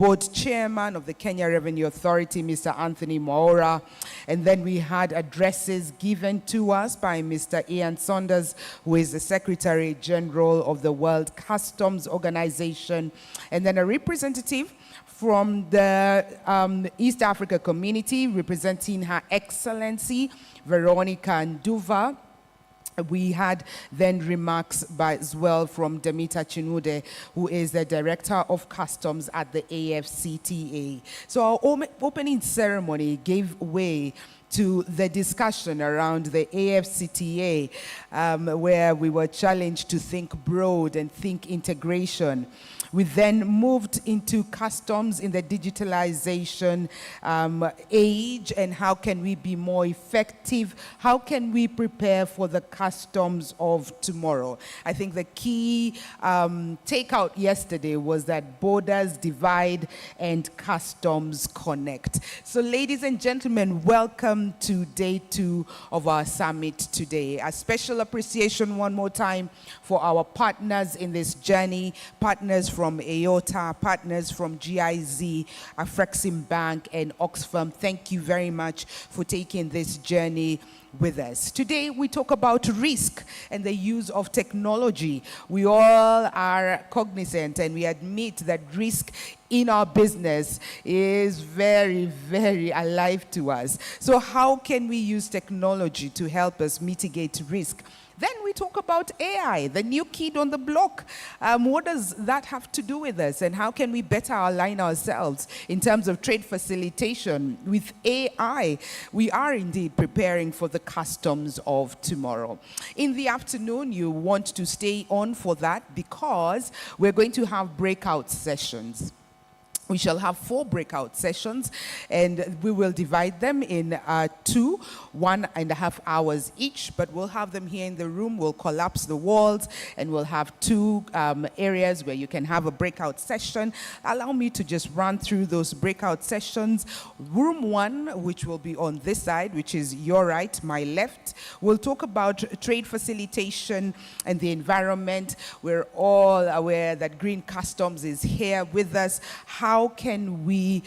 Board Chairman of the Kenya Revenue Authority, Mr. Anthony Mwaura. And then we had addresses given to us by Mr. Ian Saunders, who is the Secretary General of the World Customs Organization. And then a representative from the East Africa community, representing Her Excellency Veronica Nduva. We had then remarks as well from Demita Chinude, who is the Director of Customs at the AfCFTA. So our opening ceremony gave way to the discussion around the AFCFTA, where we were challenged to think broad and think integration. We then moved into customs in the digitalization age, and how can we be more effective? How can we prepare for the customs of tomorrow? I think the key takeout yesterday was that borders divide and customs connect. So ladies and gentlemen, welcome to day 2 of our summit today. A special appreciation one more time for our partners in this journey, partners from AOTA, partners from GIZ, Afrexim Bank, and Oxfam. Thank you very much for taking this journey with us. Today we talk about risk and the use of technology. We all are cognizant and we admit that risk in our business is very, very alive to us. So how can we use technology to help us mitigate risk? Then we talk about AI, the new kid on the block. What does that have to do with us, and how can we better align ourselves in terms of trade facilitation with AI? We are indeed preparing for the customs of tomorrow. In the afternoon, you want to stay on for that because we're going to have breakout sessions. We shall have 4 breakout sessions, and we will divide them in 2, 1.5 hours each, but we'll have them here in the room. We'll collapse the walls, and we'll have 2 areas where you can have a breakout session. Allow me to just run through those breakout sessions. Room 1, which will be on this side, which is your right, my left, we'll talk about trade facilitation and the environment. We're all aware that Green Customs is here with us. How can we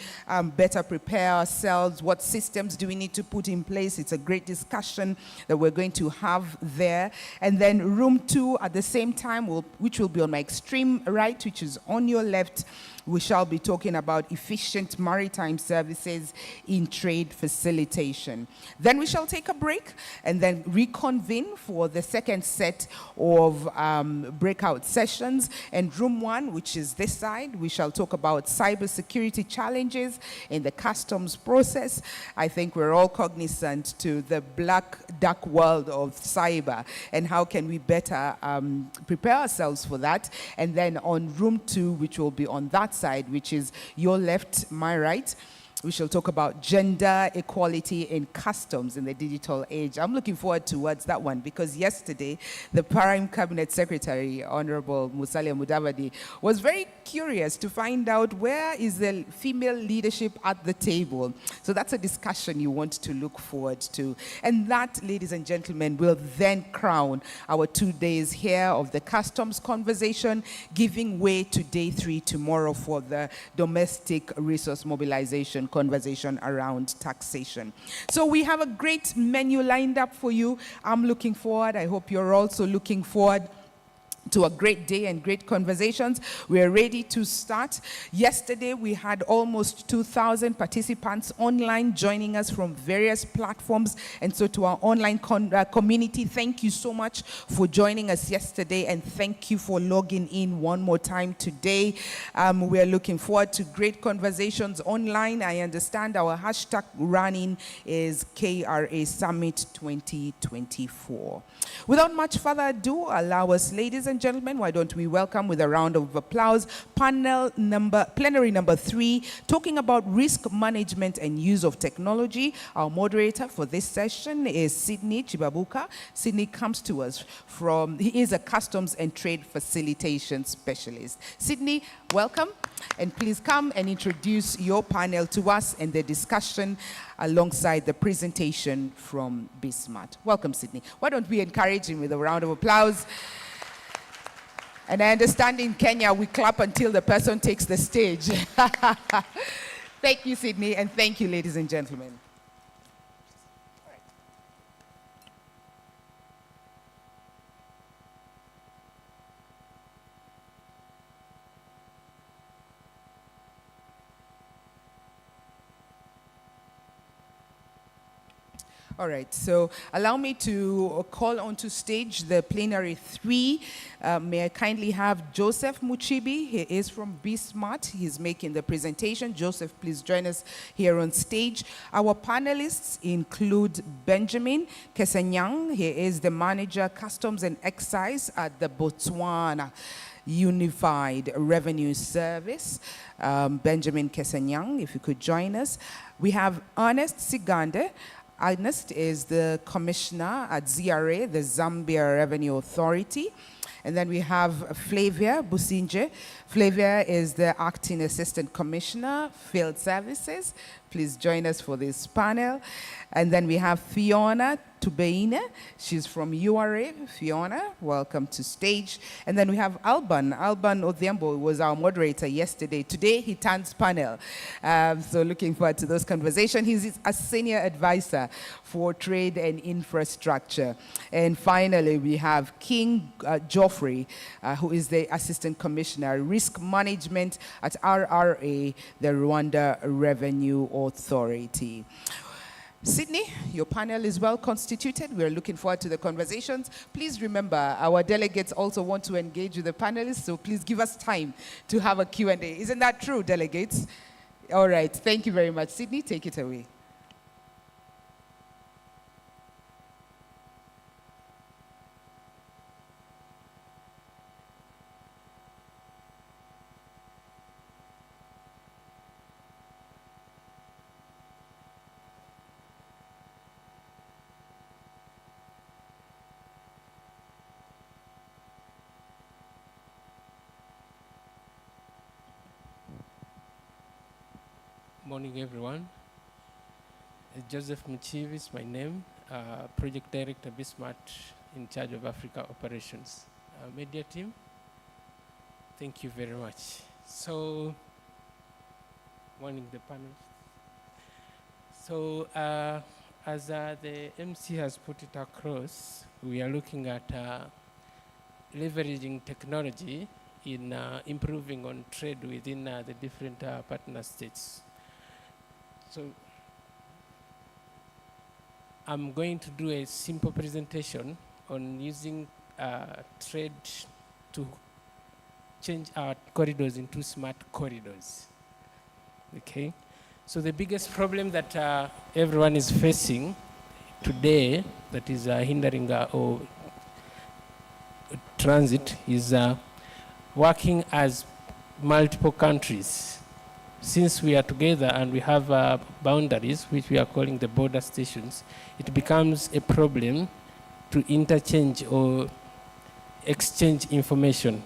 better prepare ourselves? What systems do we need to put in place? It's a great discussion that we're going to have there. And then room 2 at the same time, which will be on my extreme right, which is on your left, we shall be talking about efficient maritime services in trade facilitation. Then we shall take a break and then reconvene for the second set of breakout sessions. And room 1, which is this side, we shall talk about cybersecurity challenges in the customs process. I think we're all cognizant to the black, dark world of cyber, and how can we better prepare ourselves for that. And then on room 2, which will be on that side, which is your left, my right, we shall talk about gender equality in customs in the digital age. I'm looking forward towards that one because yesterday, the Prime Cabinet Secretary, Honorable Musalia Mudavadi, was very curious to find out where is the female leadership at the table. So that's a discussion you want to look forward to. And that, ladies and gentlemen, will then crown our 2 days here of the customs conversation, giving way to day 3 tomorrow for the domestic resource mobilization conversation around taxation. So we have a great menu lined up for you. I'm looking forward. I hope you're also looking forward to a great day and great conversations. We are ready to start. Yesterday, we had almost 2,000 participants online joining us from various platforms. And so to our online community, thank you so much for joining us yesterday, and thank you for logging in one more time today. We are looking forward to great conversations online. I understand our hashtag running is Kra Summit 2024. Without much further ado, allow us, ladies and gentlemen, why don't we welcome with a round of applause plenary number 3, talking about risk management and use of technology. Our moderator for this session is Sydney Chibabuka. Sydney comes to us he is a customs and trade facilitation specialist. Sydney, welcome, and please come and introduce your panel to us and the discussion alongside the presentation from BSmart. Welcome, Sydney. Why don't we encourage him with a round of applause? And I understand in Kenya, we clap until the person takes the stage. Thank you, Sydney, and thank you, ladies and gentlemen. All right, so allow me to call onto stage the plenary 3. May I kindly have Joseph Muchibi. He is from BSmart. He's making the presentation. Joseph, please join us here on stage. Our panelists include Benjamin Kesanyang. He is the manager, Customs and Excise at the Botswana Unified Revenue Service. Benjamin Kesanyang, if you could join us. We have Ernest Sigande. Ernest is the commissioner at ZRA, the Zambia Revenue Authority. And then we have Flavia Businje. Flavia is the acting assistant commissioner, field services. Please join us for this panel. And then we have Fiona Tubeine. She's from URA. Fiona, welcome to stage. And then we have Alban. Alban Odhiambo was our moderator yesterday. Today, he turns panel. So looking forward to those conversations. He's a senior advisor for trade and infrastructure. And finally, we have King Geoffrey, who is the assistant commissioner, risk management at RRA, the Rwanda Revenue Authority. Sydney, your panel is well constituted. We're looking forward to the conversations. Please remember, our delegates also want to engage with the panelists, so please give us time to have a Q&A. Isn't that true, delegates? All right, thank you very much. Sydney, take it away. Morning, everyone. Joseph Muchibi is my name, Project Director, BSmart, in charge of Africa operations. Media team, thank you very much. So, morning, the panel. So, as the MC has put it across, we are looking at leveraging technology in improving on trade within the different partner states. So I'm going to do a simple presentation on using trade to change our corridors into smart corridors. Okay, so the biggest problem that everyone is facing today that is hindering or transit is working as multiple countries. Since we are together and we have boundaries, which we are calling the border stations, it becomes a problem to interchange or exchange information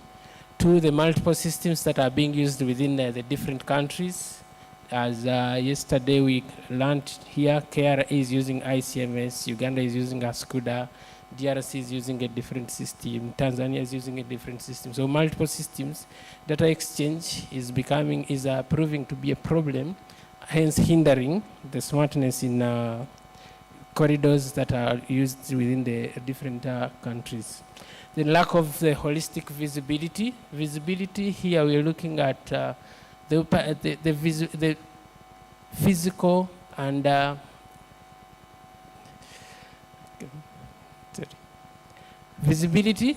to the multiple systems that are being used within the different countries. As yesterday we learned here, Kra is using ICMS, Uganda is using ASCUDA, DRC is using a different system, Tanzania is using a different system. So multiple systems, data exchange is proving to be a problem, hence hindering the smartness in corridors that are used within the different countries. The lack of the holistic visibility. Visibility here we're looking at the physical and visibility,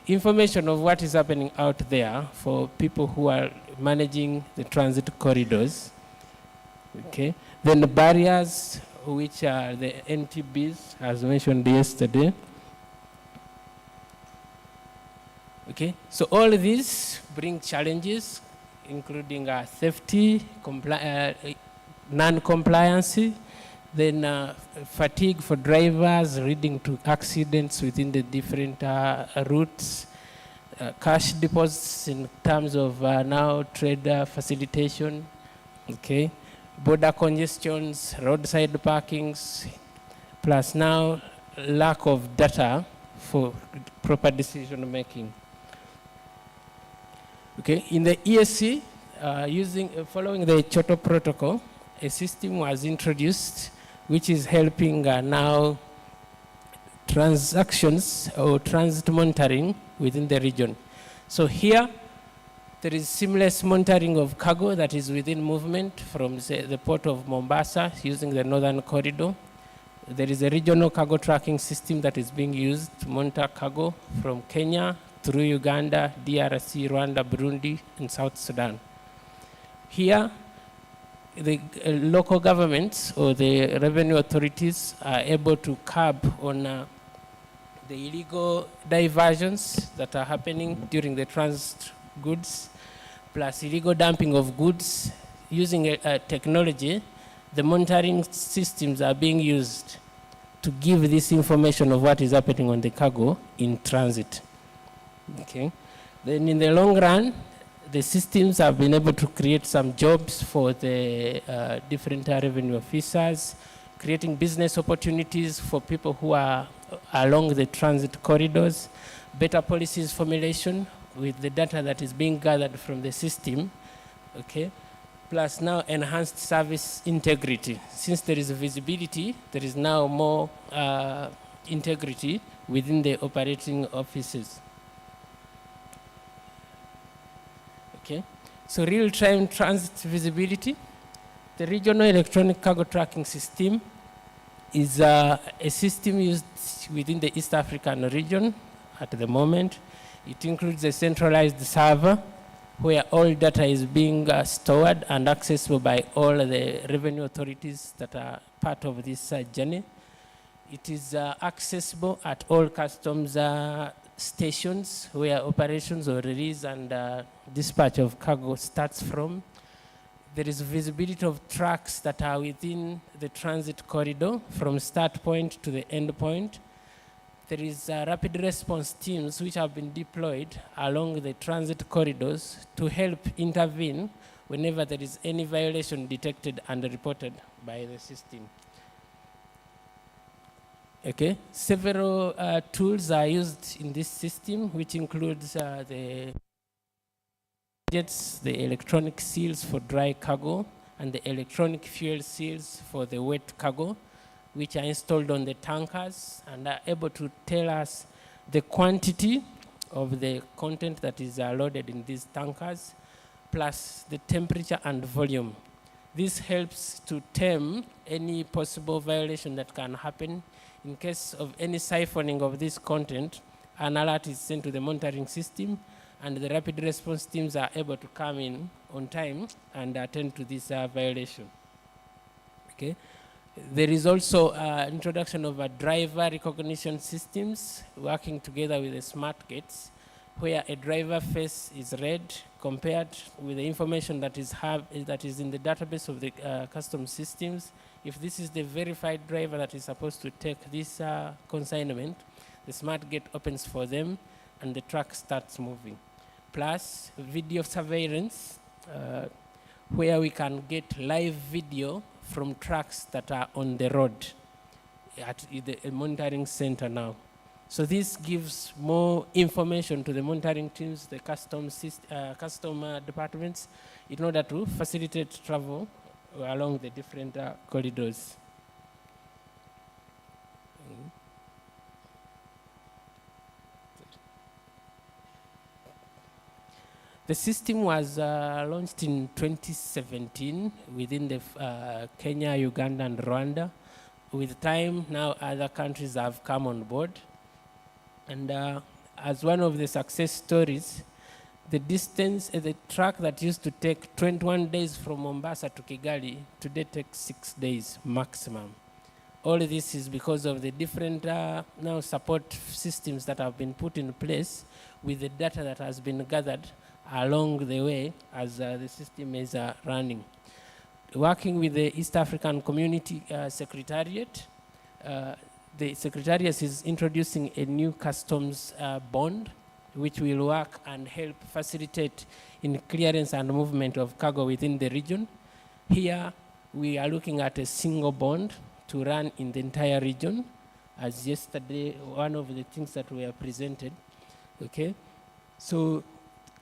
information of what is happening out there for people who are managing the transit corridors. Okay. Then the barriers, which are the NTBs, as mentioned yesterday. Okay. So all of these bring challenges, including safety, non-compliance, then fatigue for drivers leading to accidents within the different routes, cash deposits in terms of now trade facilitation, okay, border congestions, roadside parkings, plus now lack of data for proper decision making. Okay, in the ESC, following the Kyoto Protocol, a system was introduced which is helping now transactions or transit monitoring within the region. So here, there is seamless monitoring of cargo that is within movement from, say, the port of Mombasa using the northern corridor. There is a regional cargo tracking system that is being used to monitor cargo from Kenya through Uganda, DRC, Rwanda, Burundi, and South Sudan. Here, the local governments or the revenue authorities are able to curb on the illegal diversions that are happening during the transit goods, plus illegal dumping of goods. Using technology, the monitoring systems are being used to give this information of what is happening on the cargo in transit. Okay. Then in the long run, the systems have been able to create some jobs for the different revenue officers, creating business opportunities for people who are along the transit corridors, better policies formulation with the data that is being gathered from the system, okay? Plus now enhanced service integrity. Since there is a visibility, there is now more integrity within the operating offices. Okay, so real-time transit visibility. The regional electronic cargo tracking system is a system used within the East African region at the moment. It includes a centralized server where all data is being stored and accessible by all the revenue authorities that are part of this journey. It is accessible at all customs stations where operations or release and dispatch of cargo starts from. There is visibility of trucks that are within the transit corridor from start point to the end point. There is rapid response teams which have been deployed along the transit corridors to help intervene whenever there is any violation detected and reported by the system. Okay, several tools are used in this system, which includes the electronic seals for dry cargo and the electronic fuel seals for the wet cargo, which are installed on the tankers and are able to tell us the quantity of the content that is loaded in these tankers, plus the temperature and volume. This helps to tame any possible violation that can happen. In case of any siphoning of this content, an alert is sent to the monitoring system, and the rapid response teams are able to come in on time and attend to this violation. Okay. There is also introduction of driver recognition systems working together with the smart gates, where a driver face is read compared with the information that is in the database of the customs systems. If this is the verified driver that is supposed to take this consignment, the smart gate opens for them and the truck starts moving. Plus video surveillance, where we can get live video from trucks that are on the road at the monitoring center now. So this gives more information to the monitoring teams, the custom departments, in order to facilitate travel along the different corridors. The system was launched in 2017 within the Kenya, Uganda, and Rwanda. With time, now other countries have come on board. And as one of the success stories, the distance, the truck that used to take 21 days from Mombasa to Kigali, today takes 6 days maximum. All this is because of the different now support systems that have been put in place with the data that has been gathered along the way as the system is running. Working with the East African Community Secretariat, the Secretariat is introducing a new customs bond, which will work and help facilitate in clearance and movement of cargo within the region. Here, we are looking at a single bond to run in the entire region, as yesterday, one of the things that were presented, okay? So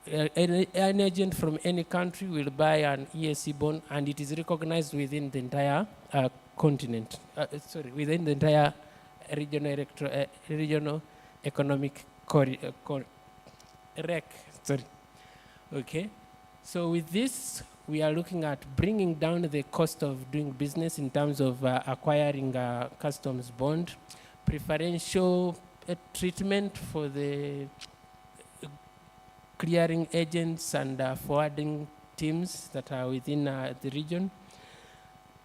An agent from any country will buy an ESC bond, and it is recognized within the entire continent. Within the entire regional economic rec. Sorry. Okay. So with this, we are looking at bringing down the cost of doing business in terms of acquiring a customs bond, preferential treatment for the clearing agents and forwarding teams that are within the region,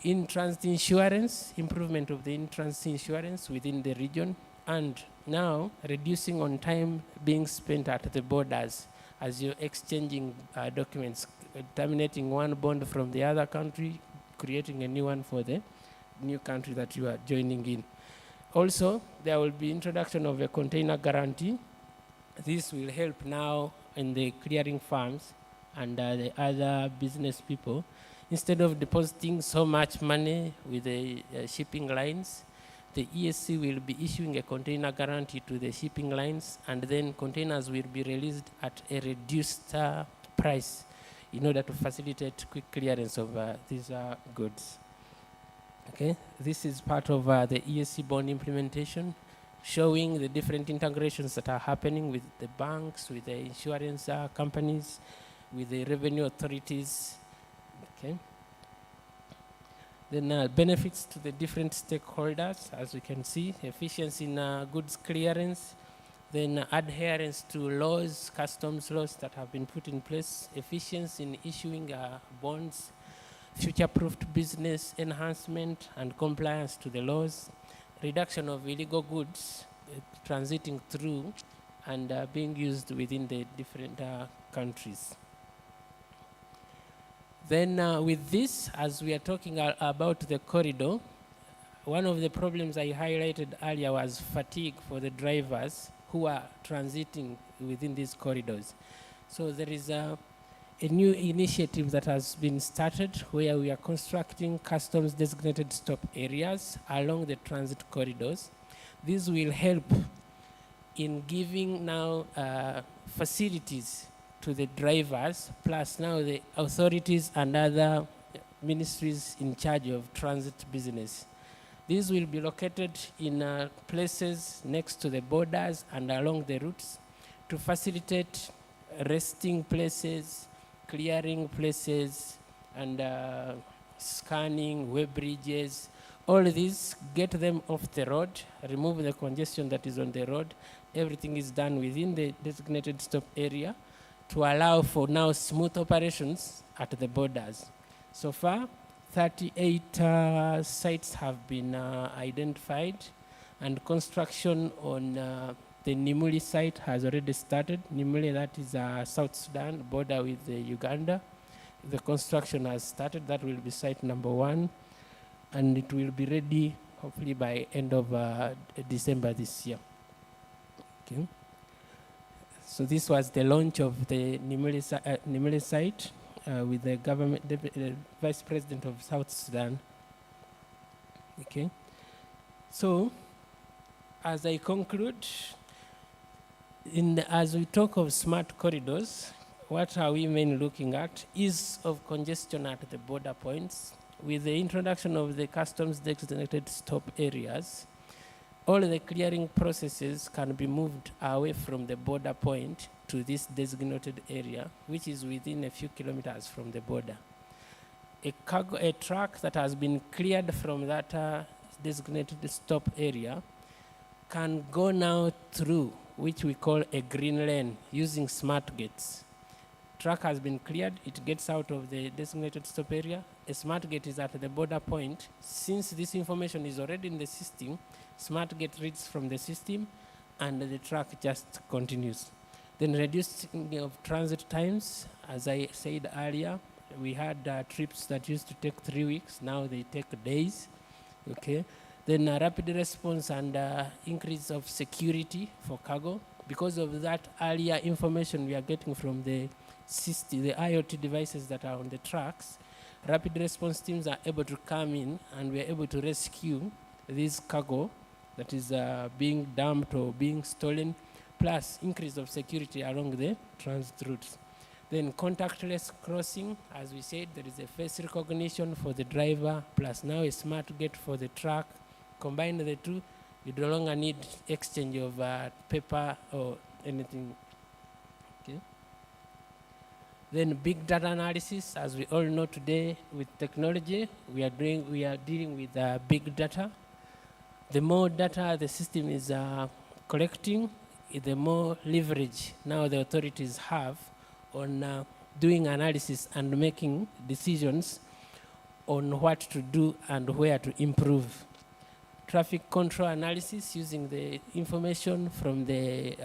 in-transit insurance, improvement of the in-transit insurance within the region, and now reducing on time being spent at the borders as you're exchanging documents, terminating one bond from the other country, creating a new one for the new country that you are joining in. Also, there will be introduction of a container guarantee. This will help now in the clearing firms and the other business people. Instead of depositing so much money with the shipping lines, the ESC will be issuing a container guarantee to the shipping lines, and then containers will be released at a reduced price in order to facilitate quick clearance of these goods. Okay, this is part of the ESC bond implementation, showing the different integrations that are happening with the banks, with the insurance companies, with the revenue authorities. Okay. Then benefits to the different stakeholders, as we can see, efficiency in goods clearance, then adherence to laws, customs laws that have been put in place, efficiency in issuing bonds, future-proofed business enhancement and compliance to the laws, reduction of illegal goods transiting through and being used within the different countries. Then with this, as we are talking about the corridor, one of the problems I highlighted earlier was fatigue for the drivers who are transiting within these corridors. So there is a new initiative that has been started where we are constructing customs designated stop areas along the transit corridors. This will help in giving now facilities to the drivers, plus now the authorities and other ministries in charge of transit business. These will be located in places next to the borders and along the routes to facilitate resting places, clearing places, and scanning, web bridges. All these, get them off the road, remove the congestion that is on the road. Everything is done within the designated stop area to allow for now smooth operations at the borders. So far, 38 sites have been identified, and construction on the Nimuli site has already started. Nimuli, that is South Sudan, border with Uganda. The construction has started. That will be site number 1, and it will be ready hopefully by end of December this year. Okay. So this was the launch of the Nimuli site with the government, the Vice President of South Sudan. Okay. So, as I conclude, as we talk of smart corridors, what are we mainly looking at? Ease of congestion at the border points. With the introduction of the customs designated stop areas, all the clearing processes can be moved away from the border point to this designated area, which is within a few kilometers from the border. A truck that has been cleared from that designated stop area can go now through, which we call a green lane, using smart gates. Truck has been cleared, it gets out of the designated stop area. A smart gate is at the border point. Since this information is already in the system, smart gate reads from the system and the truck just continues. Then reducing of transit times, as I said earlier, we had trips that used to take 3 weeks, now they take days, okay? Then rapid response and increase of security for cargo. Because of that earlier information we are getting from the system, the IoT devices that are on the trucks, rapid response teams are able to come in and we are able to rescue this cargo that is being dumped or being stolen, plus increase of security along the transit routes. Then contactless crossing, as we said, there is a face recognition for the driver, plus now a smart gate for the truck. Combine the two, you no longer need exchange of paper or anything. Okay. Then big data analysis, as we all know today with technology, we are dealing with big data. The more data the system is collecting, the more leverage now the authorities have on doing analysis and making decisions on what to do and where to improve. Traffic control analysis using the information from the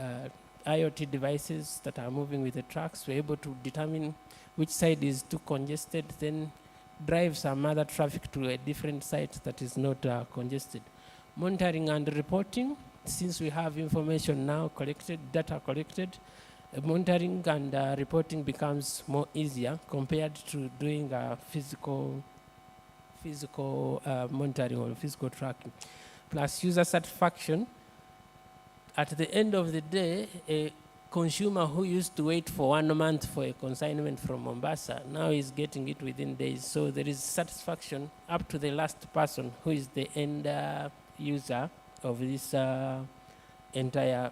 IoT devices that are moving with the trucks. We're able to determine which side is too congested, then drive some other traffic to a different site that is not congested. Monitoring and reporting, since we have information now collected, data collected, monitoring and reporting becomes more easier compared to doing physical monitoring or physical tracking. Plus user satisfaction. At the end of the day, a consumer who used to wait for 1 month for a consignment from Mombasa now is getting it within days. So there is satisfaction up to the last person who is the end user of this entire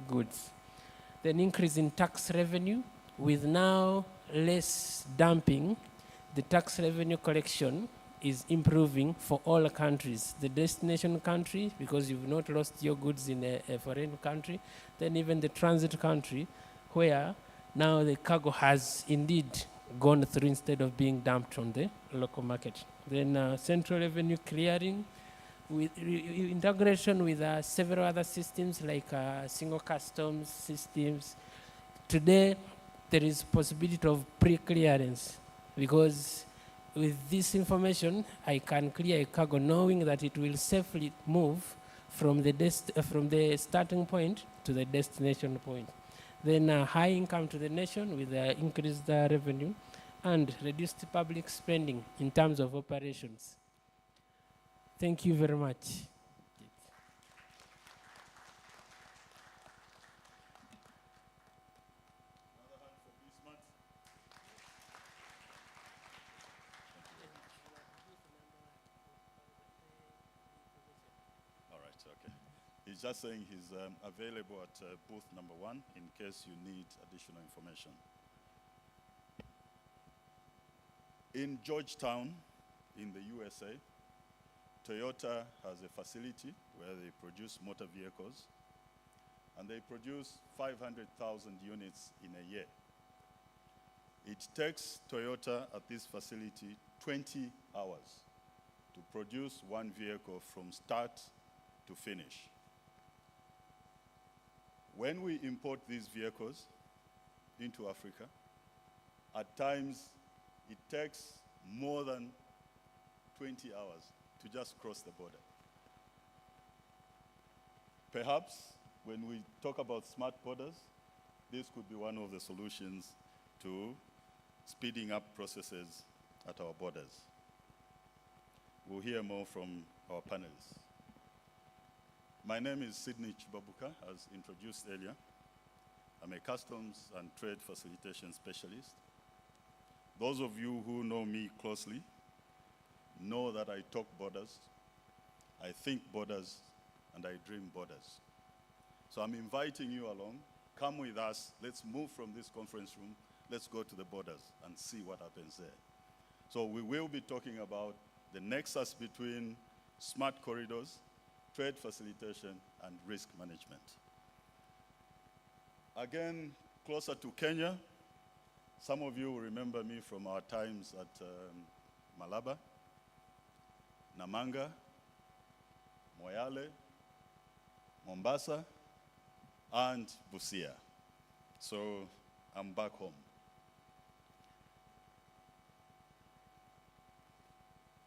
goods. Then increase in tax revenue with now less dumping. The tax revenue collection is improving for all countries. The destination country, because you've not lost your goods in a foreign country, then even the transit country, where now the cargo has indeed gone through instead of being dumped on the local market. Then central revenue clearing, with integration with several other systems like single customs systems. Today, there is possibility of pre-clearance, because with this information, I can clear a cargo knowing that it will safely move from the starting point to the destination point. Then high income to the nation with increased revenue and reduced public spending in terms of operations. Thank you very much. Okay. He's just saying he's available at booth number 1 in case you need additional information. In Georgetown, in the USA, Toyota has a facility where they produce motor vehicles, and they produce 500,000 units in a year. It takes Toyota at this facility 20 hours to produce one vehicle from start to finish. When we import these vehicles into Africa, at times it takes more than 20 hours to just cross the border. Perhaps when we talk about smart borders, this could be one of the solutions to speeding up processes at our borders. We'll hear more from our panelists. My name is Sydney Chibabuka, as introduced earlier. I'm a customs and trade facilitation specialist. Those of you who know me closely know that I talk borders, I think borders, and I dream borders. So I'm inviting you along. Come with us. Let's move from this conference room. Let's go to the borders and see what happens there. So we will be talking about the nexus between smart corridors, trade facilitation, and risk management. Again, closer to Kenya, some of you will remember me from our times at Malaba, Namanga, Moyale, Mombasa, and Busia. So I'm back home.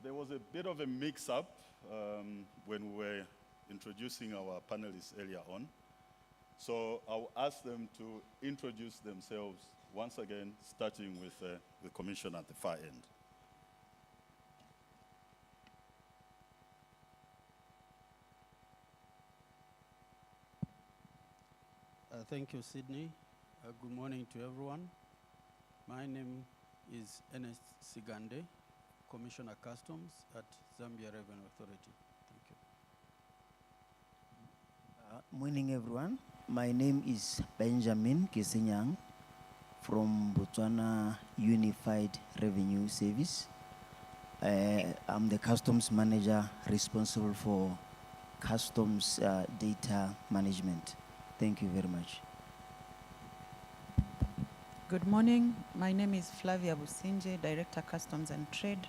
There was a bit of a mix-up when we were introducing our panelists earlier on. So I'll ask them to introduce themselves once again, starting with the commission at the far end. Thank you, Sydney. Good morning to everyone. My name is Ernest Sigande, Commissioner Customs at Zambia Revenue Authority. Thank you. Morning, everyone. My name is Benjamin Kisinyang from Botswana Unified Revenue Service. I'm the customs manager responsible for customs data management. Thank you very much. Good morning. My name is Flavia Businje, Director Customs and Trade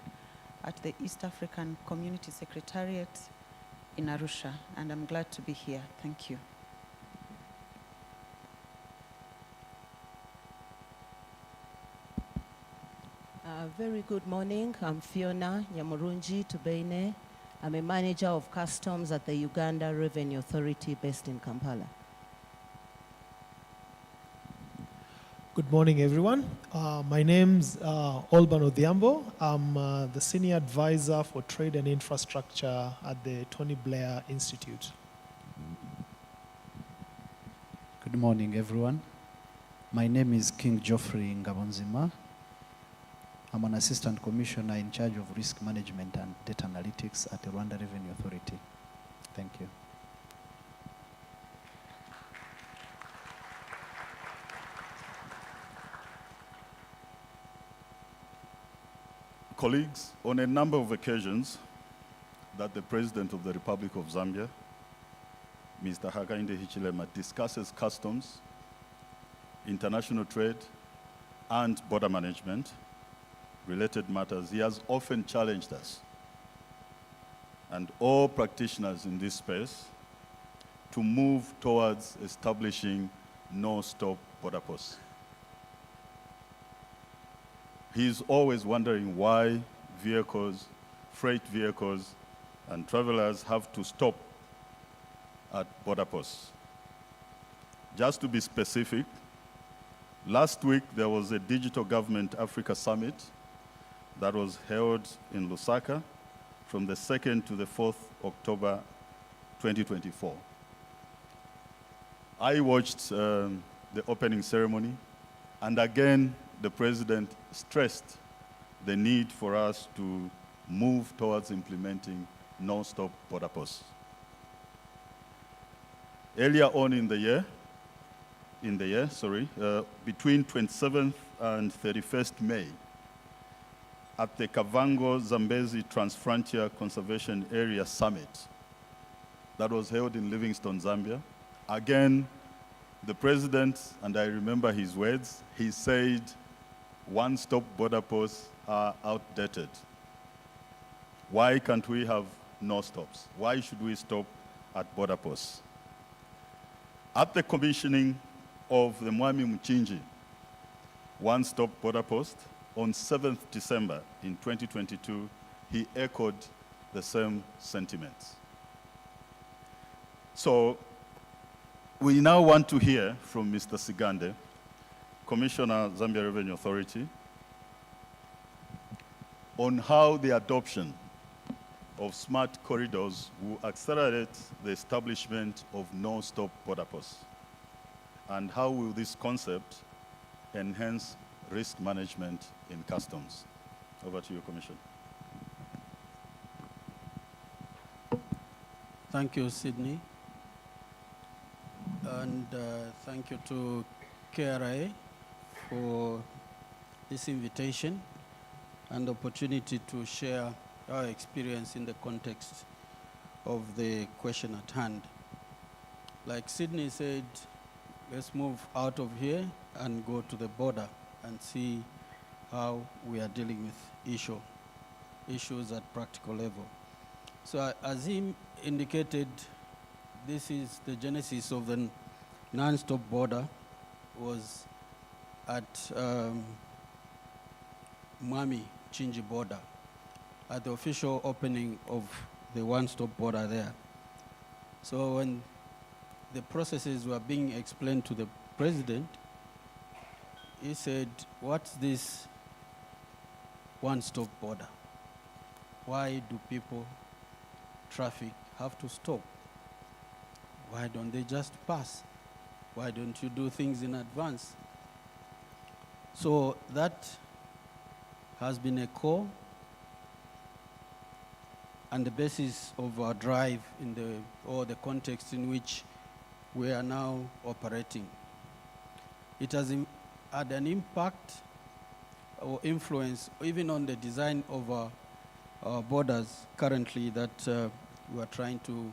at the East African Community Secretariat in Arusha, and I'm glad to be here. Thank you. Very good morning. I'm Fiona Nyamurungi Tubeine. I'm a manager of customs at the Uganda Revenue Authority based in Kampala. Good morning, everyone. My name's Olban Odhiambo. I'm the Senior Advisor for Trade and Infrastructure at the Tony Blair Institute. Good morning, everyone. My name is King Geoffrey Ngabonzima. I'm an Assistant Commissioner in charge of Risk Management and Data Analytics at the Rwanda Revenue Authority. Thank you. Colleagues, on a number of occasions that the President of the Republic of Zambia, Mr. Hakainde Hichilema, discusses customs, international trade, and border management related matters, he has often challenged us and all practitioners in this space to move towards establishing no-stop border posts. He's always wondering why vehicles, freight vehicles, and travelers have to stop at border posts. Just to be specific, last week there was a Digital Government Africa Summit that was held in Lusaka from the 2nd to the 4th October 2024. I watched the opening ceremony, and again, the President stressed the need for us to move towards implementing non-stop border posts. Earlier on in the year, between 27th and 31st May, at the Kavango Zambezi Transfrontier Conservation Area Summit that was held in Livingstone, Zambia, again, the President, and I remember his words, he said, one-stop border posts are outdated. Why can't we have no stops? Why should we stop at border posts? At the commissioning of the Mwami Mchinji one-stop border post on 7th December in 2022, he echoed the same sentiments. So we now want to hear from Mr. Sigande, Commissioner, Zambia Revenue Authority, on how the adoption of smart corridors will accelerate the establishment of no-stop border posts, and how will this concept enhance risk management in customs. Over to you, Commissioner. Thank you, Sydney. And thank you to KRA for this invitation and opportunity to share our experience in the context of the question at hand. Like Sydney said, let's move out of here and go to the border and see how we are dealing with issues at practical level. So as he indicated, this is the genesis of the non-stop border was at Mwami Chinji border, at the official opening of the one-stop border there. So when the processes were being explained to the president, he said, what's this one-stop border? Why do people, traffic, have to stop? Why don't they just pass? Why don't you do things in advance? So that has been a core and the basis of our drive in the context in which we are now operating. It has had an impact or influence even on the design of our borders currently that we are trying to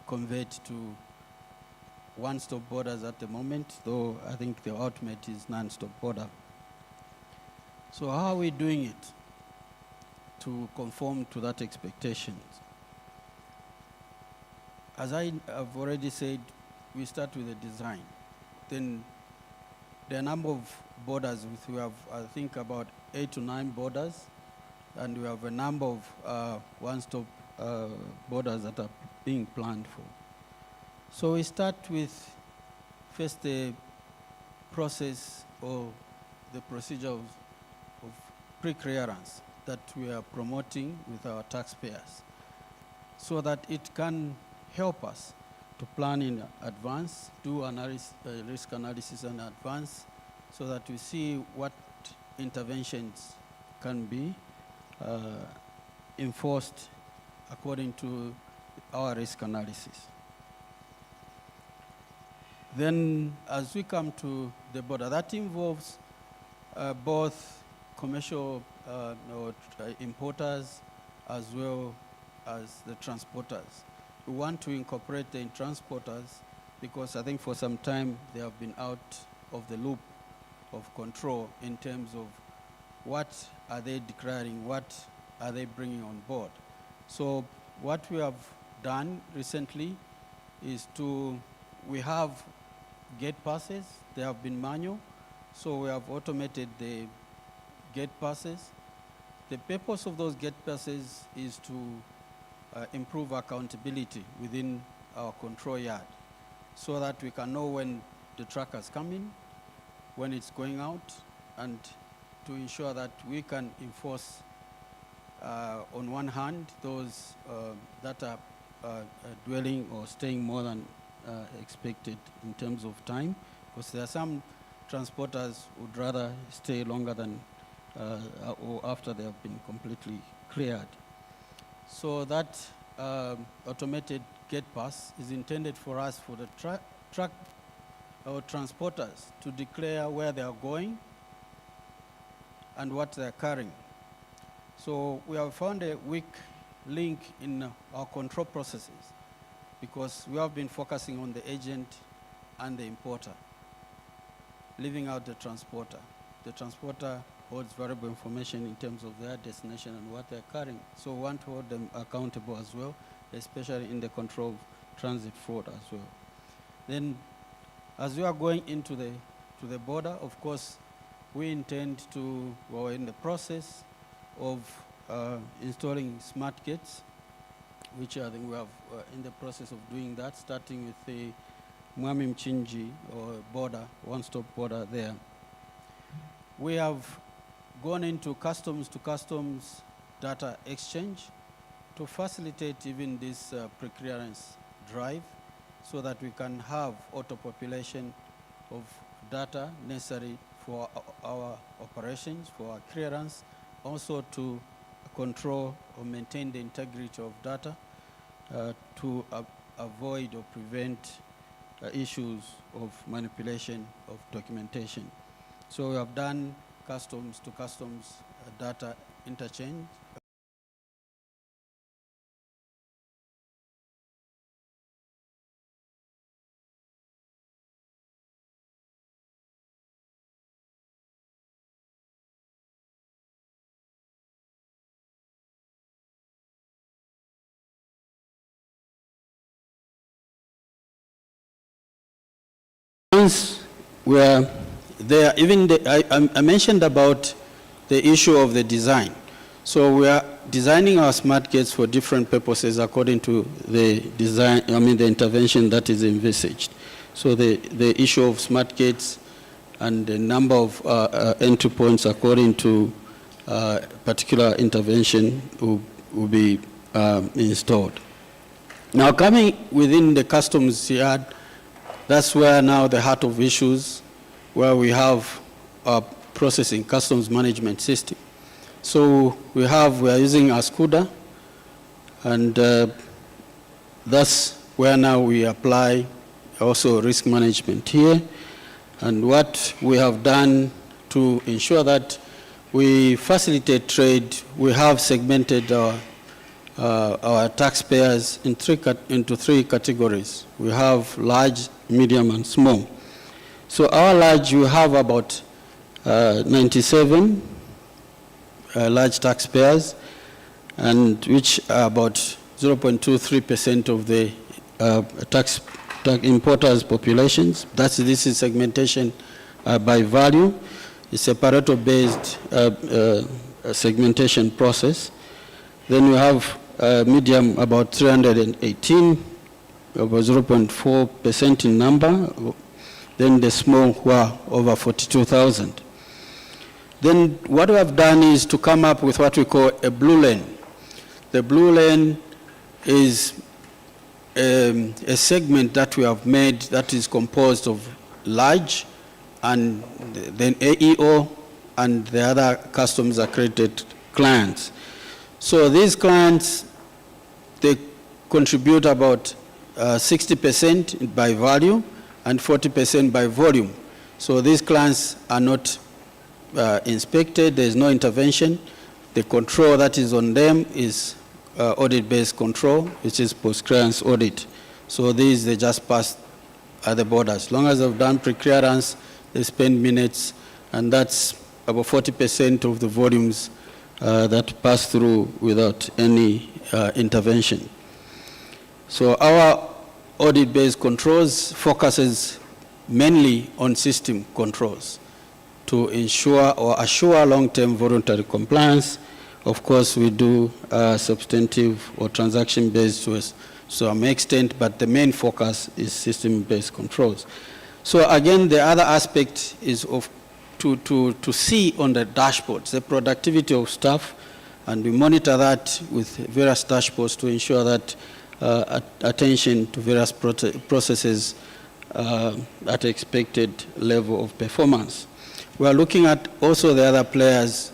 convert to one-stop borders at the moment, though I think the ultimate is non-stop border. So how are we doing it to conform to that expectation? As I have already said, we start with the design. Then there are a number of borders. We have, I think, about 8 to 9 borders, and we have a number of one-stop borders that are being planned for. So we start with first the process or the procedure of pre-clearance that we are promoting with our taxpayers so that it can help us to plan in advance, do risk analysis in advance, so that we see what interventions can be enforced according to our risk analysis. Then as we come to the border, that involves both commercial importers as well as the transporters. We want to incorporate the transporters because I think for some time they have been out of the loop of control in terms of what are they declaring, what are they bringing on board. So what we have done recently is we have gate passes. They have been manual, so we have automated the gate passes. The purpose of those gate passes is to improve accountability within our control yard so that we can know when the truck has come in, when it's going out, and to ensure that we can enforce, on one hand, those that are dwelling or staying more than expected in terms of time, because there are some transporters who would rather stay longer than or after they have been completely cleared. So that automated gate pass is intended for us, for the truck or transporters, to declare where they are going and what they are carrying. So we have found a weak link in our control processes because we have been focusing on the agent and the importer, leaving out the transporter. The transporter holds variable information in terms of their destination and what they're carrying. So we want to hold them accountable as well, especially in the control of transit fraud as well. Then, as we are going into the border, of course, we intend to, we're in the process of installing smart gates, which I think we have in the process of doing that, starting with the Mwami Mchinji or border, one-stop border there. We have gone into customs-to-customs data exchange to facilitate even this pre-clearance drive so that we can have auto-population of data necessary for our operations, for our clearance, also to control or maintain the integrity of data to avoid or prevent issues of manipulation of documentation. So we have done customs-to-customs data interchange. Once we are there, even I mentioned about the issue of the design. So we are designing our smart gates for different purposes according to the design, the intervention that is envisaged. So the issue of smart gates and the number of entry points according to particular intervention will be installed. Now coming within the customs yard, that's where now the heart of issues, where we have a processing customs management system. So we are using ASCUDA, and that's where now we apply also risk management here. And what we have done to ensure that we facilitate trade, we have segmented our taxpayers into three categories. We have large, medium, and small. So our large, we have about 97 large taxpayers, and which are about 0.23% of the tax importers' populations. This is segmentation by value. It's a Pareto-based segmentation process. Then we have medium, about 318, about 0.4% in number. Then the small were over 42,000. Then what we have done is to come up with what we call a blue lane. The blue lane is a segment that we have made that is composed of large and then AEO and the other customs accredited clients. So these clients, they contribute about 60% by value and 40% by volume. So these clients are not inspected, there's no intervention. The control that is on them is audit-based control, which is post-clearance audit. So these, they just pass at the border. As long as they've done pre-clearance, they spend minutes, and that's about 40% of the volumes that pass through without any intervention. So our audit-based controls focuses mainly on system controls to ensure or assure long-term voluntary compliance. Of course, we do substantive or transaction-based to some extent, but the main focus is system-based controls. So again, the other aspect is to see on the dashboards the productivity of staff, and we monitor that with various dashboards to ensure that attention to various processes at expected level of performance. We are looking at also the other players,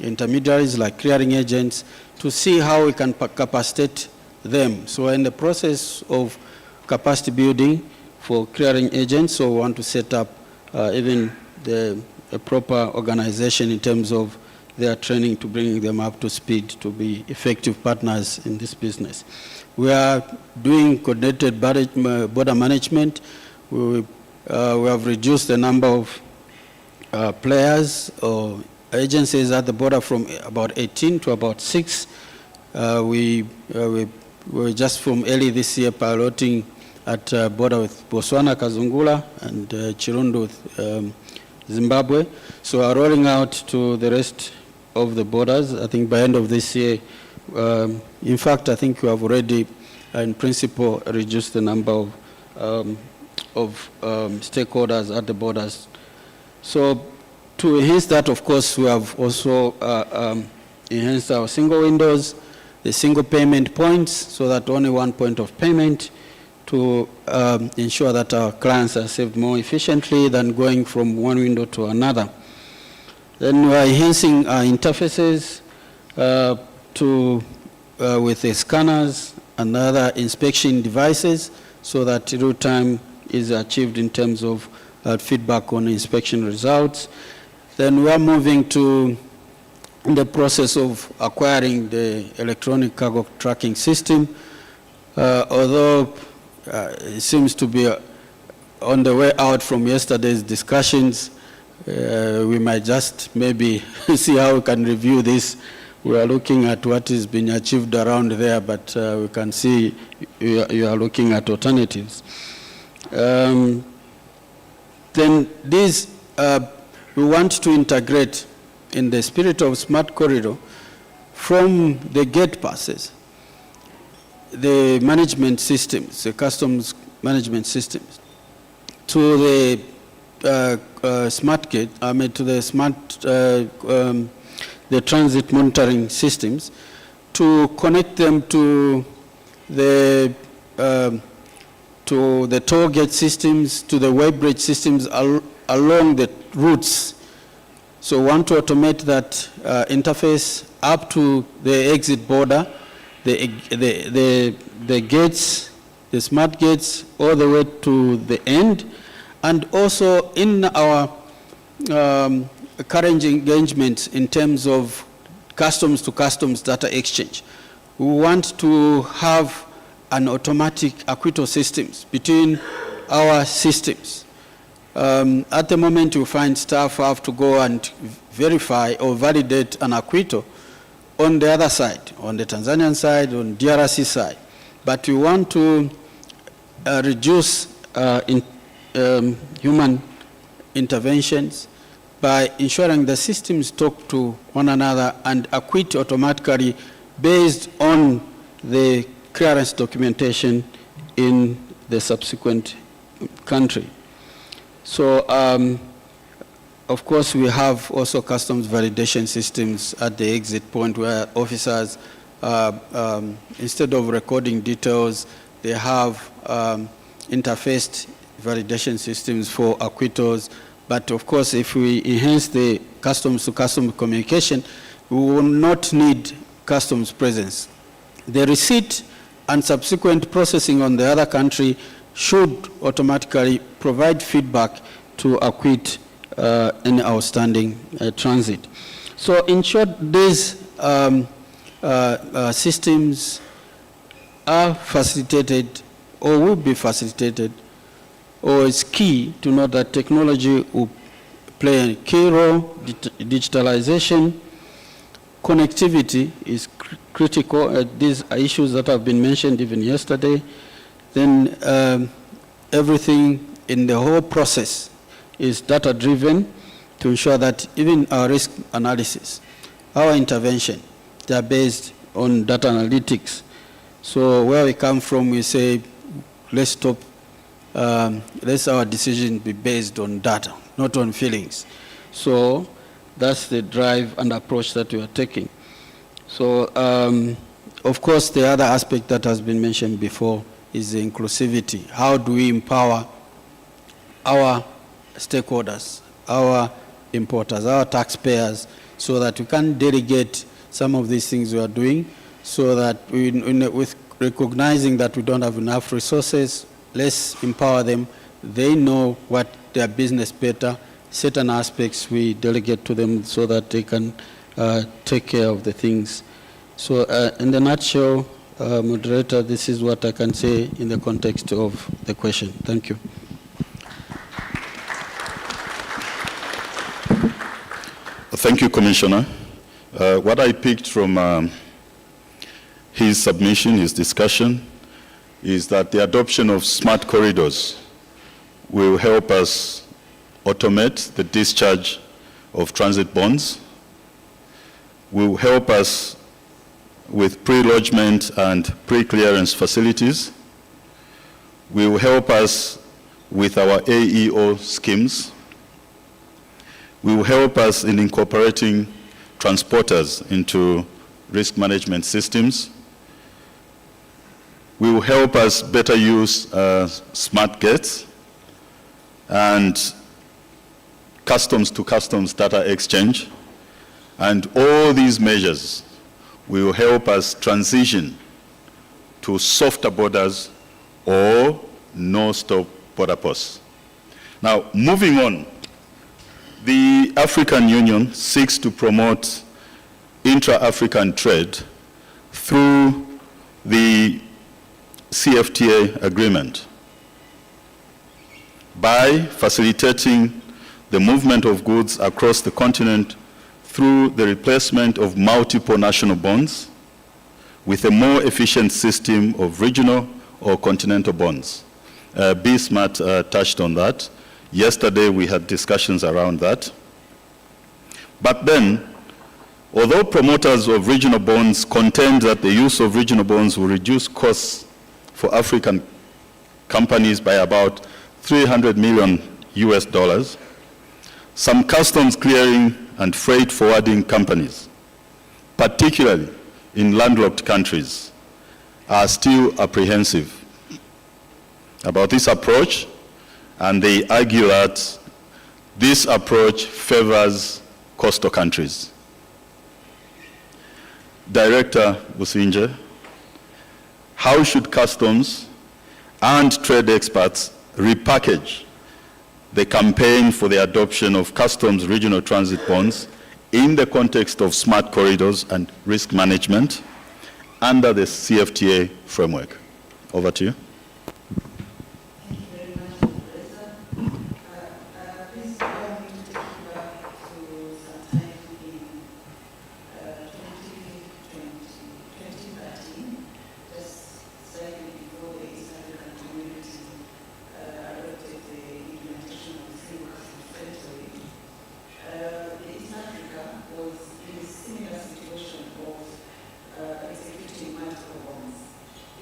intermediaries like clearing agents, to see how we can capacitate them. So in the process of capacity building for clearing agents, so we want to set up even a proper organization in terms of their training to bring them up to speed to be effective partners in this business. We are doing coordinated border management. We have reduced the number of players or agencies at the border from about 18 to about 6. We were just from early this year piloting at border with Botswana, Kazungula, and Chirundu with Zimbabwe. So we are rolling out to the rest of the borders. I think by end of this year, in fact, I think we have already, in principle, reduced the number of stakeholders at the borders. So to enhance that, of course, we have also enhanced our single windows, the single payment points, so that only one point of payment to ensure that our clients are served more efficiently than going from one window to another. Then we are enhancing our interfaces with the scanners and other inspection devices so that real time is achieved in terms of feedback on inspection results. Then we are moving to the process of acquiring the electronic cargo tracking system. Although it seems to be on the way out from yesterday's discussions, we might just maybe see how we can review this. We are looking at what is being achieved around there, but we can see you are looking at alternatives. Then this, we want to integrate in the spirit of smart corridor from the gate passes, the management systems, the customs management systems, to the smart gate, to the smart, the transit monitoring systems, to connect them to the toll gate systems, to the weighbridge systems along the routes. So we want to automate that interface up to the exit border, the gates, the smart gates, all the way to the end. And also in our current engagements in terms of customs to customs data exchange, we want to have an automatic acquittal systems between our systems. At the moment, you find staff have to go and verify or validate an acquittal on the other side, on the Tanzanian side, on DRC side. But we want to reduce human interventions by ensuring the systems talk to one another and acquit automatically based on the clearance documentation in the subsequent country. So, of course, we have also customs validation systems at the exit point where officers, instead of recording details, they have interfaced validation systems for acquittals. But of course, if we enhance the customs to customs communication, we will not need customs presence. The receipt and subsequent processing on the other country should automatically provide feedback to acquit any outstanding transit. So in short, these systems are facilitated or will be facilitated, or it's key to know that technology will play a key role. Digitalization, connectivity is critical. These are issues that have been mentioned even yesterday. Then everything in the whole process is data-driven to ensure that even our risk analysis, our intervention, they are based on data analytics. So where we come from, we say, let's stop, let our decision be based on data, not on feelings. So that's the drive and approach that we are taking. So, of course, the other aspect that has been mentioned before is the inclusivity. How do we empower our stakeholders, our importers, our taxpayers, so that we can delegate some of these things we are doing, so that with recognizing that we don't have enough resources, let's empower them. They know what their business better. Certain aspects we delegate to them so that they can take care of the things. So in the nutshell, moderator, this is what I can say in the context of the question. Thank you. Thank you, Commissioner. What I picked from his submission, his discussion, is that the adoption of smart corridors will help us automate the discharge of transit bonds, will help us with pre-lodgement and pre-clearance facilities, will help us with our AEO schemes, will help us in incorporating transporters into risk management systems, will help us better use smart gates and customs to customs data exchange. And all these measures will help us transition to softer borders or no-stop border posts. Now, moving on, the African Union seeks to promote intra-African trade through the CFTA agreement by facilitating the movement of goods across the continent through the replacement of multiple national bonds with a more efficient system of regional or continental bonds. B-Smart touched on that. Yesterday we had discussions around that. But then, although promoters of regional bonds contend that the use of regional bonds will reduce costs for African companies by about $300 million US, some customs clearing and freight forwarding companies, particularly in landlocked countries, are still apprehensive about this approach, and they argue that This approach favors coastal countries. Director Businje, how should customs and trade experts repackage the campaign for the adoption of customs regional transit bonds in the context of smart corridors and risk management under the CFTA framework? Over to you. Thank you very much, Professor. Please allow me to take you back to sometime in 2013, just slightly before the East African community adopted the implementation of the single customs territory. East Africa was in a similar situation of executing multiple bonds.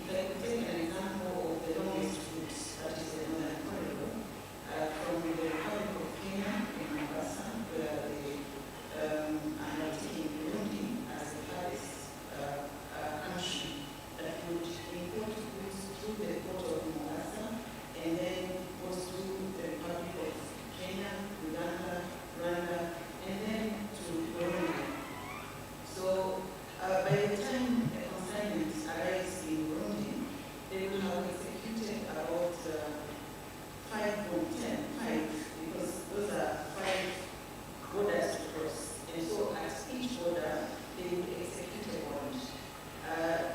If I could take an example of the longest route, that is the Northern Corridor, from the Republic of Kenya in Mombasa, where they are taking Burundi as the farthest country that would import goods through the port of Mombasa and then goes through the Republic of Kenya, Uganda, Rwanda, and then to Burundi. So by the time a consignment arrives in Burundi, they will have executed about 5 or 5, because those are 5 borders to cross. And so at each border, they will execute a bond.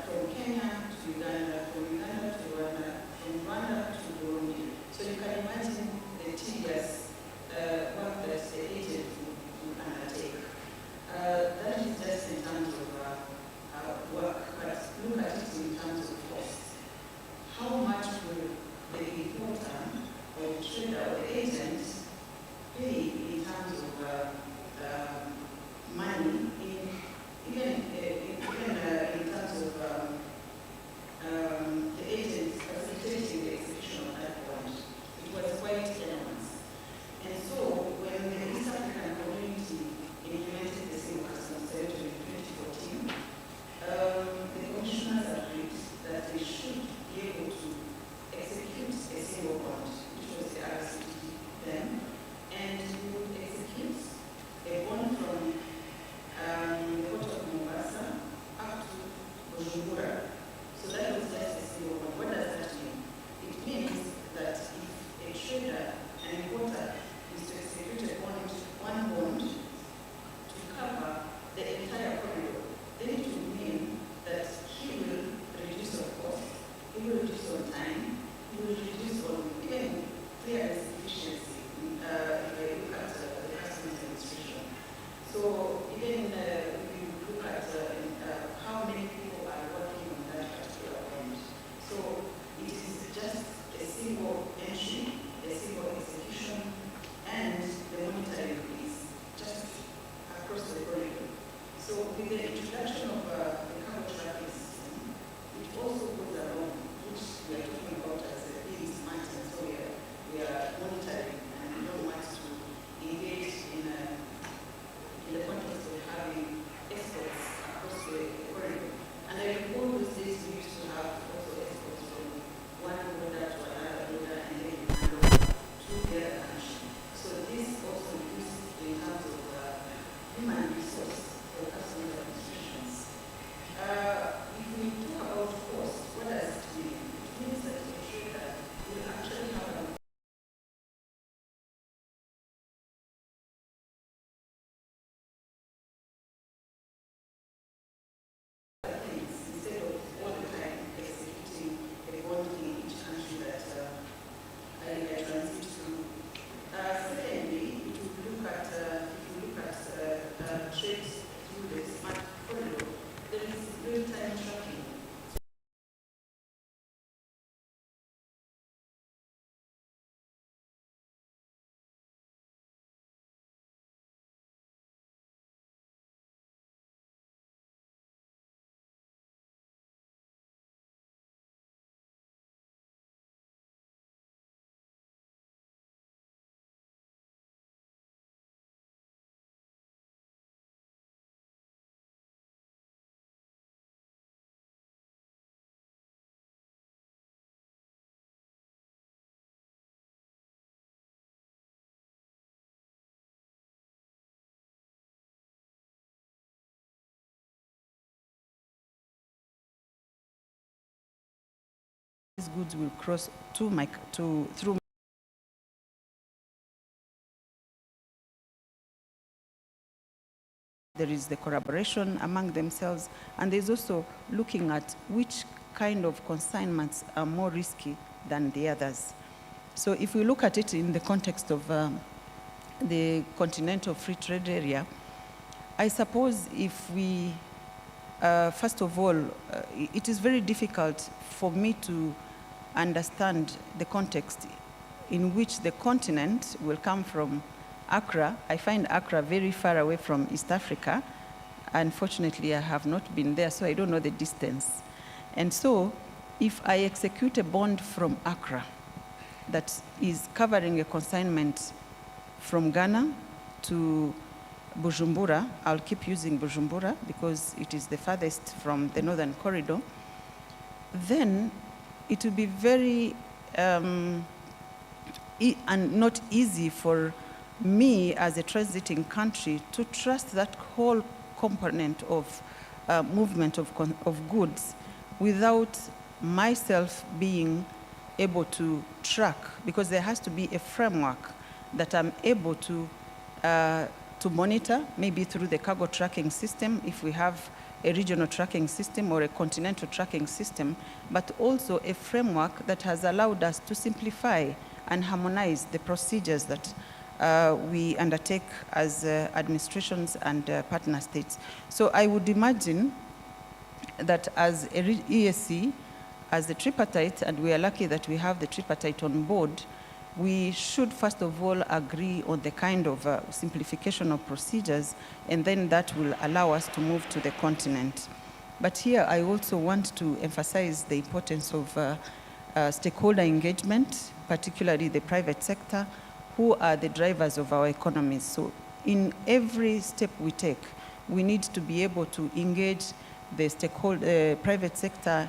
From Kenya to Uganda, from Uganda to Rwanda, from Rwanda to Burundi. So you can imagine the tedious work that the agent will undertake. That is just in terms of work, but look at it in terms of cost. How much will the importer or the trader or the agent pay in terms of money, even in terms of the agent facilitating the execution of that bond? It was quite enormous. And so when the East African community implemented the single customs territory in 2014, the commissioners agreed that they should be able to execute a single bond, which was the RCT then, and we would execute a bond from the port of Mombasa up to Bujumbura. So that was just a single bond. What does that mean? It means that if a trader, an importer, is to execute a bond, one bond to cover the entire corridor, then it would mean that he will reduce on cost, he will reduce on time, he will reduce on even clearance efficiency if you look at the customs administration. So even if you look at how many people are working on that particular bond. So it is just a single entry, a single execution, and the monitoring is just across the corridor. So with the introduction of the cargo tracking system, it also goes along, which we are talking about as a being smart, and so we are monitoring, and we don't want to engage in the context of having exports across the corridor. And I recall those days we used to have also exports from one border to another border, and then you hand over to the other country. So this also uses in terms of human resource for customs administrations. If we talk about cost, what does it mean? It means that a trader will actually have an things instead of all the time executing a bond in each country that I transit through. Secondly, if you look at trades through the smart corridor, there is real-time tracking. those goods will cross through. There is the collaboration among themselves, and there's also looking at which kind of consignments are more risky than the others. So if we look at it in the context of the Continental Free Trade Area, I suppose if we, first of all, it is very difficult for me to understand the context in which the continent will come from Accra. I find Accra very far away from East Africa. Unfortunately, I have not been there, so I don't know the distance. And so, if I execute a bond from Accra that is covering a consignment from Ghana to Bujumbura, I'll keep using Bujumbura because it is the farthest from the northern corridor, then it will be very and not easy for me as a transiting country to trust that whole component of movement of goods without myself being able to track, because there has to be a framework that I'm able to monitor, maybe through the cargo tracking system, if we have a regional tracking system or a continental tracking system, but also a framework that has allowed us to simplify and harmonize the procedures that we undertake as administrations and partner states. So I would imagine that as a EAC, as the tripartite, and we are lucky that we have the tripartite on board, we should first of all agree on the kind of simplification of procedures, and then that will allow us to move to the continent. But here I also want to emphasize the importance of stakeholder engagement, particularly the private sector, who are the drivers of our economies. So in every step we take, we need to be able to engage the stakeholder, private sector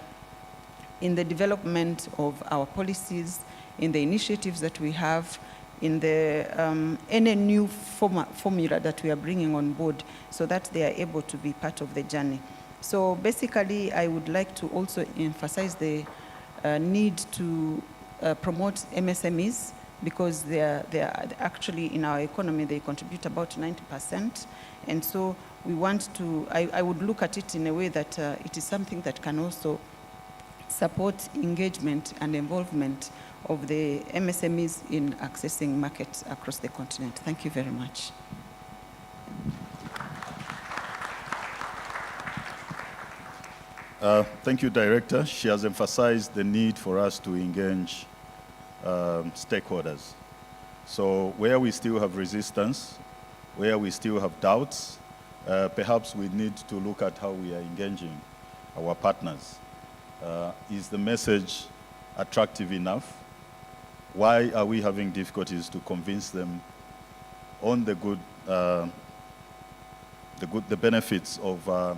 in the development of our policies, in the initiatives that we have, in the any new formula that we are bringing on board, so that they are able to be part of the journey. So basically, I would like to also emphasize the need to promote MSMEs, because they are actually in our economy, they contribute about 90%. And so we want to, I would look at it in a way that it is something that can also support engagement and involvement of the MSMEs in accessing markets across the continent. Thank you very much. Thank you, Director. She has emphasized the need for us to engage stakeholders. So where we still have resistance, where we still have doubts, perhaps we need to look at how we are engaging our partners. Is the message attractive enough? Why are we having difficulties to convince them on the benefits of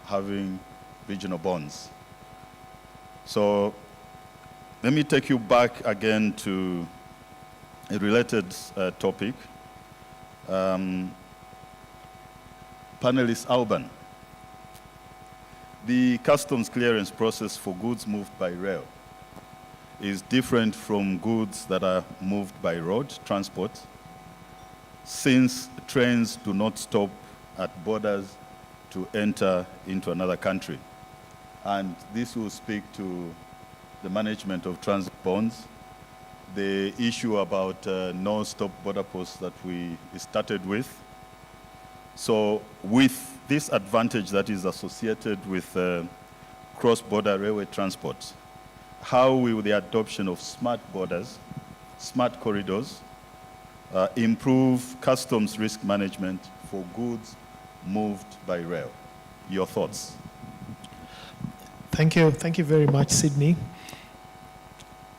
having regional bonds? So let me take you back again to a related topic. Panelist Alban. The customs clearance process for goods moved by rail is different from goods that are moved by road transport, since trains do not stop at borders to enter into another country. And this will speak to the management of transit bonds, the issue about no-stop border posts that we started with. So with this advantage that is associated with cross-border railway transport, how will the adoption of smart borders, smart corridors, improve customs risk management for goods moved by rail? Your thoughts? Thank you very much, Sydney.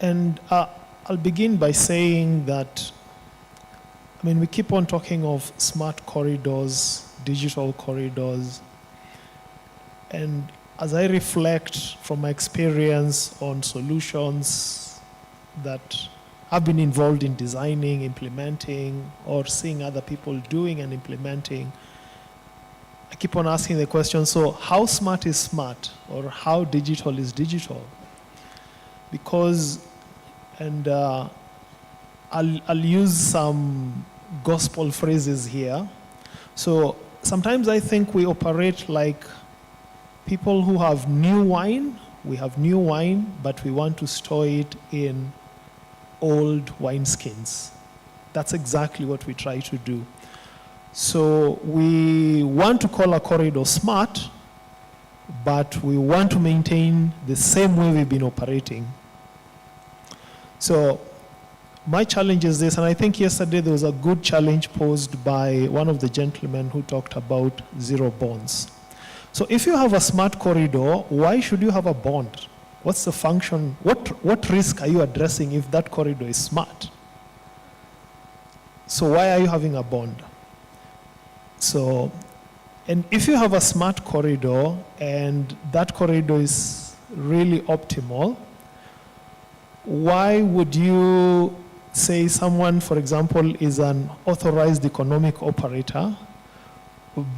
And I'll begin by saying that, I mean, we keep on talking of smart corridors, digital corridors, and as I reflect from my experience on solutions that I've been involved in designing, implementing, or seeing other people doing and implementing, I keep on asking the question, so how smart is smart, or how digital is digital? because, and I'll use some gospel phrases here. So sometimes I think we operate like people who have new wine. We have new wine, but we want to store it in old wineskins. That's exactly what we try to do. So we want to call a corridor smart, but we want to maintain the same way we've been operating. So my challenge is this, and I think yesterday there was a good challenge posed by one of the gentlemen who talked about zero bonds. So if you have a smart corridor, why should you have a bond? What's the function? What risk are you addressing if that corridor is smart? So why are you having a bond? So, and if you have a smart corridor and that corridor is really optimal, why would you say someone, for example, is an authorized economic operator,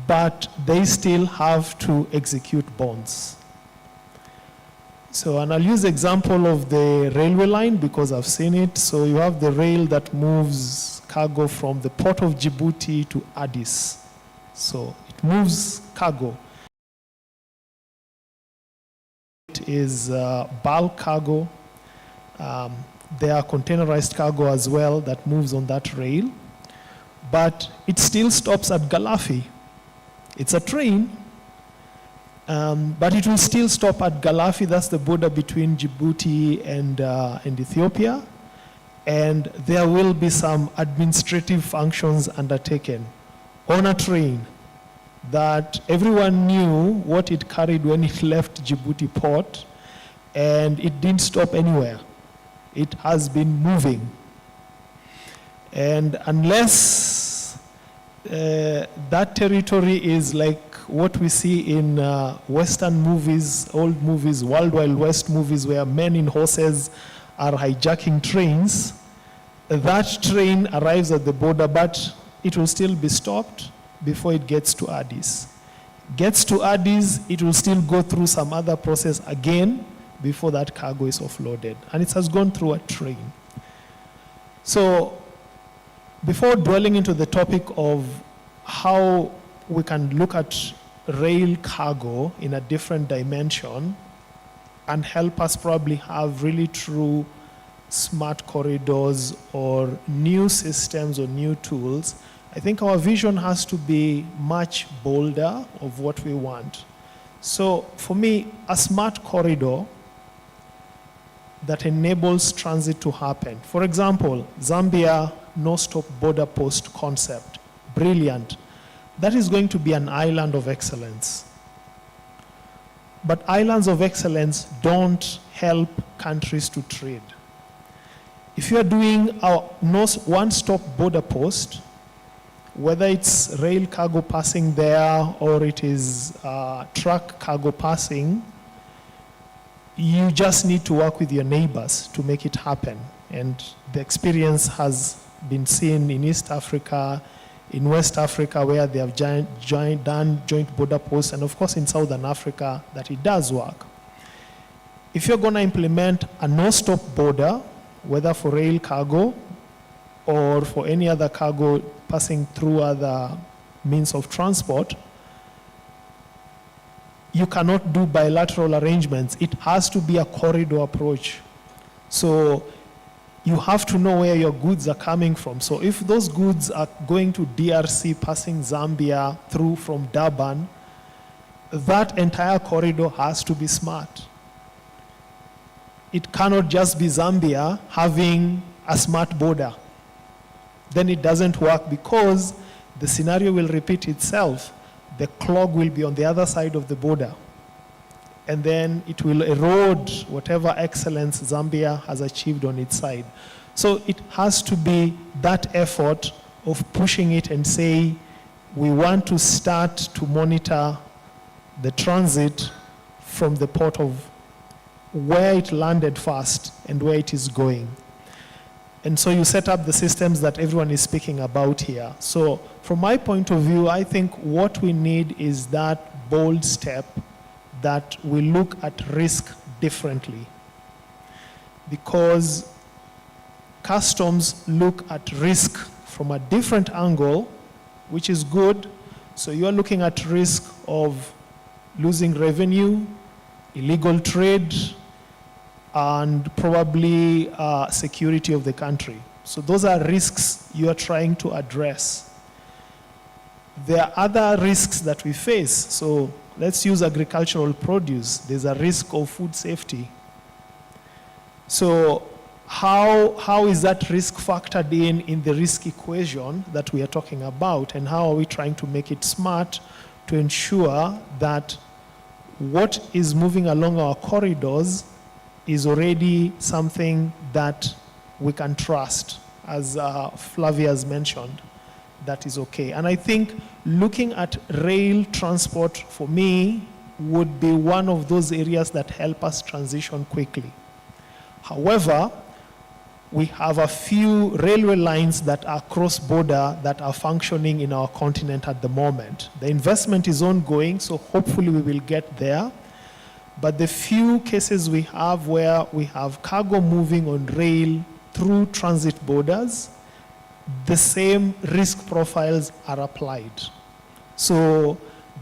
but they still have to execute bonds? So, and I'll use the example of the railway line because I've seen it. So you have the rail that moves cargo from the port of Djibouti to Addis. So it moves cargo. It is bulk cargo. There are containerized cargo as well that moves on that rail. But it still stops at Galafi. It's a train, but it will still stop at Galafi. That's the border between Djibouti and Ethiopia. And there will be some administrative functions undertaken on a train that everyone knew what it carried when it left Djibouti port, and it didn't stop anywhere. It has been moving. And unless that territory is like what we see in Western movies, old movies, Wild Wild West movies, where men in horses are hijacking trains, that train arrives at the border, but it will still be stopped before it gets to Addis. Gets to Addis, it will still go through some other process again before that cargo is offloaded. And it has gone through a train. So before dwelling into the topic of how we can look at rail cargo in a different dimension and help us probably have really true smart corridors or new systems or new tools, I think our vision has to be much bolder of what we want. So for me, a smart corridor that enables transit to happen. For example, Zambia no-stop border post concept, brilliant. That is going to be an island of excellence. But islands of excellence don't help countries to trade. If you are doing a one-stop border post, whether it's rail cargo passing there or it is truck cargo passing, you just need to work with your neighbors to make it happen. And the experience has been seen in East Africa, in West Africa, where they have done joint border posts, and of course in Southern Africa, that it does work. If you're going to implement a no-stop border, whether for rail cargo or for any other cargo passing through other means of transport, you cannot do bilateral arrangements. It has to be a corridor approach. So you have to know where your goods are coming from. So if those goods are going to DRC, passing Zambia through from Durban, that entire corridor has to be smart. It cannot just be Zambia having a smart border. Then it doesn't work because the scenario will repeat itself. The clog will be on the other side of the border. And then it will erode whatever excellence Zambia has achieved on its side. So it has to be that effort of pushing it and say, we want to start to monitor the transit from the port of where it landed first and where it is going. And so you set up the systems that everyone is speaking about here. So from my point of view, I think what we need is that bold step that we look at risk differently. because customs look at risk from a different angle, which is good. So you're looking at risk of losing revenue, illegal trade, and probably security of the country. So those are risks you are trying to address. There are other risks that we face. So let's use agricultural produce. There's a risk of food safety. So how is that risk factored in the risk equation that we are talking about, and how are we trying to make it smart to ensure that what is moving along our corridors is already something that we can trust, as Flavia has mentioned, that is okay. And I think looking at rail transport for me would be one of those areas that help us transition quickly. However, we have a few railway lines that are cross-border that are functioning in our continent at the moment. The investment is ongoing, so hopefully we will get there. But the few cases we have where we have cargo moving on rail through transit borders, the same risk profiles are applied. So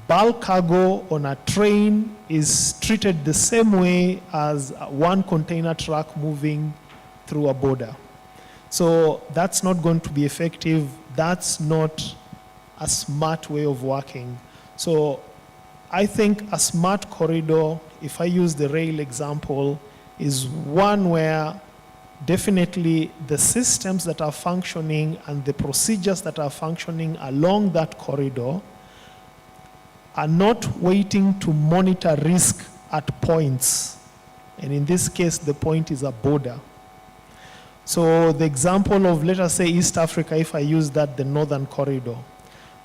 bulk cargo on a train is treated the same way as one container truck moving through a border. So that's not going to be effective. That's not a smart way of working. So I think a smart corridor, if I use the rail example, is one where definitely the systems that are functioning and the procedures that are functioning along that corridor are not waiting to monitor risk at points. And in this case, the point is a border. So the example of, let us say, East Africa, if I use that, the northern corridor.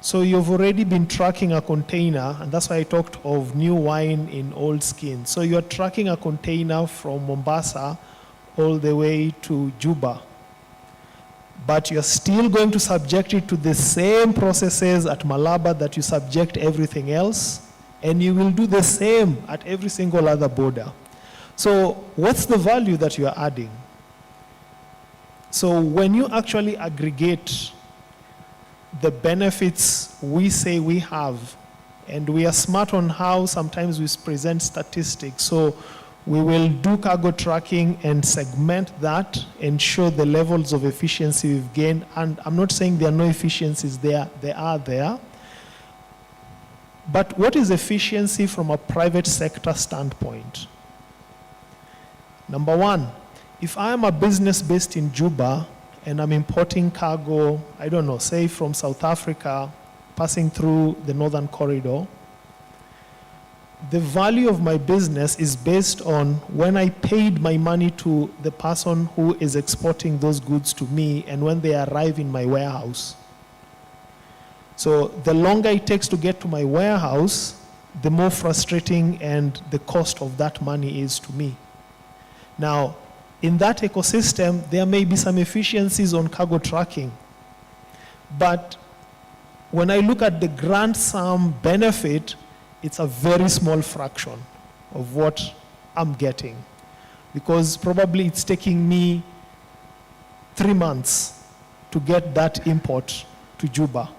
So you've already been tracking a container, and that's why I talked of new wine in old skin. So you're tracking a container from Mombasa all the way to Juba. But you're still going to subject it to the same processes at Malaba that you subject everything else, and you will do the same at every single other border. So what's the value that you're adding? So when you actually aggregate the benefits we say we have, and we are smart on how sometimes we present statistics. So we will do cargo tracking and segment that and show the levels of efficiency we've gained. And I'm not saying there are no efficiencies there, they are there. But what is efficiency from a private sector standpoint? Number one, if I am a business based in Juba and I'm importing cargo, I don't know, say from South Africa, passing through the northern corridor, the value of my business is based on when I paid my money to the person who is exporting those goods to me and when they arrive in my warehouse. So the longer it takes to get to my warehouse, the more frustrating and the cost of that money is to me. Now, in that ecosystem, there may be some efficiencies on cargo tracking. But when I look at the grand sum benefit, it's a very small fraction of what I'm getting. Because probably it's taking me 3 months to get that import to Juba.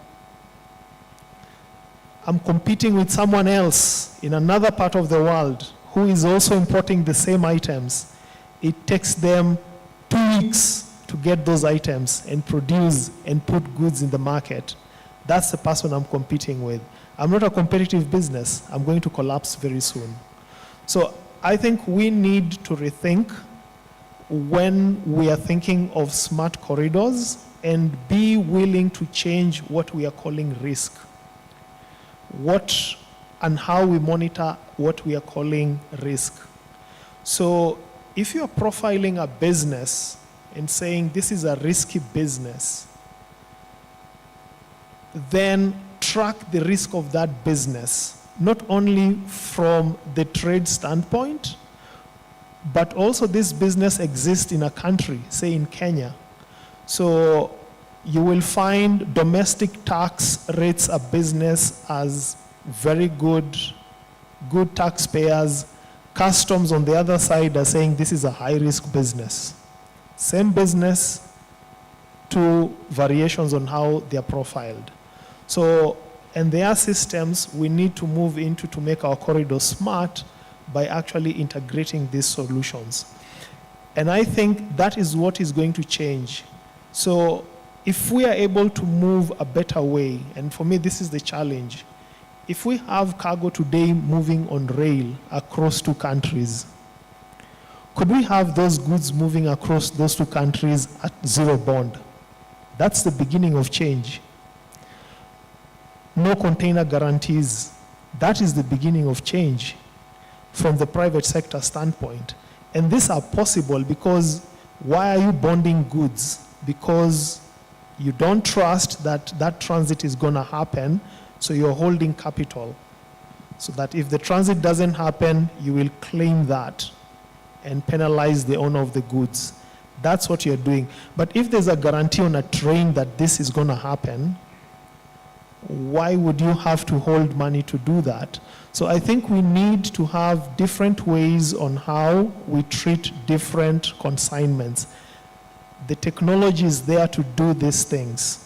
I'm competing with someone else in another part of the world who is also importing the same items. It takes them 2 weeks to get those items and produce and put goods in the market. That's the person I'm competing with. I'm not a competitive business. I'm going to collapse very soon. So I think we need to rethink when we are thinking of smart corridors and be willing to change what we are calling risk. What and how we monitor what we are calling risk. So if you're profiling a business and saying this is a risky business, then track the risk of that business, not only from the trade standpoint, but also this business exists in a country, say in Kenya. So you will find domestic tax rates a business as very good taxpayers. Customs on the other side are saying this is a high-risk business. Same business, two variations on how they are profiled. So, and there are systems we need to move into to make our corridors smart by actually integrating these solutions. And I think that is what is going to change. So if we are able to move a better way, and for me this is the challenge, if we have cargo today moving on rail across two countries, could we have those goods moving across those two countries at zero bond? That's the beginning of change. No container guarantees. That is the beginning of change from the private sector standpoint. And these are possible because why are you bonding goods? Because you don't trust that that transit is going to happen, so you're holding capital. So that if the transit doesn't happen, you will claim that and penalize the owner of the goods. That's what you're doing. But if there's a guarantee on a train that this is going to happen, why would you have to hold money to do that? So I think we need to have different ways on how we treat different consignments. The technology is there to do these things.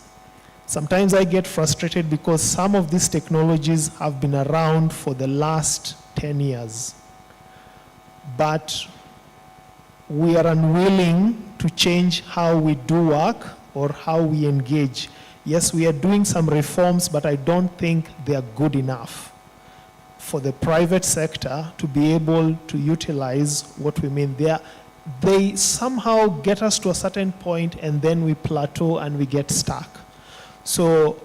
Sometimes I get frustrated because some of these technologies have been around for the last 10 years. But we are unwilling to change how we do work or how we engage. Yes, we are doing some reforms, but I don't think they are good enough for the private sector to be able to utilize what we mean. They somehow get us to a certain point and then we plateau and we get stuck. So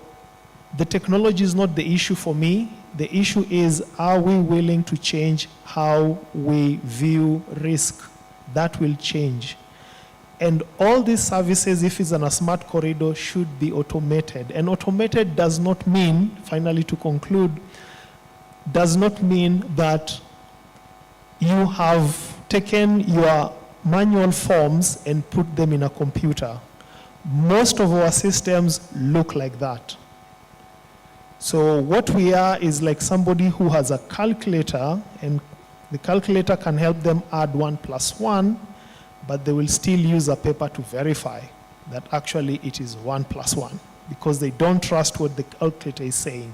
the technology is not the issue for me. The issue is, are we willing to change how we view risk? That will change. And all these services, if it's on a smart corridor, should be automated. And automated does not mean, finally to conclude, does not mean that you have taken your manual forms and put them in a computer. Most of our systems look like that. So what we are is like somebody who has a calculator, and the calculator can help them add 1 + 1, but they will still use a paper to verify that actually it is 1 + 1 because they don't trust what the calculator is saying.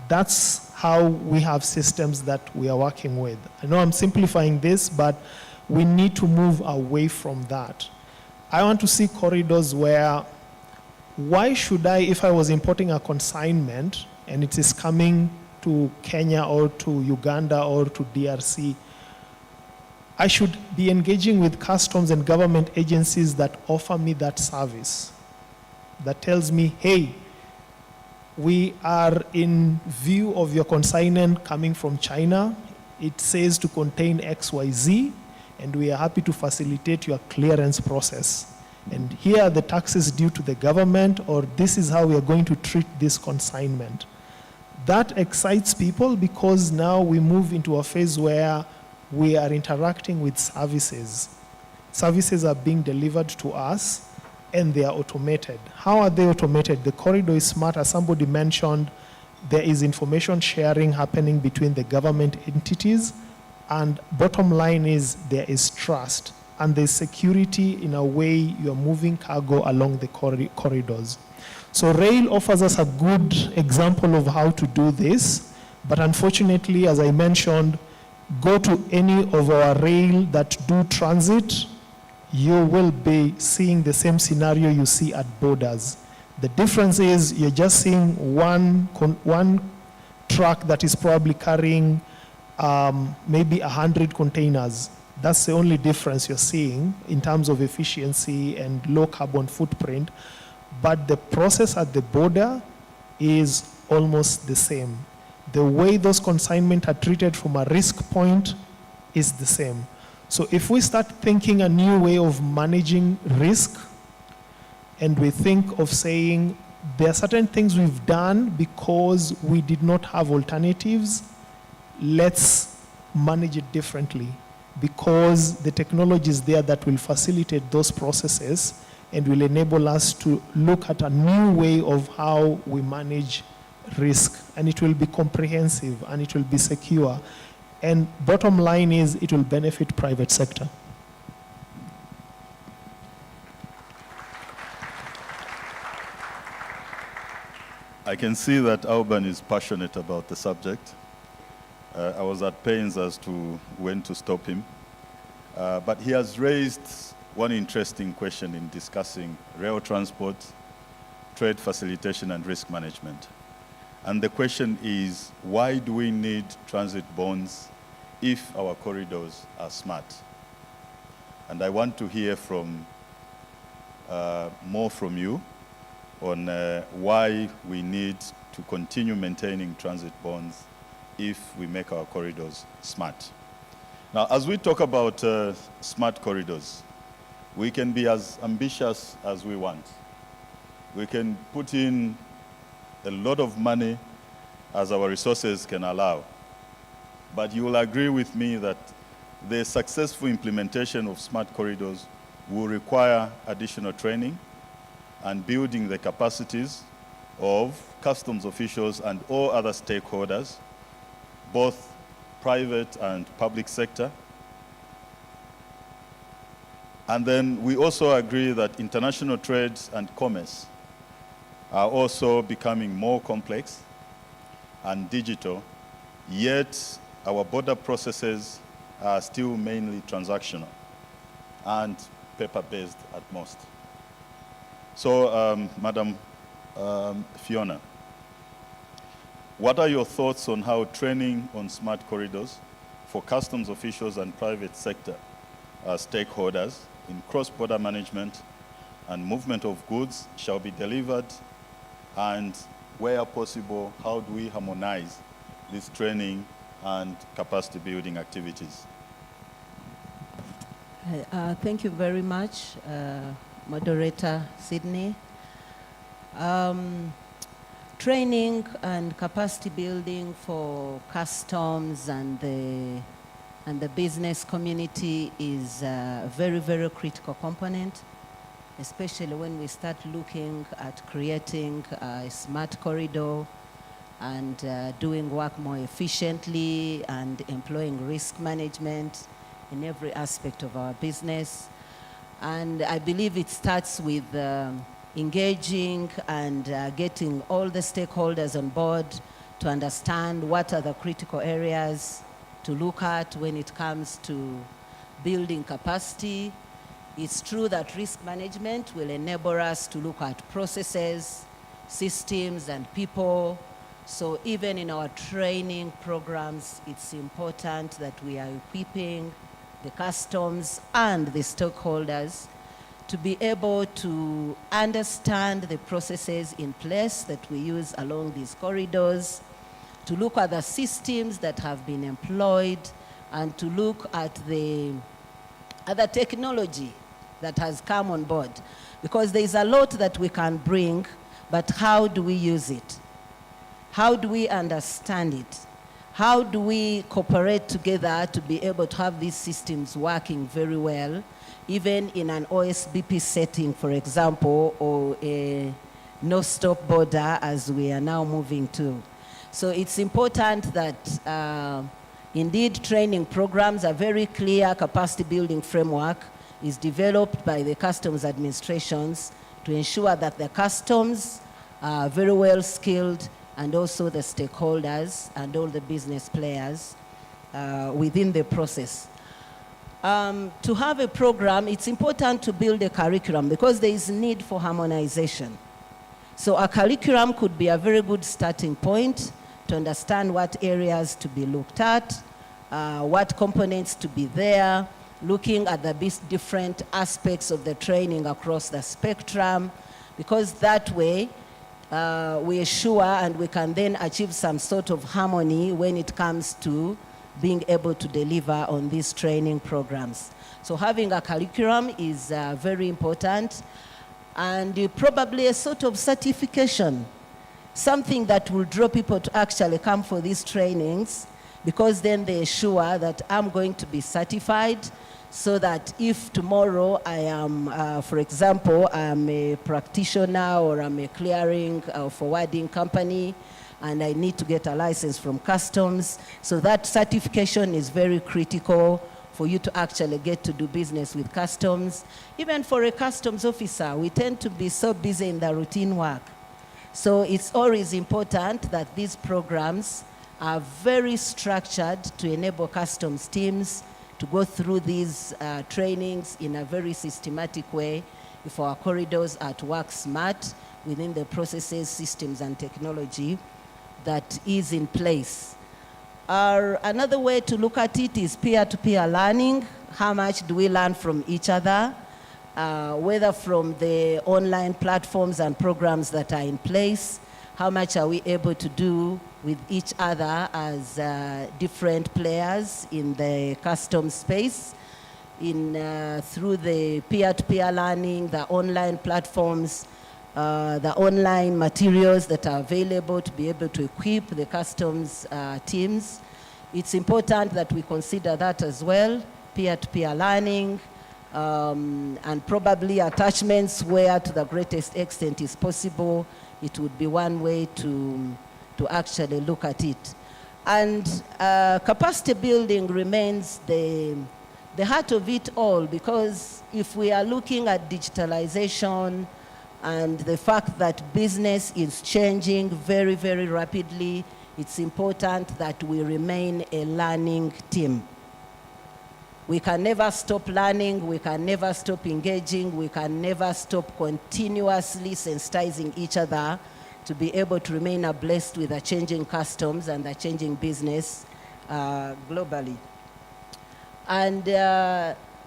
That's how we have systems that we are working with. I know I'm simplifying this, but we need to move away from that. I want to see corridors where, why should I, if I was importing a consignment and it is coming to Kenya or to Uganda or to DRC, I should be engaging with customs and government agencies that offer me that service, that tells me, hey, we are in view of your consignment coming from China. It says to contain XYZ, and we are happy to facilitate your clearance process. And here are the taxes due to the government, or this is how we are going to treat this consignment. That excites people because now we move into a phase where we are interacting with services. Services are being delivered to us and they are automated. How are they automated? The corridor is smart. As somebody mentioned, there is information sharing happening between the government entities, and bottom line is there is trust and there's security in a way you're moving cargo along the corridors. So rail offers us a good example of how to do this, but unfortunately, as I mentioned, go to any of our rail that do transit, you will be seeing the same scenario you see at borders. The difference is you're just seeing one truck that is probably carrying maybe 100 containers. That's the only difference you're seeing in terms of efficiency and low carbon footprint. But the process at the border is almost the same. The way those consignments are treated from a risk point is the same. So if we start thinking a new way of managing risk, and we think of saying there are certain things we've done because we did not have alternatives, let's manage it differently, because the technology is there that will facilitate those processes and will enable us to look at a new way of how we manage risk, and it will be comprehensive and it will be secure. And bottom line is it will benefit private sector. I can see that Alban is passionate about the subject. I was at pains as to when to stop him. But he has raised one interesting question in discussing rail transport, trade facilitation, and risk management. And the question is, why do we need transit bonds if our corridors are smart? And I want to hear from more from you on why we need to continue maintaining transit bonds if we make our corridors smart. Now, as we talk about smart corridors, we can be as ambitious as we want. We can put in a lot of money as our resources can allow. But you will agree with me that the successful implementation of smart corridors will require additional training and building the capacities of customs officials and all other stakeholders, both private and public sector. And then we also agree that international trade and commerce are also becoming more complex and digital, yet our border processes are still mainly transactional and paper-based at most. So, Madam Fiona, what are your thoughts on how training on smart corridors for customs officials and private sector stakeholders in cross-border management and movement of goods shall be delivered, and where possible, how do we harmonize this training and capacity building activities? Thank you very much, Moderator Sydney. Training and capacity building for customs and the business community is a very, very critical component, especially when we start looking at creating a smart corridor and doing work more efficiently and employing risk management in every aspect of our business. And I believe it starts with engaging and getting all the stakeholders on board to understand what are the critical areas to look at when it comes to building capacity. It's true that risk management will enable us to look at processes, systems, and people. So even in our training programs, it's important that we are equipping the customs and the stakeholders to be able to understand the processes in place that we use along these corridors, to look at the systems that have been employed, and to look at the other technology that has come on board. Because there is a lot that we can bring, but how do we use it? How do we understand it? How do we cooperate together to be able to have these systems working very well, even in an OSBP setting, for example, or a no-stop border as we are now moving to. So it's important that indeed training programs, a very clear capacity building framework is developed by the customs administrations to ensure that the customs are very well skilled, and also the stakeholders and all the business players within the process. To have a program, it's important to build a curriculum because there is need for harmonization. So a curriculum could be a very good starting point to understand what areas to be looked at, what components to be there, looking at the different aspects of the training across the spectrum, because that way we are sure and we can then achieve some sort of harmony when it comes to being able to deliver on these training programs. So having a curriculum is very important, and probably a sort of certification, something that will draw people to actually come for these trainings, because then they're sure that I'm going to be certified, so that if tomorrow I am, for example, I'm a practitioner or I'm a clearing or forwarding company, and I need to get a license from customs. So that certification is very critical for you to actually get to do business with customs. Even for a customs officer, we tend to be so busy in the routine work. So it's always important that these programs are very structured to enable customs teams to go through these trainings in a very systematic way if our corridors are to work smart within the processes, systems, and technology that is in place. Another way to look at it is peer-to-peer learning. How much do we learn from each other, whether from the online platforms and programs that are in place? How much are we able to do with each other as different players in the custom space? Through the peer-to-peer learning, the online platforms, the online materials that are available to be able to equip the customs teams. It's important that we consider that as well, peer-to-peer learning, and probably attachments where to the greatest extent is possible. It would be one way to actually look at it. And capacity building remains the heart of it all, because if we are looking at digitalization and the fact that business is changing very, very rapidly, it's important that we remain a learning team. We can never stop learning, we can never stop engaging, we can never stop continuously sensitizing each other to be able to remain abreast with the changing customs and the changing business globally. And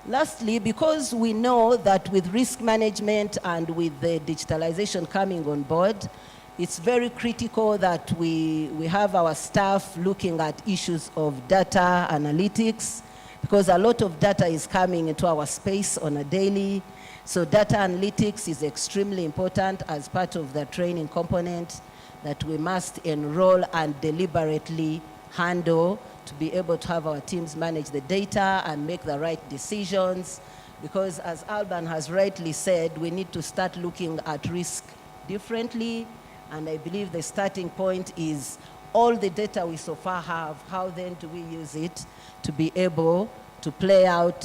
lastly, because we know that with risk management and with the digitalization coming on board, it's very critical that we have our staff looking at issues of data analytics, because a lot of data is coming into our space on a daily. So data analytics is extremely important as part of the training component that we must enroll and deliberately handle to be able to have our teams manage the data and make the right decisions. Because as Alban has rightly said, we need to start looking at risk differently. And I believe the starting point is all the data we so far have, how then do we use it to be able to play out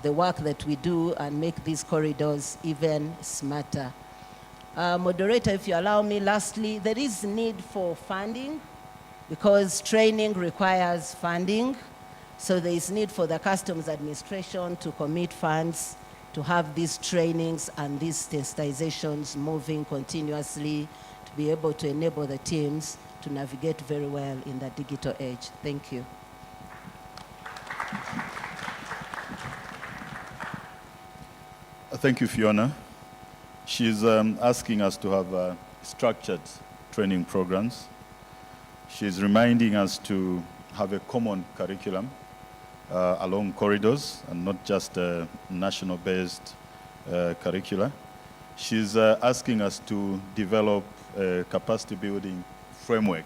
the work that we do and make these corridors even smarter. Moderator, if you allow me, lastly, there is need for funding because training requires funding. So there is need for the customs administration to commit funds to have these trainings and these sensitizations moving continuously to be able to enable the teams to navigate very well in the digital age. Thank you. Thank you, Fiona. She's asking us to have structured training programs. She's reminding us to have a common curriculum along corridors and not just a national-based curricula. She's asking us to develop a capacity-building framework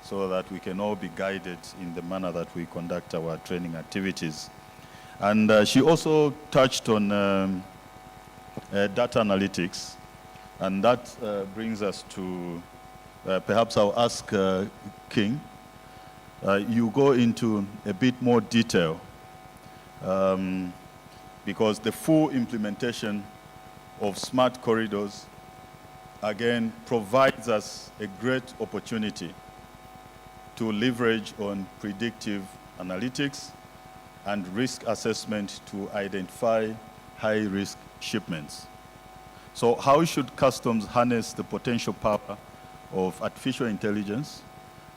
so that we can all be guided in the manner that we conduct our training activities. And she also touched on data analytics, and that brings us to, perhaps I'll ask King, you go into a bit more detail because the full implementation of smart corridors, again, provides us a great opportunity to leverage on predictive analytics and risk assessment to identify high-risk shipments. So how should customs harness the potential power of artificial intelligence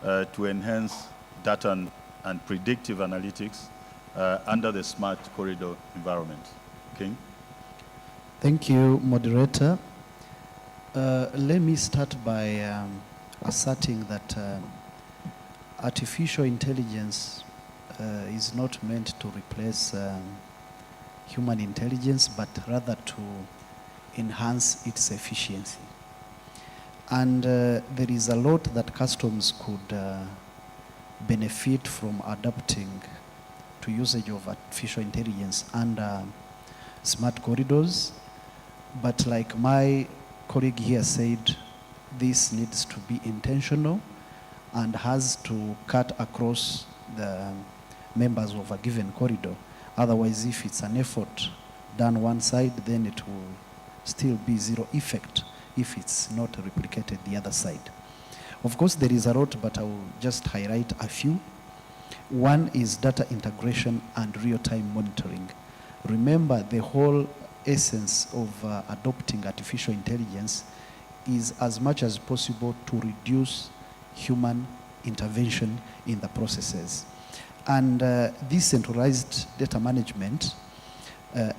to enhance data and predictive analytics under the smart corridor environment? King? Thank you, moderator. Let me start by asserting that artificial intelligence is not meant to replace human intelligence, but rather to enhance its efficiency. And there is a lot that customs could benefit from adapting to usage of artificial intelligence under smart corridors. But like my colleague here said, this needs to be intentional and has to cut across the members of a given corridor. Otherwise, if it's an effort done one side, then it will still be zero effect if it's not replicated the other side. Of course, there is a lot, but I will just highlight a few. One is data integration and real-time monitoring. Remember, the whole essence of adopting artificial intelligence is as much as possible to reduce human intervention in the processes. And this centralized data management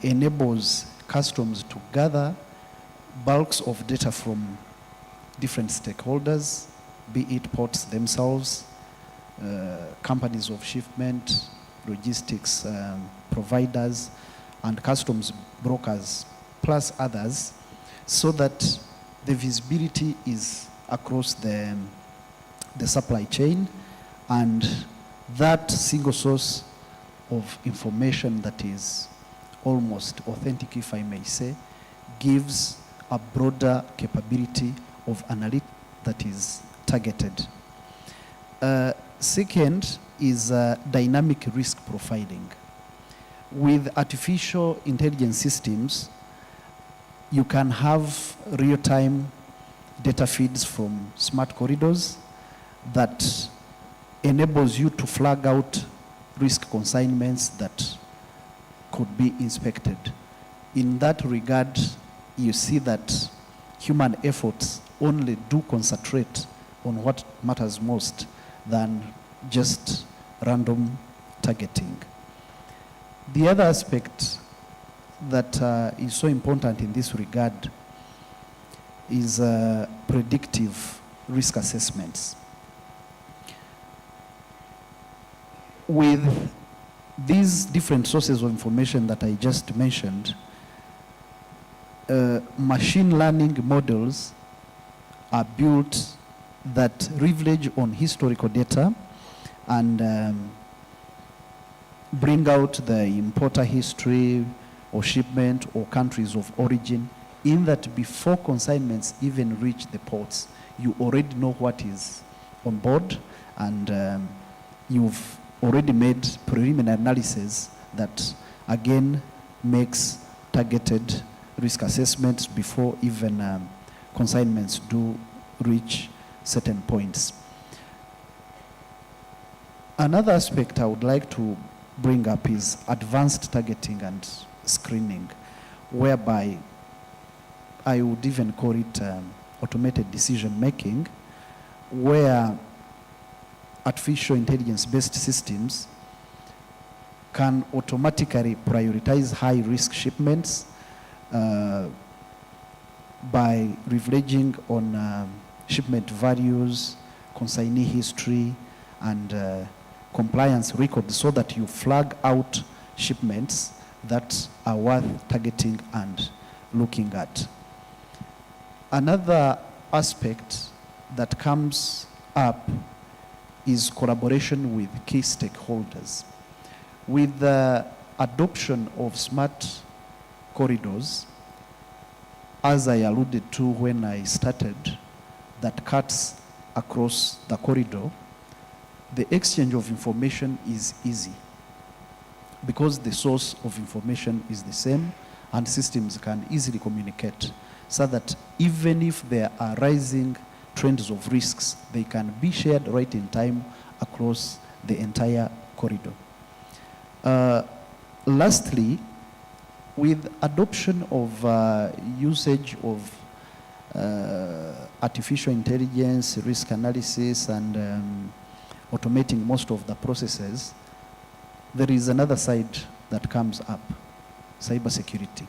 enables customs to gather bulks of data from different stakeholders, be it ports themselves, companies of shipment, logistics providers, and customs brokers, plus others, so that the visibility is across the supply chain, and that single source of information that is almost authentic, if I may say, gives a broader capability of analytics that is targeted. Second is dynamic risk profiling. With artificial intelligence systems, you can have real-time data feeds from smart corridors that enables you to flag out risk consignments that could be inspected. In that regard, you see that human efforts only do concentrate on what matters most than just random targeting. The other aspect that is so important in this regard is predictive risk assessments. With these different sources of information that I just mentioned, machine learning models are built that leverage on historical data and bring out the importer history or shipment or countries of origin, in that before consignments even reach the ports, you already know what is on board, and you've already made preliminary analysis that again makes targeted risk assessments before even consignments do reach certain points. Another aspect I would like to bring up is advanced targeting and screening, whereby I would even call it automated decision making, where artificial intelligence-based systems can automatically prioritize high-risk shipments by leveraging on shipment values, consignee history, and compliance records, so that you flag out shipments that are worth targeting and looking at. Another aspect that comes up is collaboration with key stakeholders. With the adoption of smart corridors, as I alluded to when I started, that cuts across the corridor, the exchange of information is easy because the source of information is the same and systems can easily communicate, so that even if there are rising trends of risks, they can be shared right in time across the entire corridor. Lastly, with adoption of usage of artificial intelligence, risk analysis, and automating most of the processes, there is another side that comes up, cybersecurity.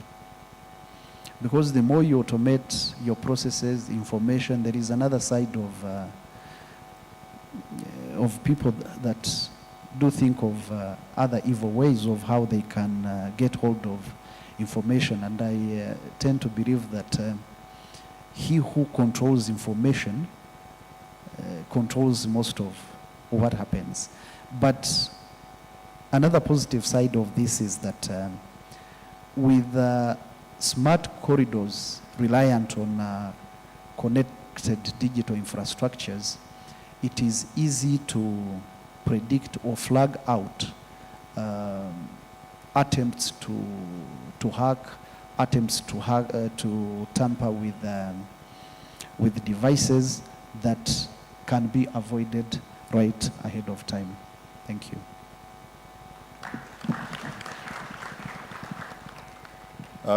Because the more you automate your processes, information, there is another side of people that do think of other evil ways of how they can get hold of information. And I tend to believe that he who controls information controls most of what happens. But another positive side of this is that with smart corridors reliant on connected digital infrastructures, it is easy to predict or flag out attempts to hack, attempts to tamper with devices that can be avoided right ahead of time. Thank you.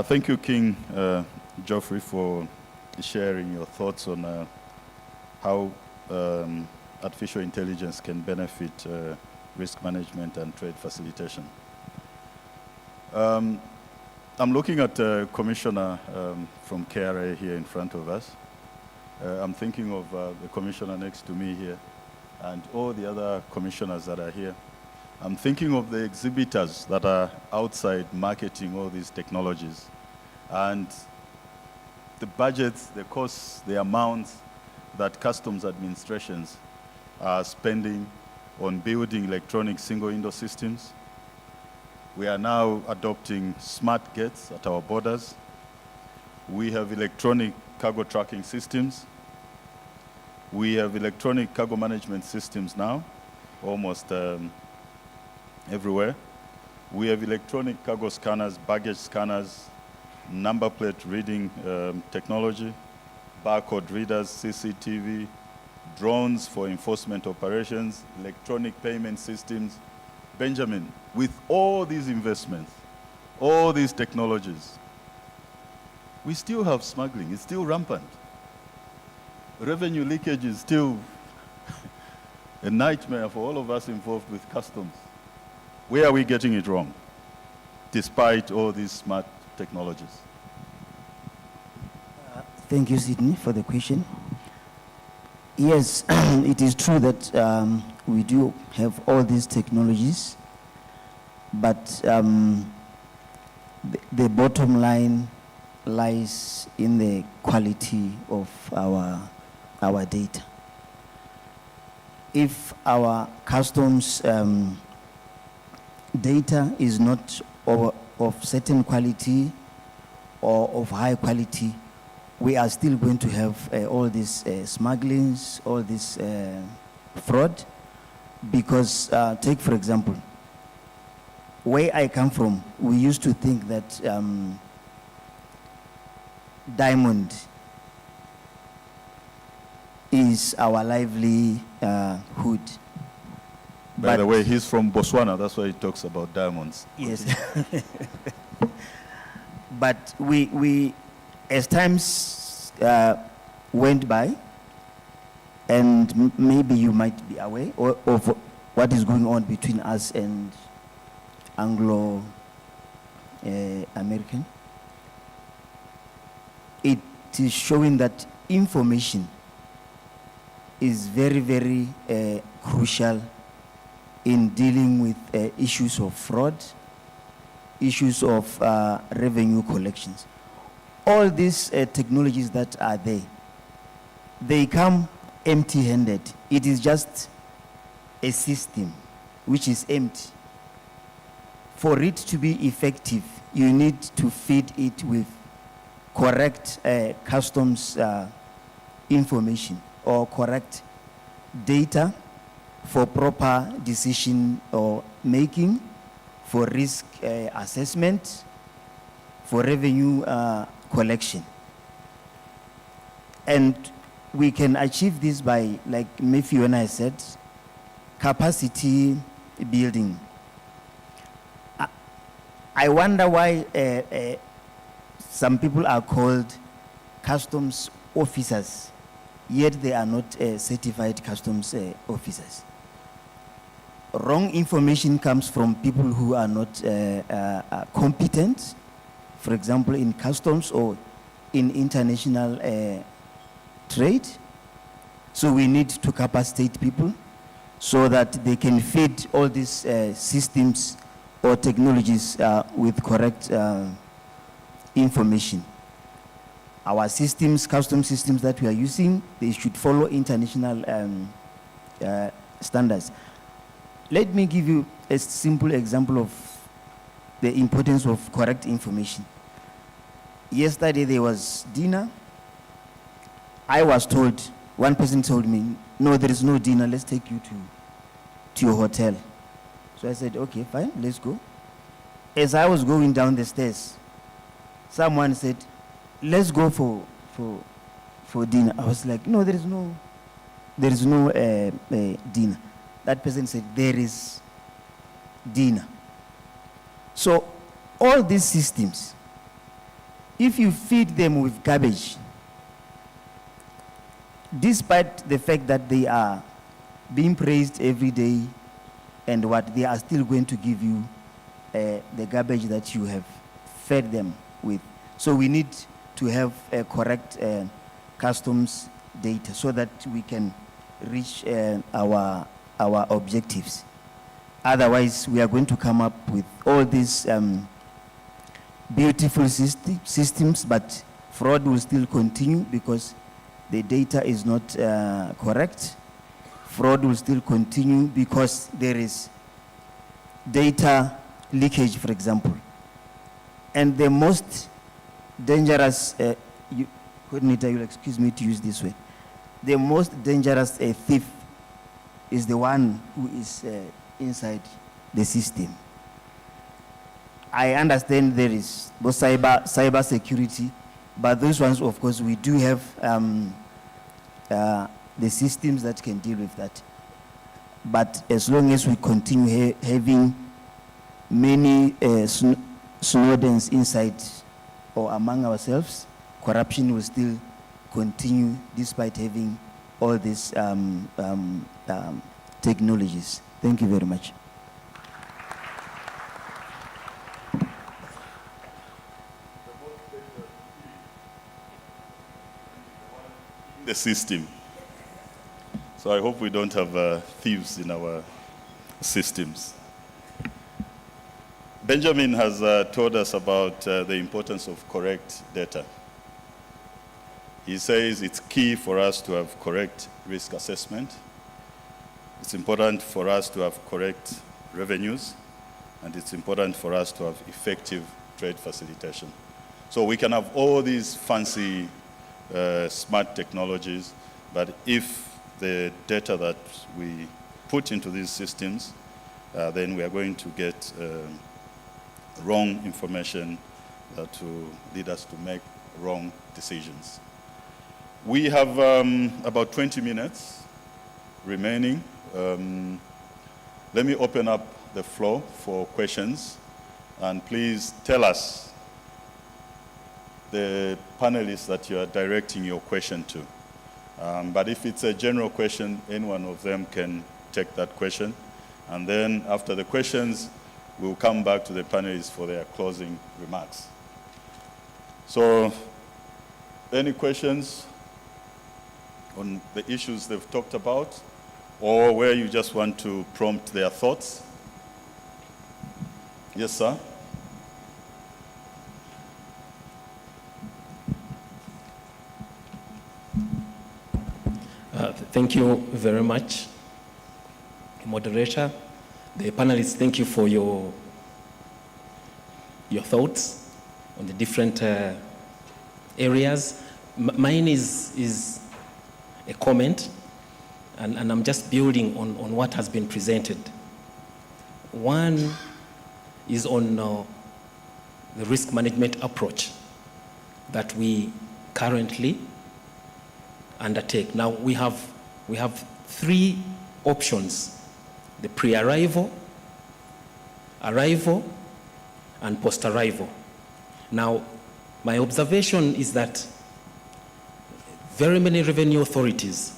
Thank you, King Geoffrey, for sharing your thoughts on how artificial intelligence can benefit risk management and trade facilitation. I'm looking at Commissioner from KRA here in front of us. I'm thinking of the commissioner next to me here and all the other commissioners that are here. I'm thinking of the exhibitors that are outside marketing all these technologies and the budgets, the costs, the amounts that customs administrations are spending on building electronic single window systems. We are now adopting smart gates at our borders. We have electronic cargo tracking systems. We have electronic cargo management systems now, almost everywhere. We have electronic cargo scanners, baggage scanners, number plate reading technology, barcode readers, CCTV, drones for enforcement operations, electronic payment systems. Benjamin, with all these investments, all these technologies, we still have smuggling. It's still rampant. Revenue leakage is still a nightmare for all of us involved with customs. Where are we getting it wrong, despite all these smart technologies? Thank you, Sydney, for the question. Yes, it is true that we do have all these technologies, but the bottom line lies in the quality of our data. If our customs data is not of certain quality or of high quality, we are still going to have all these smugglings, all this fraud, because take for example, where I come from, we used to think that diamond is our livelihood. By the way, he's from Botswana, that's why he talks about diamonds. Yes. But we as times went by, and maybe you might be aware of what is going on between us and Anglo-American. It is showing that information is very, very crucial in dealing with issues of fraud, issues of revenue collections. All these technologies that are there, they come empty-handed. It is just a system which is empty. For it to be effective, you need to feed it with correct customs information or correct data for proper decision or making, for risk assessment, for revenue collection. And we can achieve this by, like Matthew and I said, capacity building. I wonder why some people are called customs officers, yet they are not certified customs officers. Wrong information comes from people who are not competent, for example, in customs or in international trade. So we need to capacitate people so that they can feed all these systems or technologies with correct information. Our systems, custom systems that we are using, they should follow international standards. Let me give you a simple example of the importance of correct information. Yesterday there was dinner. I was told, one person told me, no, there is no dinner, let's take you to your hotel. So I said, okay, fine, let's go. As I was going down the stairs, someone said, let's go for dinner. I was like, no, there is no dinner. That person said, there is dinner. So all these systems, if you feed them with garbage, despite the fact that they are being praised every day and what they are still going to give you the garbage that you have fed them with. So we need to have a correct customs data so that we can reach our objectives. Otherwise, we are going to come up with all these beautiful systems, but fraud will still continue because the data is not correct. Fraud will still continue because there is data leakage, for example. And the most dangerous, coordinator, you'll excuse me to use this way. The most dangerous thief is the one who is inside the system. I understand there is both cyber security, but those ones, of course, we do have the systems that can deal with that. But as long as we continue having many Snowdens inside or among ourselves, corruption will still continue despite having all these technologies. Thank you very much. The system. So I hope we don't have thieves in our systems. Benjamin has told us about the importance of correct data. He says it's key for us to have correct risk assessment. It's important for us to have correct revenues, and it's important for us to have effective trade facilitation. So we can have all these fancy smart technologies, but if the data that we put into these systems, then we are going to get wrong information that will lead us to make wrong decisions. We have about 20 minutes remaining. Let me open up the floor for questions, and please tell us the panelists that you are directing your question to. But if it's a general question, any one of them can take that question. And then after the questions, we'll come back to the panelists for their closing remarks. So, any questions on the issues they've talked about, or where you just want to prompt their thoughts? Yes, sir? Thank you very much, moderator. The panelists, thank you for your thoughts on the different areas. Mine is a comment, and I'm just building on what has been presented. One is on the risk management approach that we currently undertake. Now we have three options: the pre-arrival, arrival, and post-arrival. Now, my observation is that very many revenue authorities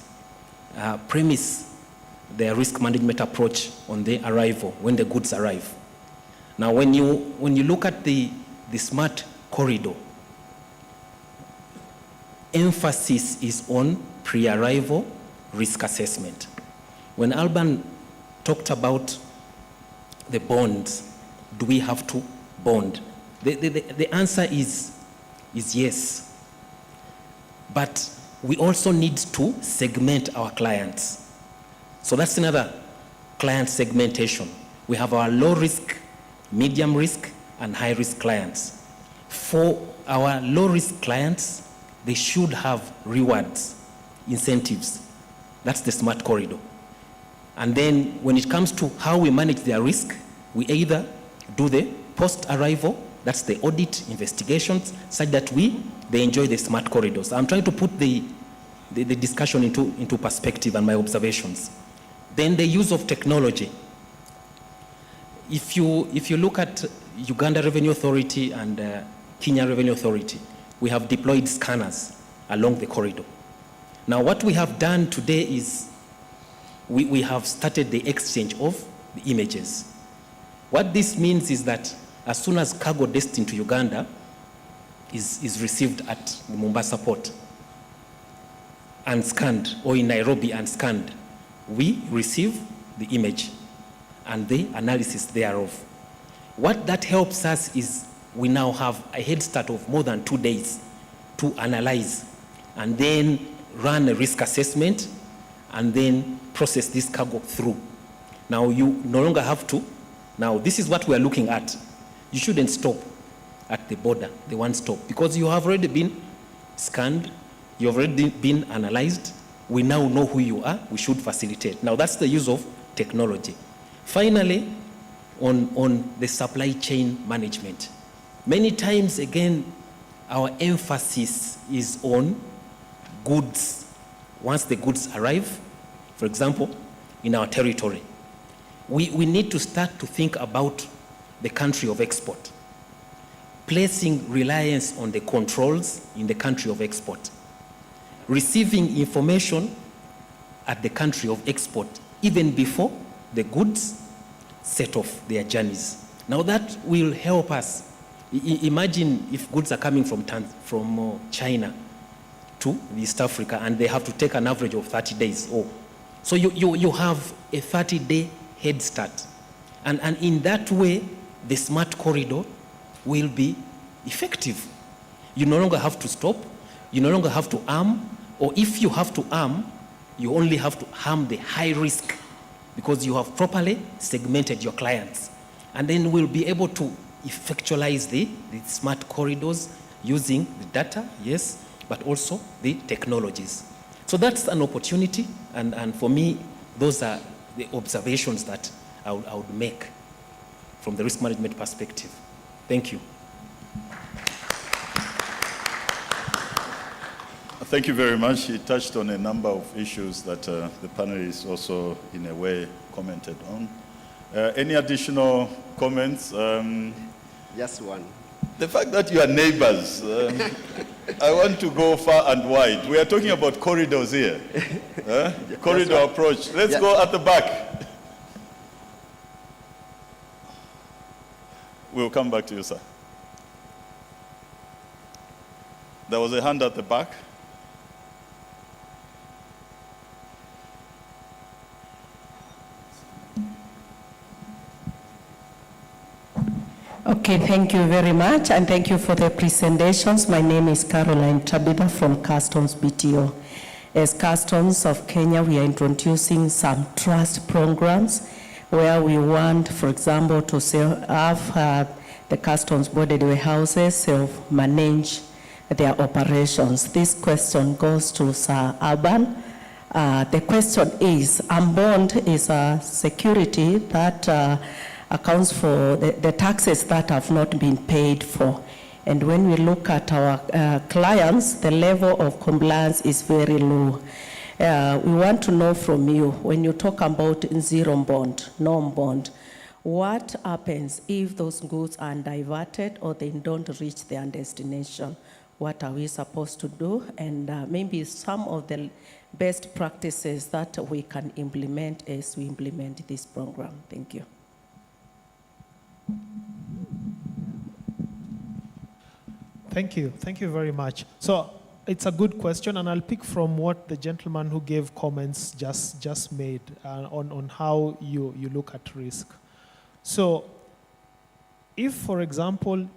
premise their risk management approach on the arrival, when the goods arrive. Now, when you look at the smart corridor, emphasis is on pre-arrival risk assessment. When Alban talked about the bonds, do we have to bond? The answer is yes. But we also need to segment our clients. So that's another client segmentation. We have our low risk, medium risk, and high risk clients. For our low risk clients, they should have rewards, incentives That's the smart corridor. And then when it comes to how we manage their risk, we either do the post-arrival, that's the audit investigations, such that they enjoy the smart corridors. I'm trying to put the discussion into perspective and my observations. Then the use of technology. If you look at Uganda Revenue Authority and Kenya Revenue Authority, we have deployed scanners along the corridor. Now what we have done today is we have started the exchange of the images. What this means is that as soon as cargo destined to Uganda is received at the Mombasa port and scanned, or in Nairobi and scanned, we receive the image and the analysis thereof. What that helps us is we now have a head start of more than 2 days to analyze and then run a risk assessment and then process this cargo through. Now you no longer have to. Now this is what we are looking at. You shouldn't stop at the border, the one stop, because you have already been scanned, you have already been analyzed. We now know who you are, we should facilitate. Now that's the use of technology. Finally, on the supply chain management. Many times again, our emphasis is on goods. Once the goods arrive, for example, in our territory, we need to start to think about the country of export, placing reliance on the controls in the country of export, receiving information at the country of export even before the goods set off their journeys. Now that will help us. Imagine if goods are coming from China to East Africa and they have to take an average of 30 days. So you have a 30-day head start. And in that way, the smart corridor will be effective. You no longer have to stop. You no longer have to arm. Or if you have to arm, you only have to arm the high risk because you have properly segmented your clients. And then we'll be able to effectualize the smart corridors using the data, yes, but also the technologies. So that's an opportunity, and for me, those are the observations that I would make from the risk management perspective. Thank you. Thank you very much. He touched on a number of issues that the panelists also, in a way, commented on. Any additional comments? Just one. The fact that you are neighbors, I want to go far and wide. We are talking about corridors here. Corridor approach. Let's go at the back. We'll come back to you, sir. There was a hand at the back. Okay, thank you very much, and thank you for the presentations. My name is Caroline Tabitha from Customs BTO. As Customs of Kenya, we are introducing some trust programs where we want, for example, to have the customs boarded warehouses self-manage their operations. This question goes to Sir Alban. The question is, bond is a security that accounts for the taxes that have not been paid for. And when we look at our clients, the level of compliance is very low. We want to know from you, when you talk about zero bond, non-bond, what happens if those goods are diverted or they don't reach their destination? What are we supposed to do? And maybe some of the best practices that we can implement as we implement this program. Thank you. Thank you. Thank you very much. So it's a good question, and I'll pick from what the gentleman who gave comments just made on how you look at risk. So if, for example,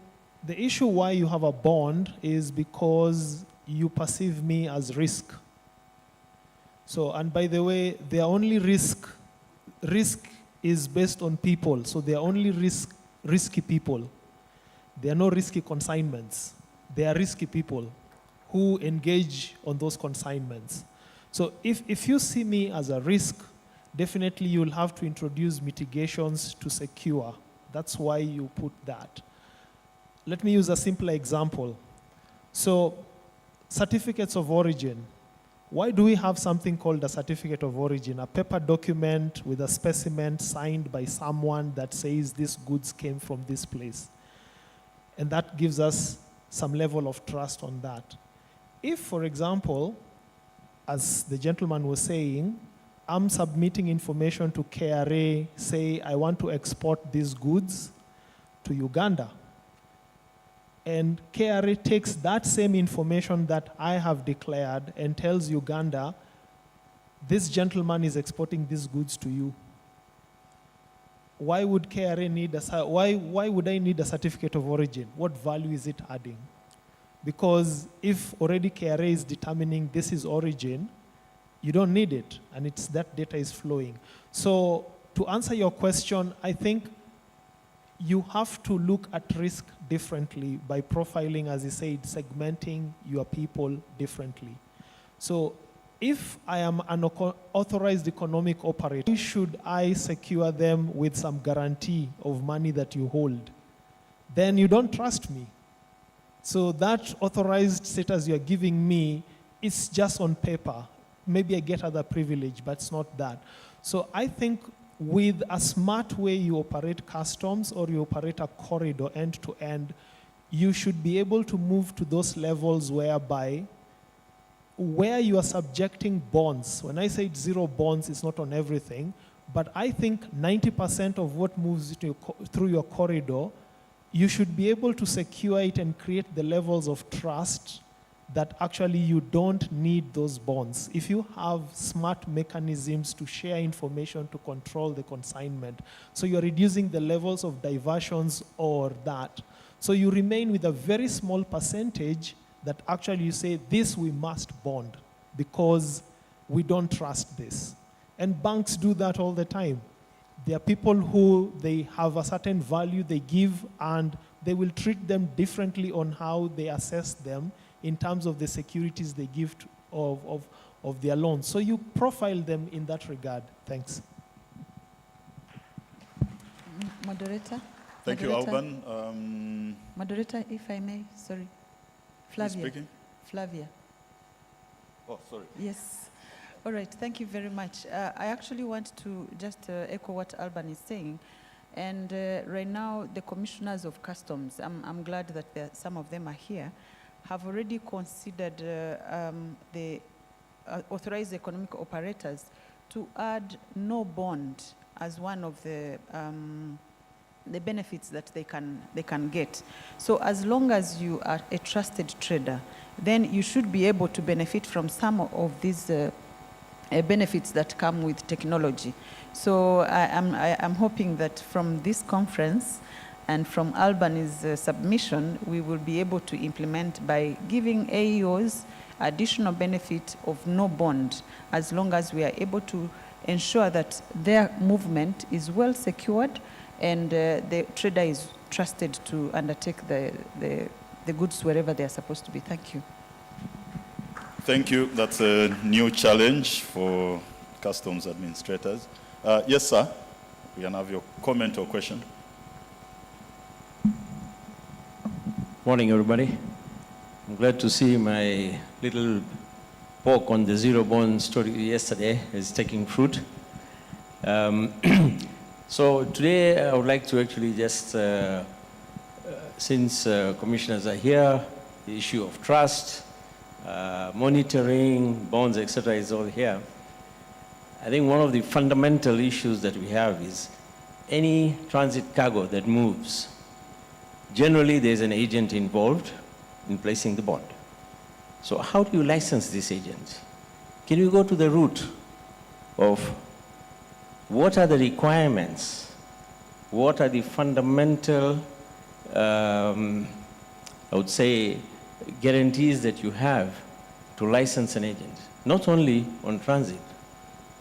the issue why you have a bond is because you perceive me as risk. So, and by the way, their only risk is based on people. So they are only risky people. There are no risky consignments. They are risky people who engage on those consignments. So if you see me as a risk, definitely you'll have to introduce mitigations to secure. That's why you put that. Let me use a simple example. So certificates of origin. Why do we have something called a certificate of origin? A paper document with a specimen signed by someone that says these goods came from this place. And that gives us some level of trust on that. If, for example, as the gentleman was saying, I'm submitting information to KRA, say I want to export these goods to Uganda. And KRA takes that same information that I have declared and tells Uganda, this gentleman is exporting these goods to you. Why would KRA need why would I need a certificate of origin? What value is it adding? Because if already KRA is determining this is origin, you don't need it, and it's that data is flowing. So to answer your question, I think you have to look at risk differently by profiling, as you said, segmenting your people differently. So if I am an authorized economic operator, should I secure them with some guarantee of money that you hold? Then you don't trust me. So that authorized status you're giving me is just on paper. Maybe I get other privilege, but it's not that. So I think with a smart way you operate customs or you operate a corridor end to end, you should be able to move to those levels whereby where you are subjecting bonds. When I say zero bonds, it's not on everything, but I think 90% of what moves through your corridor, you should be able to secure it and create the levels of trust that actually you don't need those bonds. If you have smart mechanisms to share information to control the consignment, so you're reducing the levels of diversions or that. So you remain with a very small percentage that actually you say, this we must bond because we don't trust this. And banks do that all the time. There are people who they have a certain value they give and they will treat them differently on how they assess them in terms of the securities they give of their loans. So you profile them in that regard. Thanks. Moderator? Thank you, Moderator? Alban. Moderator, if I may, sorry. Flavia. Who's speaking? Flavia. Oh, sorry. Yes. All right, thank you very much. I actually want to just echo what Alban is saying. And right now, the commissioners of customs, I'm glad that some of them are here, have already considered the authorized economic operators to add no bond as one of the benefits that they can get. So as long as you are a trusted trader, then you should be able to benefit from some of these benefits that come with technology. So I'm hoping that from this conference and from Alban's submission, we will be able to implement by giving AEOs additional benefit of no bond, as long as we are able to ensure that their movement is well secured and the trader is trusted to undertake the goods wherever they are supposed to be. Thank you. Thank you. That's a new challenge for customs administrators. Yes, sir. We can have your comment or question. Morning, everybody. I'm glad to see my little poke on the zero bond story yesterday is taking fruit. So today I would like to actually just, since commissioners are here, the issue of trust, monitoring, bonds, etc. is all here. I think one of the fundamental issues that we have is any transit cargo that moves, generally there's an agent involved in placing the bond. So how do you license this agent? Can you go to the root of what are the requirements? What are the fundamental, I would say, guarantees that you have to license an agent? Not only on transit,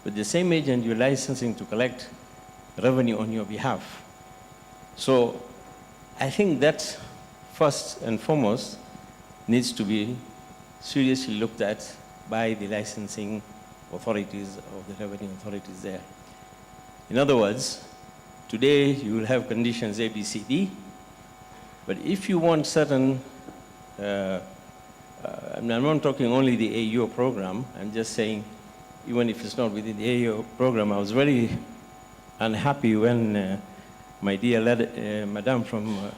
but the same agent you're licensing to collect revenue on your behalf. So I think that first and foremost needs to be seriously looked at by the licensing authorities, of the revenue authorities there. In other words, today you will have conditions A, B, C, D, but if you want certain, I'm not talking only the AU program, I'm just saying, even if it's not within the AU program, I was very unhappy when my dear madam from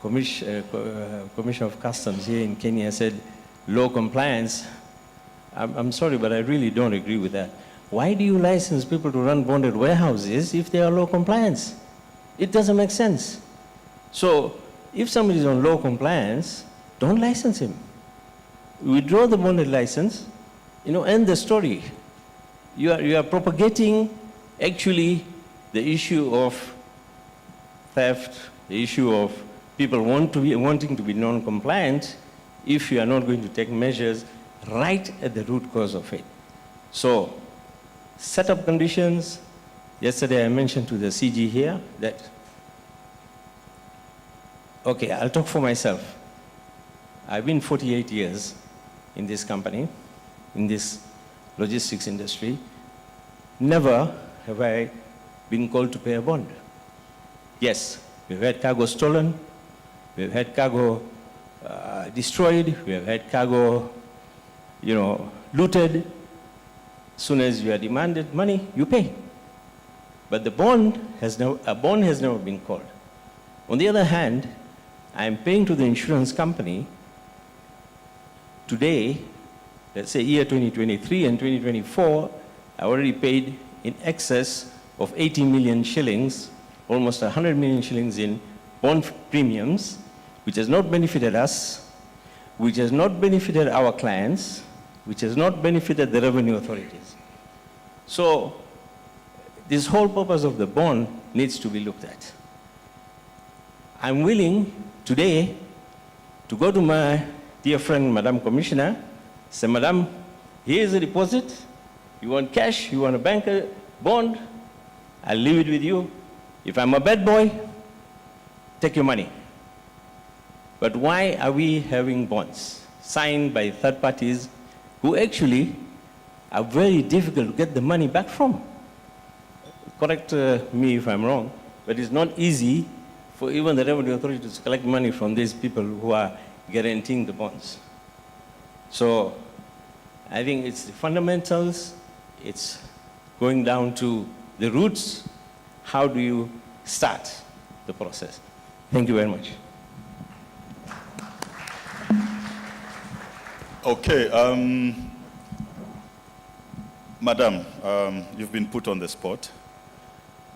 Commission of Customs here in Kenya said, low compliance. I'm sorry, but I really don't agree with that. Why do you license people to run bonded warehouses if they are low compliance? It doesn't make sense. So if somebody is on low compliance, don't license him. Withdraw the bonded license, end the story. You are propagating actually the issue of theft, the issue of people wanting to be non-compliant if you are not going to take measures right at the root cause of it. So, set up conditions. Yesterday I mentioned to the CG here that, okay, I'll talk for myself. I've been 48 years in this company, in this logistics industry. Never have I been called to pay a bond. Yes, we've had cargo stolen, we've had cargo destroyed, we have had cargo, looted. As soon as you are demanded money, you pay. But a bond has never been called. On the other hand, I am paying to the insurance company today, let's say year 2023 and 2024, I already paid in excess of 80 million shillings, almost 100 million shillings in bond premiums, which has not benefited us, which has not benefited our clients, which has not benefited the revenue authorities. So this whole purpose of the bond needs to be looked at. I'm willing today to go to my dear friend, Madam Commissioner, say, Madam, here's a deposit. You want cash, you want a bank bond, I'll leave it with you. If I'm a bad boy, take your money. But why are we having bonds signed by third parties who actually are very difficult to get the money back from? Correct me if I'm wrong, but it's not easy for even the revenue authorities to collect money from these people who are guaranteeing the bonds. So I think it's the fundamentals, it's going down to the roots. How do you start the process? Thank you very much. Okay, Madam, you've been put on the spot,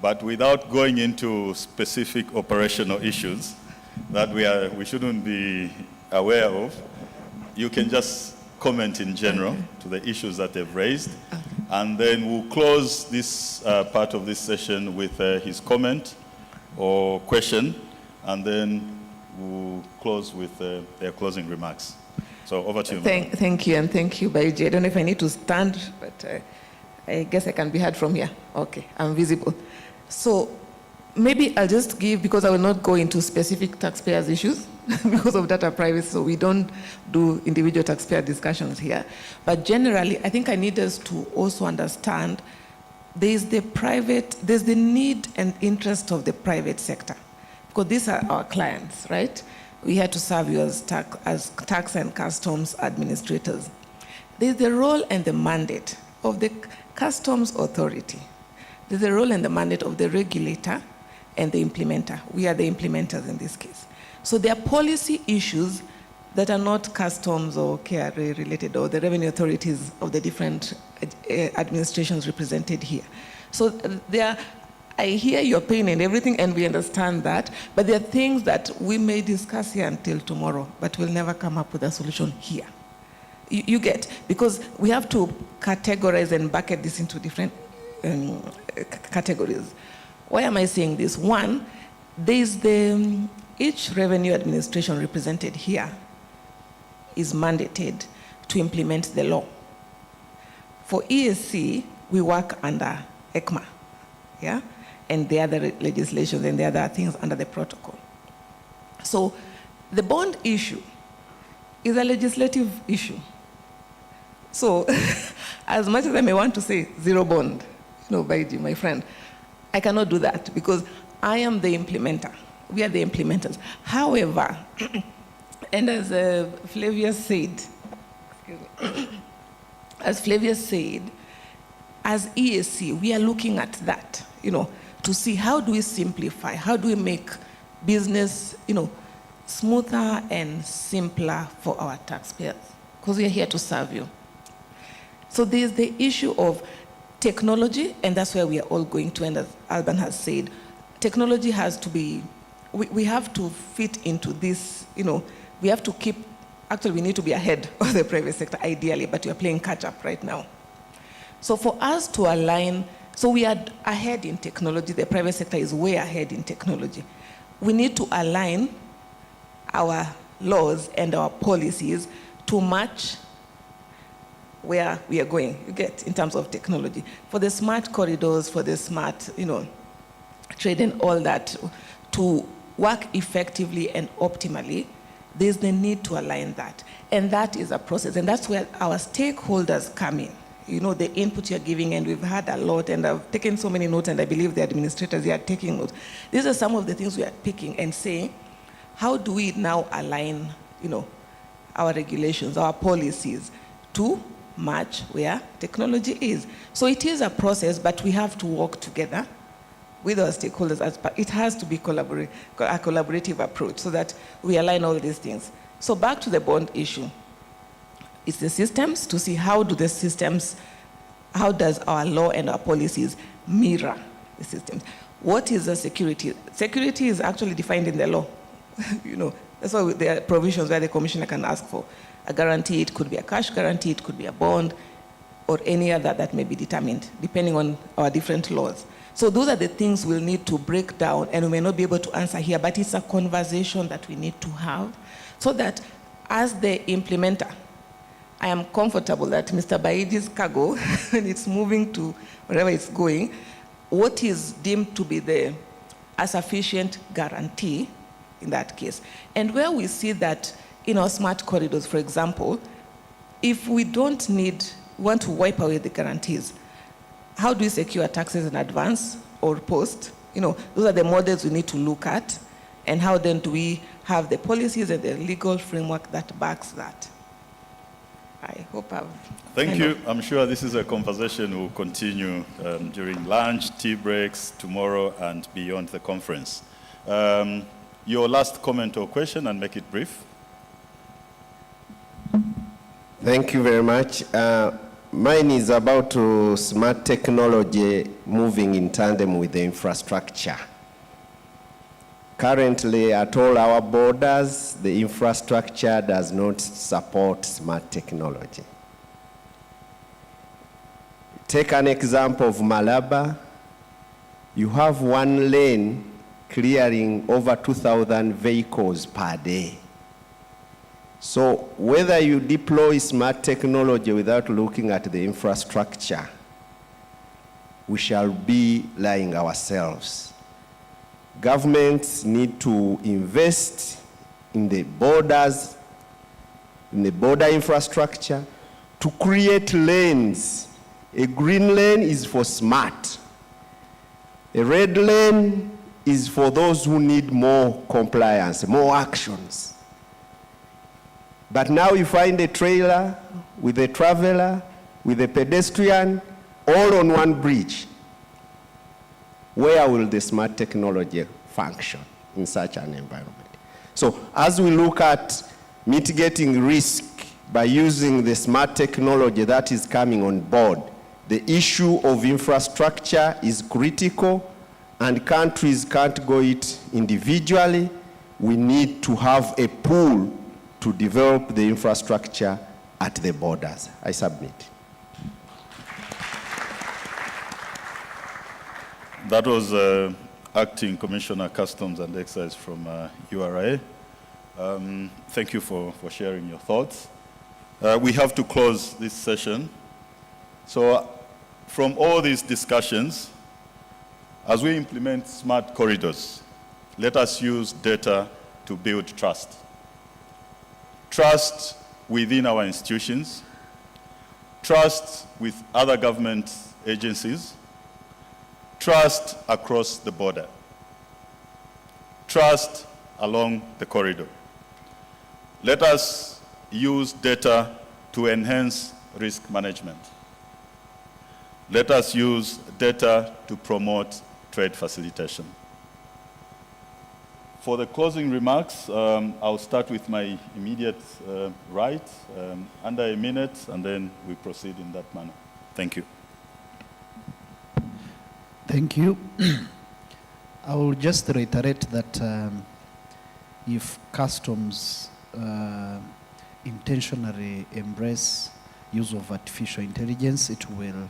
but without going into specific operational issues that we shouldn't be aware of, you can just comment in general to the issues that they've raised, and then we'll close this part of this session with his comment or question, and then we'll close with their closing remarks. So over to you. Thank you, and thank you, Baiji. I don't know if I need to stand, but I guess I can be heard from here. Okay, I'm visible. So maybe I'll just give, because I will not go into specific taxpayers' issues because of data privacy, so we don't do individual taxpayer discussions here. But generally, I think I need us to also understand there's the need and interest of the private sector, because these are our clients, right? We had to serve you as tax and customs administrators. There's the role and the mandate of the customs authority. There's the role and the mandate of the regulator and the implementer. We are the implementers in this case. So there are policy issues that are not customs or KRA related, or the revenue authorities of the different administrations represented here. So I hear your pain and everything, and we understand that, but there are things that we may discuss here until tomorrow, but we'll never come up with a solution here. You get, because we have to categorize and bucket this into different categories. Why am I saying this? One, there's each revenue administration represented here is mandated to implement the law. For ESC, we work under ECMA, yeah? And the other legislation and the other things under the protocol. So the bond issue is a legislative issue. So, as much as I may want to say zero bond, Baiji, my friend, I cannot do that because I am the implementer. We are the implementers. However, and as Flavia said, as EAC, we are looking at that, to see how do we simplify, how do we make business, smoother and simpler for our taxpayers, because we are here to serve you. So there's the issue of technology, and that's where we are all going to, and as Alban has said, technology has to be, we have to fit into this, we have to keep, actually we need to be ahead of the private sector ideally, but we are playing catch up right now. So for us to align, so we are ahead in technology, the private sector is way ahead in technology. We need to align our laws and our policies to match where we are going, you get, in terms of technology. For the smart corridors, for the smart, trade and all that, to work effectively and optimally, there's the need to align that. And that is a process, and that's where our stakeholders come in. The input you're giving, and we've had a lot, and I've taken so many notes, and I believe the administrators here are taking notes. These are some of the things we are picking and saying, how do we now align, our regulations, our policies to match where technology is? So it is a process, but we have to work together with our stakeholders. It has to be a collaborative approach so that we align all these things. So back to the bond issue. It's the systems to see how does our law and our policies mirror the systems. What is the security? Security is actually defined in the law. That's why there are provisions where the commissioner can ask for a guarantee. It could be a cash guarantee, it could be a bond, or any other that may be determined, depending on our different laws. So those are the things we'll need to break down, and we may not be able to answer here, but it's a conversation that we need to have, so that as the implementer, I am comfortable that Mr. Baidi's cargo, when it's moving to wherever it's going, what is deemed to be a sufficient guarantee in that case. And where we see that in our smart corridors, for example, if we want to wipe away the guarantees, how do we secure taxes in advance or post? Those are the models we need to look at, and how then do we have the policies and the legal framework that backs that? I hope I've... Thank you. I'm sure this is a conversation we'll continue during lunch, tea breaks, tomorrow, and beyond the conference. Your last comment or question, and make it brief. Thank you very much. Mine is about smart technology moving in tandem with the infrastructure. Currently, at all our borders, the infrastructure does not support smart technology. Take an example of Malaba. You have one lane clearing over 2,000 vehicles per day. So whether you deploy smart technology without looking at the infrastructure, we shall be lying ourselves. Governments need to invest in the borders, in the border infrastructure, to create lanes. A green lane is for smart. A red lane is for those who need more compliance, more actions. But now you find a trailer with a traveler, with a pedestrian, all on one bridge. Where will the smart technology function in such an environment? So as we look at mitigating risk by using the smart technology that is coming on board, the issue of infrastructure is critical, and countries can't go it individually. We need to have a pool to develop the infrastructure at the borders. I submit. That was Acting Commissioner Customs and Excise from URA. Thank you for sharing your thoughts. We have to close this session. So from all these discussions, as we implement smart corridors, let us use data to build trust. Trust within our institutions, trust with other government agencies, trust across the border, trust along the corridor. Let us use data to enhance risk management. Let us use data to promote trade facilitation. For the closing remarks, I'll start with my immediate right, under a minute, and then we proceed in that manner. Thank you. Thank you. I will just reiterate that if customs intentionally embrace use of artificial intelligence, it will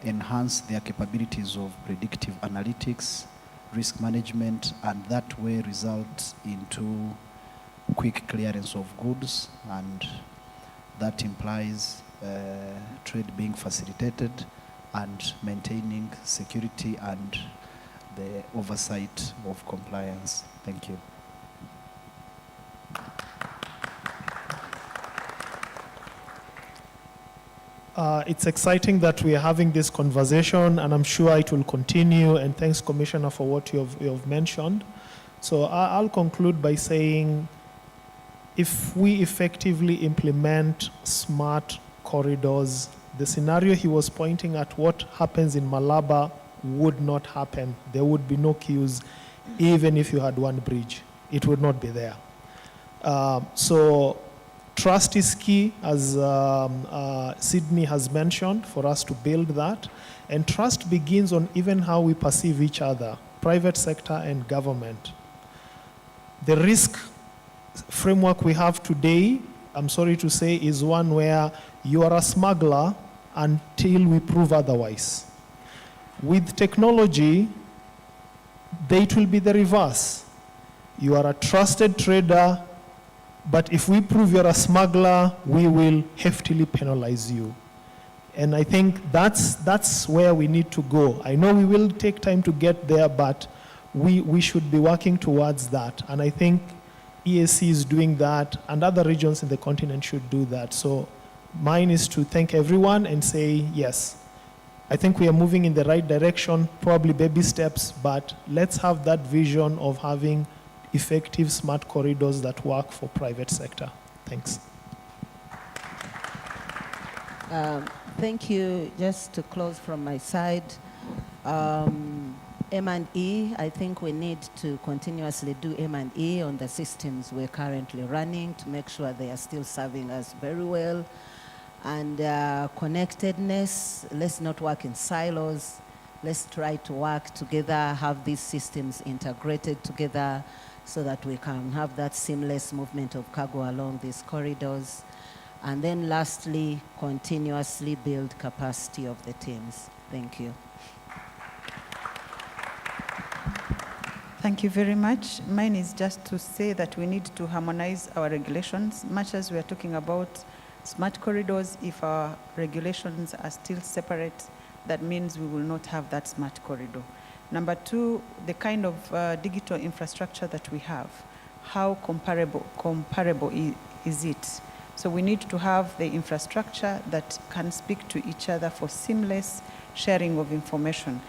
enhance their capabilities of predictive analytics, risk management, and that way result into quick clearance of goods, and that implies trade being facilitated and maintaining security and the oversight of compliance. Thank you. It's exciting that we are having this conversation, and I'm sure it will continue, and thanks, Commissioner, for what you have mentioned. So I'll conclude by saying, if we effectively implement smart corridors, the scenario he was pointing at, what happens in Malaba, would not happen. There would be no queues, even if you had one bridge. It would not be there. So trust is key, as Sydney has mentioned, for us to build that. And trust begins on even how we perceive each other, private sector and government. The risk framework we have today, I'm sorry to say, is one where you are a smuggler until we prove otherwise. With technology, it will be the reverse. You are a trusted trader, but if we prove you're a smuggler, we will heftily penalize you. And I think that's where we need to go. I know we will take time to get there, but we should be working towards that. And I think EAC is doing that, and other regions in the continent should do that. So mine is to thank everyone and say, yes, I think we are moving in the right direction, probably baby steps, but let's have that vision of having effective smart corridors that work for private sector. Thanks. Thank you. Just to close from my side, M&E, I think we need to continuously do M&E on the systems we're currently running to make sure they are still serving us very well. And connectedness, let's not work in silos. Let's try to work together, have these systems integrated together so that we can have that seamless movement of cargo along these corridors. And then lastly, continuously build capacity of the teams. Thank you. Thank you very much. Mine is just to say that we need to harmonize our regulations. Much as we are talking about smart corridors, if our regulations are still separate, that means we will not have that smart corridor. Number two, the kind of digital infrastructure that we have, how comparable is it? So we need to have the infrastructure that can speak to each other for seamless sharing of information.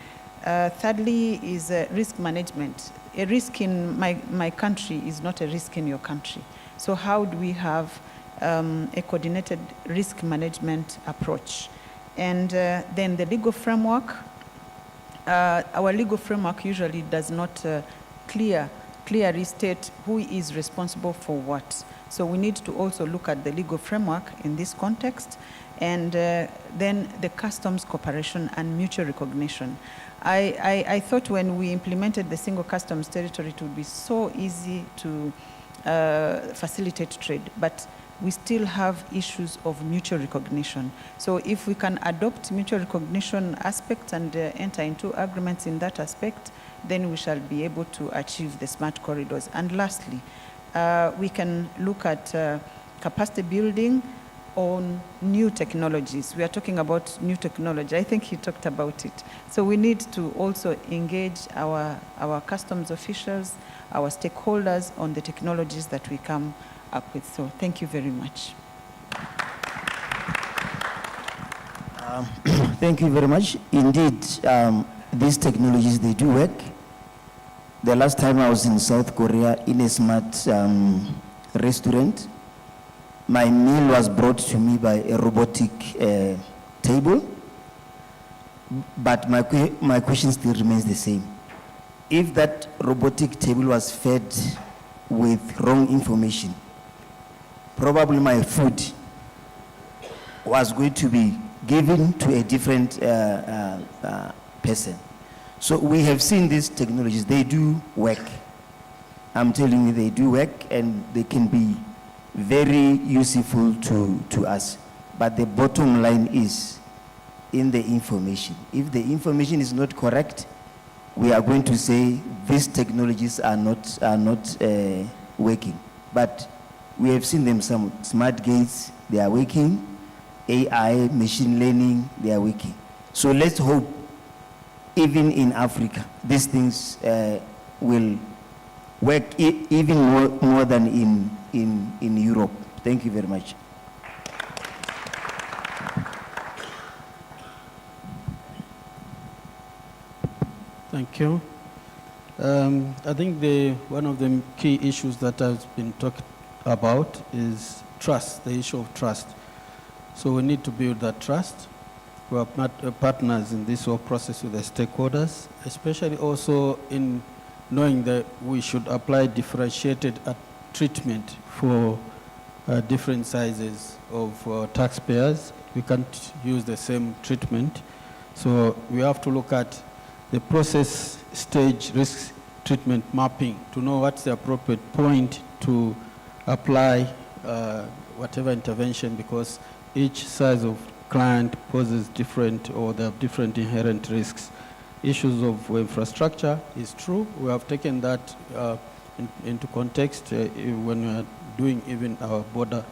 Thirdly is risk management. A risk in my country is not a risk in your country. So how do we have a coordinated risk management approach? And then the legal framework. Our legal framework usually does not clearly state who is responsible for what. So we need to also look at the legal framework in this context, and then the customs cooperation and mutual recognition. I thought when we implemented the single customs territory, it would be so easy to facilitate trade, but we still have issues of mutual recognition. So if we can adopt mutual recognition aspects and enter into agreements in that aspect, then we shall be able to achieve the smart corridors. And lastly, we can look at capacity building on new technologies. We are talking about new technology. I think he talked about it. So we need to also engage our customs officials, our stakeholders on the technologies that we come up with. So thank you very much. Thank you very much. Indeed, these technologies, they do work. The last time I was in South Korea in a smart restaurant, my meal was brought to me by a robotic table. But my question still remains the same. If that robotic table was fed with wrong information, probably my food was going to be given to a different person. So we have seen these technologies, they do work. I'm telling you, they do work, and they can be very useful to us. But the bottom line is in the information. If the information is not correct, we are going to say these technologies are not working. But we have seen them, some smart gates, they are working. AI, machine learning, they are working. So let's hope, even in Africa, these things will work even more than in Europe. Thank you very much. Thank you. I think one of the key issues that has been talked about is trust, the issue of trust. So we need to build that trust. We are partners in this whole process with the stakeholders, especially also in knowing that we should apply differentiated treatment for different sizes of taxpayers. We can't use the same treatment. So we have to look at the process stage risk treatment mapping to know what's the appropriate point to apply whatever intervention, because each size of client poses different, or they have different inherent risks. Issues of infrastructure is true. We have taken that into context when we are doing even our border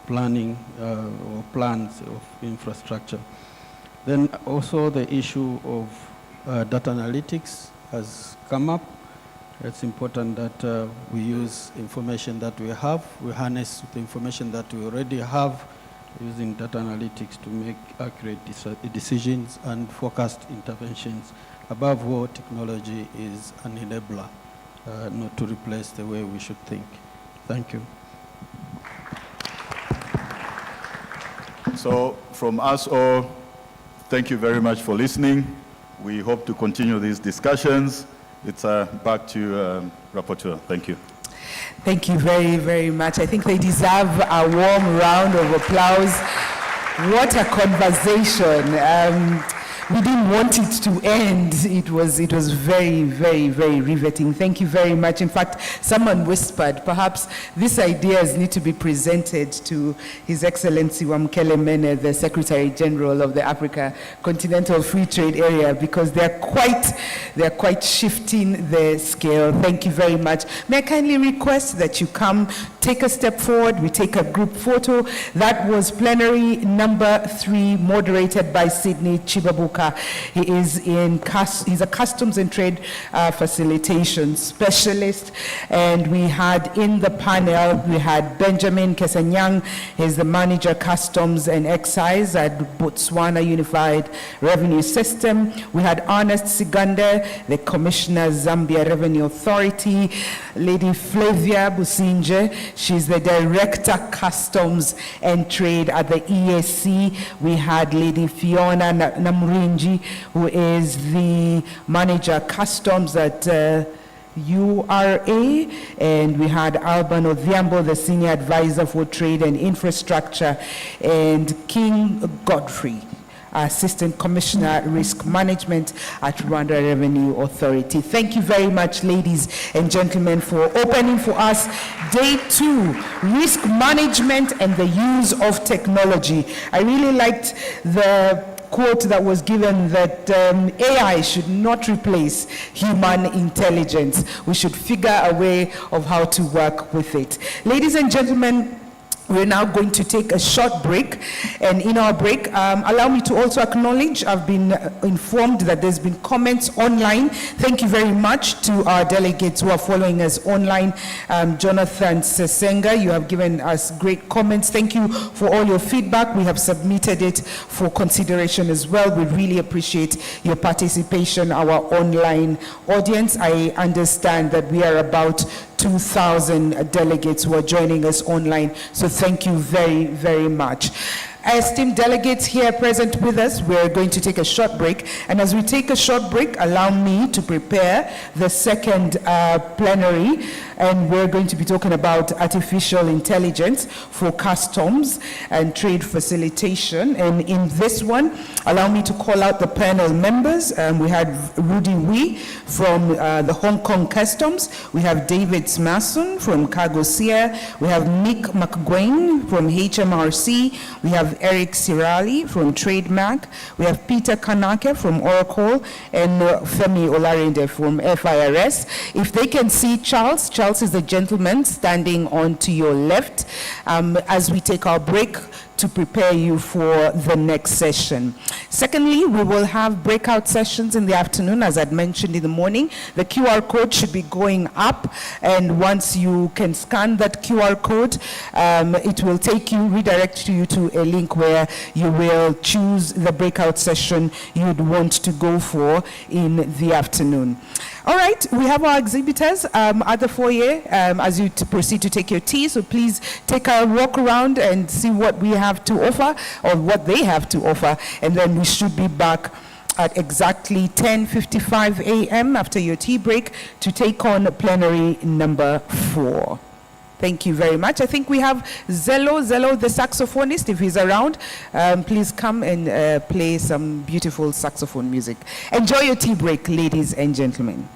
planning or plans of infrastructure. Then also the issue of data analytics has come up. It's important that we use information that we have. We harness the information that we already have using data analytics to make accurate decisions and focused interventions. Above all, technology is an enabler, not to replace the way we should think. Thank you. So from us all, thank you very much for listening. We hope to continue these discussions. It's back to Rapporteur. Thank you. Thank you very, very much. I think they deserve a warm round of applause. What a conversation. We didn't want it to end. It was very, very, very riveting. Thank you very much. In fact, someone whispered, perhaps these ideas need to be presented to His Excellency Wamkele Mene, the Secretary General of the Africa Continental Free Trade Area, because they're quite shifting the scale. Thank you very much. May I kindly request that you come, take a step forward. We take a group photo. That was plenary number 3, moderated by Sydney Chibabuka. He's a customs and trade facilitation specialist, and we had in the panel, we had Benjamin Kesanyang, he's the manager customs and excise at Botswana Unified Revenue System. We had Ernest Sigande, the commissioner Zambia Revenue Authority. Lady Flavia Businje, she's the director customs and trade at the EAC. We had Lady Fiona Namrinji, who is the manager customs at URA, and we had Alban Odhiambo, the senior advisor for trade and infrastructure, and King Godfrey, Assistant Commissioner Risk Management at Rwanda Revenue Authority. Thank you very much, ladies and gentlemen, for opening for us Day 2, Risk Management and the Use of Technology. I really liked the quote that was given that AI should not replace human intelligence. We should figure a way of how to work with it. Ladies and gentlemen, We're now going to take a short break, and in our break, allow me to also acknowledge, I've been informed that there's been comments online. Thank you very much to our delegates who are following us online. Jonathan Sesenga, you have given us great comments. Thank you for all your feedback. We have submitted it for consideration as well. We really appreciate your participation, our online audience. I understand that we are about 2,000 delegates who are joining us online. So thank you very, very much. Esteemed delegates here present with us, we're going to take a short break. And as we take a short break, allow me to prepare the second plenary. And we're going to be talking about artificial intelligence for customs and trade facilitation. And in this one, allow me to call out the panel members. We had Rudy Wee from the Hong Kong Customs. We have David Smasson from Cargo Sia. We have Nick McGuane from HMRC. We have Eric Sirali from Trademark. We have Peter Kanake from Oracle, and Femi Olarinde from FIRS. If they can see Charles is the gentleman standing on to your left as we take our break to prepare you for the next session. Secondly, we will have breakout sessions in the afternoon, as I'd mentioned in the morning. The QR code should be going up, and once you can scan that QR code, it will redirect you to a link where you will choose the breakout session you'd want to go for in the afternoon. All right, we have our exhibitors at the foyer as you proceed to take your tea, so please take a walk around and see what we have to offer, or what they have to offer, and then we should be back at exactly 10:55 a.m. after your tea break to take on plenary number 4. Thank you very much. I think we have Zello, the saxophonist, if he's around. Please come and play some beautiful saxophone music. Enjoy your tea break, ladies and gentlemen.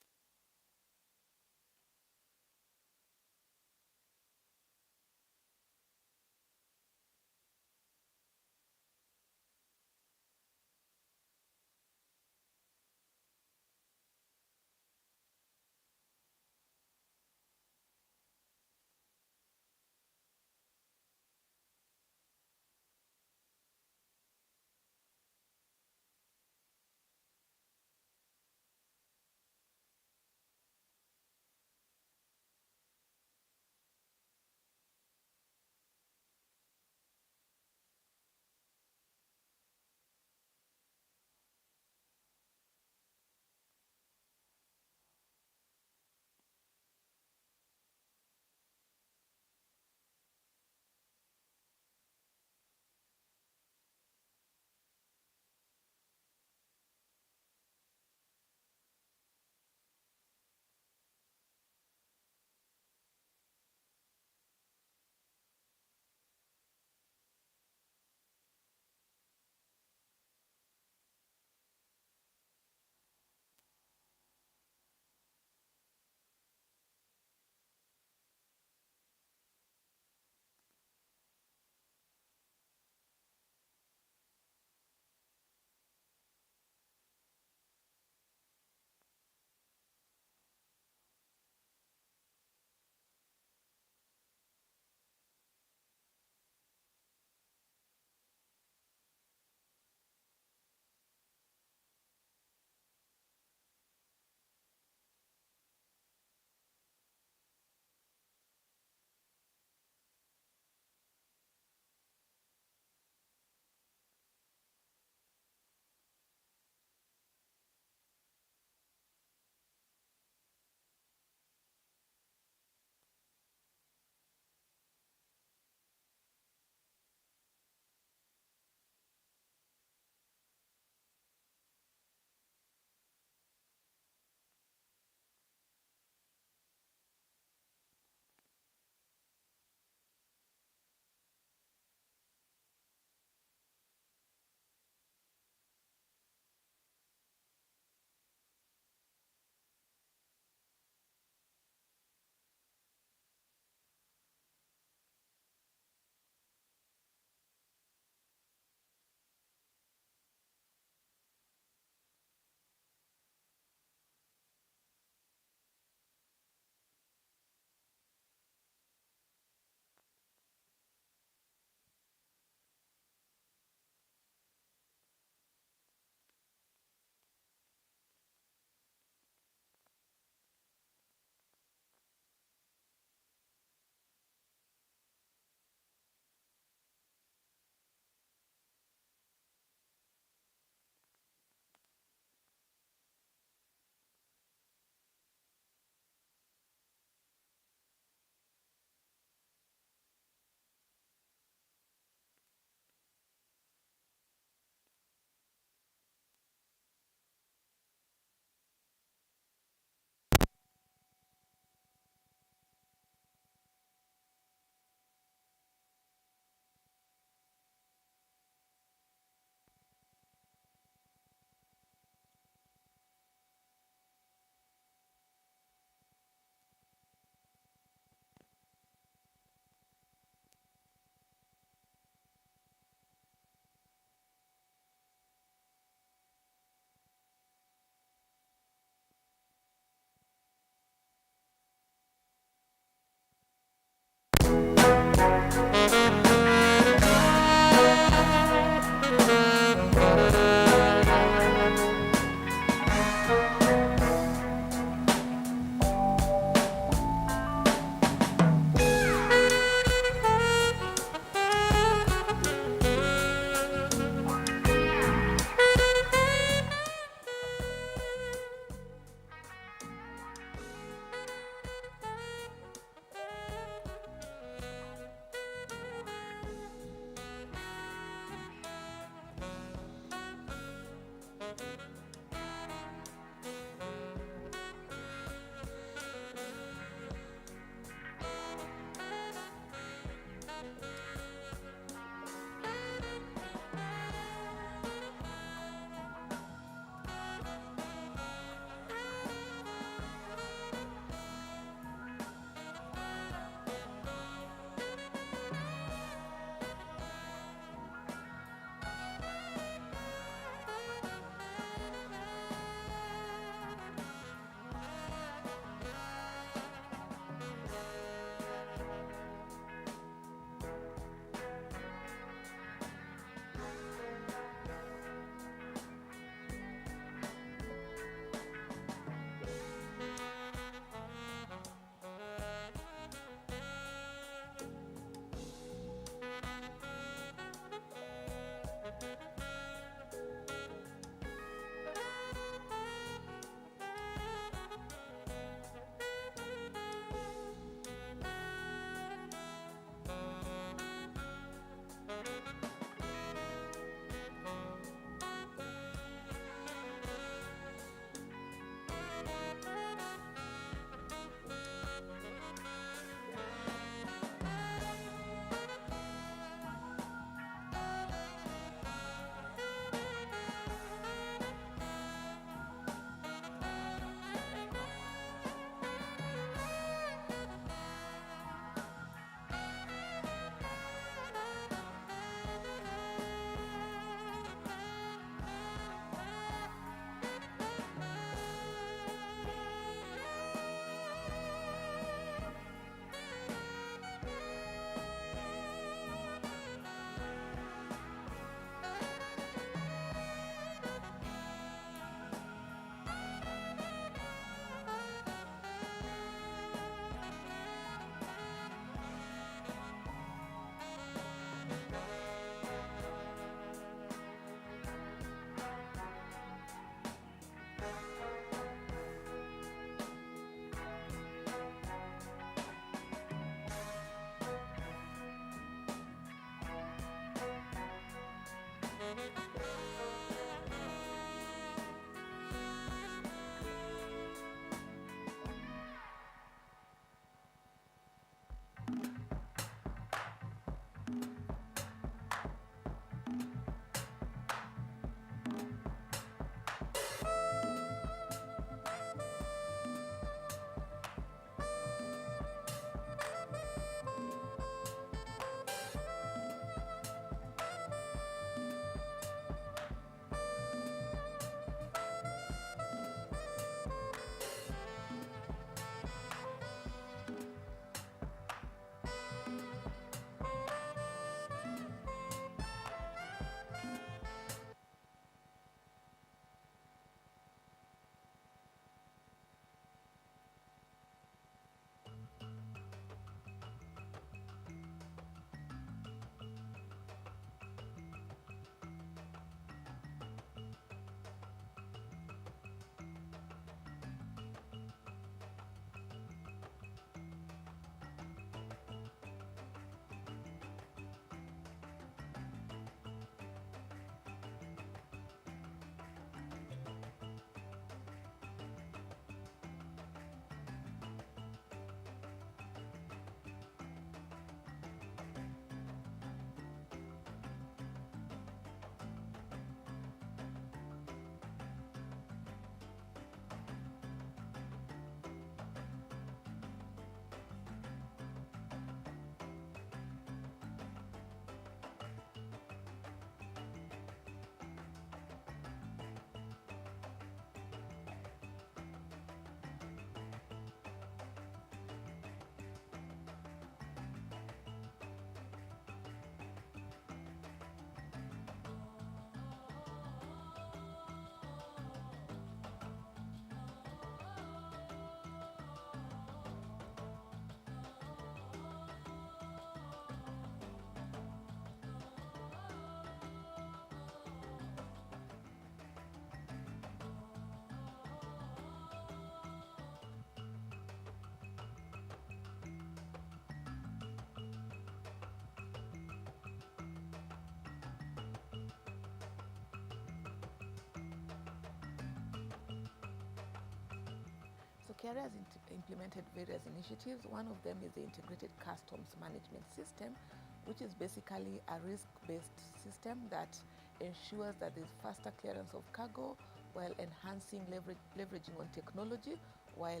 Kra has implemented various initiatives. One of them is the Integrated Customs Management System, which is basically a risk-based system that ensures that there's faster clearance of cargo while enhancing leveraging on technology, while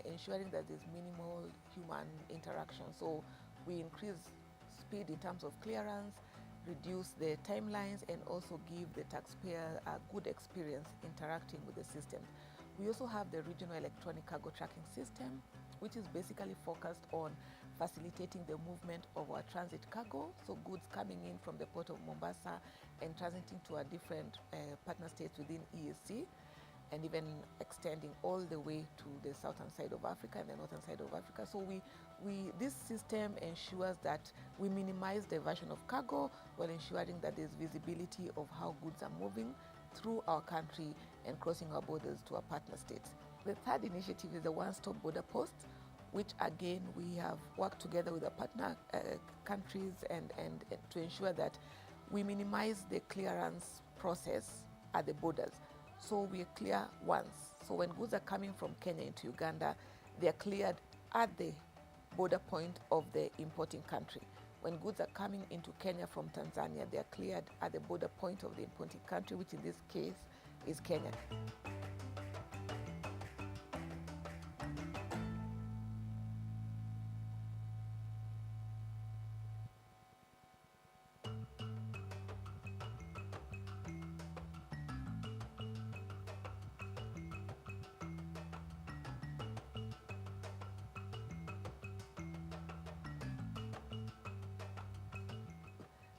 ensuring that there's minimal human interaction. So we increase speed in terms of clearance, reduce the timelines, and also give the taxpayer a good experience interacting with the system. We also have the Regional Electronic Cargo Tracking System, which is basically focused on facilitating the movement of our transit cargo, so goods coming in from the port of Mombasa and transiting to our different partner states within EAC, and even extending all the way to the southern side of Africa and the northern side of Africa. So this system ensures that we minimize diversion of cargo while ensuring that there's visibility of how goods are moving through our country and crossing our borders to our partner states. The third initiative is the one-stop border post, which again we have worked together with our partner countries and to ensure that we minimize the clearance process at the borders. So we are clear once. So when goods are coming from Kenya into Uganda, they are cleared at the border point of the importing country. When goods are coming into Kenya from Tanzania, they are cleared at the border point of the importing country, which in this case is Kenya.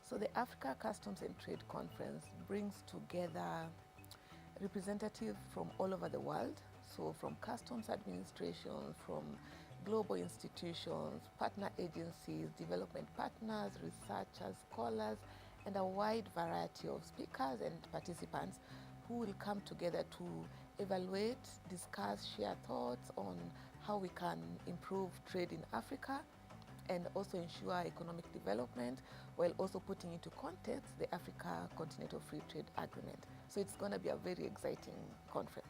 So the Africa Customs and Trade Conference brings together representatives from all over the world, so from customs administration, from global institutions, partner agencies, development partners, researchers, scholars, and a wide variety of speakers and participants who will come together to evaluate, discuss, share thoughts on how we can improve trade in Africa and also ensure economic development, while also putting into context the Africa Continental Free Trade Agreement. So it's going to be a very exciting conference.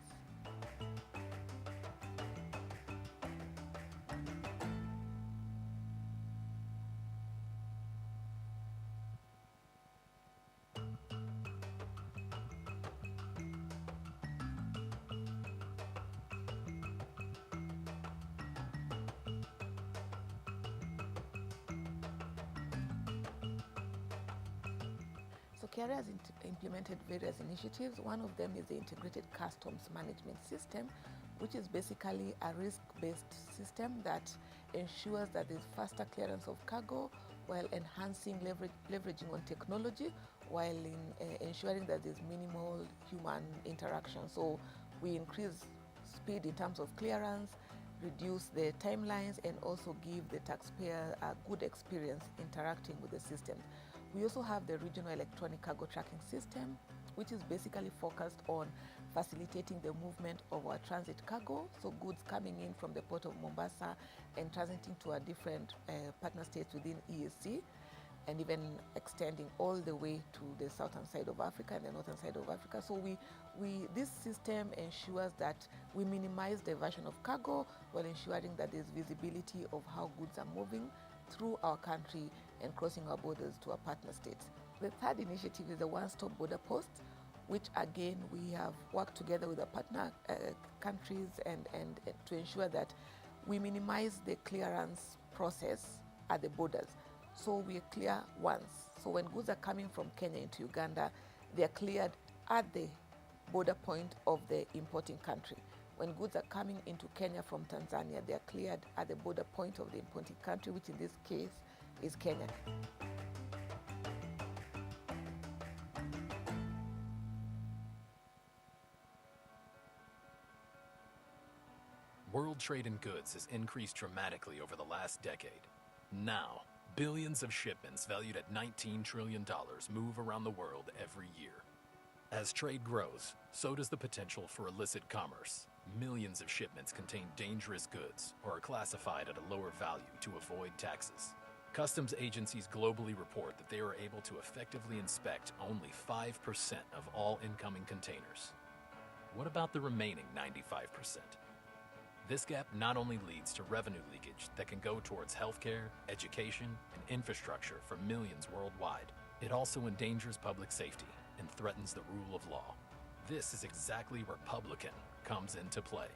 So Kra has implemented various initiatives. One of them is the Integrated Customs Management System, which is basically a risk-based system that ensures that there's faster clearance of cargo while enhancing leveraging on technology, while ensuring that there's minimal human interaction. So we increase speed in terms of clearance, reduce the timelines, and also give the taxpayer a good experience interacting with the system. We also have the Regional Electronic Cargo Tracking System, which is basically focused on facilitating the movement of our transit cargo, so goods coming in from the port of Mombasa and transiting to our different partner states within EAC, and even extending all the way to the southern side of Africa and the northern side of Africa. So this system ensures that we minimize diversion of cargo while ensuring that there's visibility of how goods are moving through our country and crossing our borders to our partner states. The third initiative is the one-stop border post, which again we have worked together with our partner countries and to ensure that we minimize the clearance process at the borders. So we are clear once. So when goods are coming from Kenya into Uganda, they are cleared at the border point of the importing country. When goods are coming into Kenya from Tanzania, they are cleared at the border point of the importing country, which in this case is Kenya. World trade in goods has increased dramatically over the last decade. Now, billions of shipments valued at $19 trillion move around the world every year. As trade grows, so does the potential for illicit commerce. Millions of shipments contain dangerous goods or are classified at a lower value to avoid taxes. Customs agencies globally report that they are able to effectively inspect only 5% of all incoming containers. What about the remaining 95%? This gap not only leads to revenue leakage that can go towards healthcare, education, and infrastructure for millions worldwide, it also endangers public safety and threatens the rule of law. This is exactly where Publican comes into play.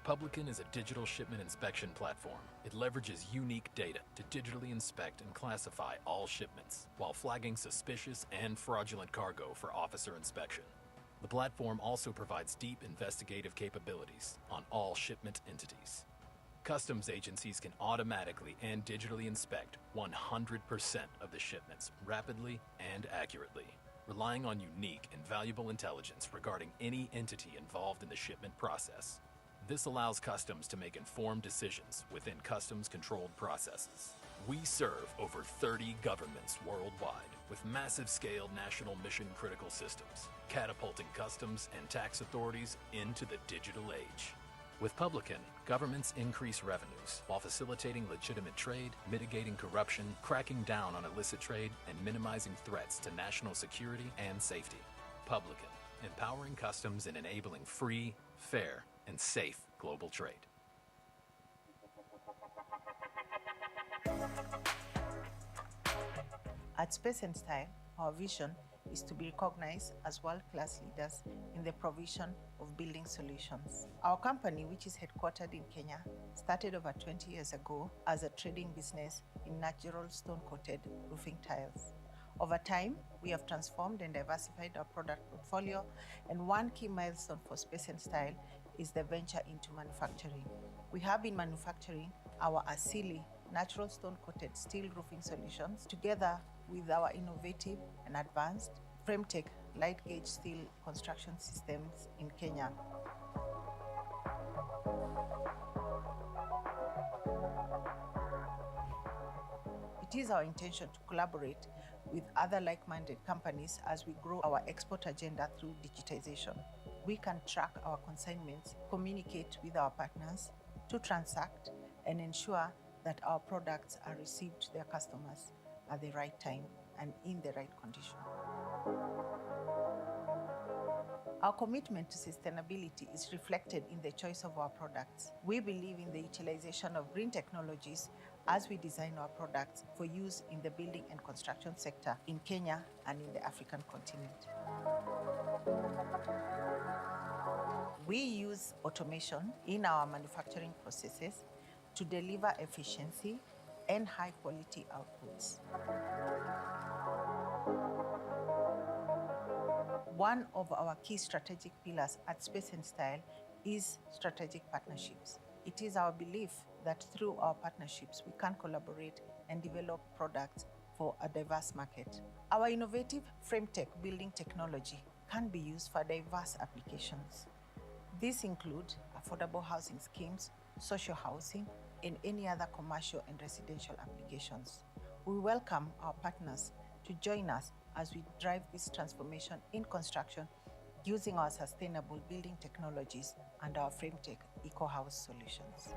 Publican is a digital shipment inspection platform. It leverages unique data to digitally inspect and classify all shipments while flagging suspicious and fraudulent cargo for officer inspection. The platform also provides deep investigative capabilities on all shipment entities. Customs agencies can automatically and digitally inspect 100% of the shipments rapidly and accurately, relying on unique and valuable intelligence regarding any entity involved in the shipment process. This allows customs to make informed decisions within customs-controlled processes. We serve over 30 governments worldwide with massive-scale national mission-critical systems, catapulting customs and tax authorities into the digital age. With Publican, governments increase revenues while facilitating legitimate trade, mitigating corruption, cracking down on illicit trade, and minimizing threats to national security and safety. Publican, empowering customs and enabling free, fair, and safe global trade. At Space and Style, our vision is to be recognized as world-class leaders in the provision of building solutions. Our company, which is headquartered in Kenya, started over 20 years ago as a trading business in natural stone-coated roofing tiles. Over time, we have transformed and diversified our product portfolio, and one key milestone for Space and Style is the venture into manufacturing. We have been manufacturing our Asili natural stone-coated steel roofing solutions together with our innovative and advanced FrameTech light gauge steel construction systems in Kenya. It is our intention to collaborate with other like-minded companies as we grow our export agenda through digitization. We can track our consignments, communicate with our partners to transact, and ensure that our products are received to their customers at the right time and in the right condition. Our commitment to sustainability is reflected in the choice of our products. We believe in the utilization of green technologies as we design our products for use in the building and construction sector in Kenya and in the African continent. We use automation in our manufacturing processes to deliver efficiency and high-quality outputs. One of our key strategic pillars at Space and Style is strategic partnerships. It is our belief that through our partnerships, we can collaborate and develop products for a diverse market. Our innovative FrameTech building technology can be used for diverse applications. These include affordable housing schemes, social housing, and any other commercial and residential applications. We welcome our partners to join us as we drive this transformation in construction using our sustainable building technologies and our FrameTech eco-house solutions.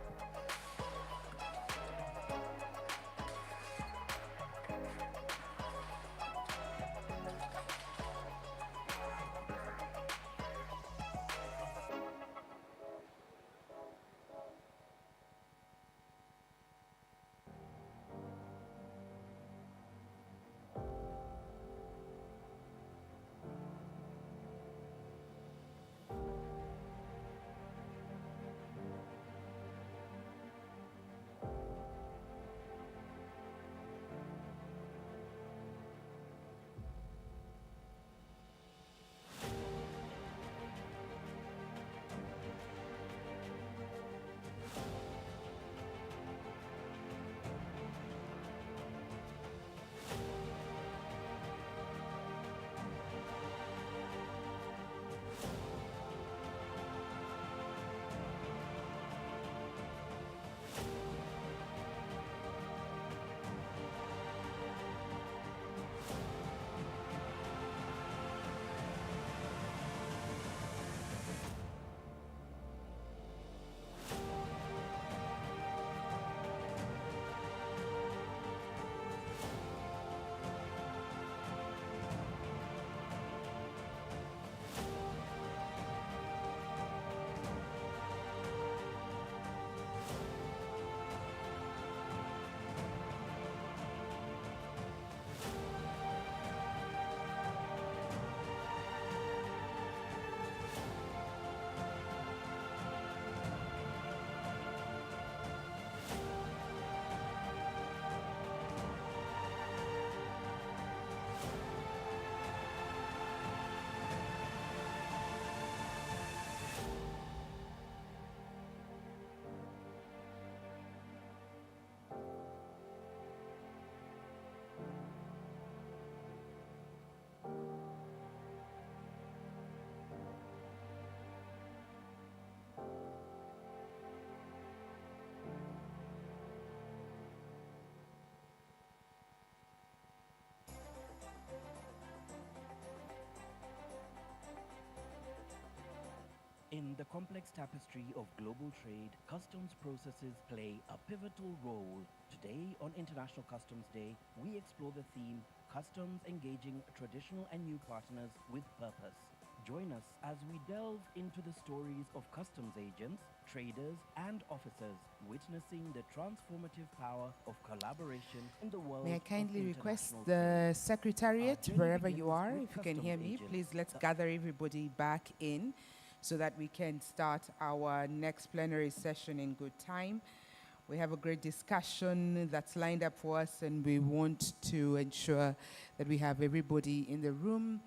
In the complex tapestry of global trade, customs processes play a pivotal role. Today, on International Customs Day, we explore the theme, Customs Engaging Traditional and New Partners with Purpose. Join us as we delve into the stories of customs agents, traders, and officers, witnessing the transformative power of collaboration in the world. May I kindly request international the Secretariat, journey wherever you begins are, with if you can hear customs me, agents. please let's gather everybody back in so that we can start our next plenary session in good time. We have a great discussion that's lined up for us, and we want to ensure that we have everybody in the room.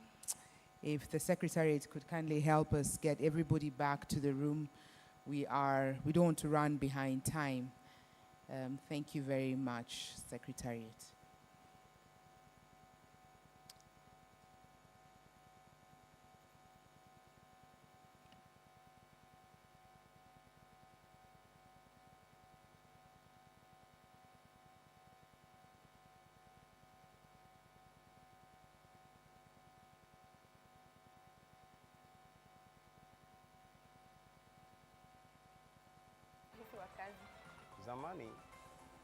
If the Secretariat could kindly help us get everybody back to the room, we don't want to run behind time. Thank you very much, Secretariat. Wa kazi. Zamani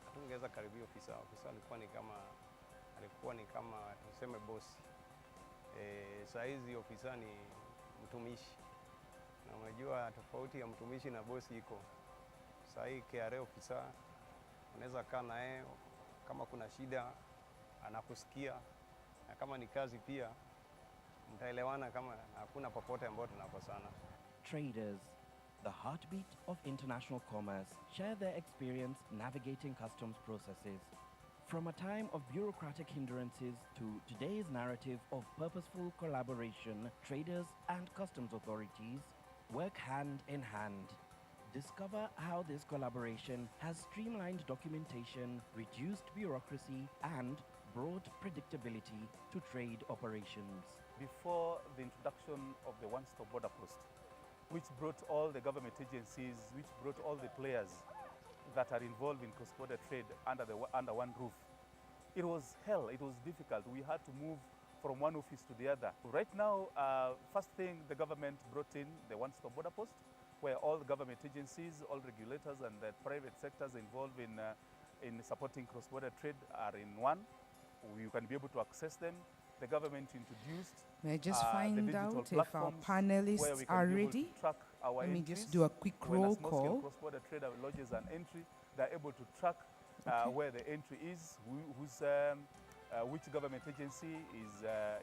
hatungeweza karibia ofisa. Ofisa alikuwa ni kama tuseme bosi. Saa hizi ofisa ni mtumishi. Na unajua tofauti ya mtumishi na bosi iko. Saa hii KRA ofisa unaweza kaa naye kama kuna shida anakusikia, na kama ni kazi pia mtaelewana, kama hakuna popote ambapo tunakosana. Traders, the heartbeat of international commerce, share their experience navigating customs processes. From a time of bureaucratic hindrances to today's narrative of purposeful collaboration, traders and customs authorities work hand in hand. Discover how this collaboration has streamlined documentation, reduced bureaucracy, and brought predictability to trade operations. Before the introduction of the one-stop border post, which brought all the government agencies, which brought all the players that are involved in cross-border trade under one roof. It was hell, it was difficult. We had to move from one office to the other. Right now, first thing, the government brought in the one-stop border post, where all the government agencies, all regulators and the private sectors involved in supporting cross-border trade are in one. You can be able to access them. The government introduced May I just the find digital out if our platforms panelists where we can are be able ready? to track our Let me entries. just do a quick When roll a small-scale call. cross-border trader lodges an entry, they're able to track where the entry is, which government agency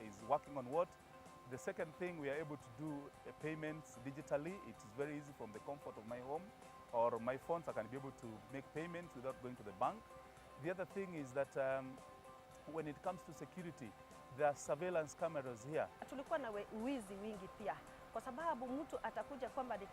is working on what. The second thing, we are able to do payments digitally. It is very easy from the comfort of my home or my phones. I can be able to make payments without going to the bank. The other thing is that when it comes to security, there are surveillance cameras here. Tulikuwa na uwizi wingi pia, kwa sababu mtu atakuja kwamba ni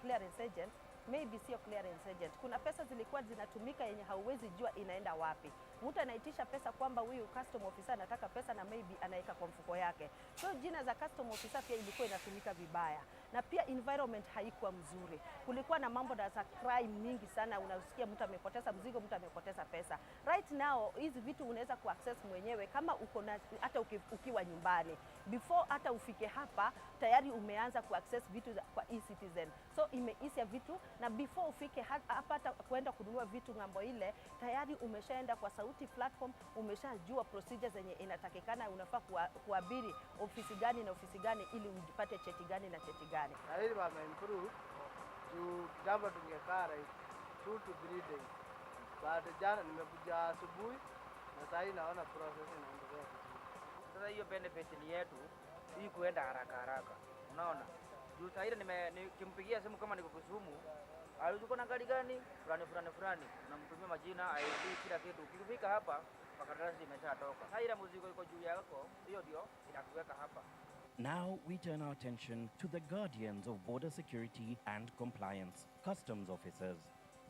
clearance agent, maybe sio clearance agent. Kuna pesa zilikuwa zinatumika yenye hauwezi jua inaenda wapi. Mtu anaitisha pesa kwamba huyu custom officer anataka pesa na maybe anaika kwa mfuko yake. So jina za custom officer pia ilikuwa inatumika vibaya. Na pia environment haikuwa mzuri. Kulikuwa na mambo za crime mingi sana, unasikia mtu amepoteza mzigo, mtu amepoteza pesa. Right now hizi vitu unaweza kuaccess mwenyewe kama uko na hata ukiwa nyumbani. Before hata ufike hapa tayari umeanza kuaccess vitu kwa e-citizen. So imeisia vitu, na before ufike hapa hata kwenda kununua vitu ngambo ile tayari umeshaenda kwa sauti platform, umeshajua procedures zenye inatakikana, unafaa kuabiri ofisi gani na ofisi gani ili upate cheti gani na cheti gani. Na hili wame-improve juu kitambo tungekaa like 2 to 3 days. But jana nimekuja asubuhi na sasa hivi naona process inaendelea vizuri. Sasa hiyo benefit ni yetu hii kuenda haraka haraka. Unaona? Juu sasa hivi nikimpigia simu kama niko Kisumu, alikuwa na gari gani fulani, unamtumia majina, ID, kila kitu. Ukifika hapa makaratasi imeshatoka. Sasa ile mzigo iko juu yako, hiyo ndio inakuweka hapa. Now we turn our attention to the guardians of border security and compliance, customs officers.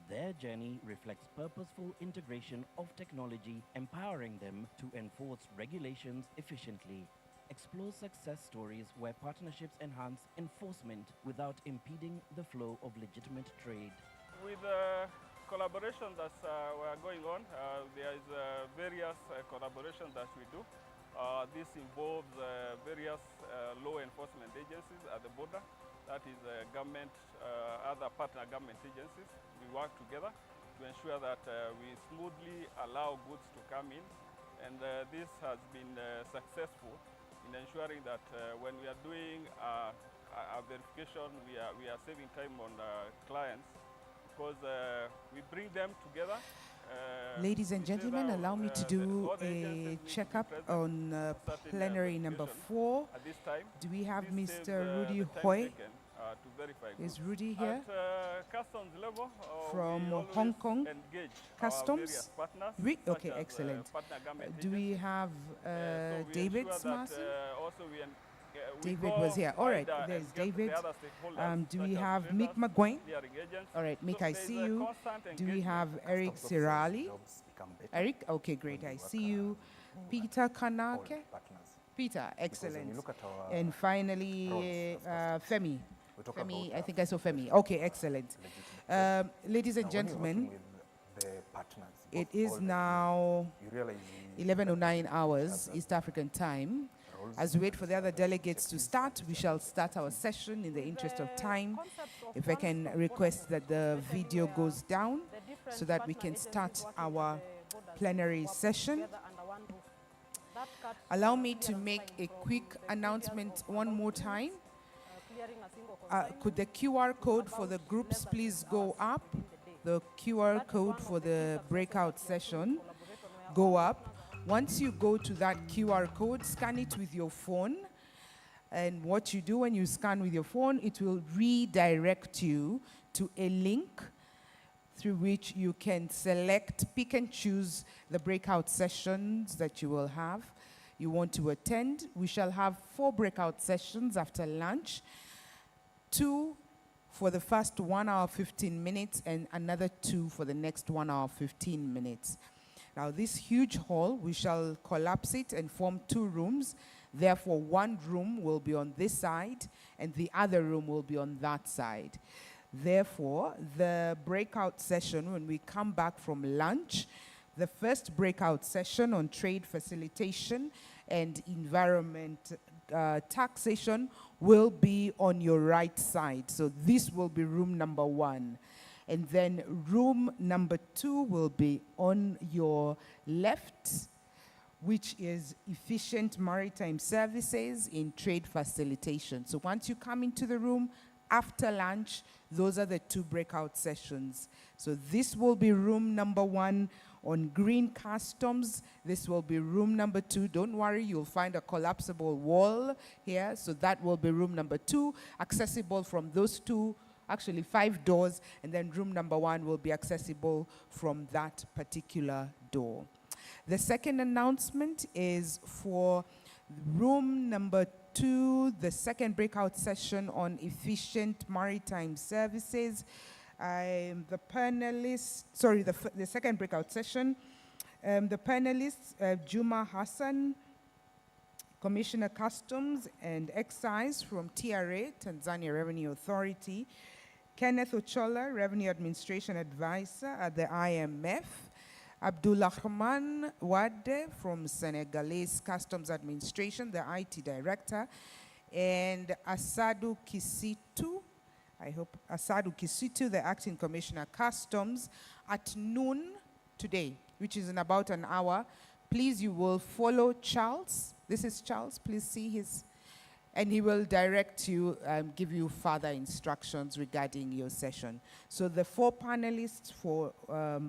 Their journey reflects purposeful integration of technology, empowering them to enforce regulations efficiently. Explore success stories where partnerships enhance enforcement without impeding the flow of legitimate trade. With collaboration that we are going on, there is various collaboration that we do. This involves various law enforcement agencies at the border, that is government, other partner government agencies. We work together to ensure that we smoothly allow goods to come in, and this has been successful in ensuring that when we are doing a verification, we are saving time on clients, because we bring them together. Ladies and gentlemen, allow me to do a checkup on plenary number 4. At this time, do we have this Mr. saves, Rudy the time Hoy? taken, to verify Is goods. Rudy here? At customs level, From we always Hong Kong engage Customs? various partners, Okay, such as, excellent. partner government Do we have so we David ensure that, Smarson? also we David go was here. All right, wider there's and get David. the other stakeholders, Do such we as have traders, Mick McGuane? clearing agents. All right, Mick, So I there is see a you. constant Do we engagement. have Eric Sirali? Eric? Okay, great. I see you. Peter Kanake? Peter, excellent. And finally, Femi. Femi, I think I saw Femi. Okay, excellent. Ladies and gentlemen, it is now 11:09 hours East African time. As we wait for the other delegates to start, we shall start our session in the interest of time. If I can request that the video goes down so that we can start our plenary session. Allow me to make a quick announcement one more time. Could the QR code for the groups please go up? The QR code for the breakout session go up. Once you go to that QR code, scan it with your phone. And what you do when you scan with your phone, it will redirect you to a link through which you can select, pick and choose the breakout sessions that you will have, you want to attend. We shall have 4 breakout sessions after lunch, 2 for the first 1 hour 15 minutes and another 2 for the next 1 hour 15 minutes. Now this huge hall, we shall collapse it and form 2 rooms. Therefore, one room will be on this side and the other room will be on that side. Therefore, the breakout session, when we come back from lunch, the first breakout session on trade facilitation and environment taxation will be on your right side. So this will be room number 1. And then room number 2 will be on your left, which is efficient maritime services in trade facilitation. So once you come into the room after lunch, those are the 2 breakout sessions. So this will be room number 1 on green customs. This will be room number 2. Don't worry, you'll find a collapsible wall here. So that will be room number 2, accessible from those 2, actually 5 doors. And then room number 1 will be accessible from that particular door. The second announcement is for room number 2, the second breakout session on efficient maritime services. The panelists, sorry, the second breakout session, the panelists, Juma Hassan, Commissioner Customs and Excise from TRA, Tanzania Revenue Authority, Kenneth Ochola, Revenue Administration Advisor at the IMF, Abdulrahman Wade from Senegalese Customs Administration, the IT Director, and Asadu Kisitu, the Acting Commissioner Customs, at noon today, which is in about an hour. Please, you will follow Charles. This is Charles. Please see his, and he will direct you, give you further instructions regarding your session. So the 4 panelists for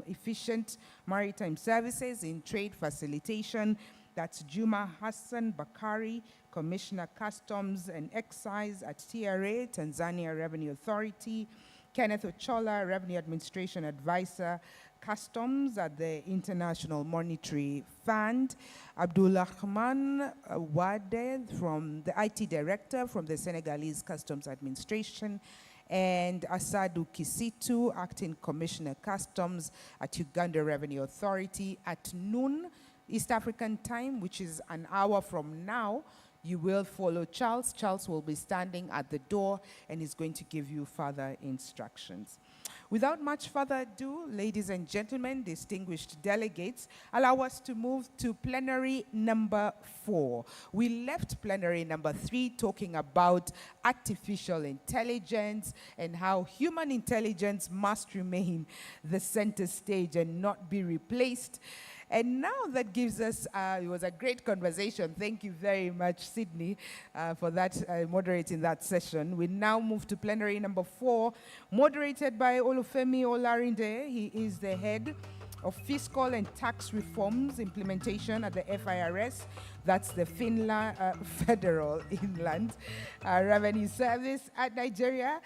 efficient maritime services in trade facilitation, that's Juma Hassan Bakari, Commissioner Customs and Excise at TRA, Tanzania Revenue Authority, Kenneth Ochola, Revenue Administration Advisor, Customs at the International Monetary Fund, Abdulrahman Wade, from the IT Director from the Senegalese Customs Administration, and Asadu Kisitu, Acting Commissioner Customs at Uganda Revenue Authority. At noon East African time, which is an hour from now, you will follow Charles. Charles will be standing at the door and is going to give you further instructions. Without much further ado, ladies and gentlemen, distinguished delegates, allow us to move to plenary number 4. We left plenary number 3 talking about artificial intelligence and how human intelligence must remain the center stage and not be replaced. And now that gives us, it was a great conversation. Thank you very much, Sydney, for that, moderating that session. We now move to plenary number 4, moderated by Olufemi Olarinde. He is the head of fiscal and tax reforms implementation at the FIRS. That's the Federal Inland Revenue Service at Nigeria.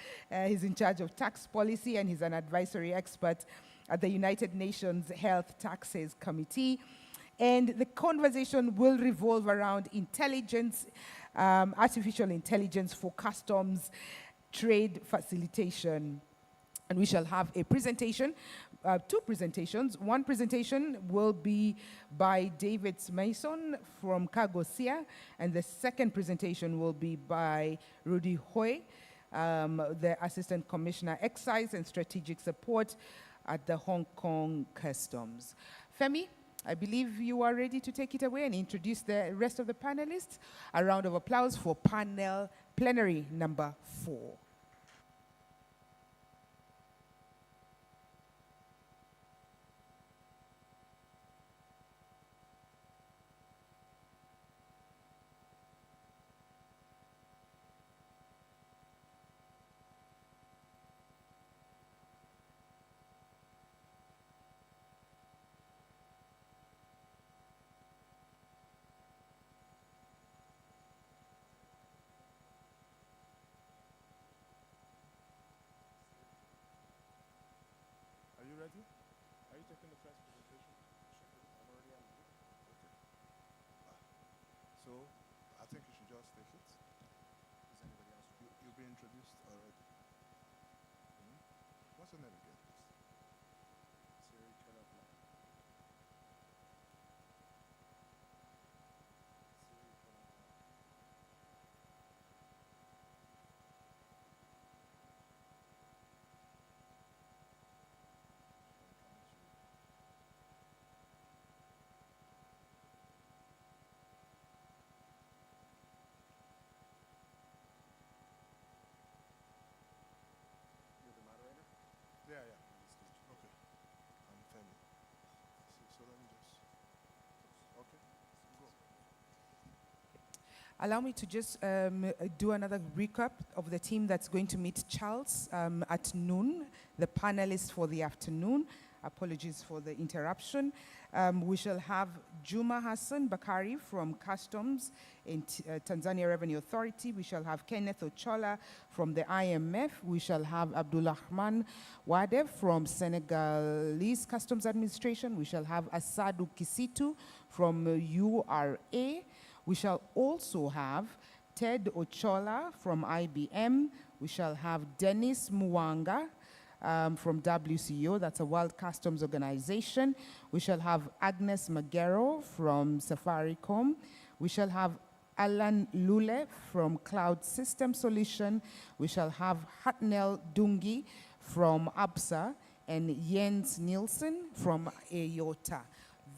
He's in charge of tax policy and he's an advisory expert at the United Nations Health Taxes Committee. And the conversation will revolve around intelligence, artificial intelligence for customs trade facilitation. And we shall have a presentation, 2 presentations. One presentation will be by David Mason from Kagosia, and the second presentation will be by Rudy Hoy, the Assistant Commissioner Excise and Strategic Support at the Hong Kong Customs. Femi, I believe you are ready to take it away and introduce the rest of the panelists. A round of applause for plenary number 4. Are you ready? Are you taking the first presentation? I'm already on it. Okay. So, I think you should just take it. Is anybody else? You've been introduced already. What's your name again, please? Siri Kalabla. Siri Kalabla. Yeah, yeah. Okay. I'm Femi. So let me just. Okay. Go. Allow me to just do another recap of the team that's going to meet Charles at noon, the panelists for the afternoon. Apologies for the interruption. We shall have Juma Hassan Bakari from Customs in Tanzania Revenue Authority. We shall have Kenneth Ochola from the IMF. We shall have Abdulrahman Wadeb from Senegalese Customs Administration. We shall have Asadu Kisitu from URA. We shall also have Ted Ochola from IBM. We shall have Dennis Muwanga from WCO, that's a World Customs Organization. We shall have Agnes Magero from Safaricom. We shall have Alan Lule from Cloud System Solution. We shall have Hatnel Dungi from ABSA and Jens Nielsen from AYOTA.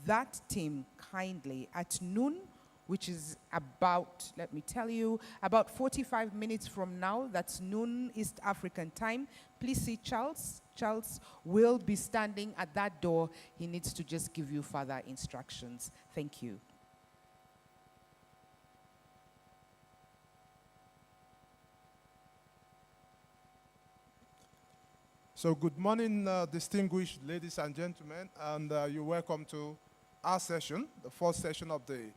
That team kindly at noon, which is about, let me tell you, about 45 minutes from now, that's noon East African time. Please see Charles. Charles will be standing at that door. He needs to just give you further instructions. Thank you. So good morning, distinguished ladies and gentlemen, and you're welcome to our session, the fourth session of the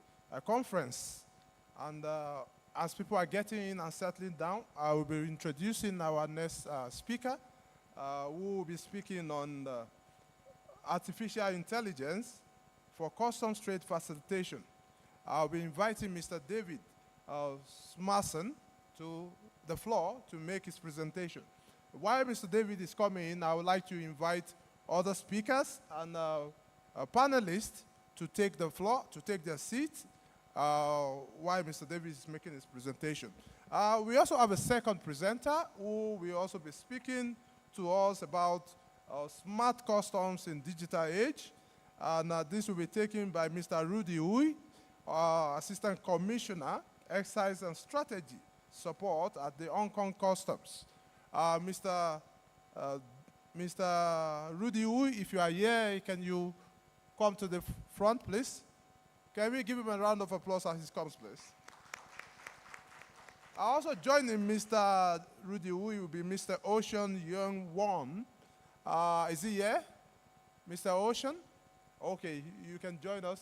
conference. And as people are getting in and settling down, I will be introducing our next speaker, who will be speaking on artificial intelligence for customs trade facilitation. I'll be inviting Mr. David Smarson to the floor to make his presentation. While Mr. David is coming in, I would like to invite other speakers and panelists to take the floor, to take their seats, while Mr. David is making his presentation. We also have a second presenter who will also be speaking to us about Smart Customs in Digital Age. And this will be taken by Mr. Rudy Uy, Assistant Commissioner, Excise and Strategy Support at the Hong Kong Customs. Mr. Rudy Uy, if you are here, can you come to the front, please? Can we give him a round of applause as he comes, please? Also joining Mr. Rudy Uy will be Mr. Ocean Young Won. Is he here? Mr. Ocean? Okay, you can join us.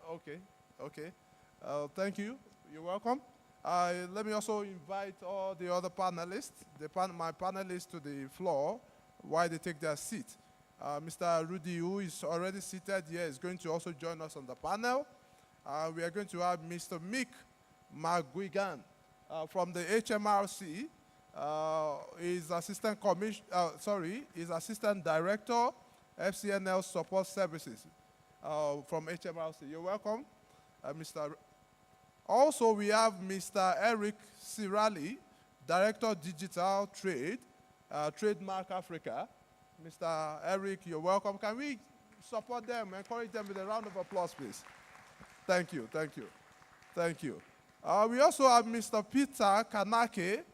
Okay, okay. Thank you. You're welcome. Let me also invite all the other panelists, my panelists to the floor while they take their seat. Mr. Rudy, who is already seated here, is going to also join us on the panel. We are going to have Mr. Mick McGuigan from the HMRC. Is Assistant Director, FCNL Support Services from HMRC. You're welcome, Mr. Also, we have Mr. Eric Sirali, Director Digital Trade, Trademark Africa. Mr. Eric, you're welcome. Can we support them, encourage them with a round of applause, please? Thank you, thank you, thank you. We also have Mr. Peter Kanake,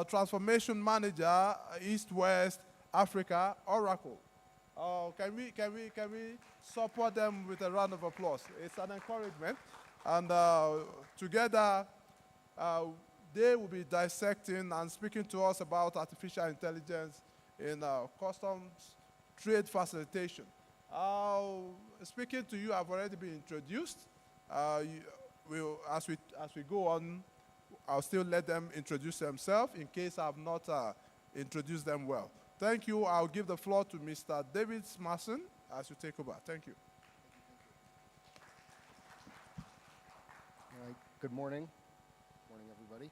Transformation Manager, East-West Africa, Oracle. Can we support them with a round of applause? It's an encouragement. And together, they will be dissecting and speaking to us about artificial intelligence in customs trade facilitation. Speaking to you, I've already been introduced. As we go on, I'll still let them introduce themselves in case I have not introduced them well. Thank you. I'll give the floor to Mr. David Smasson as you take over. Thank you. All right. Good morning. Morning, everybody.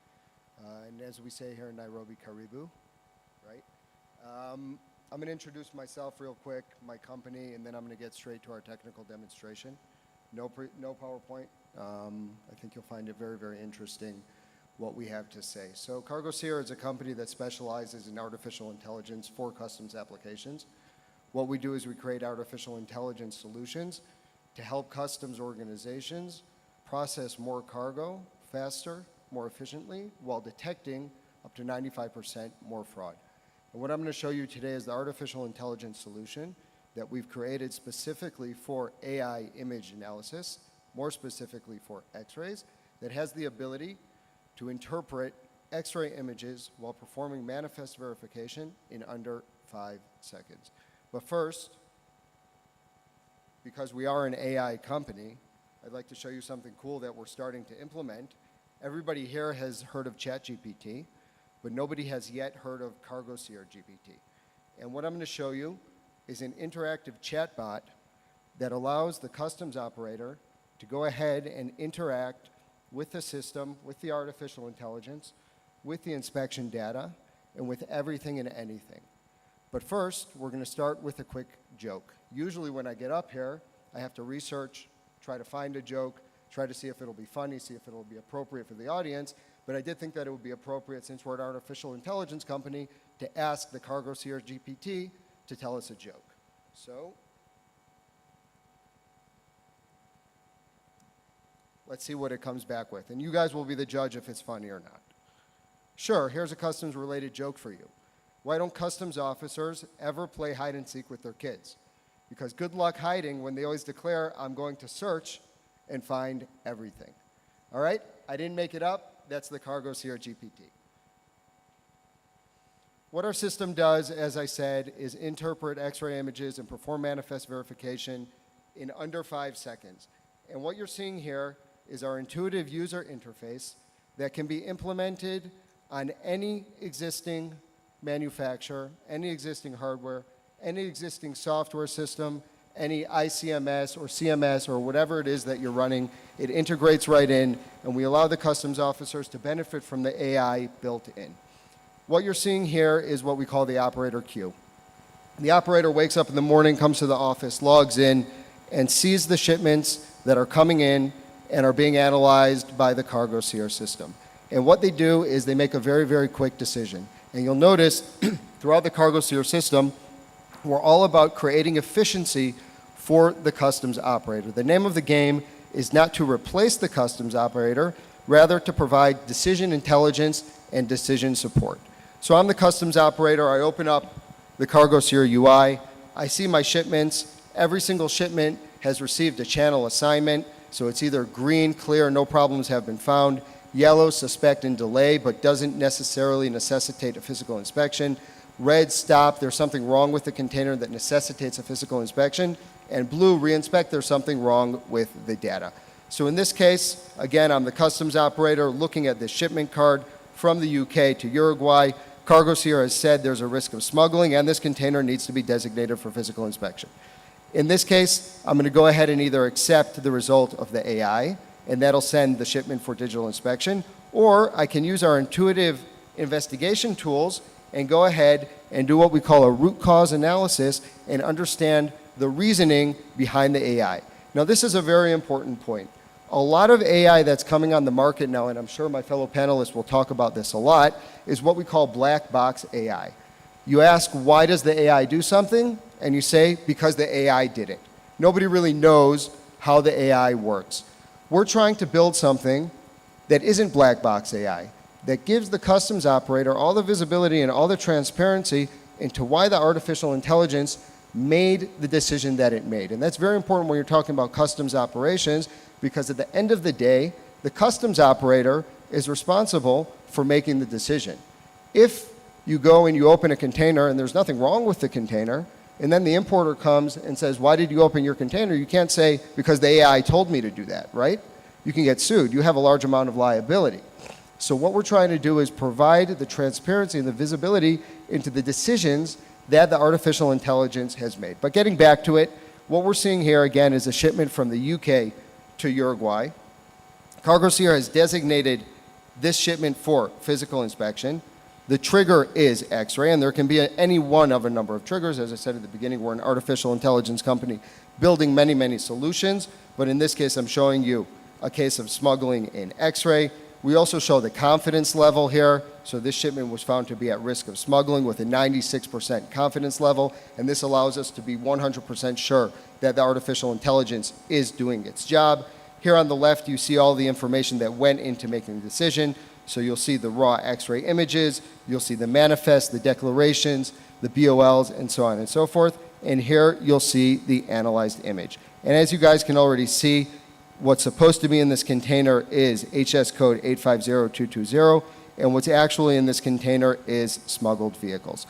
And as we say here in Nairobi, karibu, right? I'm going to introduce myself real quick, my company, and then I'm going to get straight to our technical demonstration. No PowerPoint. I think you'll find it very, very interesting what we have to say. So CargoSeer is a company that specializes in artificial intelligence for customs applications. What we do is we create artificial intelligence solutions to help customs organizations process more cargo faster, more efficiently, while detecting up to 95% more fraud. And what I'm going to show you today is the artificial intelligence solution that we've created specifically for AI image analysis, more specifically for X-rays, that has the ability to interpret X-ray images while performing manifest verification in under 5 seconds. But first, because we are an AI company, I'd like to show you something cool that we're starting to implement. Everybody here has heard of ChatGPT, but nobody has yet heard of CargoSeer GPT. And what I'm going to show you is an interactive chatbot that allows the customs operator to go ahead and interact with the system, with the artificial intelligence, with the inspection data, and with everything and anything. But first, we're going to start with a quick joke. Usually when I get up here, I have to research, try to find a joke, try to see if it'll be funny, see if it'll be appropriate for the audience. But I did think that it would be appropriate, since we're an artificial intelligence company, to ask the CargoSeer GPT to tell us a joke. So let's see what it comes back with. And you guys will be the judge if it's funny or not. Sure, here's a customs-related joke for you. Why don't customs officers ever play hide and seek with their kids? Because good luck hiding when they always declare, I'm going to search and find everything. All right? I didn't make it up. That's the CargoSeer GPT. What our system does, as I said, is interpret X-ray images and perform manifest verification in under 5 seconds. And what you're seeing here is our intuitive user interface that can be implemented on any existing manufacturer, any existing hardware, any existing software system, any ICMS or CMS or whatever it is that you're running. It integrates right in, and we allow the customs officers to benefit from the AI built in. What you're seeing here is what we call the operator queue. The operator wakes up in the morning, comes to the office, logs in, and sees the shipments that are coming in and are being analyzed by the CargoSeer system. And what they do is they make a very, very quick decision. And you'll notice throughout the CargoSeer system, We're all about creating efficiency for the customs operator. The name of the game is not to replace the customs operator, rather to provide decision intelligence and decision support. So I'm the customs operator. I open up the CargoSeer UI. I see my shipments. Every single shipment has received a channel assignment. So it's either green, clear, no problems have been found, yellow, suspect and delay, but doesn't necessarily necessitate a physical inspection, red, stop, there's something wrong with the container that necessitates a physical inspection, and blue, reinspect, there's something wrong with the data. So in this case, again, I'm the customs operator looking at the shipment card from the UK to Uruguay. CargoSeer has said there's a risk of smuggling and this container needs to be designated for physical inspection. In this case, I'm going to go ahead and either accept the result of the AI, and that'll send the shipment for digital inspection, or I can use our intuitive investigation tools and go ahead and do what we call a root cause analysis and understand the reasoning behind the AI. Now, this is a very important point. A lot of AI that's coming on the market now, and I'm sure my fellow panelists will talk about this a lot, is what we call black box AI. You ask, why does the AI do something? And you say, because the AI did it. Nobody really knows how the AI works. We're trying to build something that isn't black box AI, that gives the customs operator all the visibility and all the transparency into why the artificial intelligence made the decision that it made. And that's very important when you're talking about customs operations, because at the end of the day, the customs operator is responsible for making the decision. If you go and you open a container and there's nothing wrong with the container, and then the importer comes and says, why did you open your container? You can't say, because the AI told me to do that, right? You can get sued. You have a large amount of liability. So what we're trying to do is provide the transparency and the visibility into the decisions that the artificial intelligence has made. But getting back to it, what we're seeing here again is a shipment from the UK to Uruguay. CargoSeer has designated this shipment for physical inspection. The trigger is X-ray, and there can be any one of a number of triggers. As I said at the beginning, we're an artificial intelligence company building many, many solutions. But in this case, I'm showing you a case of smuggling in X-ray. We also show the confidence level here. So this shipment was found to be at risk of smuggling with a 96% confidence level. And this allows us to be 100% sure that the artificial intelligence is doing its job. Here on the left, you see all the information that went into making the decision. So you'll see the raw X-ray images, you'll see the manifest, the declarations, the BOLs, and so on and so forth. And here you'll see the analyzed image. And as you guys can already see, what's supposed to be in this container is HS code 850220, and what's actually in this container is smuggled vehicles.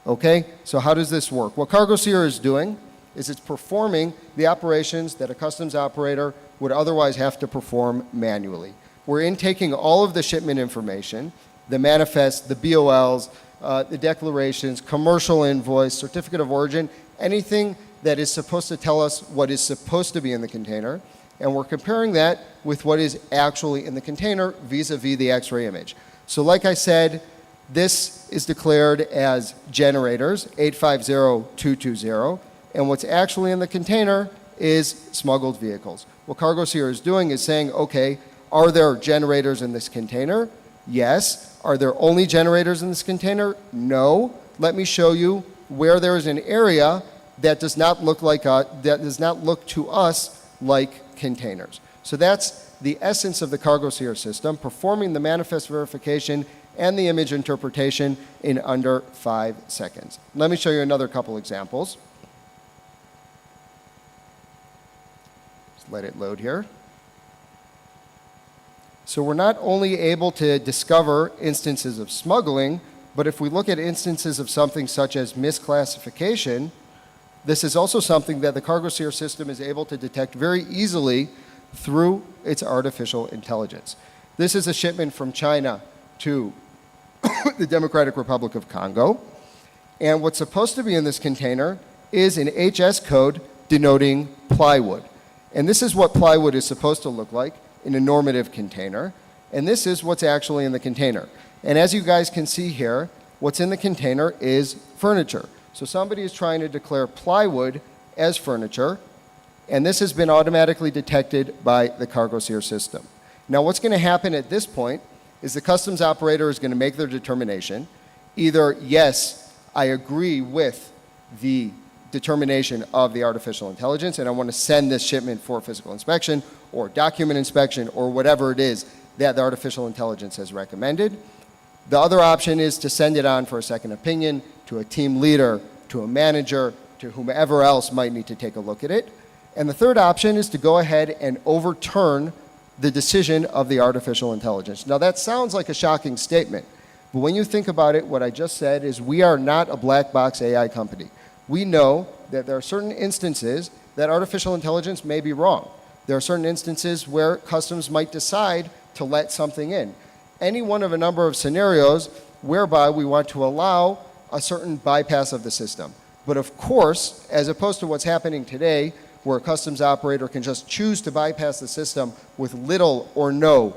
Okay, so how does this work? What CargoSeer is doing is it's performing the operations that a customs operator would otherwise have to perform manually. We're intaking all of the shipment information, the manifest, the BOLs, the declarations, commercial invoice, certificate of origin, anything that is supposed to tell us what is supposed to be in the container, and we're comparing that with what is actually in the container vis-a-vis the X-ray image. So like I said, this is declared as generators, 850220, and what's actually in the container is smuggled vehicles. What CargoSeer is doing is saying, okay, are there generators in this container? Yes. Are there only generators in this container? No. Let me show you where there is an area that does not look like that does not look to us like containers. So that's the essence of the CargoSeer system, performing the manifest verification and the image interpretation in under 5 seconds. Let me show you another couple examples. Just let it load here. So we're not only able to discover instances of smuggling, but if we look at instances of something such as misclassification, this is also something that the CargoSeer system is able to detect very easily through its artificial intelligence. This is a shipment from China to the Democratic Republic of Congo. And what's supposed to be in this container is an HS code denoting plywood. And this is what plywood is supposed to look like in a normative container, and this is what's actually in the container. And as you guys can see here, what's in the container is furniture. So somebody is trying to declare plywood as furniture, and this has been automatically detected by the CargoSeer system. Now what's going to happen at this point is the customs operator is going to make their determination. Either, yes, I agree with the determination of the artificial intelligence, and I want to send this shipment for physical inspection or document inspection or whatever it is that the artificial intelligence has recommended. The other option is to send it on for a second opinion to a team leader, to a manager, to whomever else might need to take a look at it. And the third option is to go ahead and overturn the decision of the artificial intelligence. Now that sounds like a shocking statement, but when you think about it, what I just said is we are not a black box AI company. We know that there are certain instances that artificial intelligence may be wrong. There are certain instances where customs might decide to let something in. Any one of a number of scenarios whereby we want to allow a certain bypass of the system. But of course, as opposed to what's happening today, where a customs operator can just choose to bypass the system with little or no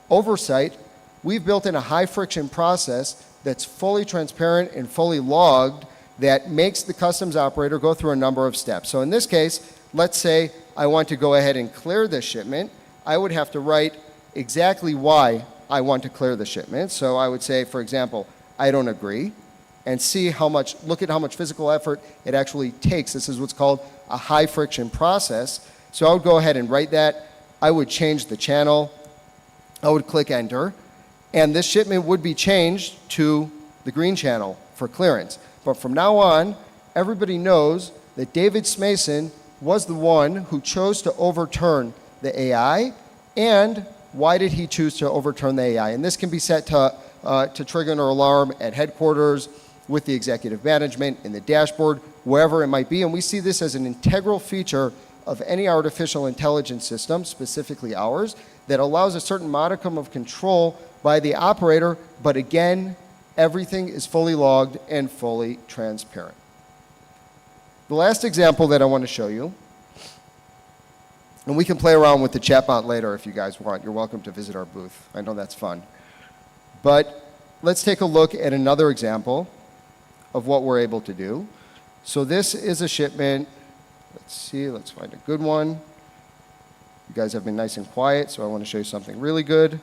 oversight, we've built in a high friction process that's fully transparent and fully logged that makes the customs operator go through a number of steps. So in this case, let's say I want to go ahead and clear this shipment. I would have to write exactly why I want to clear the shipment. So I would say, for example, I don't agree, and see how much, look at how much physical effort it actually takes. This is what's called a high friction process. So I would go ahead and write that. I would change the channel. I would click enter, and this shipment would be changed to the green channel for clearance. But from now on, everybody knows that David Smason was the one who chose to overturn the AI, and why did he choose to overturn the AI? And this can be set to trigger an alarm at headquarters, with the executive management, in the dashboard, wherever it might be. And we see this as an integral feature of any artificial intelligence system, specifically ours, that allows a certain modicum of control by the operator, but again, everything is fully logged and fully transparent. The last example that I want to show you, and we can play around with the chatbot later if you guys want. You're welcome to visit our booth. I know that's fun. But let's take a look at another example of what we're able to do. So this is a shipment. Let's see, let's find a good one. You guys have been nice and quiet, so I want to show you something really good.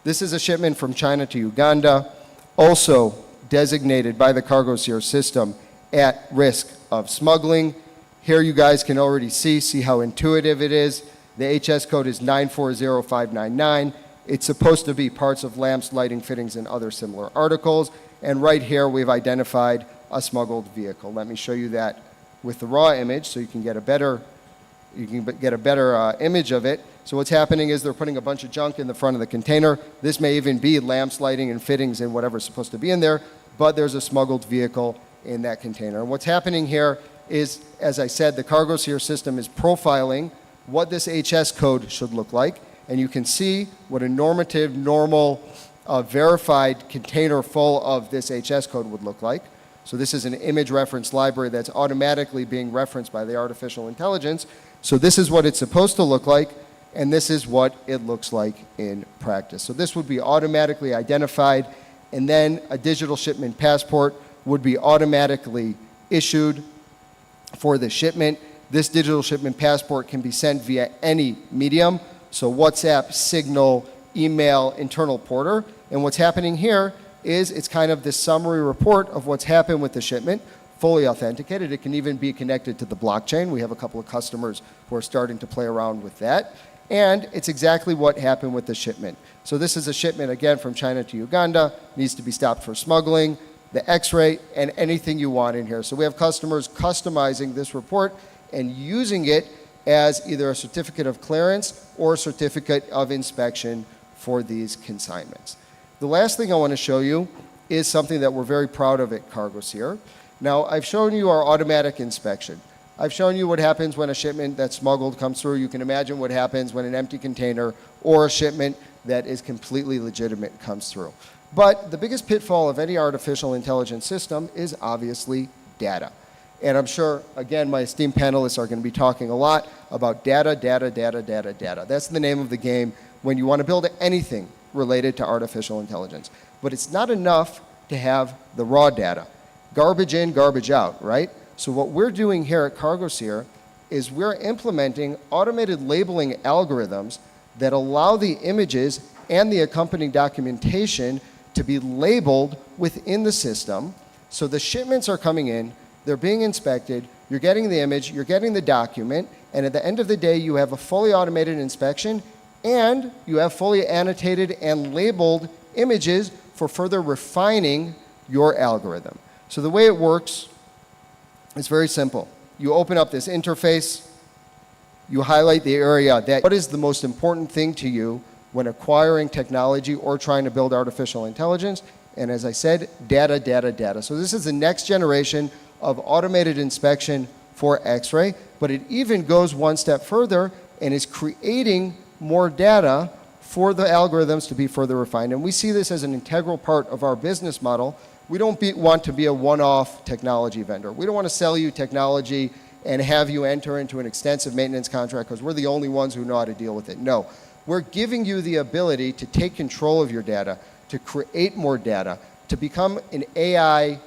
This is a shipment from China to Uganda, also designated by the Cargo Seer system at risk of smuggling. Here you guys can already see how intuitive it is. The HS code is 940599. It's supposed to be parts of lamps, lighting, fittings, and other similar articles. And right here, we've identified a smuggled vehicle. Let me show you that with the raw image so you can get a better image of it. So what's happening is they're putting a bunch of junk in the front of the container. This may even be lamps, lighting, and fittings and whatever's supposed to be in there, but there's a smuggled vehicle in that container. And what's happening here is, as I said, the Cargo Seer system is profiling what this HS code should look like. And you can see what a normative, normal, verified container full of this HS code would look like. So this is an image reference library that's automatically being referenced by the artificial intelligence. So this is what it's supposed to look like, and this is what it looks like in practice. So this would be automatically identified, and then a digital shipment passport would be automatically issued for the shipment. This digital shipment passport can be sent via any medium, so WhatsApp, Signal, email, internal porter. And what's happening here is it's kind of this summary report of what's happened with the shipment, fully authenticated. It can even be connected to the blockchain. We have a couple of customers who are starting to play around with that. And it's exactly what happened with the shipment. So this is a shipment, again, from China to Uganda, needs to be stopped for smuggling, the X-ray, and anything you want in here. So we have customers customizing this report and using it as either a certificate of clearance or a certificate of inspection for these consignments. The last thing I want to show you is something that we're very proud of at Cargo Seer. Now, I've shown you our automatic inspection. I've shown you what happens when a shipment that's smuggled comes through. You can imagine what happens when an empty container or a shipment that is completely legitimate comes through. But the biggest pitfall of any artificial intelligence system is obviously data. And I'm sure, again, my esteemed panelists are going to be talking a lot about data. That's the name of the game when you want to build anything related to artificial intelligence. But it's not enough to have the raw data. Garbage in, garbage out, right? So what we're doing here at Cargo Seer is we're implementing automated labeling algorithms that allow the images and the accompanying documentation to be labeled within the system So the shipments are coming in, they're being inspected, you're getting the image, you're getting the document, and at the end of the day, you have a fully automated inspection, and you have fully annotated and labeled images for further refining your algorithm. So the way it works is very simple. You open up this interface, you highlight the area that what is the most important thing to you when acquiring technology or trying to build artificial intelligence. And as I said, data, data, data. So this is the next generation of automated inspection for X-ray, but it even goes one step further and is creating more data for the algorithms to be further refined. And we see this as an integral part of our business model. We don't want to be a one-off technology vendor. We don't want to sell you technology and have you enter into an extensive maintenance contract because we're the only ones who know how to deal with it. No, we're giving you the ability to take control of your data, to create more data, to become an AI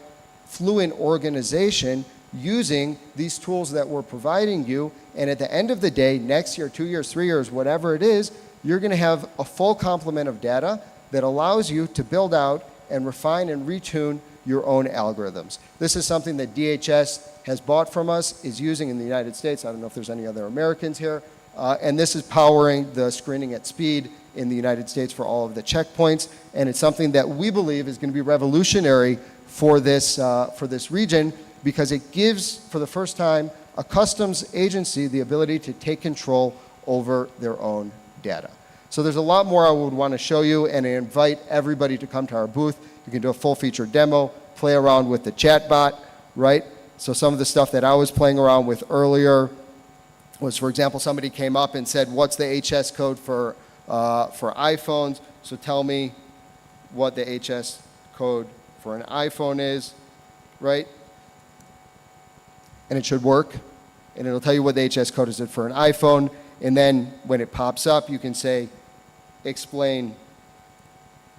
fluent organization using these tools that we're providing you. And at the end of the day, next year, 2 years, 3 years, whatever it is, you're going to have a full complement of data that allows you to build out and refine and retune your own algorithms. This is something that DHS has bought from us, is using in the United States. I don't know if there's any other Americans here. And this is powering the screening at speed in the United States for all of the checkpoints. And it's something that we believe is going to be revolutionary for this region, because it gives, for the first time, a customs agency the ability to take control over their own data. So there's a lot more I would want to show you, and I invite everybody to come to our booth. You can do a full feature demo, play around with the chatbot, right? So some of the stuff that I was playing around with earlier was, for example, somebody came up and said, what's the HS code for iPhones? So tell me what the HS code for an iPhone is, right? And it should work. And it'll tell you what the HS code is for an iPhone. And then when it pops up, you can say, explain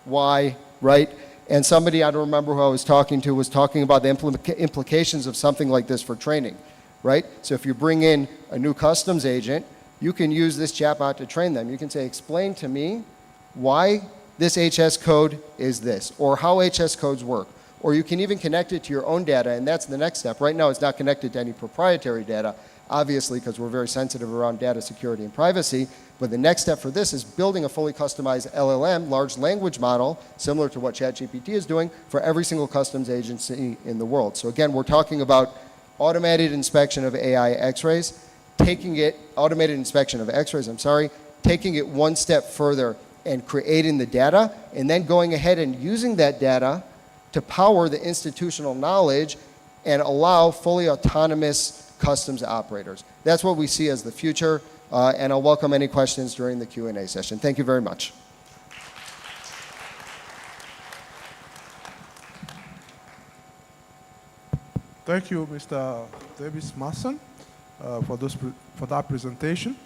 why, right? And somebody, I don't remember who I was talking to, was talking about the implications of something like this for training, right? So if you bring in a new customs agent, you can use this chatbot to train them. You can say, explain to me why this HS code is this, or how HS codes work. Or you can even connect it to your own data, and that's the next step. Right now, it's not connected to any proprietary data, obviously, because we're very sensitive around data security and privacy. But the next step for this is building a fully customized LLM, large language model, similar to what ChatGPT is doing, for every single customs agency in the world. So again, we're talking about automated inspection of AI X-rays, automated inspection of X-rays, taking it one step further and creating the data, and then going ahead and using that data to power the institutional knowledge and allow fully autonomous customs operators. That's what we see as the future, and I'll welcome any questions during the Q&A session. Thank you very much. Thank you, Mr. Davis Mason, for that presentation.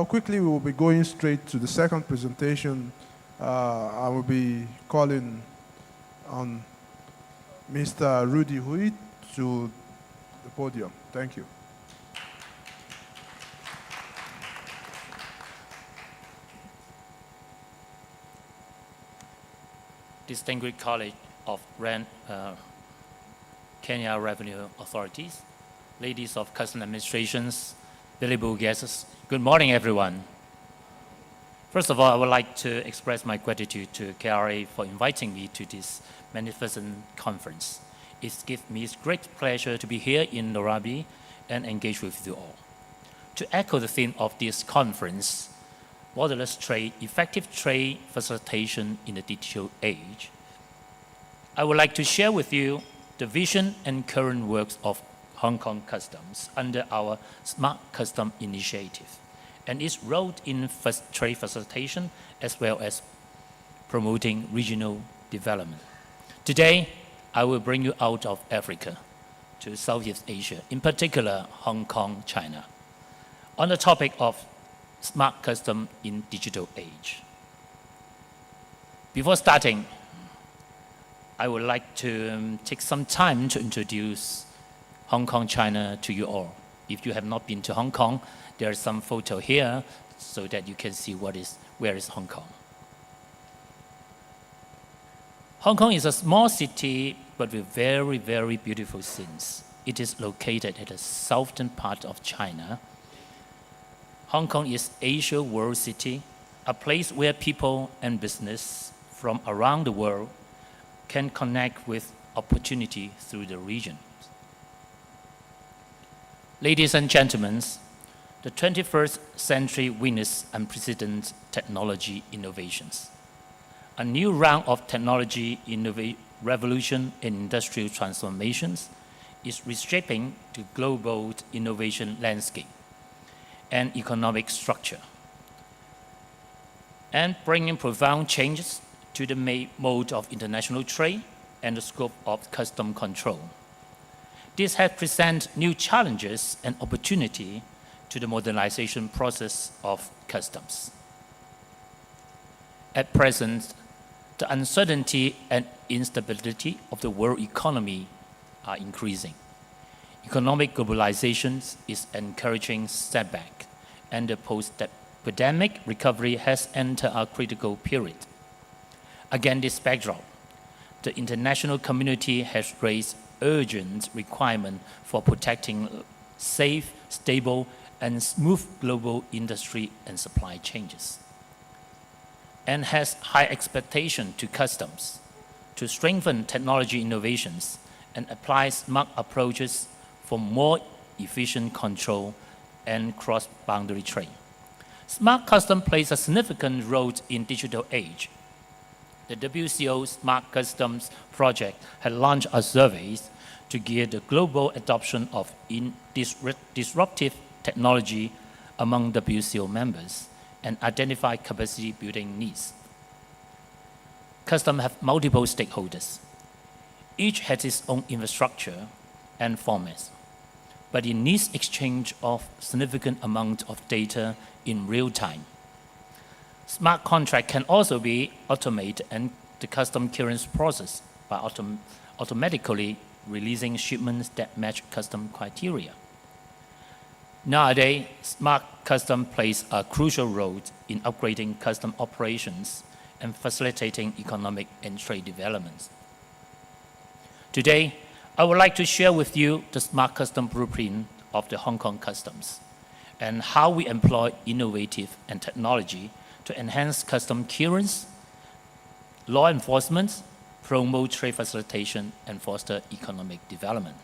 Quickly, we will be going straight to the second presentation. I will be calling on Mr. Rudy Hui to the podium. Thank you. Distinguished College of Kenya Revenue Authorities, ladies of Customs Administrations, valuable guests, good morning, everyone. First of all, I would like to express my gratitude to KRA for inviting me to this magnificent conference. It gives me great pleasure to be here in Nairobi and engage with you all. To echo the theme of this conference, borderless trade, effective trade facilitation in the digital age, I would like to share with you the vision and current works of Hong Kong Customs under our Smart Custom Initiative and its role in trade facilitation as well as promoting regional development. Today, I will bring you out of Africa to Southeast Asia, in particular Hong Kong, China, on the topic of smart custom in digital age. Before starting, I would like to take some time to introduce Hong Kong, China to you all. If you have not been to Hong Kong, there are some photo here so that you can see where is Hong Kong. Hong Kong is a small city but with very, very beautiful scenes. It is located at the southern part of China. Hong Kong is Asia World City, a place where people and business from around the world can connect with opportunity through the region. Ladies and gentlemen, the 21st century witnessed unprecedented technology innovations. A new round of technology revolution in industrial transformations is reshaping the global innovation landscape and economic structure, and bringing profound changes to the mode of international trade and the scope of custom control. This has presented new challenges and opportunity to the modernization process of customs. At present, the uncertainty and instability of the world economy are increasing. Economic globalization is encouraging setback, and the post-pandemic recovery has entered a critical period. Against this backdrop, the international community has raised urgent requirements for protecting safe, stable, and smooth global industry and supply chains, and has high expectation to customs to strengthen technology innovations and apply smart approaches for more efficient control and cross-boundary trade. Smart custom plays a significant role in digital age. The WCO Smart Customs project had launched a survey to gear the global adoption of disruptive technology among WCO members and identify capacity building needs. Customs have multiple stakeholders. Each has its own infrastructure and formats, but it needs exchange of significant amount of data in real time. Smart contract can also be automated and the custom clearance process by automatically releasing shipments that match custom criteria. Nowadays, smart custom plays a crucial role in upgrading custom operations and facilitating economic and trade developments. Today, I would like to share with you the smart custom blueprint of the Hong Kong Customs and how we employ innovative and technology to enhance custom clearance, law enforcement, promote trade facilitation, and foster economic development.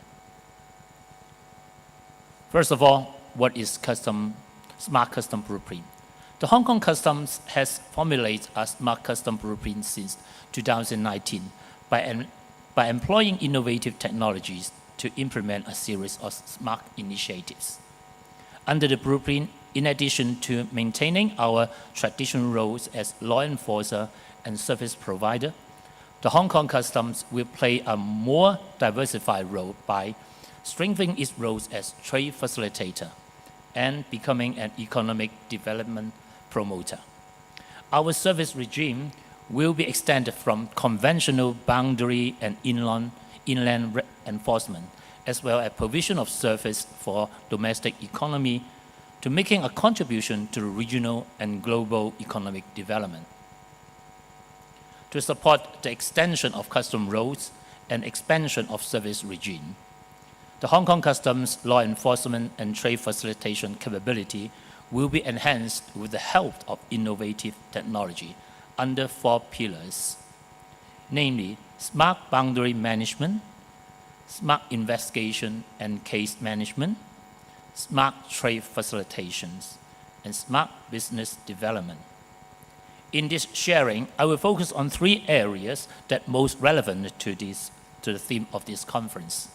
First of all, what is smart custom blueprint? The Hong Kong Customs has formulated a smart custom blueprint since 2019 by employing innovative technologies to implement a series of smart initiatives. Under the blueprint, in addition to maintaining our traditional roles as law enforcer and service provider, the Hong Kong Customs will play a more diversified role by strengthening its roles as trade facilitator and becoming an economic development promoter. Our service regime will be extended from conventional boundary and inland enforcement, as well as provision of service for domestic economy, to making a contribution to regional and global economic development. To support the extension of custom roles and expansion of service regime, the Hong Kong Customs law enforcement and trade facilitation capability will be enhanced with the help of innovative technology under 4 pillars, namely smart boundary management, smart investigation and case management, smart trade facilitations, and smart business development. In this sharing, I will focus on 3 areas that are most relevant to the theme of this conference,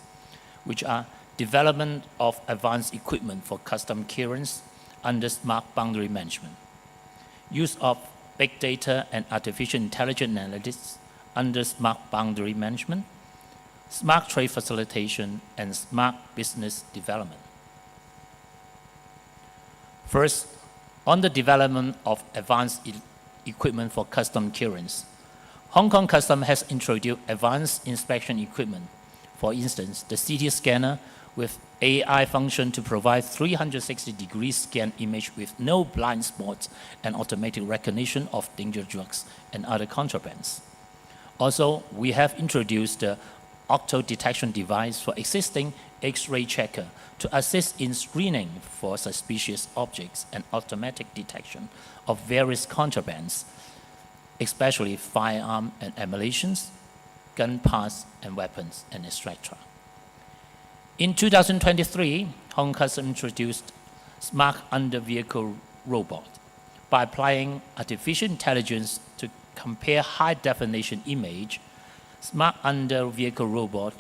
which are development of advanced equipment for custom clearance under smart boundary management, use of big data and artificial intelligence analytics under smart boundary management, smart trade facilitation, and smart business development. First, on the development of advanced equipment for custom clearance, Hong Kong Customs has introduced advanced inspection equipment. For instance, the CT scanner with AI function to provide 360-degree scan image with no blind spots and automatic recognition of dangerous drugs and other contrabands. Also, we have introduced the auto detection device for existing X-ray checker to assist in screening for suspicious objects and automatic detection of various contrabands, especially firearm and ammunitions, gun parts and weapons, and etc. In 2023, Hong Kong Customs introduced Smart Under-Vehicle Robot by applying artificial intelligence to compare high-definition image. Smart Under-Vehicle Robot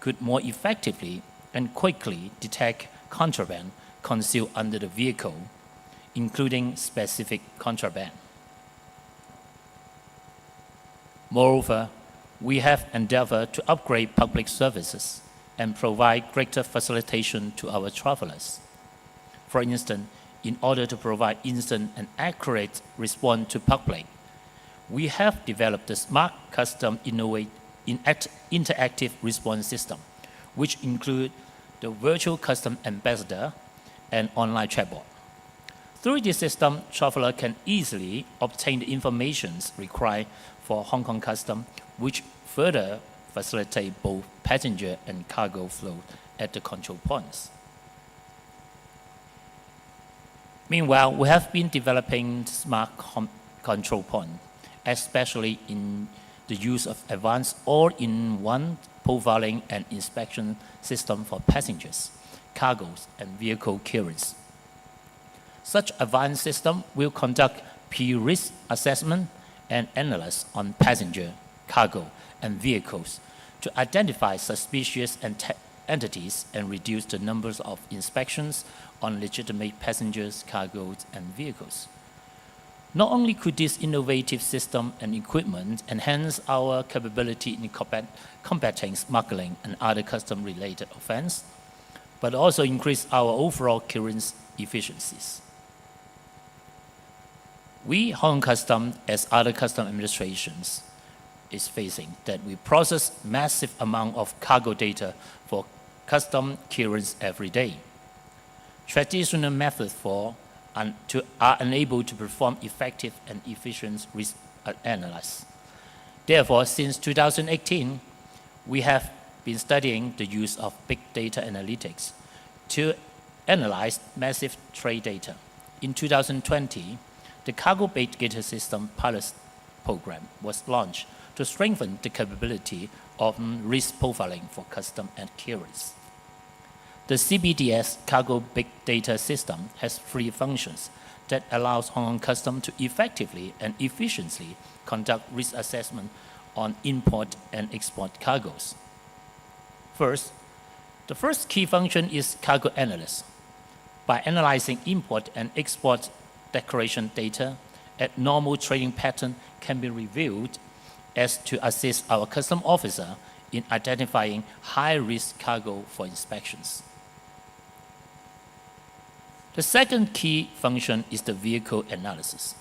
could more effectively and quickly detect contraband concealed under the vehicle, including specific contraband. Moreover, we have endeavored to upgrade public services and provide greater facilitation to our travelers. For instance, in order to provide instant and accurate response to public, we have developed the Smart Custom Interactive Response System, which include the virtual custom ambassador and online chatbot. Through this system, traveler can easily obtain the information required for Hong Kong Customs, which further facilitate both passenger and cargo flow at the control points. Meanwhile, we have been developing smart control point, especially in the use of advanced all-in-one profiling and inspection system for passengers, cargoes, and vehicle clearance. Such advanced system will conduct pre-risk assessment and analysis on passenger, cargo, and vehicles to identify suspicious entities and reduce the numbers of inspections on legitimate passengers, cargoes, and vehicles. Not only could this innovative system and equipment enhance our capability in combating smuggling and other custom-related offense, but also increase our overall clearance efficiencies. We, Hong Kong Customs, as other custom administrations, is facing that we process massive amount of cargo data for custom clearance every day. Traditional methods are unable to perform effective and efficient risk analysis. Therefore, since 2018, we have been studying the use of big data analytics to analyze massive trade data. In 2020, the Cargo Big Data System pilot program was launched to strengthen the capability of risk profiling for custom and clearance. The CBDS Cargo Big Data System has 3 functions that allows Hong Kong Customs to effectively and efficiently conduct risk assessment on import and export cargoes. First, the first key function is cargo analyst. By analyzing import and export declaration data, a normal trading pattern can be reviewed as to assist our custom officer in identifying high-risk cargo for inspections. The second key function is the vehicle analysis.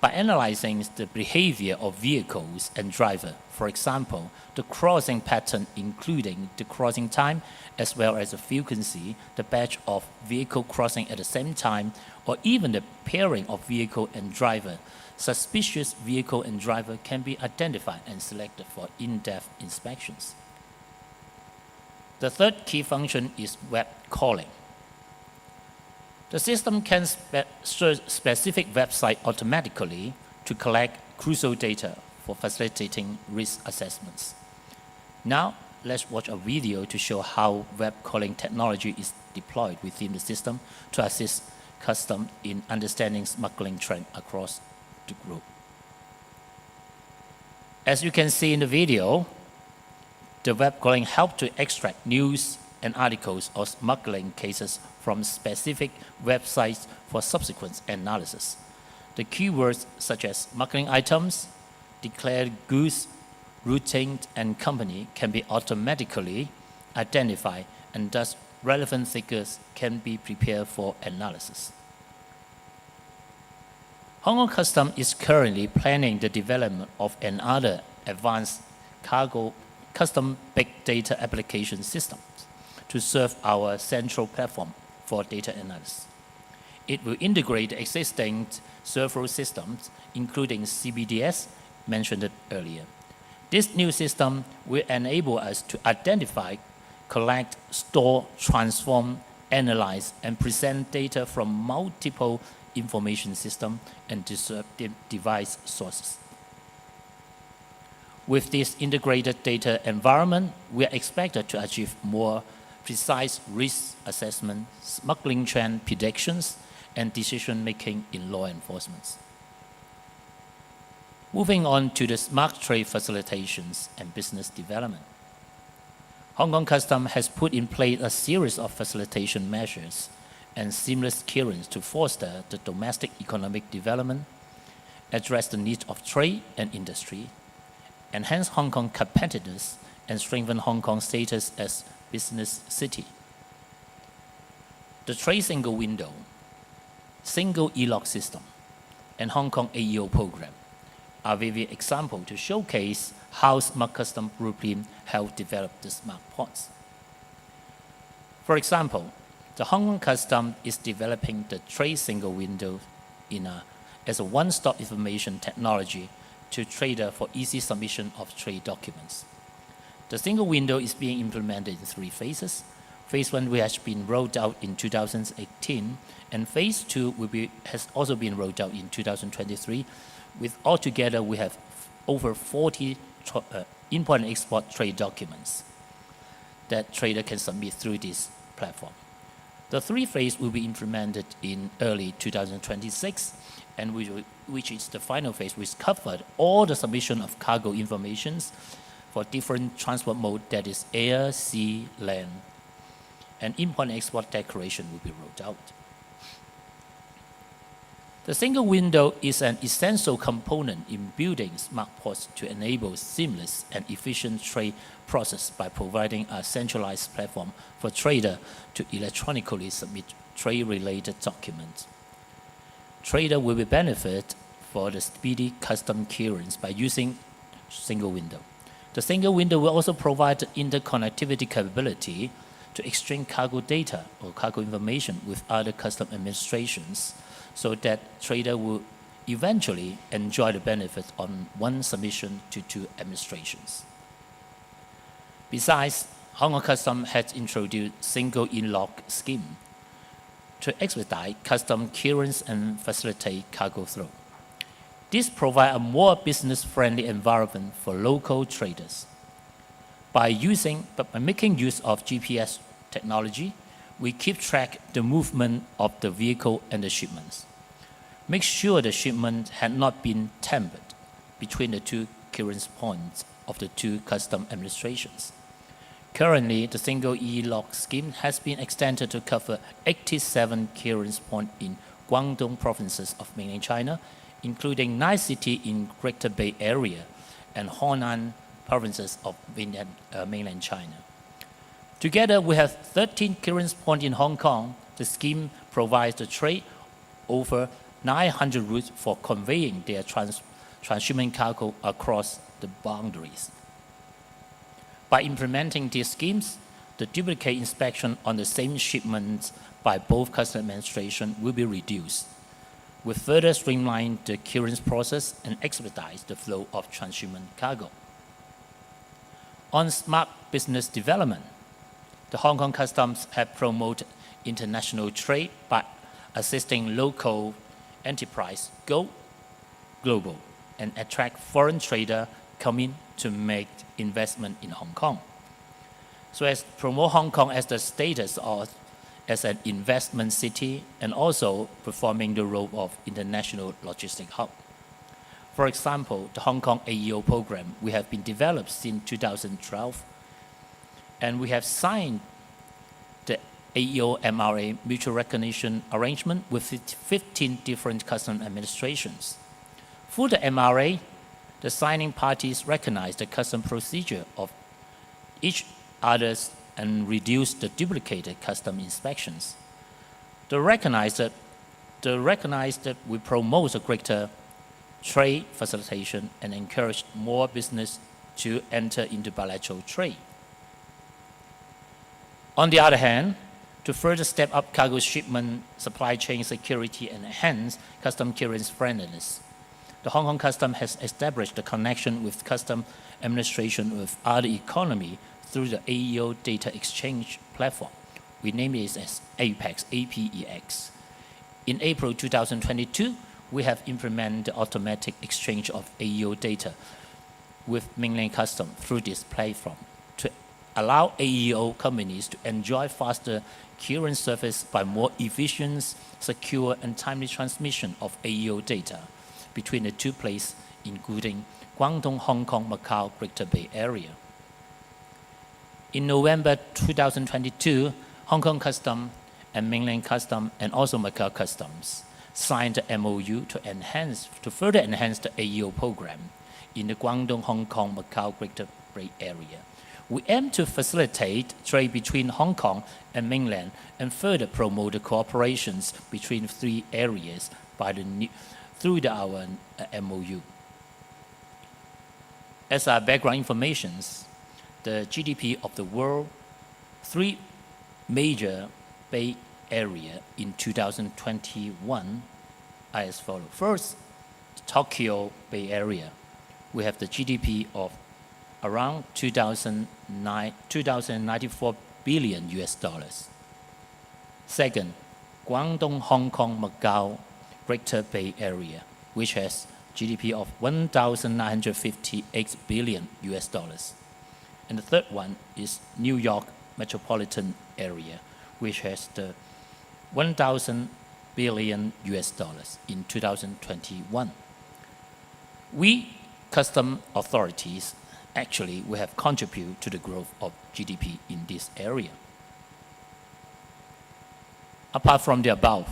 By analyzing the behavior of vehicles and driver, for example, the crossing pattern including the crossing time as well as the frequency, the batch of vehicle crossing at the same time, or even the pairing of vehicle and driver, suspicious vehicle and driver can be identified and selected for in-depth inspections. The third key function is web calling. The system can search specific website automatically to collect crucial data for facilitating risk assessments. Now, let's watch a video to show how web calling technology is deployed within the system to assist customs in understanding smuggling trend across the globe. As you can see in the video, the web calling helps to extract news and articles of smuggling cases from specific websites for subsequent analysis. The keywords such as smuggling items, declared goods, routing, and company can be automatically identified, and thus relevant figures can be prepared for analysis. Hong Kong Customs is currently planning the development of another advanced custom big data application system to serve our central platform for data analysis. It will integrate existing several systems, including CBDS, mentioned earlier, This new system will enable us to identify, collect, store, transform, analyze, and present data from multiple information systems and disruptive device sources. With this integrated data environment, we are expected to achieve more precise risk assessment, smuggling trend predictions, and decision-making in law enforcement. Moving on to the smart trade facilitations and business development. Hong Kong Customs has put in place a series of facilitation measures and seamless clearance to foster the domestic economic development, address the needs of trade and industry, enhance Hong Kong competitiveness, and strengthen Hong Kong's status as business city. The trade single window, single e-lock system, and Hong Kong AEO program are vivid examples to showcase how Smart Customs Blueprint helped develop the smart ports. For example, the Hong Kong Customs is developing the trade single window as a one-stop information technology to traders for easy submission of trade documents. The single window is being implemented in 3 phases. Phase 1 has been rolled out in 2018, and Phase 2 has also been rolled out in 2023. With altogether, we have over 40 import and export trade documents that trader can submit through this platform. The 3 phases will be implemented in early 2026, and which is the final phase, which covered all the submission of cargo informations for different transport mode, that is air, sea, land, and import and export declaration will be rolled out. The single window is an essential component in building smart ports to enable seamless and efficient trade process by providing a centralized platform for traders to electronically submit trade-related documents. Trader will benefit for the speedy custom clearance by using single window. The single window will also provide interconnectivity capability to exchange cargo data or cargo information with other custom administrations, so that trader will eventually enjoy the benefits on one submission to 2 administrations. Besides, Hong Kong Customs has introduced single in-lock scheme to expedite custom clearance and facilitate cargo flow. This provides a more business-friendly environment for local traders. By making use of GPS technology, we keep track the movement of the vehicle and the shipments. Make sure the shipment had not been tampered between the 2 clearance points of the 2 custom administrations. Currently, the single e-lock scheme has been extended to cover 87 clearance points in Guangdong provinces of mainland China, including 9 cities in Greater Bay Area and Honan provinces of mainland China. Together, we have 13 clearance points in Hong Kong. The scheme provides the trade over 900 routes for conveying their transshipment cargo across the boundaries. By implementing these schemes, the duplicate inspection on the same shipments by both customs administrations will be reduced, will further streamline the clearance process and expedite the flow of transshipment cargo. On smart business development, the Hong Kong Customs have promoted international trade by assisting local enterprise go global and attract foreign traders coming to make investment in Hong Kong. So as promote Hong Kong as the status of as an investment city and also performing the role of international logistic hub. For example, the Hong Kong AEO program, we have been developed since 2012, and we have signed the AEO MRA mutual recognition arrangement with 15 different customs administrations. Through the MRA, the signing parties recognize the custom procedure of each other's and reduce the duplicated custom inspections. The recognized that we promote a greater trade facilitation and encourage more business to enter into bilateral trade. On the other hand, to further step up cargo shipment supply chain security and enhance custom clearance friendliness, The Hong Kong Custom has established a connection with custom administration with other economy through the AEO data exchange platform. We name it as APEX, APEX. In April 2022, we have implemented the automatic exchange of AEO data with mainland custom through this platform to allow AEO companies to enjoy faster clearance service by more efficient, secure, and timely transmission of AEO data between the two places, including Guangdong, Hong Kong, Macau, Greater Bay Area. In November 2022, Hong Kong Custom and Mainland Custom and also Macau Customs signed the MOU to further enhance the AEO program in the Guangdong, Hong Kong, Macau, Greater Bay Area. We aim to facilitate trade between Hong Kong and mainland and further promote the cooperations between three areas through our MOU. As our background information, the GDP of the world, three major Bay Area in 2021 are as follows. First, the Tokyo Bay Area. We have the GDP of around 2,094 billion US dollars. Second, Guangdong, Hong Kong, Macau, Greater Bay Area, which has GDP of 1,958 billion US dollars. And the third one is New York metropolitan area, which has the 1,000 billion US dollars in 2021. We custom authorities, actually, we have contributed to the growth of GDP in this area. Apart from the above,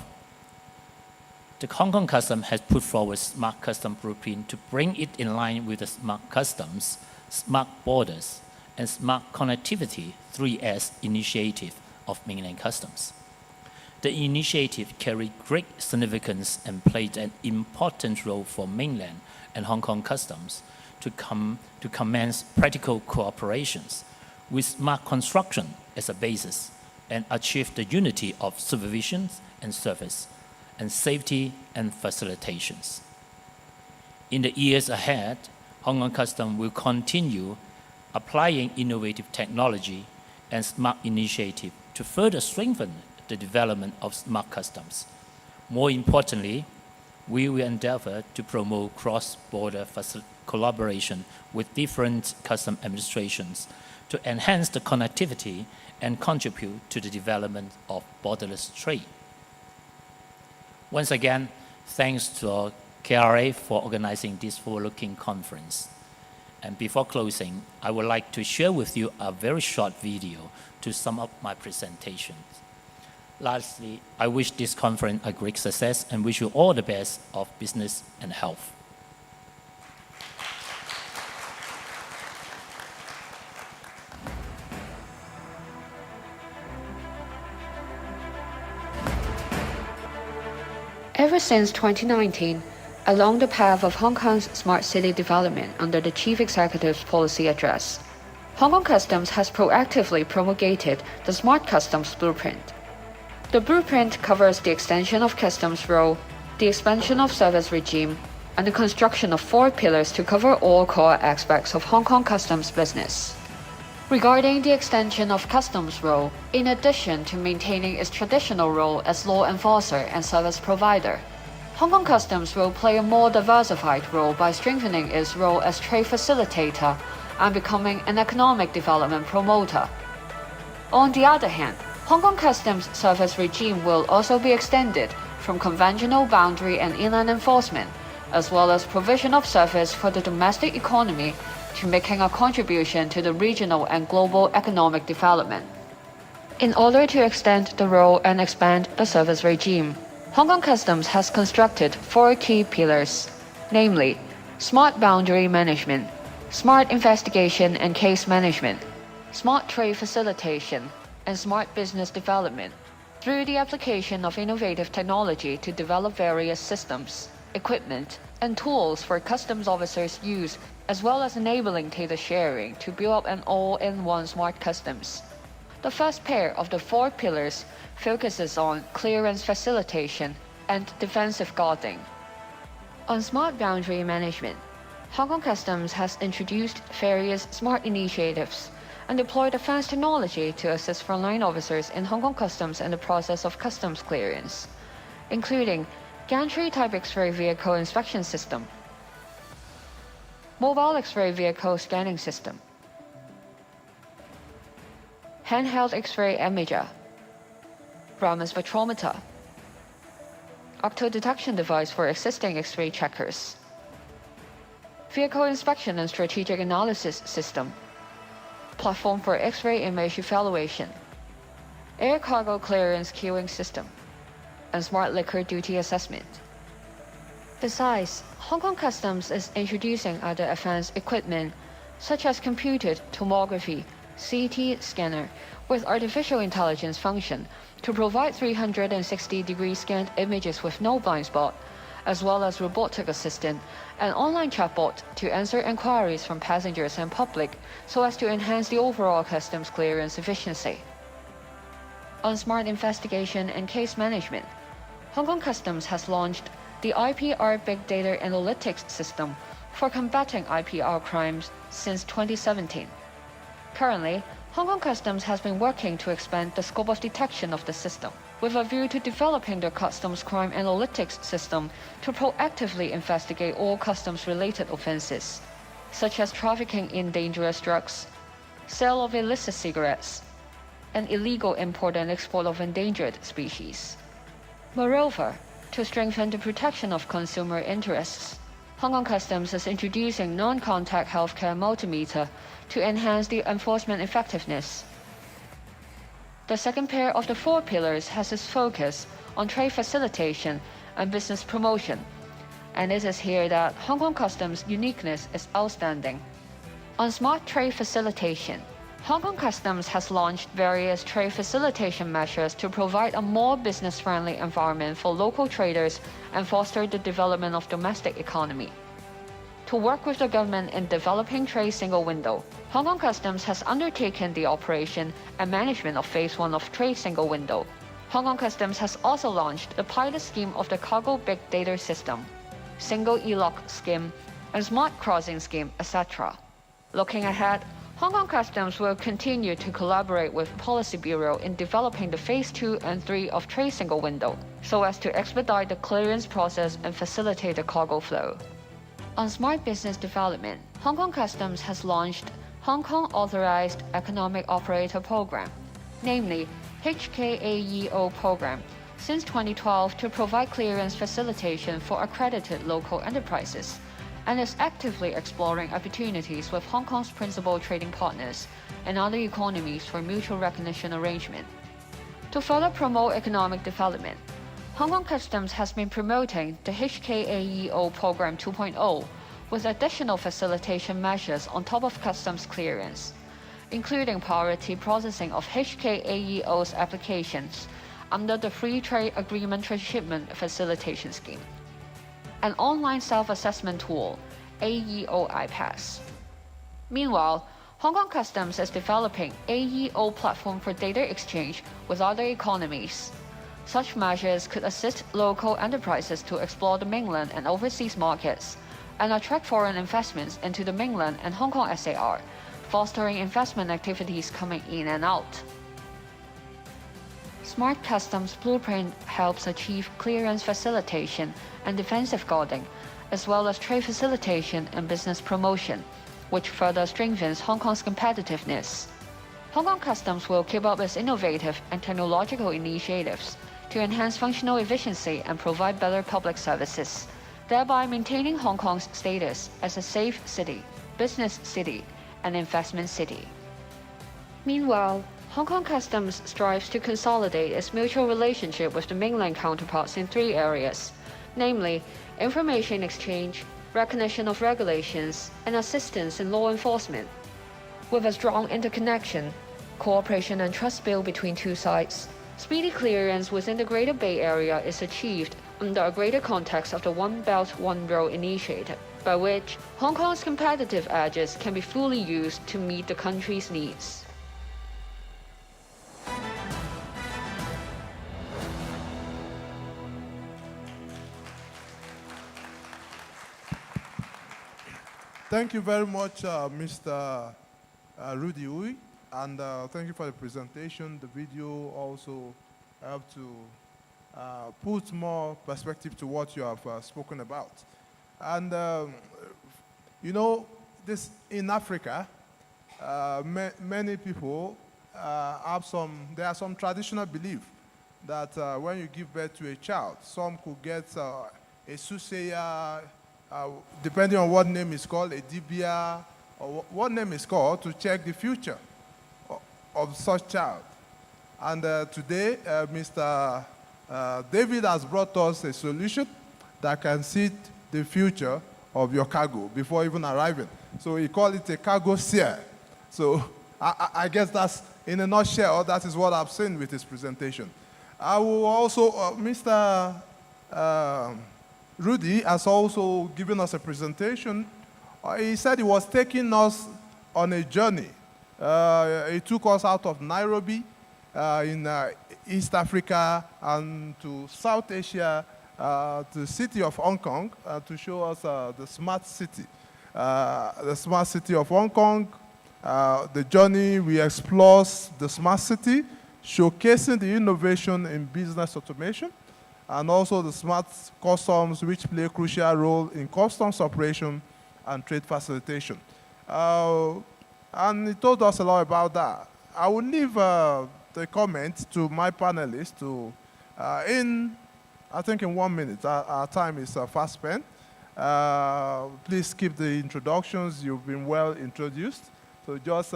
the Hong Kong Custom has put forward Smart Custom Blueprint to bring it in line with the Smart Customs, Smart Borders, and Smart Connectivity 3S initiative of Mainland Customs. The initiative carried great significance and played an important role for Mainland and Hong Kong Customs to commence practical cooperations with smart construction as a basis and achieve the unity of supervision and service and safety and facilitations. In the years ahead, Hong Kong Customs will continue applying innovative technology and smart initiative to further strengthen the development of smart customs. More importantly, we will endeavor to promote cross-border collaboration with different custom administrations to enhance the connectivity and contribute to the development of borderless trade. Once again, thanks to our KRA for organizing this forward-looking conference. And before closing, I would like to share with you a very short video to sum up my presentation. Lastly, I wish this conference a great success and wish you all the best of business and health. Ever since 2019, along the path of Hong Kong's smart city development under the Chief Executive's policy address, Hong Kong Customs has proactively promulgated the Smart Customs Blueprint. The blueprint covers the extension of customs role, the expansion of service regime, and the construction of 4 pillars to cover all core aspects of Hong Kong Customs business. Regarding the extension of customs role, in addition to maintaining its traditional role as law enforcer and service provider, Hong Kong Customs will play a more diversified role by strengthening its role as trade facilitator and becoming an economic development promoter. On the other hand, Hong Kong Customs service regime will also be extended from conventional boundary and inland enforcement, as well as provision of service for the domestic economy, to making a contribution to the regional and global economic development. In order to extend the role and expand the service regime, Hong Kong Customs has constructed 4 key pillars, namely smart boundary management, smart investigation and case management, smart trade facilitation, and smart business development through the application of innovative technology to develop various systems, equipment, and tools for customs officers' use, as well as enabling data sharing to build up an all-in-one smart customs. The first pair of the 4 pillars focuses on clearance facilitation and defensive guarding. On smart boundary management, Hong Kong Customs has introduced various smart initiatives and deployed advanced technology to assist frontline officers in Hong Kong Customs and the process of customs clearance, including gantry type X-ray vehicle inspection system, mobile X-ray vehicle scanning system, handheld X-ray imager, Raman spectrometer, octo detection device for existing X-ray checkers, vehicle inspection and strategic analysis system, platform for X-ray image evaluation, air cargo clearance queuing system, and smart liquor duty assessment. Besides, Hong Kong Customs is introducing other advanced equipment such as computed tomography, CT scanner with artificial intelligence function to provide 360-degree scanned images with no blind spot, as well as robotic assistant and online chatbot to answer inquiries from passengers and public so as to enhance the overall customs clearance efficiency. On smart investigation and case management, Hong Kong Customs has launched the IPR Big Data Analytics System for combating IPR crimes since 2017. Currently, Hong Kong Customs has been working to expand the scope of detection of the system, with a view to developing the customs crime analytics system to proactively investigate all customs-related offenses, such as trafficking in dangerous drugs, sale of illicit cigarettes, and illegal import and export of endangered species. Moreover, to strengthen the protection of consumer interests, Hong Kong Customs is introducing non-contact healthcare multimeter to enhance the enforcement effectiveness. The second pair of the 4 pillars has its focus on trade facilitation and business promotion, and it is here that Hong Kong Customs' uniqueness is outstanding. On smart trade facilitation, Hong Kong Customs has launched various trade facilitation measures to provide a more business-friendly environment for local traders and foster the development of domestic economy. To work with the government in developing trade single window, Hong Kong Customs has undertaken the operation and management of Phase 1 of trade single window. Hong Kong Customs has also launched the pilot scheme of the cargo big data system, single e-lock scheme, and smart crossing scheme, etc. Looking ahead, Hong Kong Customs will continue to collaborate with Policy Bureau in developing the Phase 2 and 3 of Trade Single Window, so as to expedite the clearance process and facilitate the cargo flow. On smart business development, Hong Kong Customs has launched Hong Kong Authorized Economic Operator Program, namely HKAEO program, since 2012 to provide clearance facilitation for accredited local enterprises, and is actively exploring opportunities with Hong Kong's principal trading partners and other economies for mutual recognition arrangement. To further promote economic development, Hong Kong Customs has been promoting the HKAEO Program 2.0 with additional facilitation measures on top of customs clearance, including priority processing of HKAEO's applications under the Free Trade Agreement Transshipment Facilitation Scheme, an online self-assessment tool, AEO iPass. Meanwhile, Hong Kong Customs is developing AEO platform for data exchange with other economies. Such measures could assist local enterprises to explore the mainland and overseas markets and attract foreign investments into the mainland and Hong Kong SAR, fostering investment activities coming in and out. Smart Customs Blueprint helps achieve clearance facilitation and defensive guarding, as well as trade facilitation and business promotion, which further strengthens Hong Kong's competitiveness. Hong Kong Customs will keep up its innovative and technological initiatives to enhance functional efficiency and provide better public services, thereby maintaining Hong Kong's status as a safe city, business city, and investment city. Meanwhile, Hong Kong Customs strives to consolidate its mutual relationship with the mainland counterparts in 3 areas, namely information exchange, recognition of regulations, and assistance in law enforcement. With a strong interconnection, cooperation and trust built between 2 sides, speedy clearance within the Greater Bay Area is achieved under a greater context of the One Belt, One Road initiative, by which Hong Kong's competitive edges can be fully used to meet the country's needs. Thank you very much, Mr. Rudy Uy, and thank you for the presentation. The video also helped to put more perspective to what you have spoken about. And you know, this in Africa, many people there are some traditional belief that when you give birth to a child, some could get a soothsayer, depending on what name is called, a dibia, or what name is called, to check the future of such child. And today, Mr. David has brought us a solution that can see the future of your cargo before even arriving. So he called it a cargo seer. So I guess that's, in a nutshell, that is what I've seen with his presentation. I will also, Mr. Rudy has also given us a presentation. He said he was taking us on a journey. He took us out of Nairobi in East Africa and to South Asia, to the city of Hong Kong, to show us the smart city. The smart city of Hong Kong. The journey, we explore the smart city, showcasing the innovation in business automation, and also the smart customs, which play a crucial role in customs operation and trade facilitation. And he told us a lot about that. I will leave the comment to my panelists to, I think in 1 minute, our time is fast spent. Please keep the introductions. You've been well introduced. So just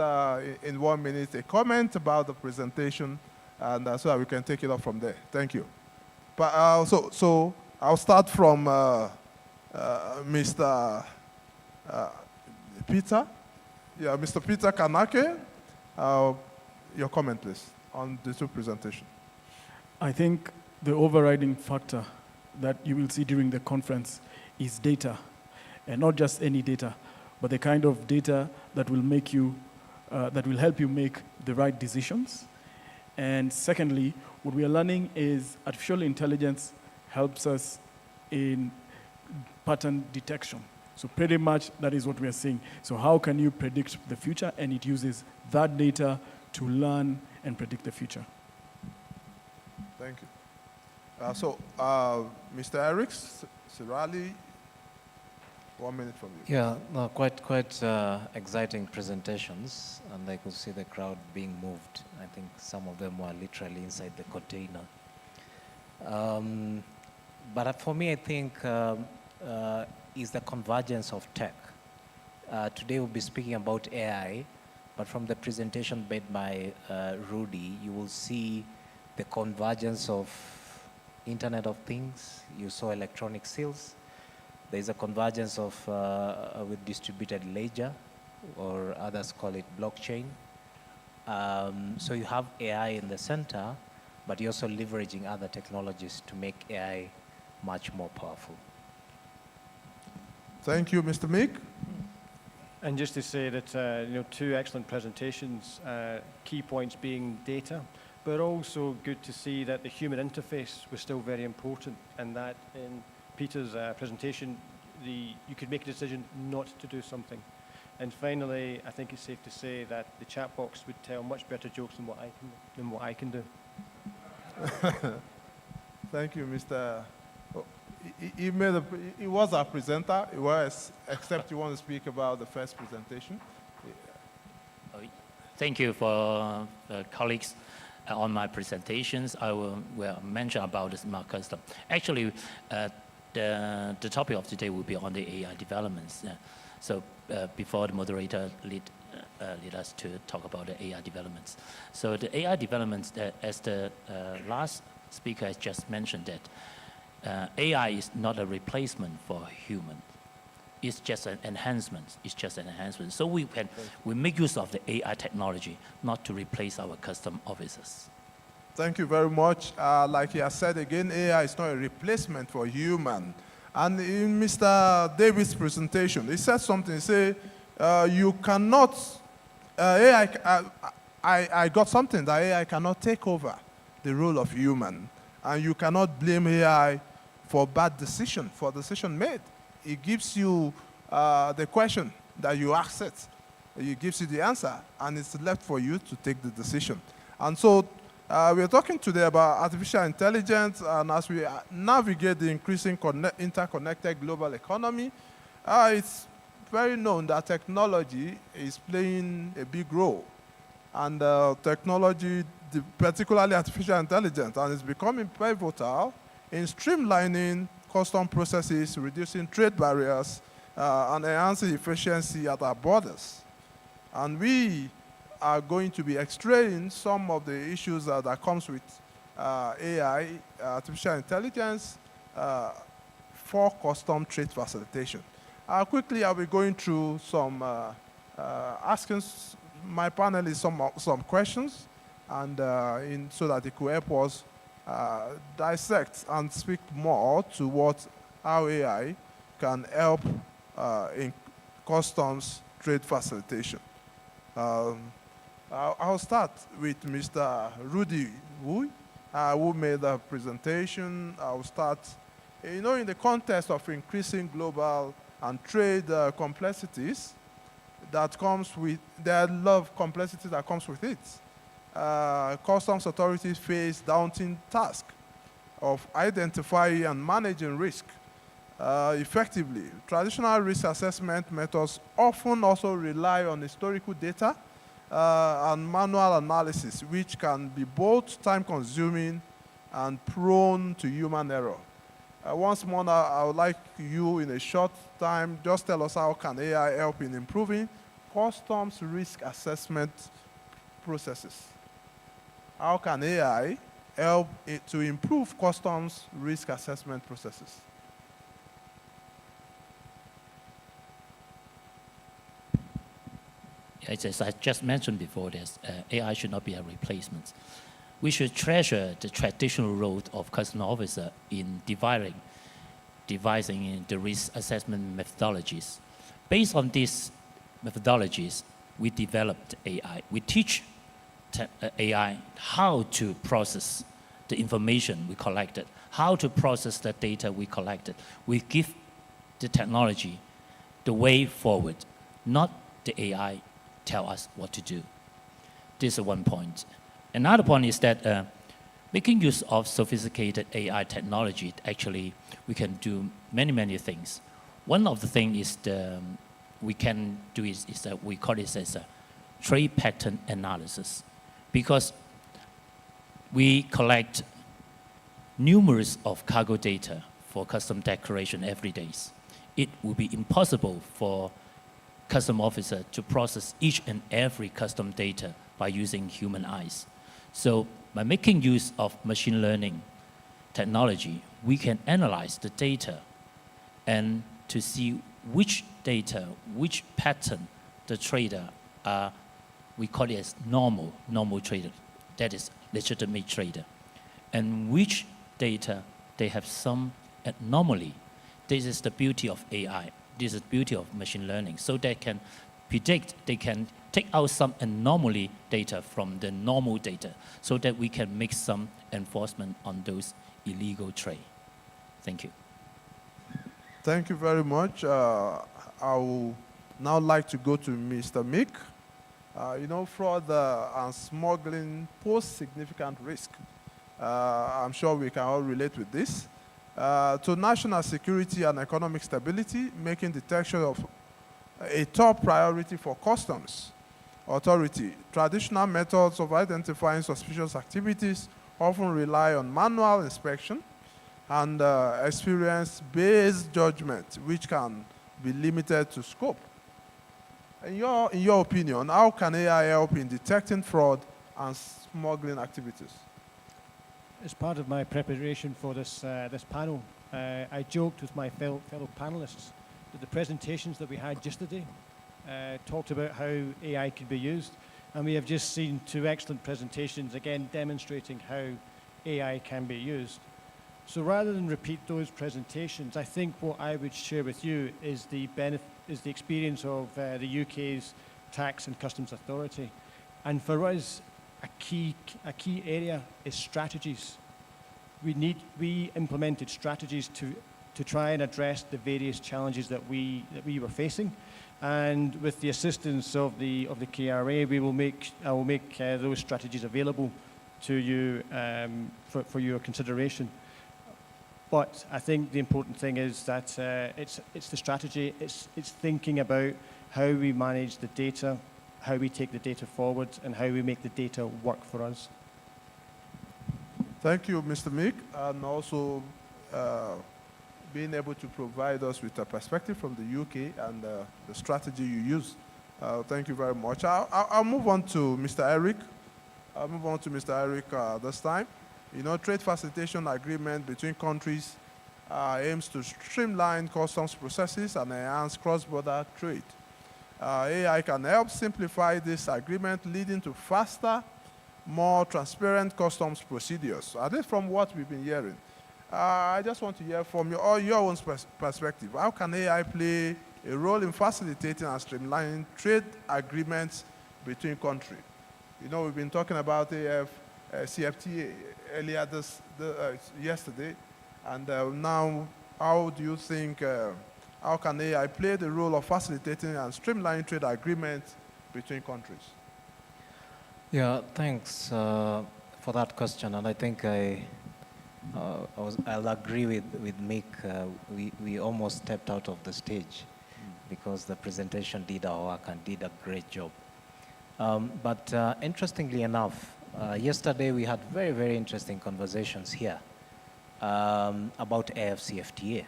in 1 minute, a comment about the presentation, and so that we can take it up from there. Thank you. But so I'll start from Mr. Peter. Yeah, Mr. Peter Kanake. Your comment, please, on the two presentations. I think the overriding factor that you will see during the conference is data, and not just any data, but the kind of data that will make you, that will help you make the right decisions. And secondly, what we are learning is artificial intelligence helps us in pattern detection. So pretty much that is what we are seeing. So how can you predict the future? And it uses that data to learn and predict the future. Thank you. Mr. Eric Sirali, 1 minute from you. Yeah, no, quite exciting presentations, and I could see the crowd being moved. I think some of them were literally inside the container. But for me, I think is the convergence of tech. Today we'll be speaking about AI, but from the presentation made by Rudy, you will see the convergence of Internet of Things. You saw electronic seals. There is a convergence of with distributed ledger, or others call it blockchain. So you have AI in the center, but you're also leveraging other technologies to make AI much more powerful. Thank you, Mr. Meek. And just to say that, you know, two excellent presentations, key points being data, but also good to see that the human interface was still very important, and that in Peter's presentation, you could make a decision not to do something. And finally, I think it's safe to say that the chat box would tell much better jokes than what I can do. Thank you, Mr. He was our presenter. He was, except you want to speak about the first presentation. Thank you for colleagues on my presentations. I will mention about the smart custom. Actually, the topic of today will be on the AI developments. So before the moderator lead us to talk about the AI developments. So the AI developments, as the last speaker has just mentioned, that AI is not a replacement for human. It's just an enhancement. It's just an enhancement. So we make use of the AI technology, not to replace our custom officers. Thank you very much. Like he has said again, AI is not a replacement for human. And in Mr. David's presentation, he said something. He said, you cannot, I got something that AI cannot take over the role of human. And you cannot blame AI for bad decision, for decision made. It gives you the question, that you ask it. It gives you the answer, and it's left for you to take the decision. And so we are talking today about artificial intelligence, and as we navigate the increasing interconnected global economy, it's very known that technology is playing a big role. And technology, particularly artificial intelligence, and it's becoming pivotal in streamlining custom processes, reducing trade barriers, and enhancing efficiency at our borders. And we are going to be extracting some of the issues that comes with AI, artificial intelligence, for custom trade facilitation. Quickly, I'll be going through some, asking my panelists some questions, and so that they could help us dissect and speak more to how AI can help in customs trade facilitation. I'll start with Mr. Rudy Wu, who made the presentation. I'll start, in the context of increasing global and trade complexities that comes with, there are a lot of complexity that comes with it. Customs authorities face daunting task of identifying and managing risk effectively. Traditional risk assessment methods often also rely on historical data and manual analysis, which can be both time-consuming and prone to human error. Once more, I would like you, in a short time, just tell us how can AI help in improving customs risk assessment processes. How can AI help to improve customs risk assessment processes? As I just mentioned before, AI should not be a replacement. We should treasure the traditional role of customs officer in devising the risk assessment methodologies. Based on these methodologies, we developed AI. We teach AI how to process the information we collected, how to process the data we collected. We give the technology the way forward, not the AI tell us what to do. This is one point. Another point is that making use of sophisticated AI technology, actually, we can do many, many things. One of the things is we can do is that we call it as a trade pattern analysis, because we collect numerous of cargo data for custom declaration every day. It will be impossible for custom officer to process each and every custom data by using human eyes. So by making use of machine learning technology, we can analyze the data and to see which data, which pattern the trader we call it as normal trader, that is legitimate trader, and which data they have some anomaly. This is the beauty of AI. This is the beauty of machine learning. So they can predict, they can take out some anomaly data from the normal data so that we can make some enforcement on those illegal trade. Thank you. Thank you very much. I would now like to go to Mr. Mick. Fraud and smuggling pose significant risk. I'm sure we can all relate with this. To national security and economic stability, making detection of a top priority for customs authority. Traditional methods of identifying suspicious activities often rely on manual inspection and experience-based judgment, which can be limited to scope. In your opinion, how can AI help in detecting fraud and smuggling activities? As part of my preparation for this panel, I joked with my fellow panelists that the presentations that we had yesterday talked about how AI could be used, and we have just seen two excellent presentations, again demonstrating how AI can be used. So rather than repeat those presentations, I think what I would share with you is the experience of the UK's Tax and Customs Authority. And for us, a key area is strategies. We implemented strategies to to try and address the various challenges that we were facing. And with the assistance of the KRA, I will make those strategies available to you for your consideration. But I think the important thing is that it's the strategy, it's thinking about how we manage the data, how we take the data forward, and how we make the data work for us. Thank you, Mr. Meek, and also being able to provide us with a perspective from the UK and the strategy you use. Thank you very much. I'll move on to Mr. Eric. This time. You know, trade facilitation agreement between countries aims to streamline customs processes and enhance cross-border trade. AI can help simplify this agreement, leading to faster, more transparent customs procedures. At least from what we've been hearing. I just want to hear from your own perspective. How can AI play a role in facilitating and streamlining trade agreements between countries? You know, we've been talking about AfCFTA earlier yesterday, and now how do you think, how can AI play the role of facilitating and streamlining trade agreements between countries? Yeah, thanks for that question, and I think I'll agree with Mick. We almost stepped out of the stage because the presentation did our work and did a great job. But interestingly enough, yesterday we had very, very interesting conversations here about AfCFTA.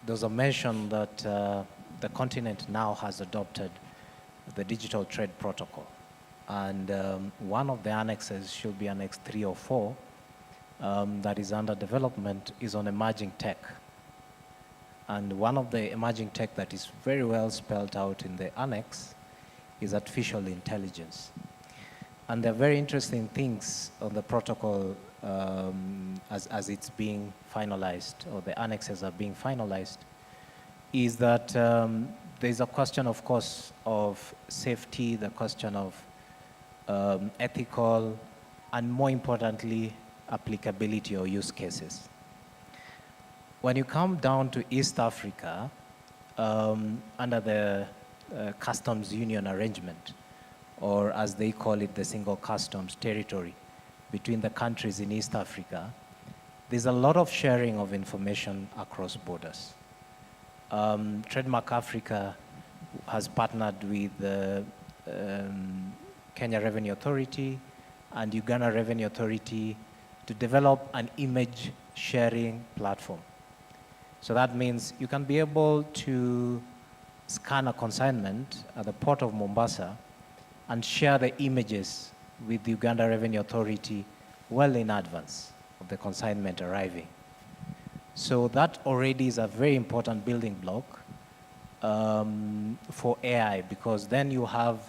There's a mention that the continent now has adopted the digital trade protocol. And one of the annexes should be Annex 3 or 4 that is under development is on emerging tech. And one of the emerging tech that is very well spelled out in the annex is artificial intelligence. And there are very interesting things on the protocol as it's being finalized, or the annexes are being finalized, is that there's a question, of course, of safety, the question of ethical, and more importantly, applicability or use cases. When you come down to East Africa, under the customs union arrangement, or as they call it, the single customs territory between the countries in East Africa, there's a lot of sharing of information across borders. Trademark Africa has partnered with the Kenya Revenue Authority and Uganda Revenue Authority to develop an image sharing platform. So that means you can be able to scan a consignment at the port of Mombasa and share the images with the Uganda Revenue Authority well in advance of the consignment arriving. So that already is a very important building block for AI, because then you have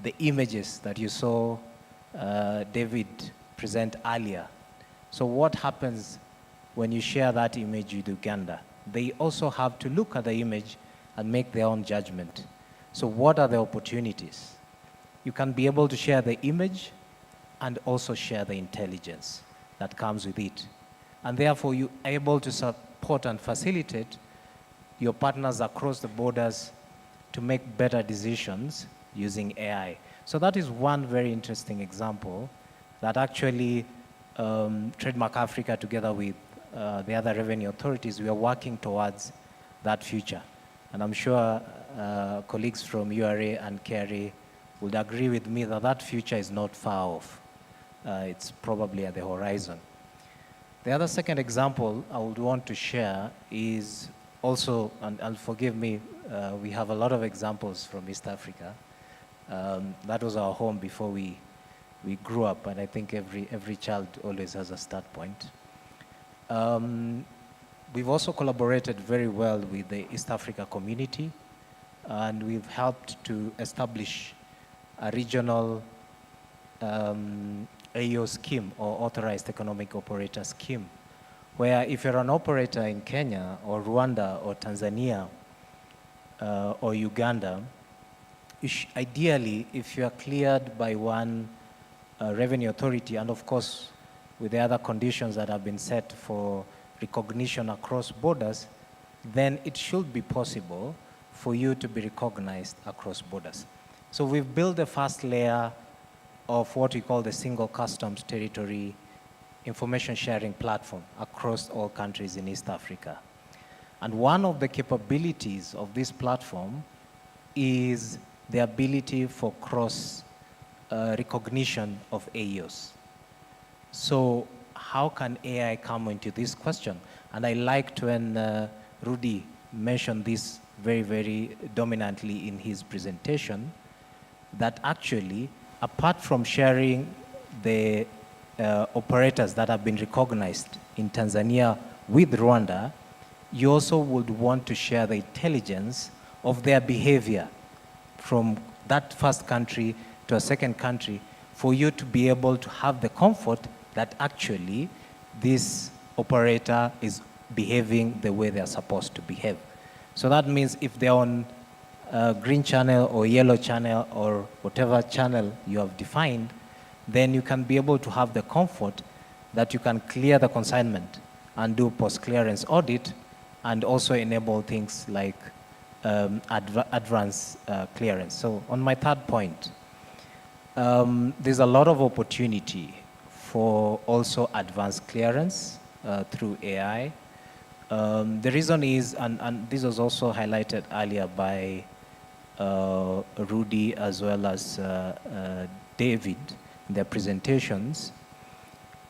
the images that you saw David present earlier. So what happens when you share that image with Uganda? They also have to look at the image and make their own judgment. So what are the opportunities? You can be able to share the image and also share the intelligence that comes with it. And therefore, you are able to support and facilitate your partners across the borders to make better decisions using AI. So that is one very interesting example that actually Trademark Africa, together with the other revenue authorities, we are working towards that future. And I'm sure colleagues from URA and KRA would agree with me that that future is not far off. It's probably at the horizon. The other second example I would want to share is also, and forgive me, we have a lot of examples from East Africa. That was our home before we grew up, and I think every child always has a start point. We've also collaborated very well with the East Africa community, and we've helped to establish a regional AO scheme, or Authorized Economic Operator scheme, where if you're an operator in Kenya or Rwanda or Tanzania or Uganda, ideally, if you are cleared by one revenue authority, and of course with the other conditions that have been set for recognition across borders, then it should be possible for you to be recognized across borders. So we've built the first layer of what we call the single customs territory information sharing platform across all countries in East Africa. And one of the capabilities of this platform is the ability for cross recognition of AEOs. So how can AI come into this question? And I liked when Rudy mentioned this very, very dominantly in his presentation, that actually, apart from sharing the operators that have been recognized in Tanzania with Rwanda, you also would want to share the intelligence of their behavior from that first country to a second country for you to be able to have the comfort that actually this operator is behaving the way they're supposed to behave. So that means if they're on green channel or yellow channel or whatever channel you have defined, then you can be able to have the comfort that you can clear the consignment and do post-clearance audit and also enable things like advance clearance. So on my third point, there's a lot of opportunity for also advanced clearance through AI. The reason is, and this was also highlighted earlier by Rudy as well as David in their presentations,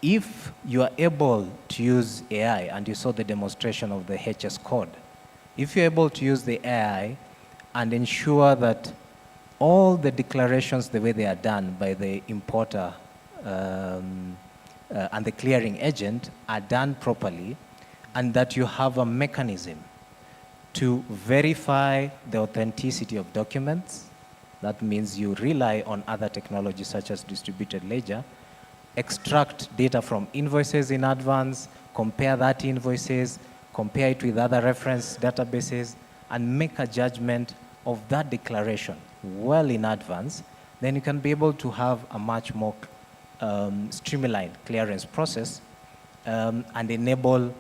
if you are able to use AI, and you saw the demonstration of the HS code, if you're able to use the AI and ensure that all the declarations, the way they are done by the importer and the clearing agent are done properly, and that you have a mechanism to verify the authenticity of documents, that means you rely on other technologies such as distributed ledger, extract data from invoices in advance, compare that invoices, compare it with other reference databases, and make a judgment of that declaration well in advance, then you can be able to have a much more streamlined clearance process and enable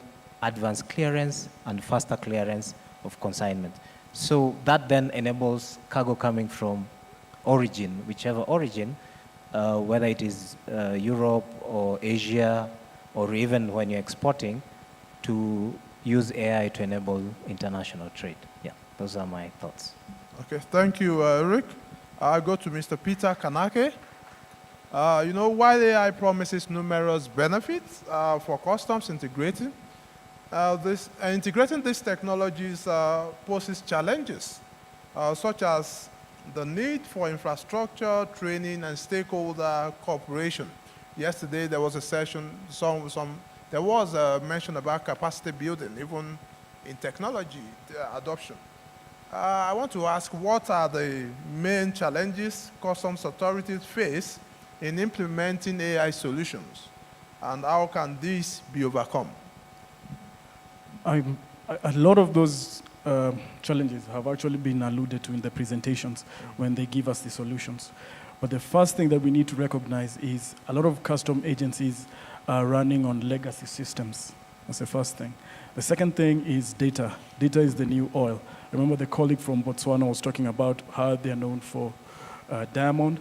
advanced clearance and faster clearance of consignment. So that then enables cargo coming from origin, whichever origin, whether it is Europe or Asia, or even when you're exporting, to use AI to enable international trade. Yeah, those are my thoughts. Okay, thank you, Eric. I'll go to Mr. Peter Kanake. You know, while AI promises numerous benefits for customs integrating these technologies poses challenges, such as the need for infrastructure, training, and stakeholder cooperation. Yesterday, there was a session, there was a mention about capacity building, even in technology adoption. I want to ask, what are the main challenges customs authorities face in implementing AI solutions, and how can these be overcome? A lot of those challenges have actually been alluded to in the presentations when they give us the solutions. But the first thing that we need to recognize is a lot of custom agencies are running on legacy systems. That's the first thing. The second thing is data. Data is the new oil. Remember the colleague from Botswana was talking about how they're known for diamond,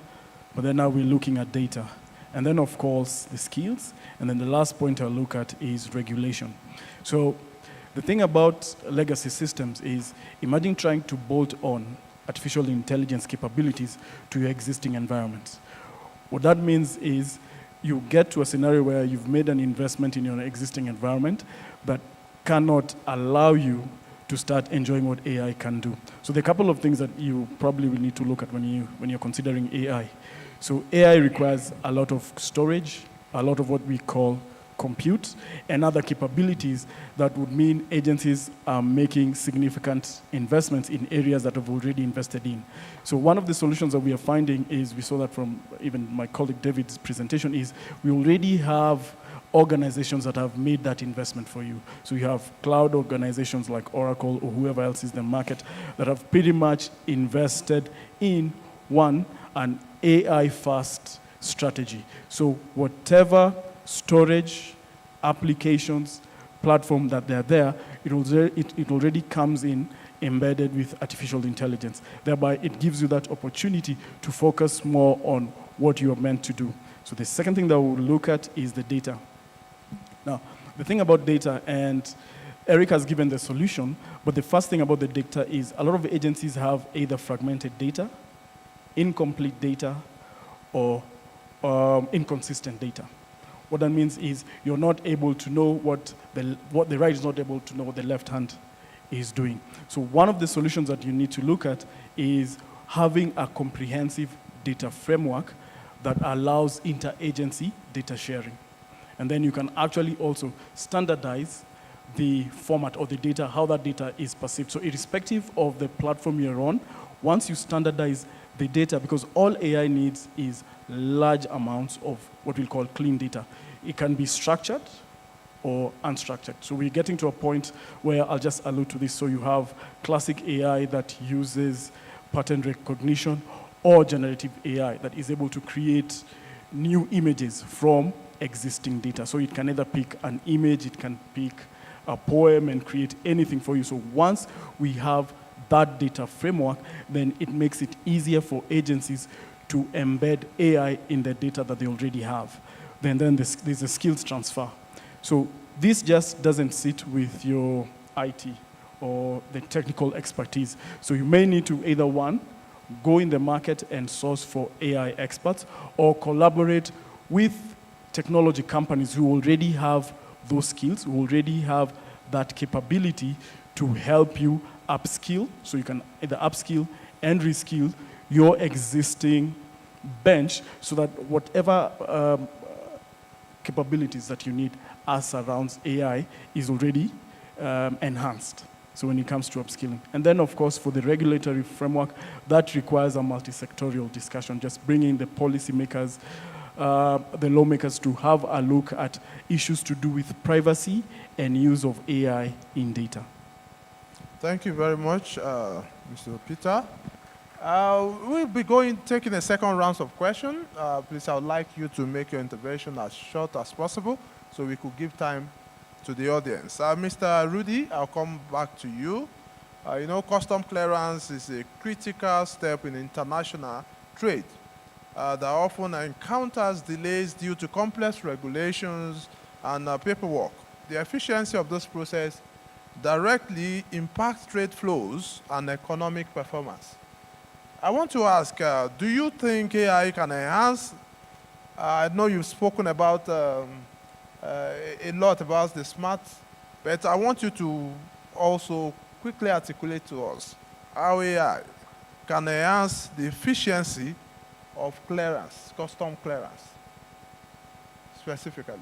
but then now we're looking at data. And then, of course, the skills. And then the last point I'll look at is regulation. So the thing about legacy systems is, imagine trying to bolt on artificial intelligence capabilities to your existing environments. What that means is you get to a scenario where you've made an investment in your existing environment that cannot allow you to start enjoying what AI can do. So there are a couple of things that you probably will need to look at when you're considering AI. So AI requires a lot of storage, a lot of what we call compute, and other capabilities that would mean agencies are making significant investments in areas that have already invested in. So one of the solutions that we are finding is, we saw that from even my colleague David's presentation, is we already have organizations that have made that investment for you. So you have cloud organizations like Oracle or whoever else is in the market that have pretty much invested in an AI-first strategy. So whatever storage, applications, platform that they're there, it already comes in embedded with artificial intelligence. Thereby, it gives you that opportunity to focus more on what you are meant to do. So the second thing that we'll look at is the data. Now, the thing about data, and Eric has given the solution, but the first thing about the data is a lot of agencies have either fragmented data, incomplete data, or inconsistent data. What that means is you're not able to know what the right is not able to know what the left hand is doing. So one of the solutions that you need to look at is having a comprehensive data framework that allows interagency data sharing. And then you can actually also standardize the format of the data, how that data is perceived. So irrespective of the platform you're on, once you standardize the data, because all AI needs is large amounts of what we'll call clean data. It can be structured or unstructured. So we're getting to a point where I'll just allude to this. So you have classic AI that uses pattern recognition or generative AI that is able to create new images from existing data. So it can either pick an image, it can pick a poem and create anything for you. So once we have that data framework, then it makes it easier for agencies to embed AI in the data that they already have. Then there's a skills transfer. So this just doesn't sit with your IT or the technical expertise. So you may need to either one, go in the market and source for AI experts, or collaborate with technology companies who already have those skills, who already have that capability to help you upskill. So you can either upskill and reskill your existing bench so that whatever capabilities that you need as surrounds AI is already enhanced. So when it comes to upskilling. And then, of course, for the regulatory framework, that requires a multi-sectorial discussion, just bringing the policymakers, the lawmakers to have a look at issues to do with privacy and use of AI in data. Thank you very much, Mr. Peter. We'll be taking a second round of questions. Please, I would like you to make your intervention as short as possible so we could give time to the audience. Mr. Rudy, I'll come back to you. You know, custom clearance is a critical step in international trade that often encounters delays due to complex regulations and paperwork. The efficiency of this process directly impacts trade flows and economic performance. I want to ask, do you think AI can enhance? I know you've spoken about a lot about the smart, but I want you to also quickly articulate to us how AI can enhance the efficiency of clearance, custom clearance, specifically.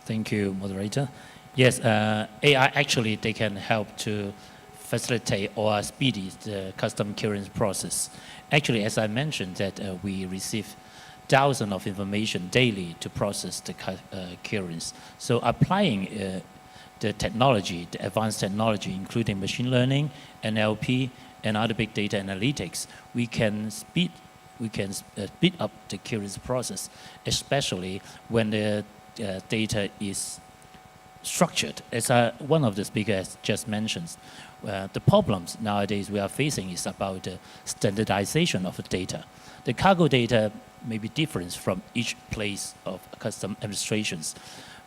Thank you, moderator. Yes, AI actually, they can help to facilitate or speed the custom clearance process. Actually, as I mentioned, that we receive thousands of information daily to process the clearance. So applying the technology, the advanced technology, including machine learning, NLP, and other big data analytics, we can speed up the clearance process, especially when the data is structured. As one of the speakers just mentioned, the problems nowadays we are facing is about the standardization of the data. The cargo data may be different from each place of custom administrations.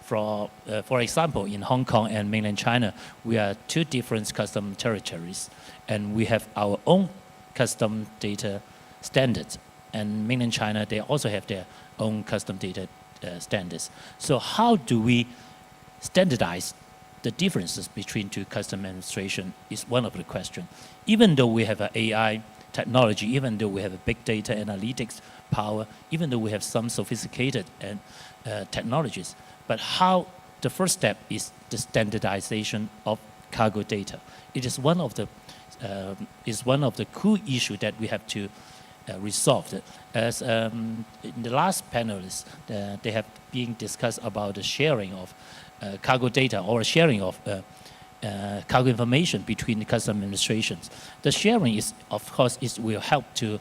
For example, in Hong Kong and mainland China, we are two different custom territories, and we have our own custom data standards. And mainland China, they also have their own custom data standards. So how do we standardize the differences between two custom administration is one of the questions. Even though we have an AI technology, even though we have a big data analytics power, even though we have some sophisticated technologies, but how the first step is the standardization of cargo data. It is one of the core issues that we have to resolve. As in the last panelists, they have been discussed about the sharing of cargo data or sharing of cargo information between the custom administrations. The sharing is, of course, will help to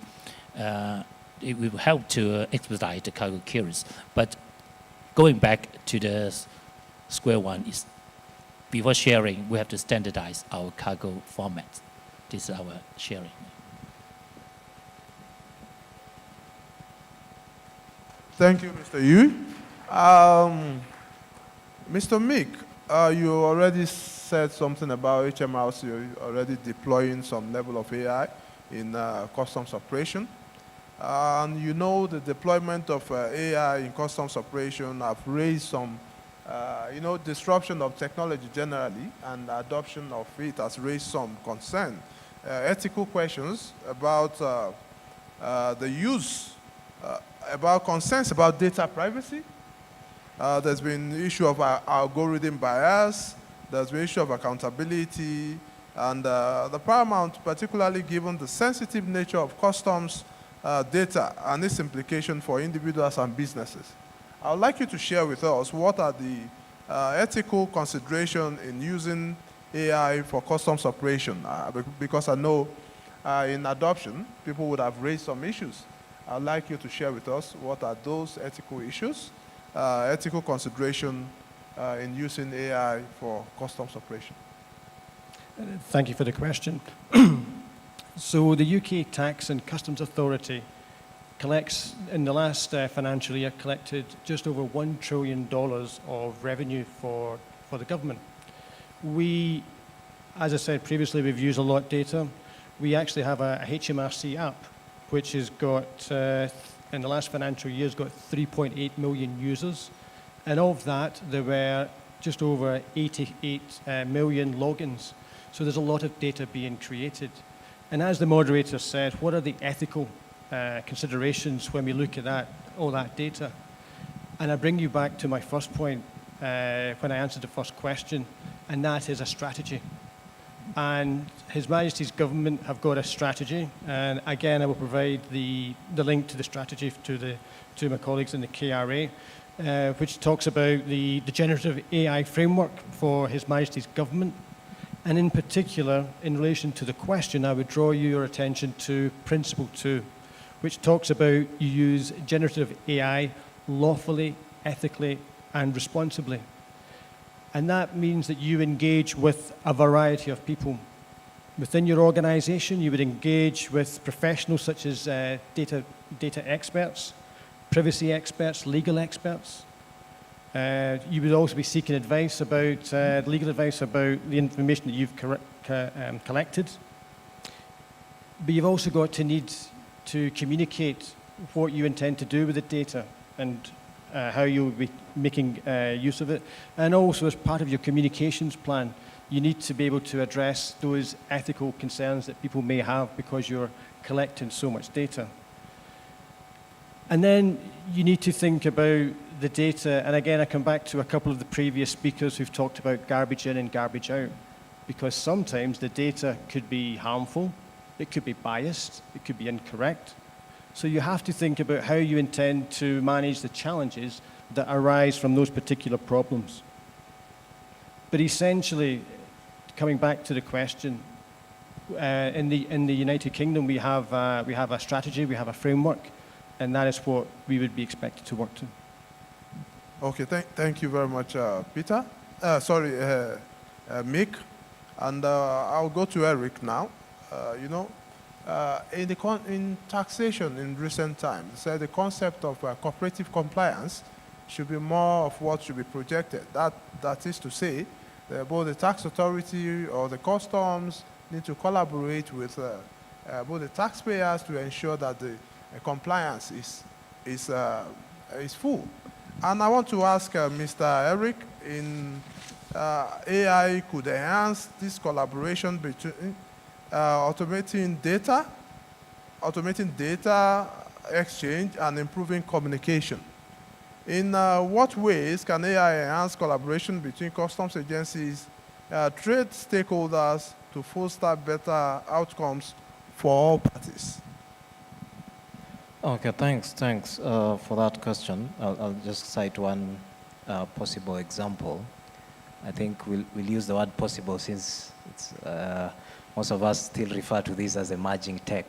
expedite the cargo clearance. But going back to the square one is, before sharing, we have to standardize our cargo format. This is our sharing. Thank you, Mr. Yu. Mr. Mick, you already said something about HMRC. You're already deploying some level of AI in customs operation. And you know the deployment of AI in customs operation have raised some, disruption of technology generally, and adoption of it has raised some concern. Ethical questions about the use, about concerns about data privacy. There's been the issue of algorithm bias. There's been the issue of accountability. And the paramount, particularly given the sensitive nature of customs data and its implication for individuals and businesses. I would like you to share with us what are the ethical considerations in using AI for customs operation, because I know in adoption, people would have raised some issues. I'd like you to share with us what are those ethical issues, ethical consideration in using AI for customs operation. Thank you for the question. So the UK Tax and Customs Authority collects, in the last financial year, collected just over $1 trillion of revenue for the government. We, as I said previously, we've used a lot of data. We actually have a HMRC app, which has got, in the last financial year, has got 3.8 million users. And of that, there were just over 88 million logins. So there's a lot of data being created. And as the moderator said, what are the ethical considerations when we look at that, all that data? And I bring you back to my first point when I answered the first question, and that is a strategy. And His Majesty's government have got a strategy, and again, I will provide the link to the strategy to my colleagues in the KRA, which talks about the generative AI framework for His Majesty's government. And in particular, in relation to the question, I would draw your attention to Principle 2, which talks about you use generative AI lawfully, ethically, and responsibly. And that means that you engage with a variety of people. Within your organization, you would engage with professionals such as data experts, privacy experts, legal experts. You would also be seeking advice about, legal advice about the information that you've collected. But you've also got to need to communicate what you intend to do with the data and how you'll be making use of it. And also, as part of your communications plan, you need to be able to address those ethical concerns that people may have because you're collecting so much data. And then you need to think about the data, and again, I come back to a couple of the previous speakers who've talked about garbage in and garbage out, because sometimes the data could be harmful, it could be biased, it could be incorrect. So you have to think about how you intend to manage the challenges that arise from those particular problems. But essentially, coming back to the question, in the United Kingdom, we have a strategy, we have a framework, and that is what we would be expected to work to. Okay, thank you very much, Peter. Mick. And I'll go to Eric now. In taxation in recent times, the concept of cooperative compliance should be more of what should be projected. That is to say, both the tax authority or the customs need to collaborate with both the taxpayers to ensure that the compliance is full. And I want to ask Mr. Eric, in AI could enhance this collaboration between automating data exchange and improving communication. In what ways can AI enhance collaboration between customs agencies, trade stakeholders to foster better outcomes for all parties? Okay, thanks for that question. I'll just cite one possible example. I think we'll use the word possible since it's, most of us still refer to this as emerging tech.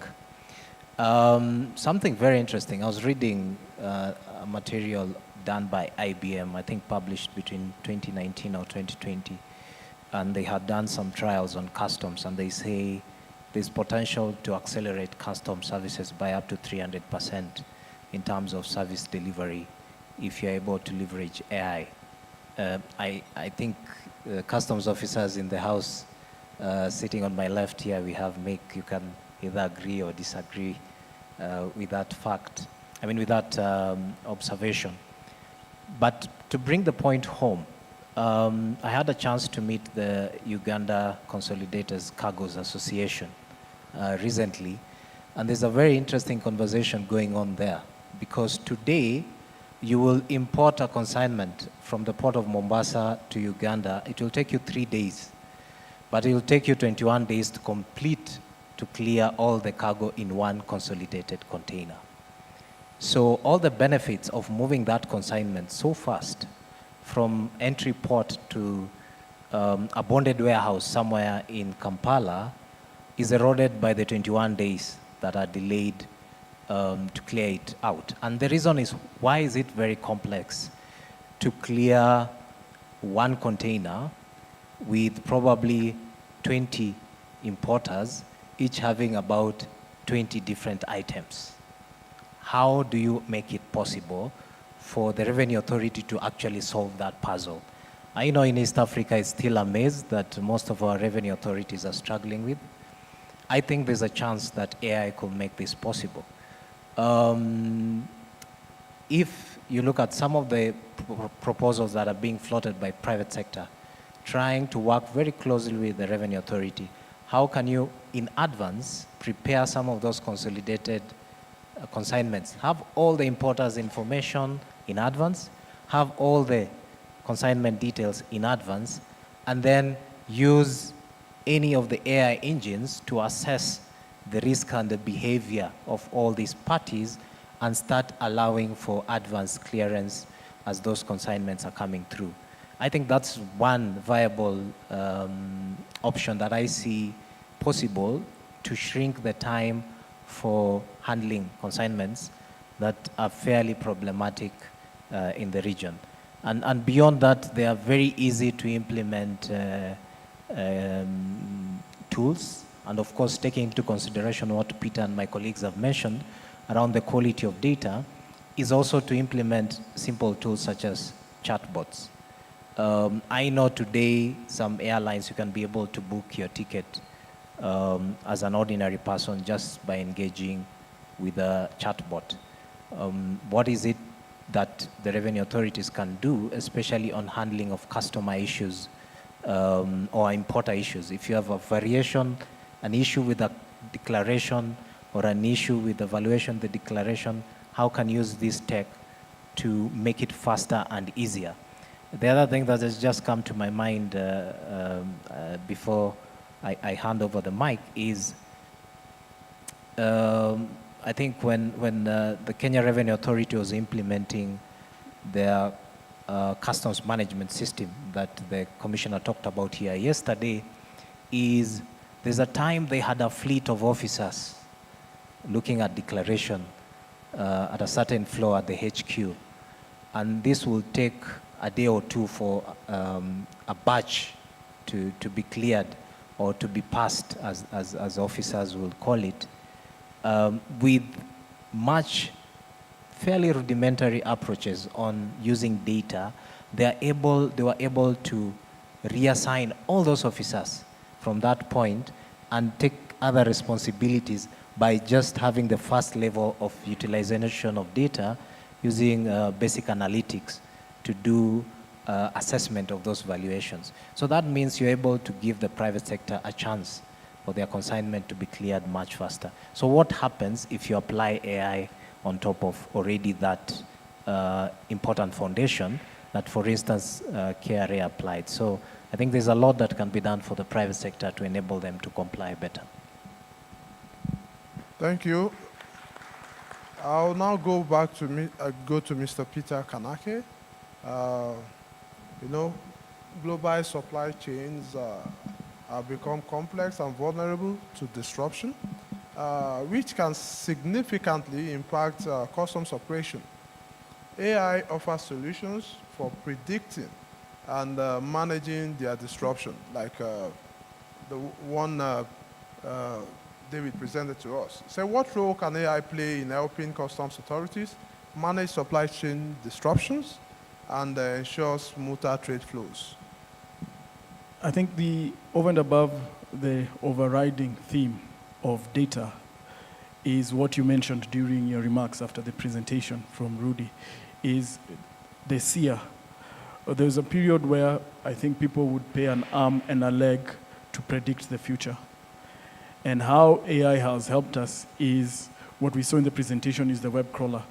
Something very interesting. I was reading a material done by IBM, I think published between 2019 or 2020. And they had done some trials on customs, and they say there's potential to accelerate custom services by up to 300% in terms of service delivery if you're able to leverage AI. I think customs officers in the house sitting on my left here, we have you can either agree or disagree with that fact, with that observation. But to bring the point home, I had a chance to meet the Uganda Consolidators Cargoes Association recently, and there's a very interesting conversation going on there, because today you will import a consignment from the port of Mombasa to Uganda. It will take you 3 days, but it will take you 21 days to clear all the cargo in one consolidated container. So all the benefits of moving that consignment so fast from entry port to a bonded warehouse somewhere in Kampala is eroded by the 21 days that are delayed to clear it out. And the reason is, why is it very complex to clear one container with probably 20 importers, each having about 20 different items? How do you make it possible for the Revenue Authority to actually solve that puzzle? I know in East Africa it's still a maze that most of our revenue authorities are struggling with. I think there's a chance that AI could make this possible. If you look at some of the proposals that are being floated by private sector, trying to work very closely with the Revenue Authority, how can you, in advance, prepare some of those consolidated consignments, have all the importers' information in advance, have all the consignment details in advance, and then use any of the AI engines to assess the risk and the behavior of all these parties and start allowing for advance clearance as those consignments are coming through. I think that's one viable option that I see possible to shrink the time for handling consignments that are fairly problematic in the region. And beyond that, they are very easy to implement tools, and of course, taking into consideration what Peter and my colleagues have mentioned around the quality of data, is also to implement simple tools such as chatbots. I know today some airlines, you can be able to book your ticket as an ordinary person just by engaging with a chatbot. What is it that the revenue authorities can do, especially on handling of customer issues or importer issues? If you have a variation, an issue with a declaration or an issue with the valuation of the declaration, how can you use this tech to make it faster and easier? The other thing that has just come to my mind before I hand over the mic is, I think when the Kenya Revenue Authority was implementing their customs management system that the commissioner talked about here yesterday, is there's a time they had a fleet of officers looking at declaration at a certain floor at the HQ. And this will take a day or two for a batch to be cleared or to be passed, as officers will call it, with much fairly rudimentary approaches on using data. They were able to reassign all those officers from that point and take other responsibilities by just having the first level of utilization of data using basic analytics to do assessment of those valuations. So that means you're able to give the private sector a chance for their consignment to be cleared much faster. So what happens if you apply AI on top of already that important foundation that, for instance, KRA applied? So I think there's a lot that can be done for the private sector to enable them to comply better. Thank you. I'll now go back to Mr. Peter Kanake. You know, global supply chains have become complex and vulnerable to disruption, which can significantly impact customs operation. AI offers solutions for predicting and managing their disruption, like the one David presented to us. So what role can AI play in helping customs authorities manage supply chain disruptions and ensure smoother trade flows? I think over and above the overriding theme of data is what you mentioned during your remarks after the presentation from Rudy, is the SEER. There's a period where I think people would pay an arm and a leg to predict the future. And how AI has helped us is, what we saw in the presentation is the web crawler.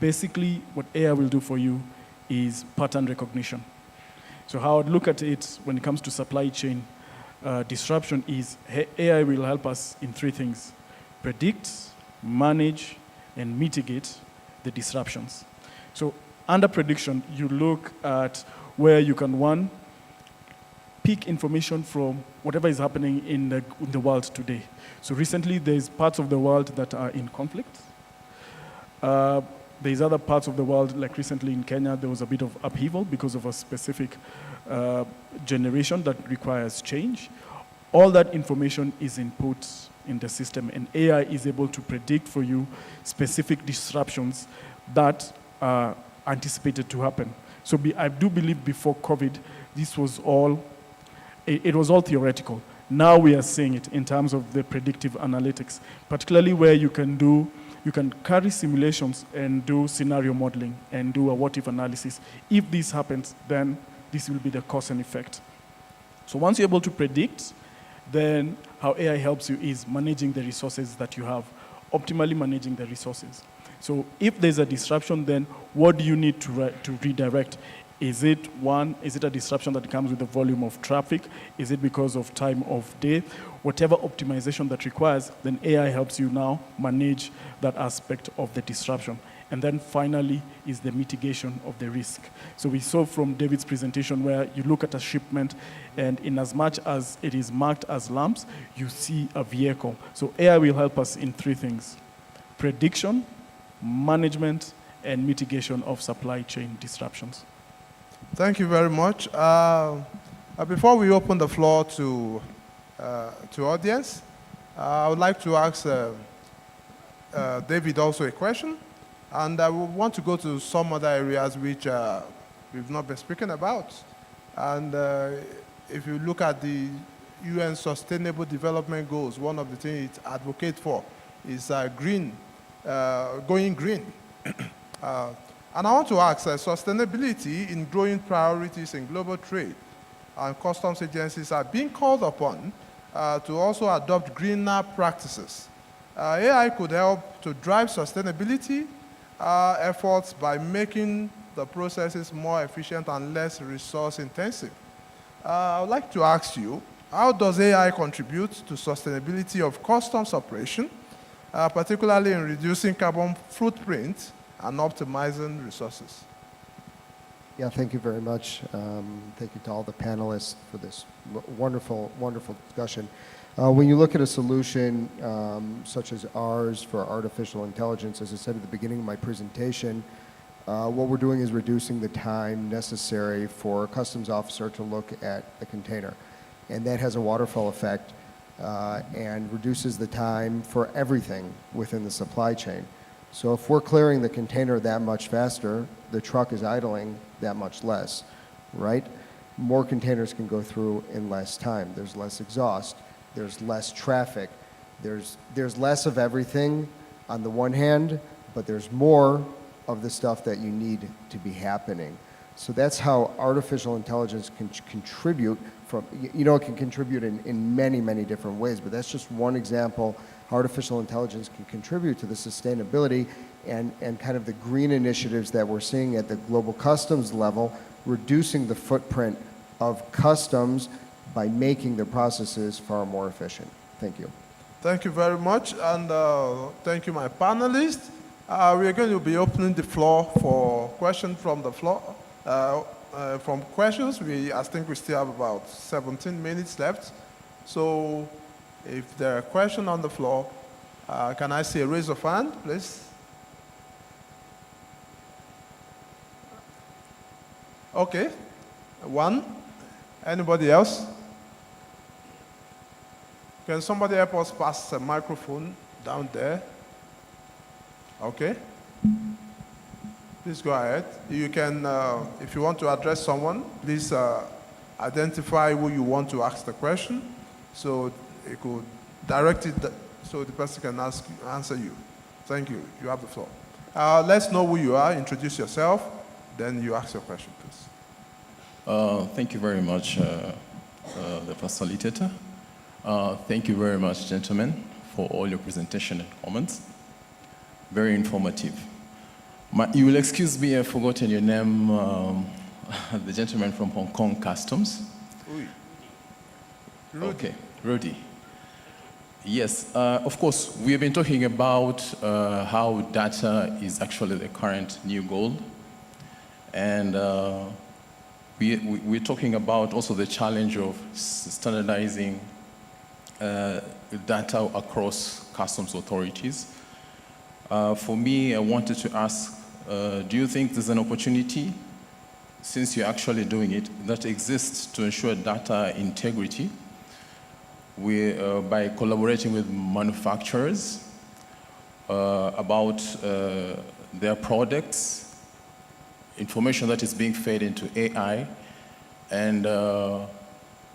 Basically, what AI will do for you is pattern recognition. So how I'd look at it when it comes to supply chain disruption is AI will help us in three things: predict, manage, and mitigate the disruptions. So under prediction, you look at where you can, one, pick information from whatever is happening in the world today. So recently, there's parts of the world that are in conflict. There's other parts of the world, like recently in Kenya, there was a bit of upheaval because of a specific generation that requires change. All that information is input in the system, and AI is able to predict for you specific disruptions that are anticipated to happen. So I do believe before COVID, this was all, it was all theoretical. Now we are seeing it in terms of the predictive analytics, particularly where you can carry simulations and do scenario modeling and do a what-if analysis. If this happens, then this will be the cause and effect. So once you're able to predict, then how AI helps you is managing the resources that you have, optimally managing the resources. So if there's a disruption, then what do you need to redirect? Is it a disruption that comes with the volume of traffic? Is it because of time of day? Whatever optimization that requires, then AI helps you now manage that aspect of the disruption. And then finally is the mitigation of the risk. So we saw from David's presentation where you look at a shipment, and in as much as it is marked as lamps, you see a vehicle. So AI will help us in three things: prediction, management, and mitigation of supply chain disruptions. Thank you very much. Before we open the floor to audience, I would like to ask David also a question. And I would want to go to some other areas which we've not been speaking about. And if you look at the UN Sustainable Development Goals, one of the things it advocates for is going green. And I want to ask, sustainability in growing priorities in global trade and customs agencies are being called upon to also adopt greener practices. AI could help to drive sustainability efforts by making the processes more efficient and less resource intensive. I would like to ask you, how does AI contribute to sustainability of customs operation, particularly in reducing carbon footprint and optimizing resources? Yeah, thank you very much. Thank you to all the panelists for this wonderful, wonderful discussion. When you look at a solution such as ours for artificial intelligence, as I said at the beginning of my presentation, what we're doing is reducing the time necessary for a customs officer to look at a container. And that has a waterfall effect and reduces the time for everything within the supply chain. So if we're clearing the container that much faster, the truck is idling that much less, right? More containers can go through in less time. There's less exhaust. There's less traffic. There's less of everything on the one hand, but there's more of the stuff that you need to be happening. So that's how artificial intelligence can contribute from, it can contribute in many, many different ways, but that's just one example. Artificial intelligence can contribute to the sustainability and kind of the green initiatives that we're seeing at the global customs level, reducing the footprint of customs by making the processes far more efficient. Thank you. Thank you very much, and thank you, my panelists. We are going to be opening the floor for questions from the floor. From questions, I think we still have about 17 minutes left. So if there are questions on the floor, can I see a raise of hand, please? Okay, one. Anybody else? Can somebody help us pass the microphone down there? Okay. Please go ahead. You can, if you want to address someone, please identify who you want to ask the question, so it could direct it so the person can answer you. Thank you. You have the floor. Let's know who you are. Introduce yourself. Then you ask your question, please. Thank you very much, the facilitator. Thank you very much, gentlemen, for all your presentation and comments. Very informative. You will excuse me, I've forgotten your name, the gentleman from Hong Kong Customs. Rudy. Okay, Rudy. Yes, of course, we have been talking about how data is actually the current new gold. And we're talking about also the challenge of standardizing data across customs authorities. For me, I wanted to ask, do you think there's an opportunity, since you're actually doing it, that exists to ensure data integrity by collaborating with manufacturers about their products, information that is being fed into AI, and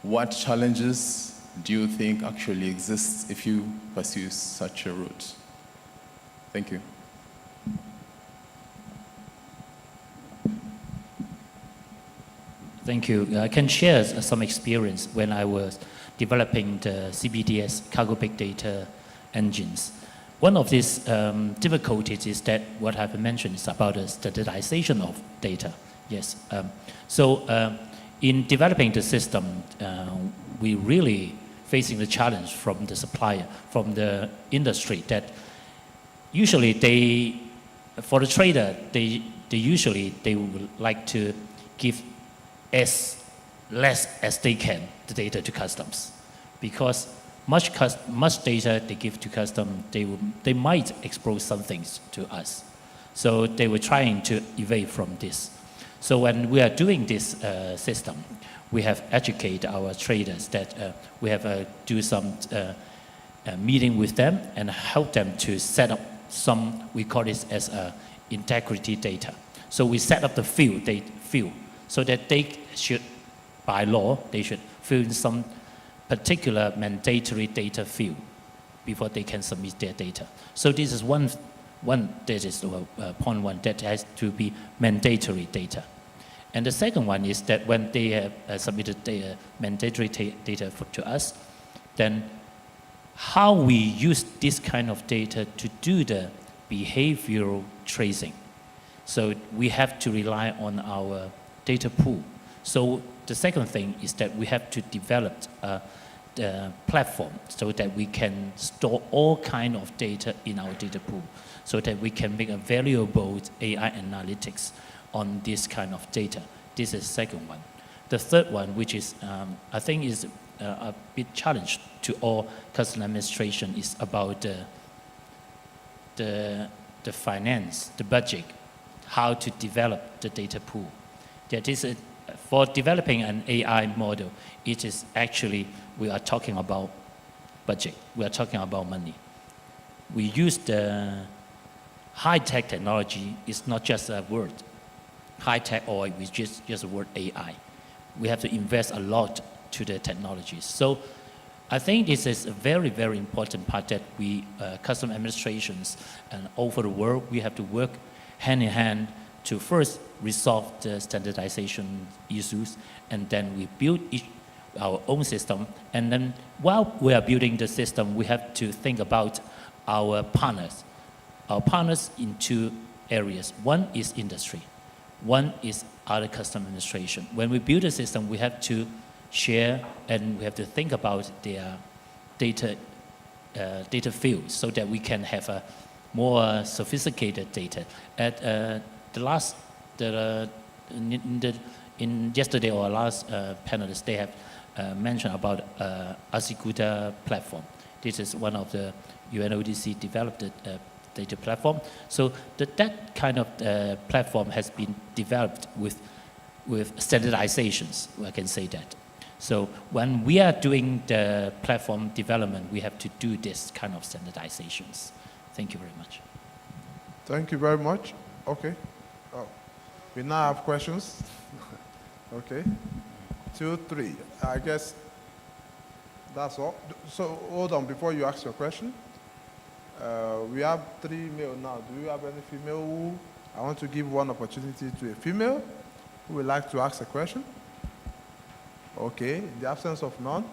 what challenges do you think actually exists if you pursue such a route? Thank you. Thank you. I can share some experience when I was developing the CBDS, cargo big data engines. One of these difficulties is that what I've mentioned is about the standardization of data. Yes. In developing the system, we really facing the challenge from the supplier, from the industry, that usually for the trader, they would like to give as less as they can the data to customs, because much data they give to customs, they might expose some things to us. So they were trying to evade from this. So when we are doing this system, we have educated our traders that we have do some meeting with them and help them to set up some, we call this as integrity data. So we set up the field, so that they should, by law, they should fill in some particular mandatory data field before they can submit their data. So this is one that is point one, that has to be mandatory data. And the second one is that when they have submitted their mandatory data to us, then how we use this kind of data to do the behavioral tracing. So we have to rely on our data pool. So the second thing is that we have to develop the platform so that we can store all kind of data in our data pool, so that we can make a valuable AI analytics on this kind of data. This is the second one. The third one, which is, I think is a bit challenge to all customs administration, is about the finance, the budget, how to develop the data pool. That is, for developing an AI model, it is actually, we are talking about budget, we are talking about money. We use the high-tech technology. It's not just a word, high-tech, or it's just a word AI. We have to invest a lot to the technologies. So I think this is a very, very important part that we, custom administrations and over the world, we have to work hand in hand to first resolve the standardization issues, and then we build our own system. And then while we are building the system, we have to think about our partners. Our partners in two areas. One is industry. One is other custom administration. When we build a system, we have to share and we have to think about their data fields so that we can have a more sophisticated data. At in yesterday or last panelist, they have mentioned about AfCFTA platform. This is one of the UNODC developed data platform. So that kind of platform has been developed with with standardizations, I can say that. So when we are doing the platform development, we have to do this kind of standardizations. Thank you very much. Thank you very much. Okay. Oh, we now have questions. Okay. 2, 3. I guess that's all. So hold on before you ask your question. We have 3 male now. Do you have any female who? I want to give one opportunity to a female who would like to ask a question. Okay. In the absence of none,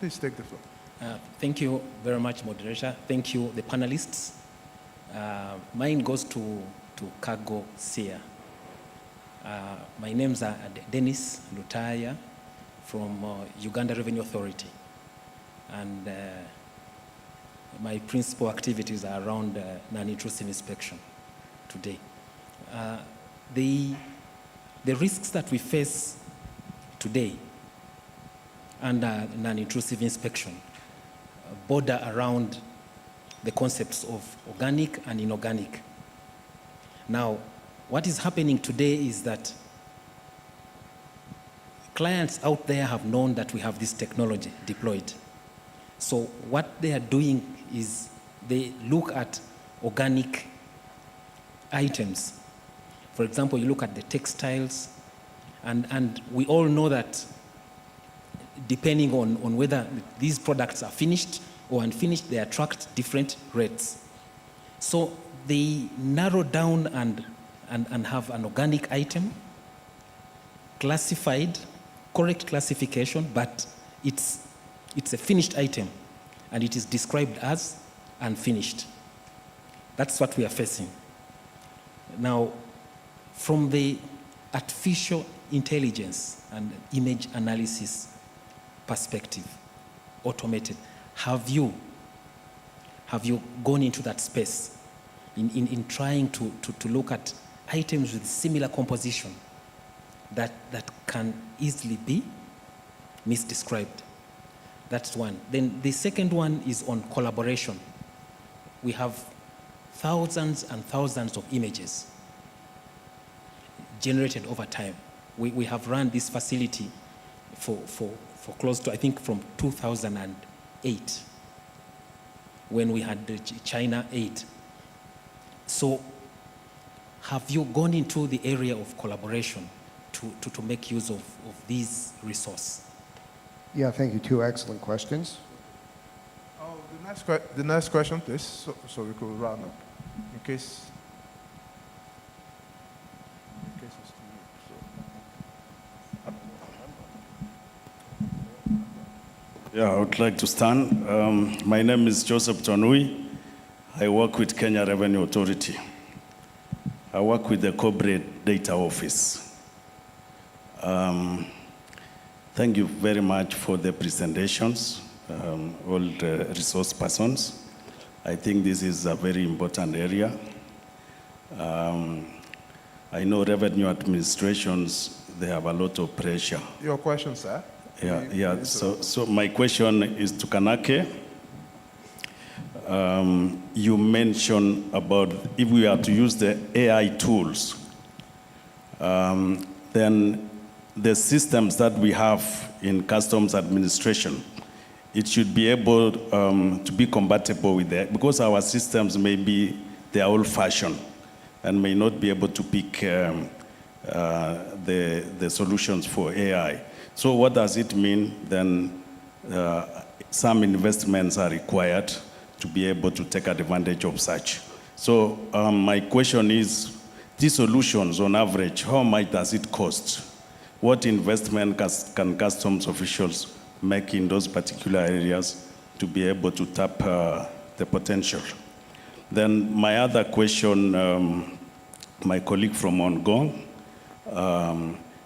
please take the floor. Thank you very much, moderator. Thank you, the panelists. Mine goes to Cargo Sia. My names are Dennis Lutaya from Uganda Revenue Authority. And my principal activities are around non-intrusive inspection today. The risks that we face today under non-intrusive inspection border around the concepts of organic and inorganic. Now, what is happening today is that clients out there have known that we have this technology deployed. So what they are doing is they look at organic items. For example, you look at the textiles, and we all know that depending on whether these products are finished or unfinished, they attract different rates. So they narrow down and have an organic item, classified, correct classification, but it's a finished item, and it is described as unfinished. That's what we are facing. Now, from the artificial intelligence and image analysis perspective, automated, have you gone into that space in trying to look at items with similar composition that can easily be misdescribed? That's one. Then the second one is on collaboration. We have thousands and thousands of images generated over time. We have run this facility for close to, I think, from 2008, when we had the China aid. So have you gone into the area of collaboration to make use of these resources? Yeah, thank you. 2 excellent questions. Oh, the next question, please, so we could round up, in case it's too late. Yeah, I would like to stand. My name is Joseph Tonui. I work with Kenya Revenue Authority. I work with the Corporate Data Office. Thank you very much for the presentations, all the resource persons. I think this is a very important area. I know revenue administrations, they have a lot of pressure. Your question, sir? Yeah. So my question is to Kanake. You mentioned about if we are to use the AI tools, then the systems that we have in customs administration, it should be able to be compatible with that, because our systems may be, they are old-fashioned and may not be able to pick the solutions for AI. So what does it mean then? Some investments are required to be able to take advantage of such. So my question is, these solutions on average, how much does it cost? What investment can customs officials make in those particular areas to be able to tap the potential? Then my other question, my colleague from Hong Kong,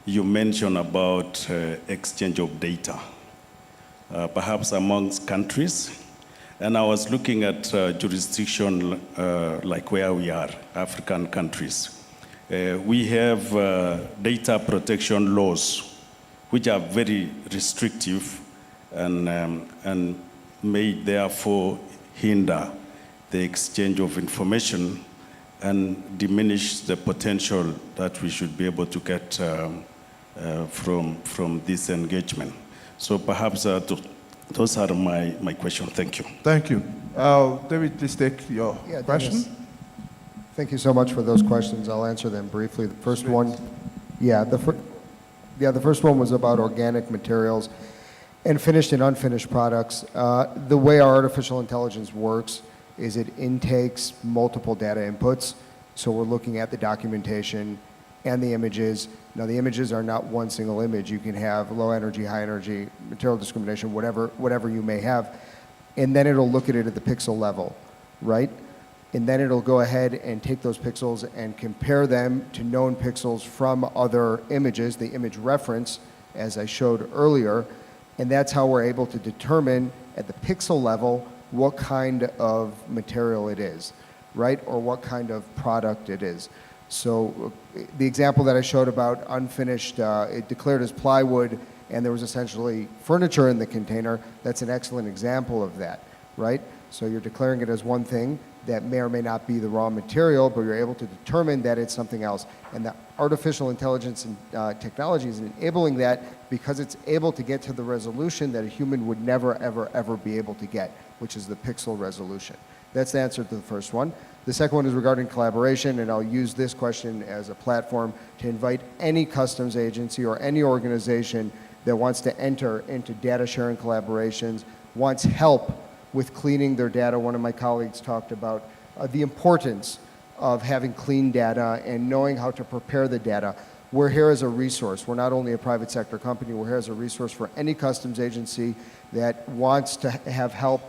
you mentioned about exchange of data, perhaps amongst countries. And I was looking at jurisdiction like where we are, African countries. We have data protection laws, which are very restrictive and may therefore hinder the exchange of information and diminish the potential that we should be able to get from this engagement. So perhaps those are my questions. Thank you. Thank you. David, please take your question. Dennis, thank you so much for those questions. I'll answer them briefly. The first one, the first one was about organic materials and finished and unfinished products. The way our artificial intelligence works is it intakes multiple data inputs. So we're looking at the documentation and the images. Now the images are not one single image. You can have low energy, high energy, material discrimination, whatever you may have. And then it'll look at it at the pixel level, right? And then it'll go ahead and take those pixels and compare them to known pixels from other images, the image reference, as I showed earlier. And that's how we're able to determine at the pixel level what kind of material it is, right? Or what kind of product it is. So the example that I showed about unfinished, it declared as plywood and there was essentially furniture in the container, that's an excellent example of that, right? So you're declaring it as one thing that may or may not be the raw material, but you're able to determine that it's something else. And the artificial intelligence and technology is enabling that because it's able to get to the resolution that a human would never, ever, ever be able to get, which is the pixel resolution. That's the answer to the first one. The second one is regarding collaboration, and I'll use this question as a platform to invite any customs agency or any organization that wants to enter into data sharing collaborations, wants help with cleaning their data. One of my colleagues talked about the importance of having clean data and knowing how to prepare the data. We're here as a resource. We're not only a private sector company, we're here as a resource for any customs agency that wants to have help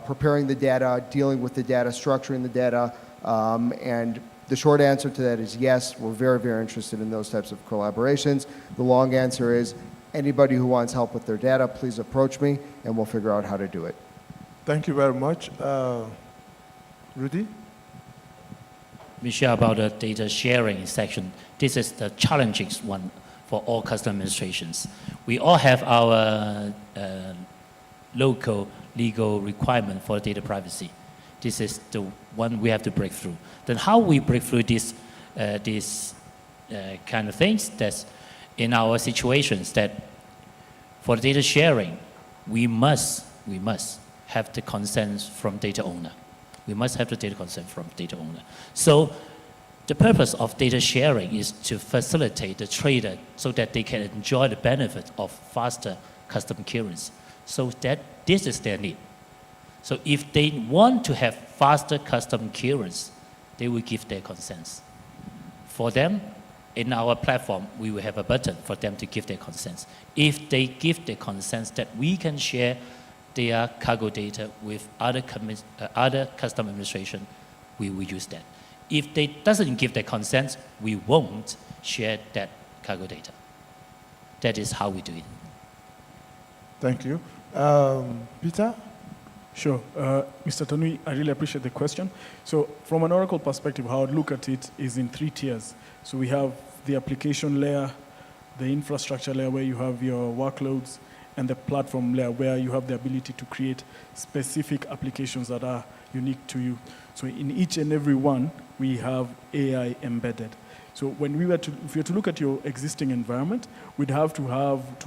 preparing the data, dealing with the data, structuring the data, and the short answer to that is yes, we're very, very interested in those types of collaborations. The long answer is anybody who wants help with their data, please approach me and we'll figure out how to do it. Thank you very much. Rudy? Michelle, about the data sharing section, this is the challenging one for all custom administrations. We all have our local legal requirement for data privacy. This is the one we have to break through. Then how we break through this kind of things, that's in our situations that for data sharing, we must have the consent from data owner. We must have the data consent from data owner. So the purpose of data sharing is to facilitate the trader so that they can enjoy the benefit of faster custom clearance. So that this is their need. So if they want to have faster custom clearance, they will give their consents. For them, in our platform, we will have a button for them to give their consents. If they give their consents that we can share their cargo data with other custom administration, we will use that. If they doesn't give their consent, we won't share that cargo data. That is how we do it. Thank you. Peter? Sure. Mr. Tanui, I really appreciate the question. So from an Oracle perspective, how I'd look at it is in 3 tiers. So we have the application layer, the infrastructure layer where you have your workloads, and the platform layer where you have the ability to create specific applications that are unique to you. So in each and every one, we have AI embedded. So when if we were to look at your existing environment, we'd have to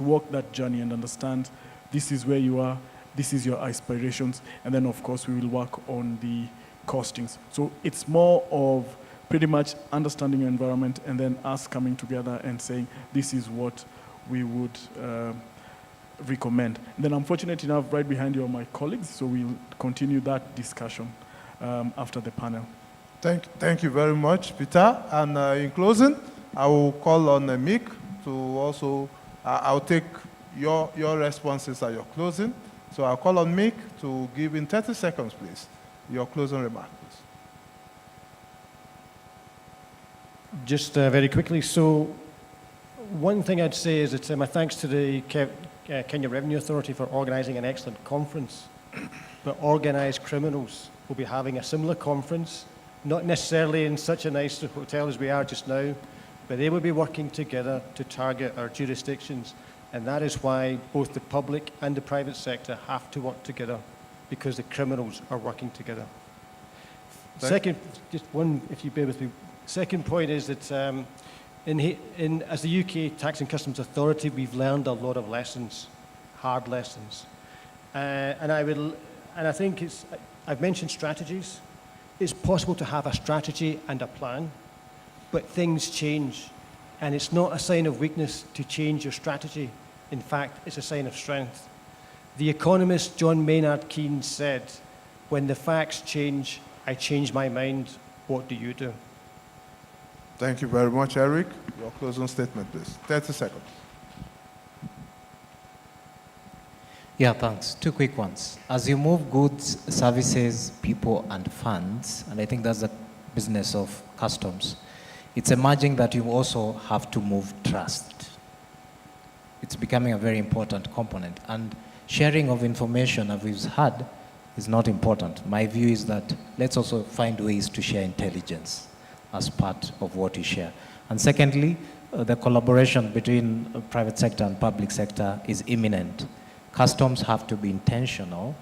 walk that journey and understand this is where you are, this is your aspirations, and then of course we will work on the costings. So it's more of pretty much understanding your environment and then us coming together and saying this is what we would recommend. And then I'm fortunate enough, right behind you are my colleagues, so we'll continue that discussion after the panel. Thank you very much, Peter. And in closing, I will call on Mick to also, I'll take your responses at your closing. So I'll call on Mick to give in 30 seconds, please, your closing remarks. Just very quickly, so one thing I'd say is that my thanks to the Kenya Revenue Authority for organising an excellent conference. But organised criminals will be having a similar conference, not necessarily in such a nice hotel as we are just now, but they will be working together to target our jurisdictions. And that is why both the public and the private sector have to work together, because the criminals are working together. Second, just one, if you bear with me. Second point is that As the UK Tax and Customs Authority, we've learned a lot of lessons, hard lessons. And I think I've mentioned strategies. It's possible to have a strategy and a plan, but things change. And it's not a sign of weakness to change your strategy. In fact, it's a sign of strength. The economist John Maynard Keynes said, "When the facts change, I change my mind. What do you do?" Thank you very much, Eric. Your closing statement, please. 30 seconds. Yeah, thanks. Two quick ones. As you move goods, services, people, and funds, and I think that's the business of customs, it's emerging that you also have to move trust. It's becoming a very important component. And sharing of information, as we've had, is not important. My view is that let's also find ways to share intelligence as part of what you share. And secondly, the collaboration between private sector and public sector is imminent. Customs have to be intentional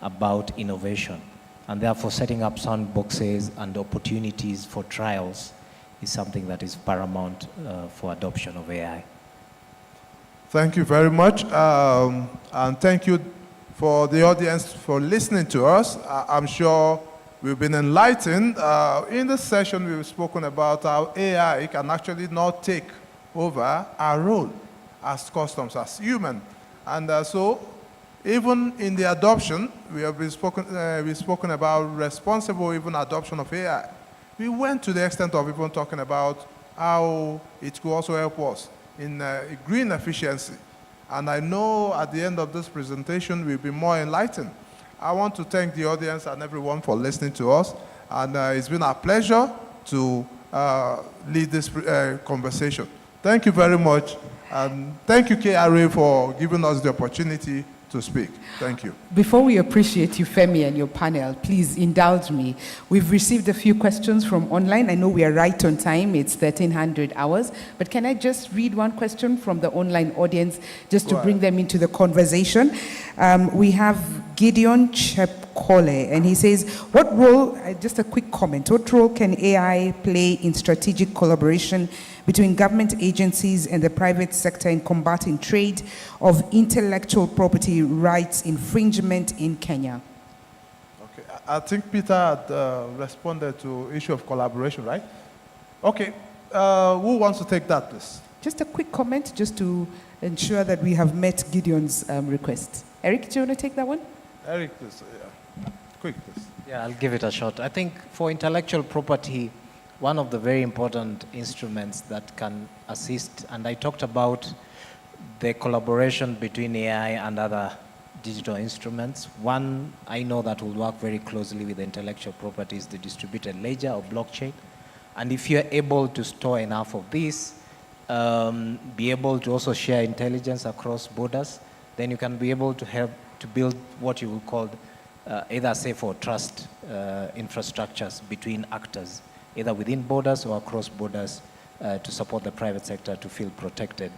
about innovation, and therefore setting up sandboxes and opportunities for trials is something that is paramount for adoption of AI. Thank you very much, and thank you for the audience for listening to us. I'm sure we've been enlightened. In this session, we've spoken about how AI can actually not take over our role as customs, as human. And so, even in the adoption, we've spoken about responsible even adoption of AI. We went to the extent of even talking about how it could also help us in green efficiency. And I know at the end of this presentation, we'll be more enlightened. I want to thank the audience and everyone for listening to us. And it's been a pleasure to lead this conversation. Thank you very much. And thank you, KRA, for giving us the opportunity to speak. Thank you. Before we appreciate you, Femi, and your panel, please indulge me. We've received a few questions from online. I know we are right on time. It's 1300 hours. But can I just read one question from the online audience just to bring them into the conversation? We have Gideon Chepkole, and he says, what role, just a quick comment, what role can AI play in strategic collaboration between government agencies and the private sector in combating trade of intellectual property rights infringement in Kenya? Okay, I think Peter had responded to issue of collaboration, right? Okay, who wants to take that, please? Just a quick comment, just to ensure that we have met Gideon's request. Eric, do you want to take that one? Eric, please. Yeah. Quick, please. Yeah, I'll give it a shot. I think for intellectual property, one of the very important instruments that can assist, and I talked about the collaboration between AI and other digital instruments. One I know that will work very closely with intellectual property is the distributed ledger or blockchain. And if you're able to store enough of this, be able to also share intelligence across borders, then you can be able to help to build what you will call either safe or trust infrastructures between actors, either within borders or across borders, to support the private sector to feel protected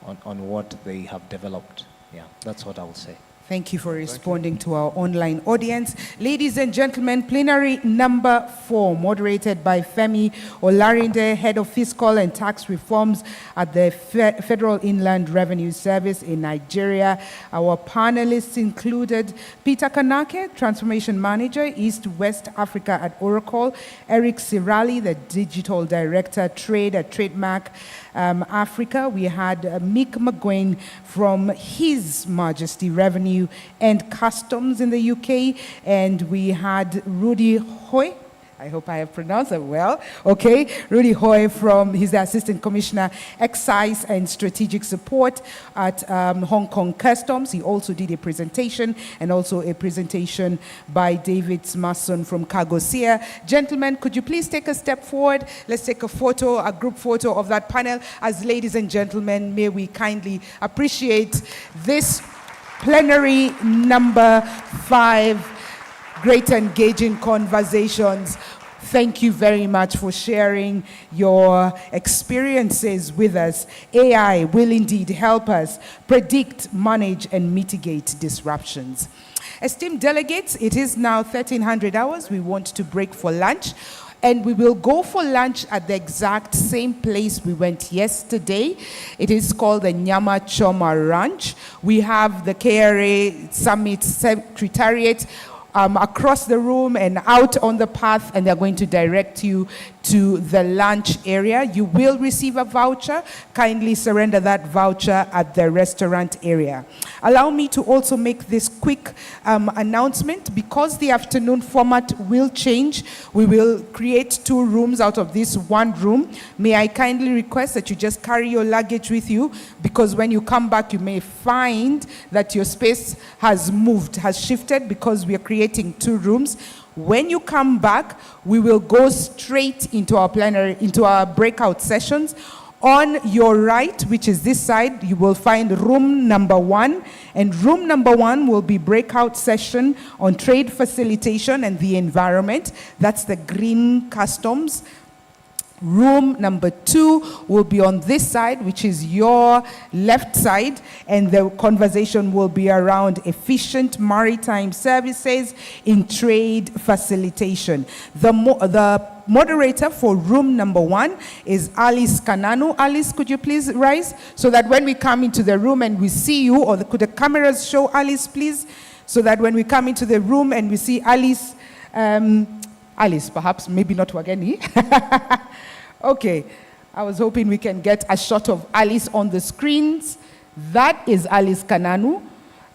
on what they have developed. Yeah, that's what I will say. Thank you for responding to our online audience. Ladies and gentlemen, plenary number 4, moderated by Femi Olarinde, Head of Fiscal and Tax Reforms at the Federal Inland Revenue Service in Nigeria. Our panelists included Peter Kanake, Transformation Manager, East West Africa at Oracle, Eric Sirali, the Digital Director, Trade at Trademark Africa. We had Mick McGuane from His Majesty Revenue and Customs in the UK, and we had Rudy Hoy. I hope I have pronounced it well. Okay, Rudy Hoy he's the Assistant Commissioner, Excise and Strategic Support at Hong Kong Customs. He also did a presentation, and also a presentation by David Smasson from Cargosia. Gentlemen, could you please take a step forward? Let's take a photo, a group photo of that panel. As ladies and gentlemen, may we kindly appreciate this plenary number 5. Great engaging conversations. Thank you very much for sharing your experiences with us. AI will indeed help us predict, manage, and mitigate disruptions. Esteemed delegates, it is now 1300 hours. We want to break for lunch. And we will go for lunch at the exact same place we went yesterday. It is called the Nyama Choma Ranch. We have the Kra Summit Secretariat across the room and out on the path, and they're going to direct you to the lunch area. You will receive a voucher. Kindly surrender that voucher at the restaurant area. Allow me to also make this quick announcement. Because the afternoon format will change, we will create 2 rooms out of this 1 room. May I kindly request that you just carry your luggage with you, because when you come back, you may find that your space has moved, has shifted, because we are creating 2 rooms. When you come back, we will go straight into our plenary, into our breakout sessions. On your right, which is this side, you will find room number 1. And room number 1 will be breakout session on trade facilitation and the environment. That's the green customs. Room number 2 will be on this side, which is your left side, and the conversation will be around efficient maritime services in trade facilitation. The moderator for room number 1 is Alice Kananu. Alice, could you please rise so that when we come into the room and we see you, or could the cameras show Alice, please, so that when we come into the room and we see Alice, Alice, perhaps, maybe not Wageni. Okay, I was hoping we can get a shot of Alice on the screens. That is Alice Kananu.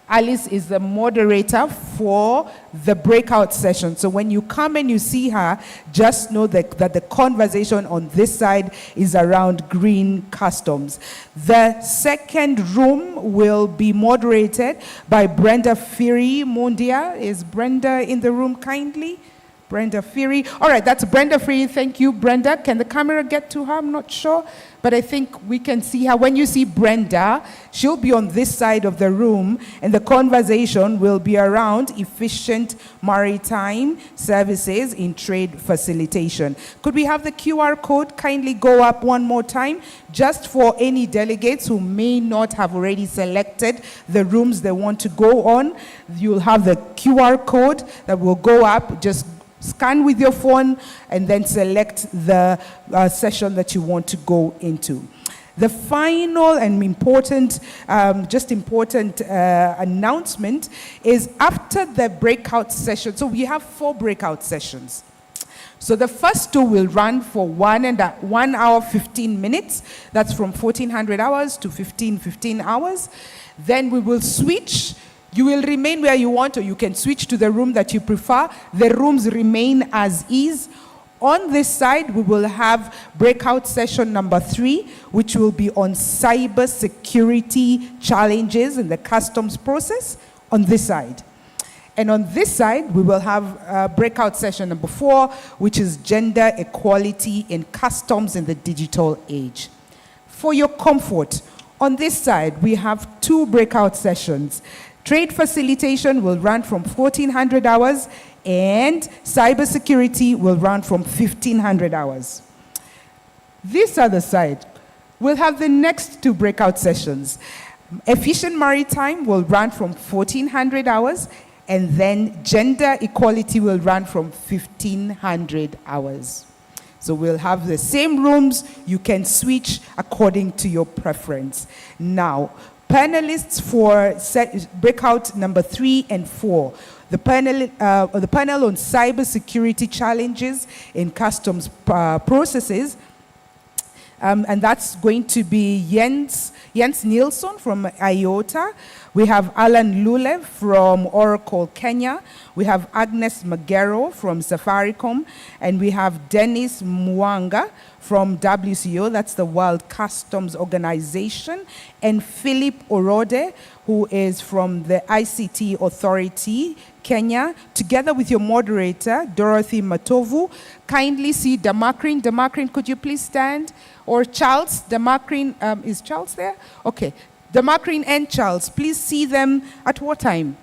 Alice is the moderator for the breakout session. So when you come and you see her, just know that the conversation on this side is around green customs. The second room will be moderated by Brenda Firi Mundia. Is Brenda in the room kindly? Brenda Firi. All right, that's Brenda Firi. Thank you, Brenda. Can the camera get to her? I'm not sure, but I think we can see her. When you see Brenda, she'll be on this side of the room, and the conversation will be around efficient maritime services in trade facilitation. Could we have the QR code kindly go up one more time, just for any delegates who may not have already selected the rooms they want to go on? You'll have the QR code that will go up. Just scan with your phone and then select the session that you want to go into. The final and important announcement is after the breakout session. So we have 4 breakout sessions. So the first 2 will run for 1 hour 15 minutes. That's from 1400 hours to 15 hours. Then we will switch. You will remain where you want, or you can switch to the room that you prefer. The rooms remain as is. On this side, we will have breakout session number 3, which will be on cyber security challenges in the customs process on this side. And on this side, we will have breakout session number 4, which is gender equality in customs in the digital age. For your comfort, on this side, we have 2 breakout sessions. Trade facilitation will run from 1400 hours, and cybersecurity will run from 1500 hours. This other side, we'll have the next 2 breakout sessions. Efficient maritime will run from 1400 hours, and then gender equality will run from 1500 hours. So we'll have the same rooms. You can switch according to your preference. Now, panelists for breakout number 3 and 4. The panel on cybersecurity challenges in customs processes, and that's going to be Jens Nilsson from IOTA. We have Alan Lulev from Oracle Kenya. We have Agnes Magero from Safaricom, and we have Dennis Mwanga from WCO, that's the World Customs Organization, and Philip Orode, who is from the ICT Authority, Kenya, together with your moderator, Dorothy Matovu. Kindly see Damakrin. Damakrin, could you please stand? Or Charles, Damakrin, is Charles there? Okay. Damakrin and Charles, please see them at what time?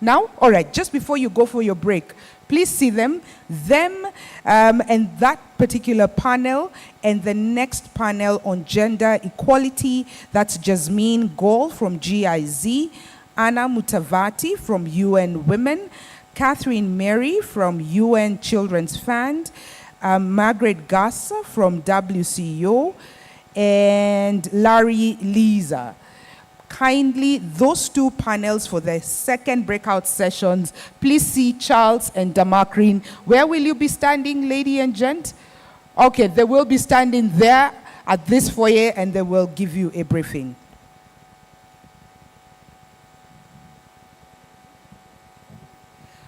Now? All right, just before you go for your break. Please see them and that particular panel, and the next panel on gender equality, that's Jasmine Gol from GIZ, Anna Mutavati from UN Women, Catherine Mary from UN Children's Fund, Margaret Gasser from WCO, and Larry Lisa. Kindly, those two panels for the second breakout sessions, please see Charles and Damakrin. Where will you be standing, lady and gent? Okay, they will be standing there at this foyer and they will give you a briefing.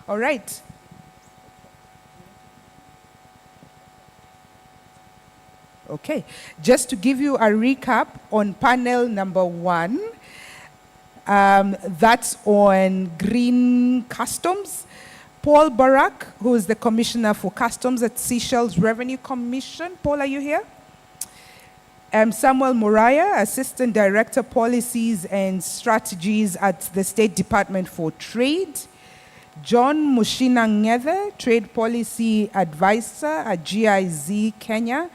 All right. Okay, just to give you a recap on panel number 1, that's on green customs. Paul Barak, who is the Commissioner for Customs at Seashells Revenue Commission. Paul, are you here? Samuel Muraya, Assistant Director, Policies and Strategies at the State Department for Trade. John Mushina Ng'ethe, Trade Policy Advisor at GIZ Kenya.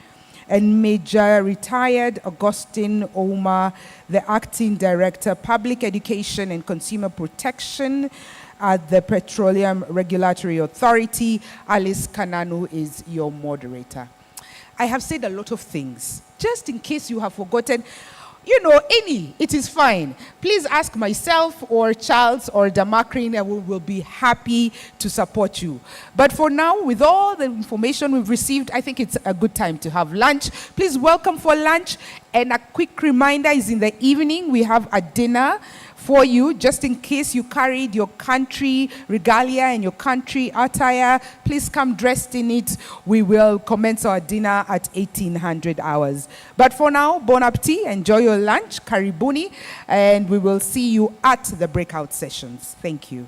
And Major Retired Augustine Ouma, the Acting Director, Public Education and Consumer Protection at the Petroleum Regulatory Authority. Alice Kananu is your moderator. I have said a lot of things. Just in case you have forgotten, you know, it is fine. Please ask myself or Charles or Damakrin, and we will be happy to support you. But for now, with all the information we've received, I think it's a good time to have lunch. Please welcome for lunch. And a quick reminder is in the evening, we have a dinner for you, just in case you carried your country regalia and your country attire. Please come dressed in it. We will commence our dinner at 1800 hours. But for now, bon appetit, enjoy your lunch, karibuni, and we will see you at the breakout sessions. Thank you.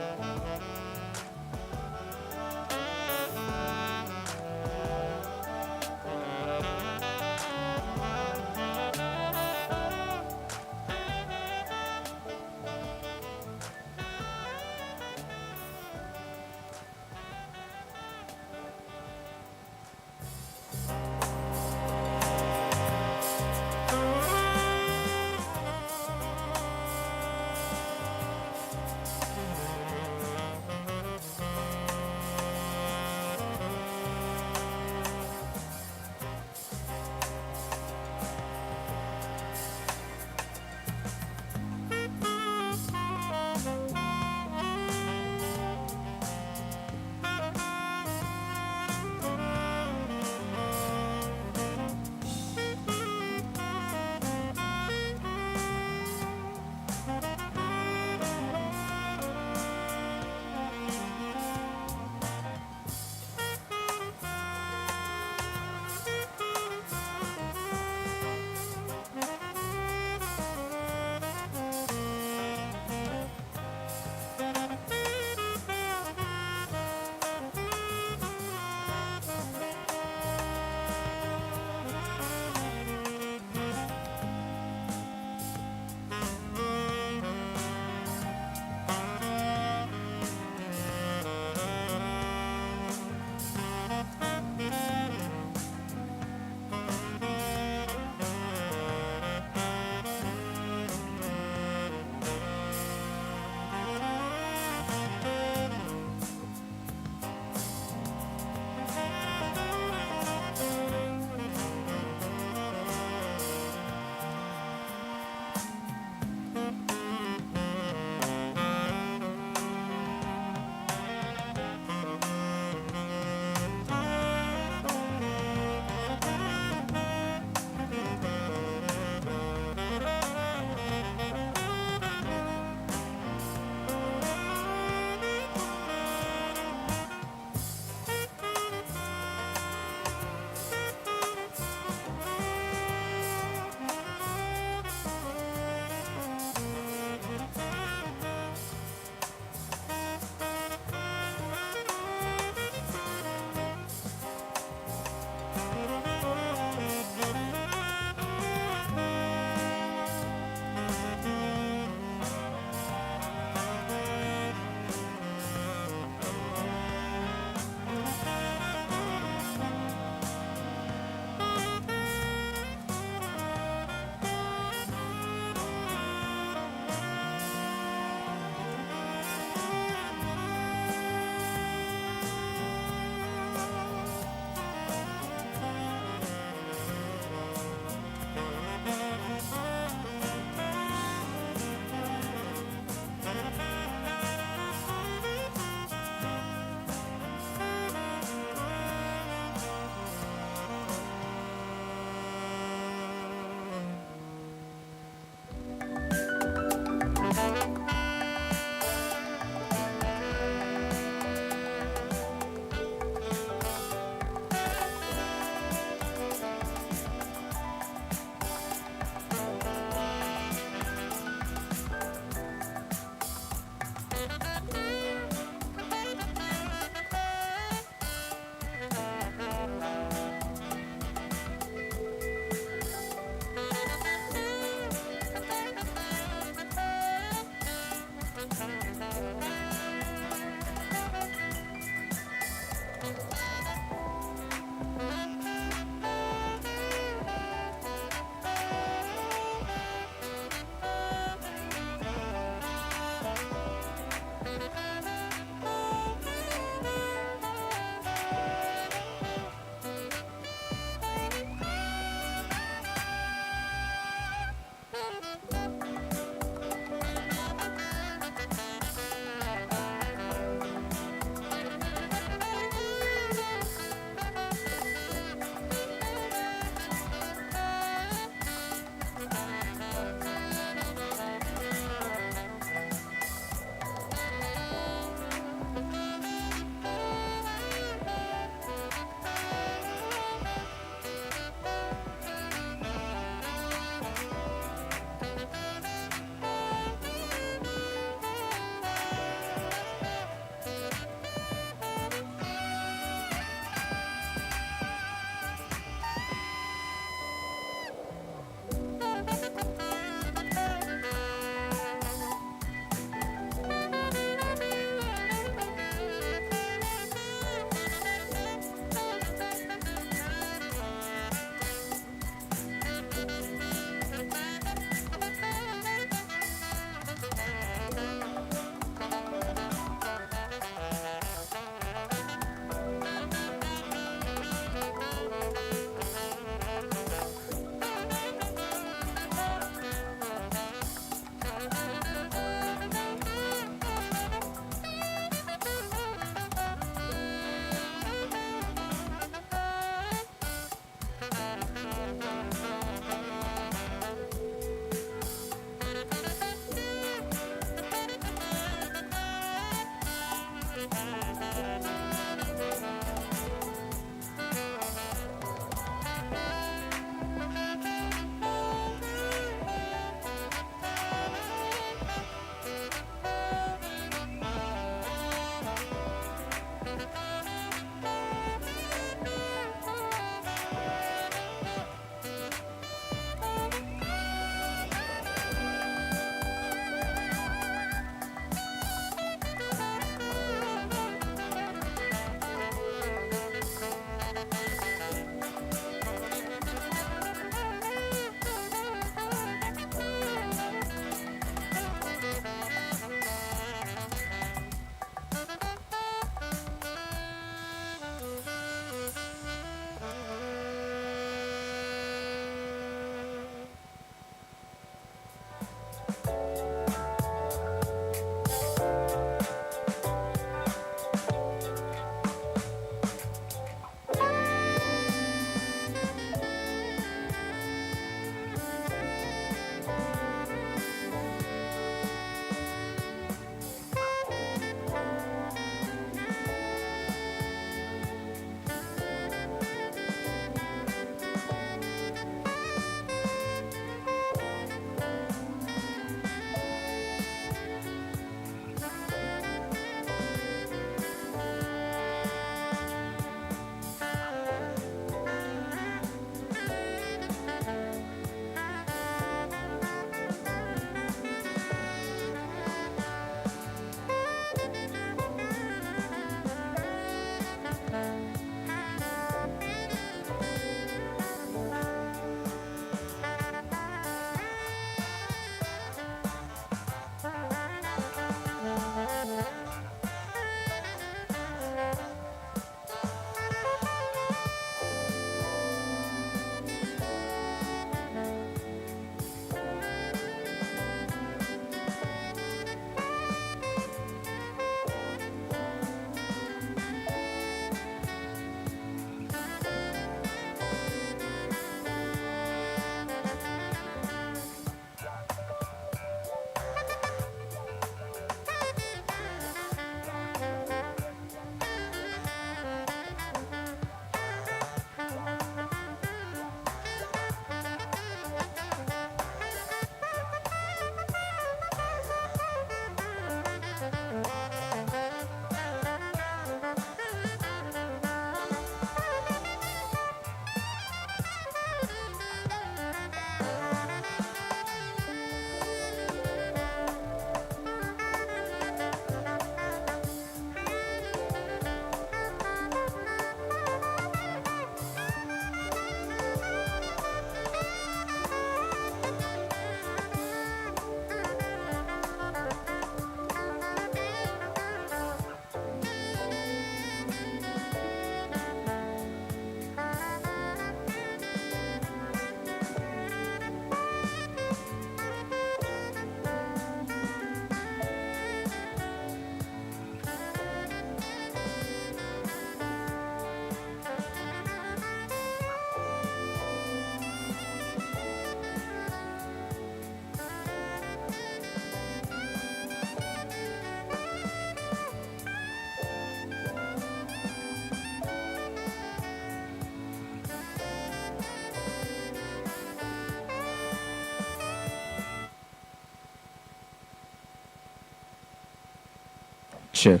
Check.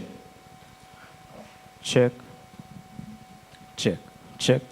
Check. Check. Check.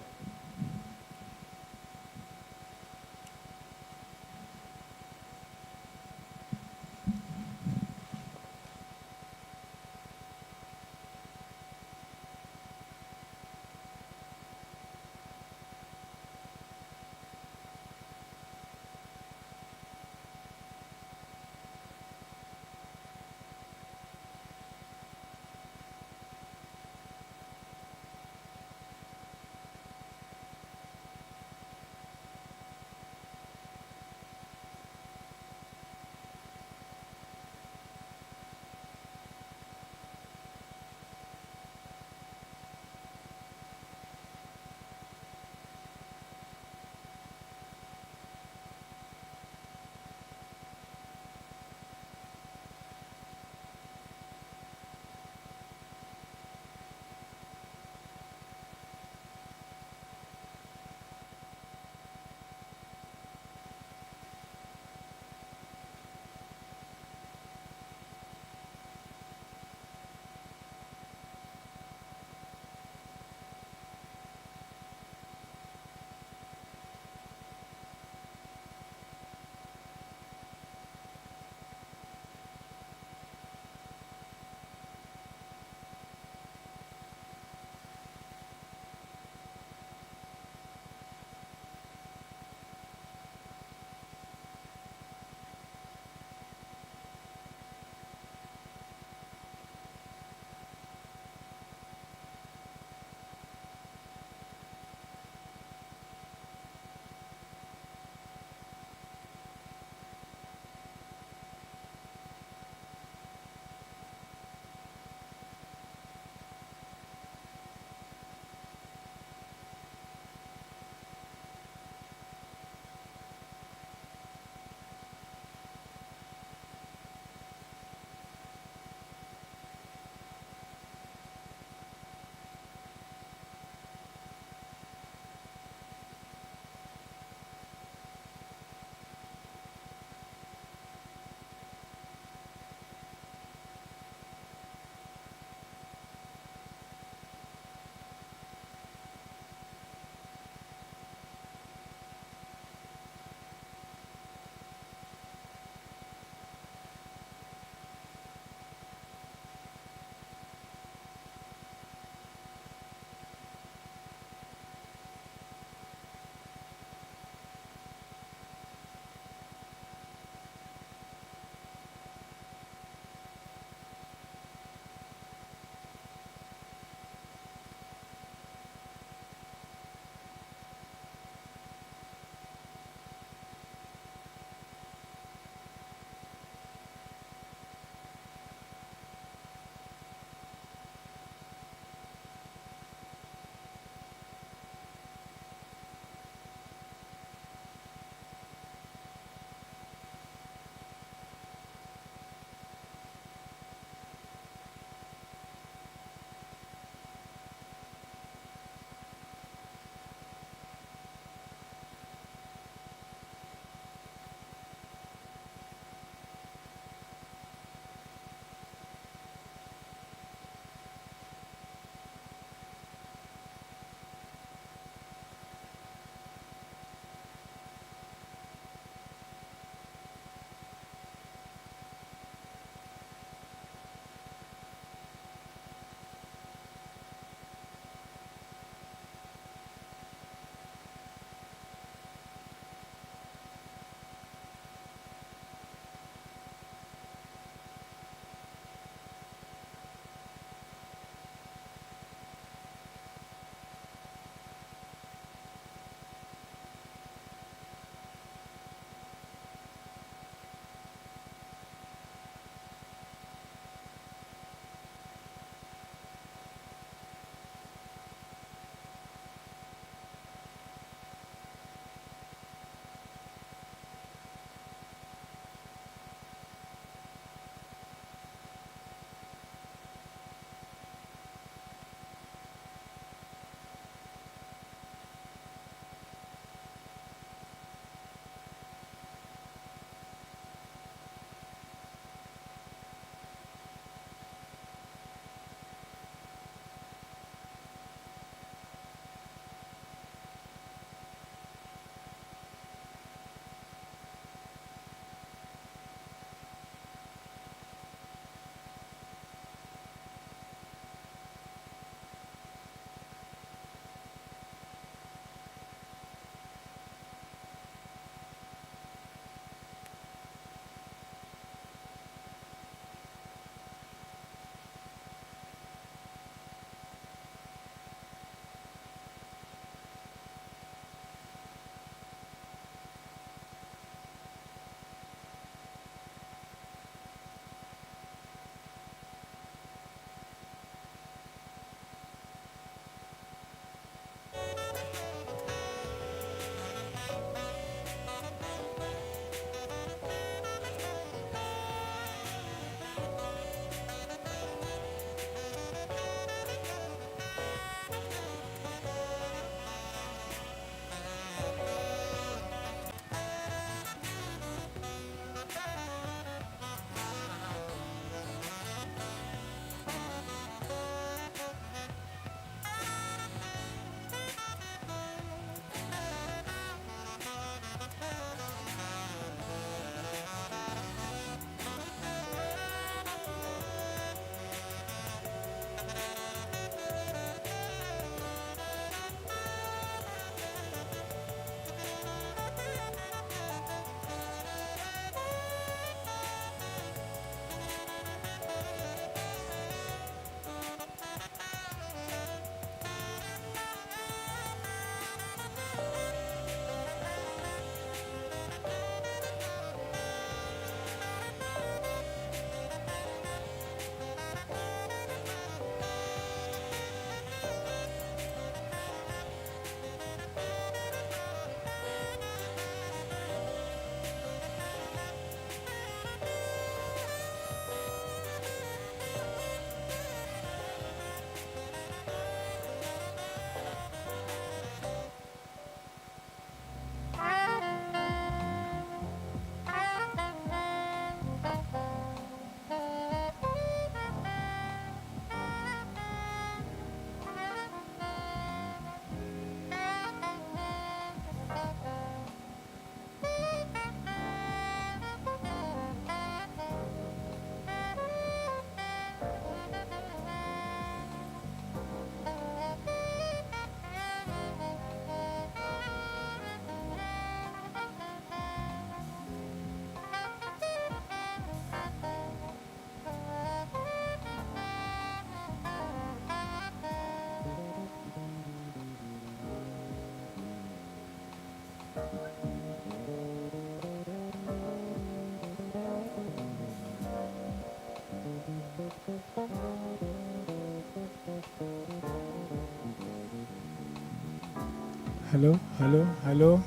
Hello, hello, hello.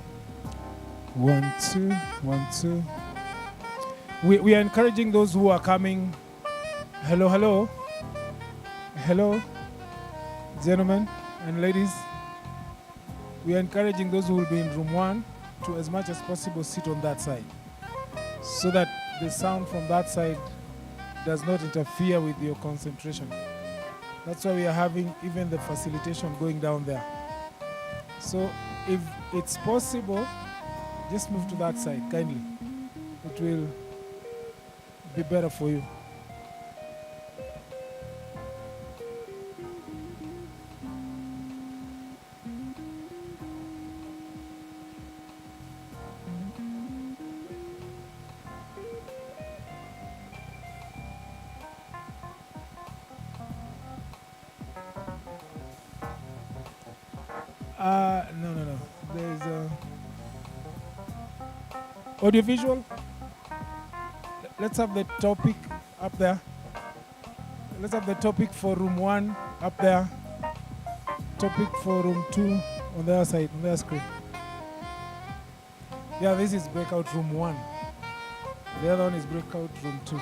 1, 2, 1, 2. We are encouraging those who are coming. Hello, hello. Hello, gentlemen and ladies. We are encouraging those who will be in room 1 to, as much as possible, sit on that side so that the sound from that side does not interfere with your concentration. That's why we are having even the facilitation going down there. So if it's possible, just move to that side kindly. It will be better for you. No. There's audiovisual. Let's have the topic up there. Let's have the topic for room 1 up there. Topic for room 2 on the other side, on the other screen. Yeah, this is breakout room 1. The other one is breakout room 2.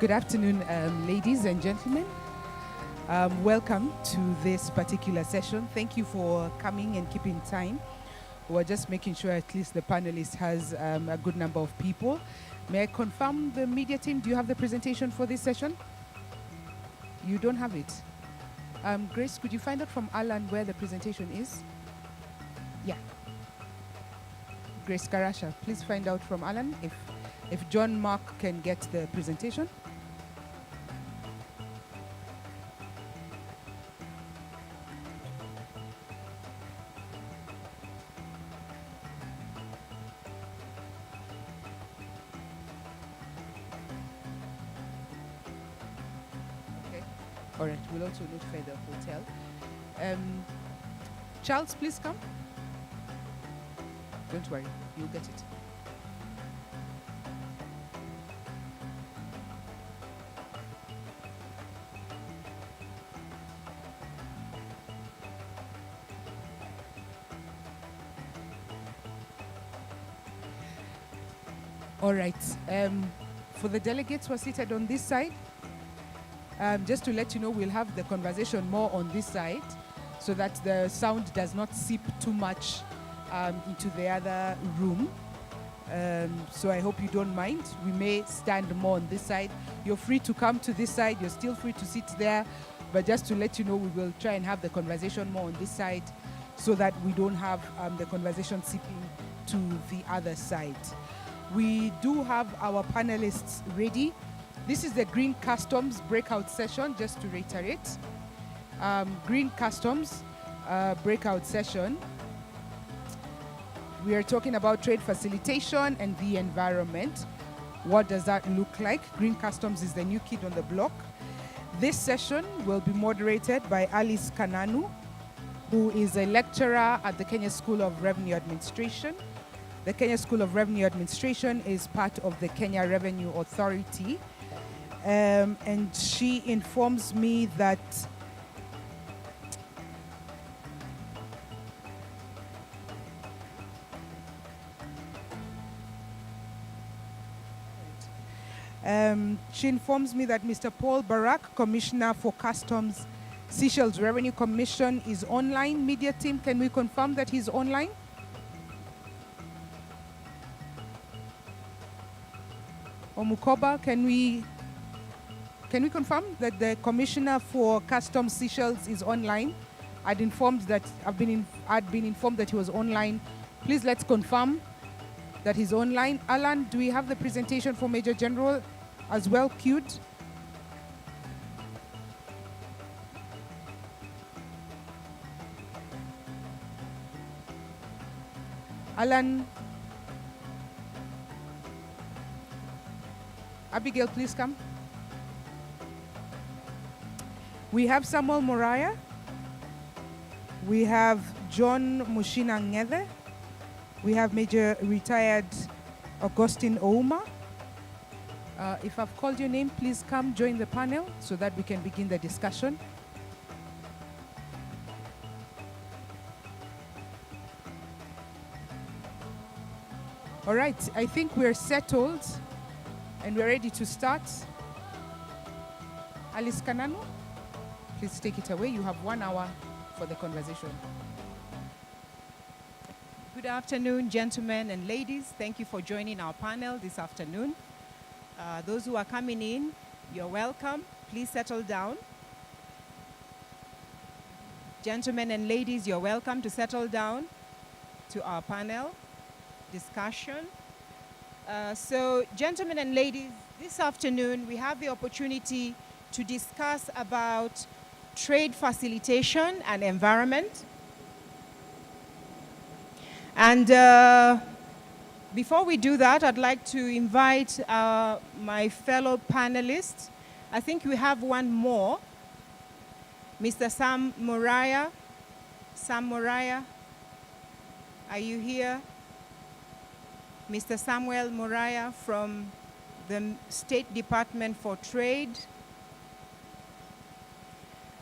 Good afternoon, ladies and gentlemen. Welcome to this particular session. Thank you for coming and keeping time. We're just making sure at least the panelist has a good number of people. May I confirm the media team? Do you have the presentation for this session? You don't have it. Grace, could you find out from Alan where the presentation is? Yeah. Grace Karasha, please find out from Alan if John Mark can get the presentation. All right, we'll also notify the hotel. Charles, please come. Don't worry, you'll get it. All right, for the delegates who are seated on this side, just to let you know, we'll have the conversation more on this side so that the sound does not seep too much into the other room. So I hope you don't mind. We may stand more on this side. You're free to come to this side. You're still free to sit there. But just to let you know, we will try and have the conversation more on this side so that we don't have the conversation seeping to the other side. We do have our panelists ready. This is the Green Customs breakout session, just to reiterate. Green Customs breakout session. We are talking about trade facilitation and the environment. What does that look like? Green Customs is the new kid on the block. This session will be moderated by Alice Kananu, who is a lecturer at the Kenya School of Revenue Administration. The Kenya School of Revenue Administration is part of the Kenya Revenue Authority. And she informs me that Mr. Paul Barak, Commissioner for Customs, Seashells Revenue Commission, is online. Media team, can we confirm that he's online? Omukoba, can we confirm that the Commissioner for Customs Seashells is online? I'd been informed that he was online. Please let's confirm that he's online. Alan, do we have the presentation for Major General as well queued? Alan. Abigail, please come. We have Samuel Moraya. We have John Mushina Ngede. We have Major Retired Augustine Ouma. If I've called your name, please come join the panel so that we can begin the discussion. All right, I think we're settled and we're ready to start. Alice Kananu, please take it away. You have 1 hour for the conversation. Good afternoon, gentlemen and ladies. Thank you for joining our panel this afternoon. Those who are coming in, you're welcome. Please settle down. Gentlemen and ladies, you're welcome to settle down to our panel discussion. So, gentlemen and ladies, this afternoon we have the opportunity to discuss about trade facilitation and environment. And before we do that, I'd like to invite my fellow panelists. I think we have one more. Mr. Sam Moraya. Sam Moraya, are you here? Mr. Samuel Moraya from the State Department for Trade.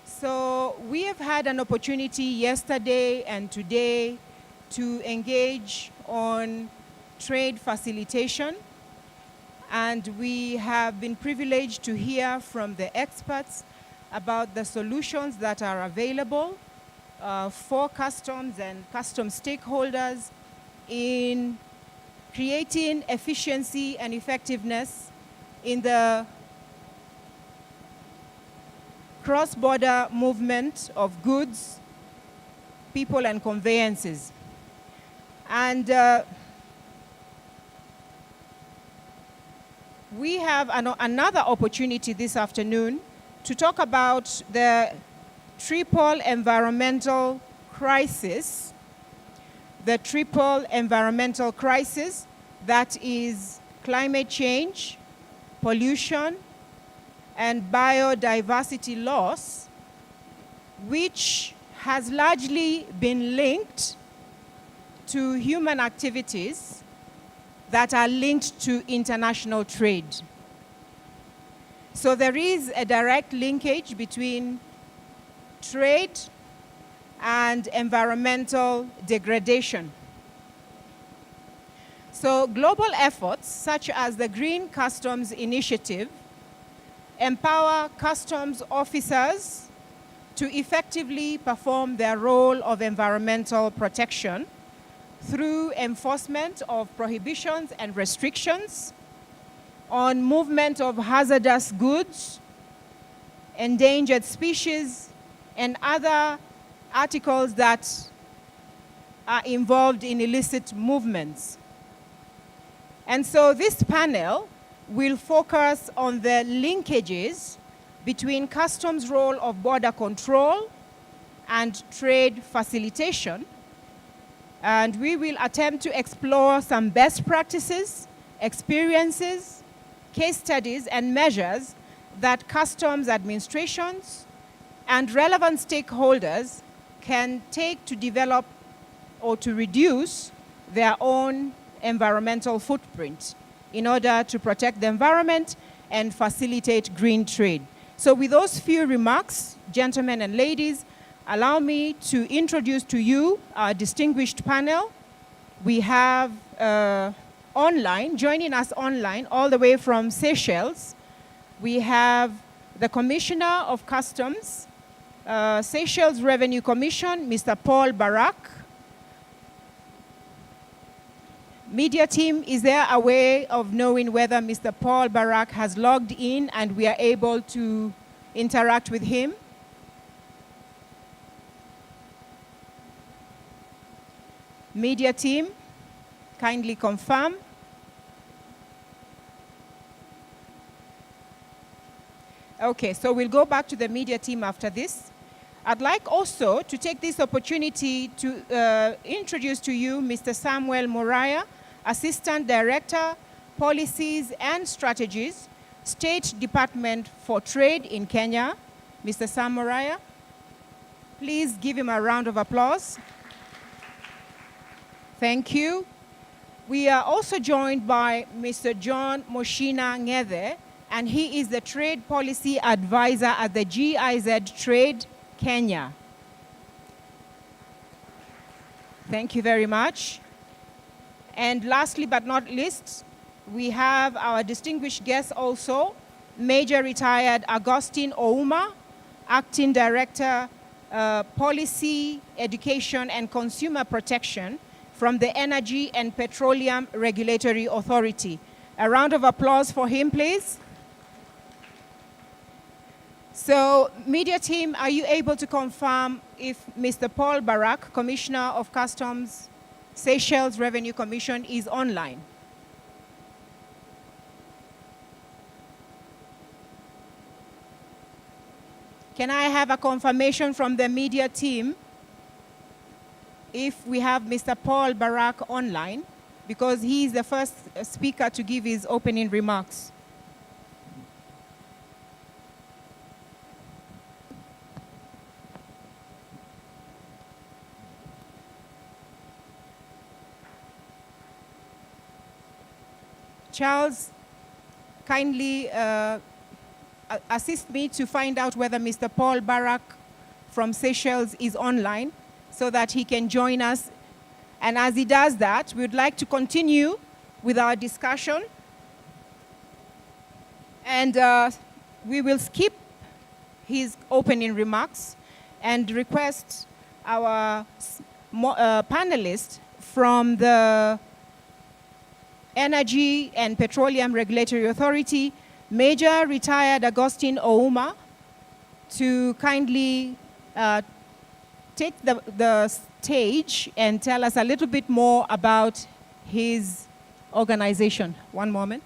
So we have had an opportunity yesterday and today to engage on trade facilitation. And we have been privileged to hear from the experts about the solutions that are available for customs and customs stakeholders in creating efficiency and effectiveness in the cross-border movement of goods, people, and conveyances. And we have another opportunity this afternoon to talk about the triple environmental crisis, that is climate change, pollution, and biodiversity loss, which has largely been linked to human activities that are linked to international trade. So there is a direct linkage between trade and environmental degradation. So global efforts such as the Green Customs Initiative empower customs officers to effectively perform their role of environmental protection through enforcement of prohibitions and restrictions on movement of hazardous goods, endangered species, and other articles that are involved in illicit movements. And so this panel will focus on the linkages between customs' role of border control and trade facilitation. And we will attempt to explore some best practices, experiences, case studies, and measures that customs administrations and relevant stakeholders can take to develop or to reduce their own environmental footprint in order to protect the environment and facilitate green trade. So with those few remarks, gentlemen and ladies, allow me to introduce to you our distinguished panel. We have joining us online, all the way from Seashells, we have the Commissioner of Customs, Seashells Revenue Commission, Mr. Paul Barak. Media team, is there a way of knowing whether Mr. Paul Barak has logged in and we are able to interact with him? Media team, kindly confirm. Okay, so we'll go back to the media team after this. I'd like also to take this opportunity to introduce to you Mr. Samuel Moriah, Assistant Director, Policies and Strategies, State Department for Trade in Kenya. Mr. Sam Moriah, please give him a round of applause. Thank you. We are also joined by Mr. John Moshina Ng'ethe, and he is the Trade Policy Advisor at the GIZ Trade Kenya. Thank you very much. And lastly but not least, we have our distinguished guest also, Major Retired Augustine Ouma, Acting Director, Policy, Education and Consumer Protection from the Energy and Petroleum Regulatory Authority. A round of applause for him, please. So, media team, are you able to confirm if Mr. Paul Barak, Commissioner of Customs, Seychelles Revenue Commission, is online? Can I have a confirmation from the media team if we have Mr. Paul Barak online, because he is the first speaker to give his opening remarks. Charles, kindly assist me to find out whether Mr. Paul Barak from Seychelles is online so that he can join us. And as he does that, we would like to continue with our discussion. And we will skip his opening remarks and request our panelists from the Energy and Petroleum Regulatory Authority, Major Retired Augustine Ouma, to kindly take the stage and tell us a little bit more about his organization. One moment.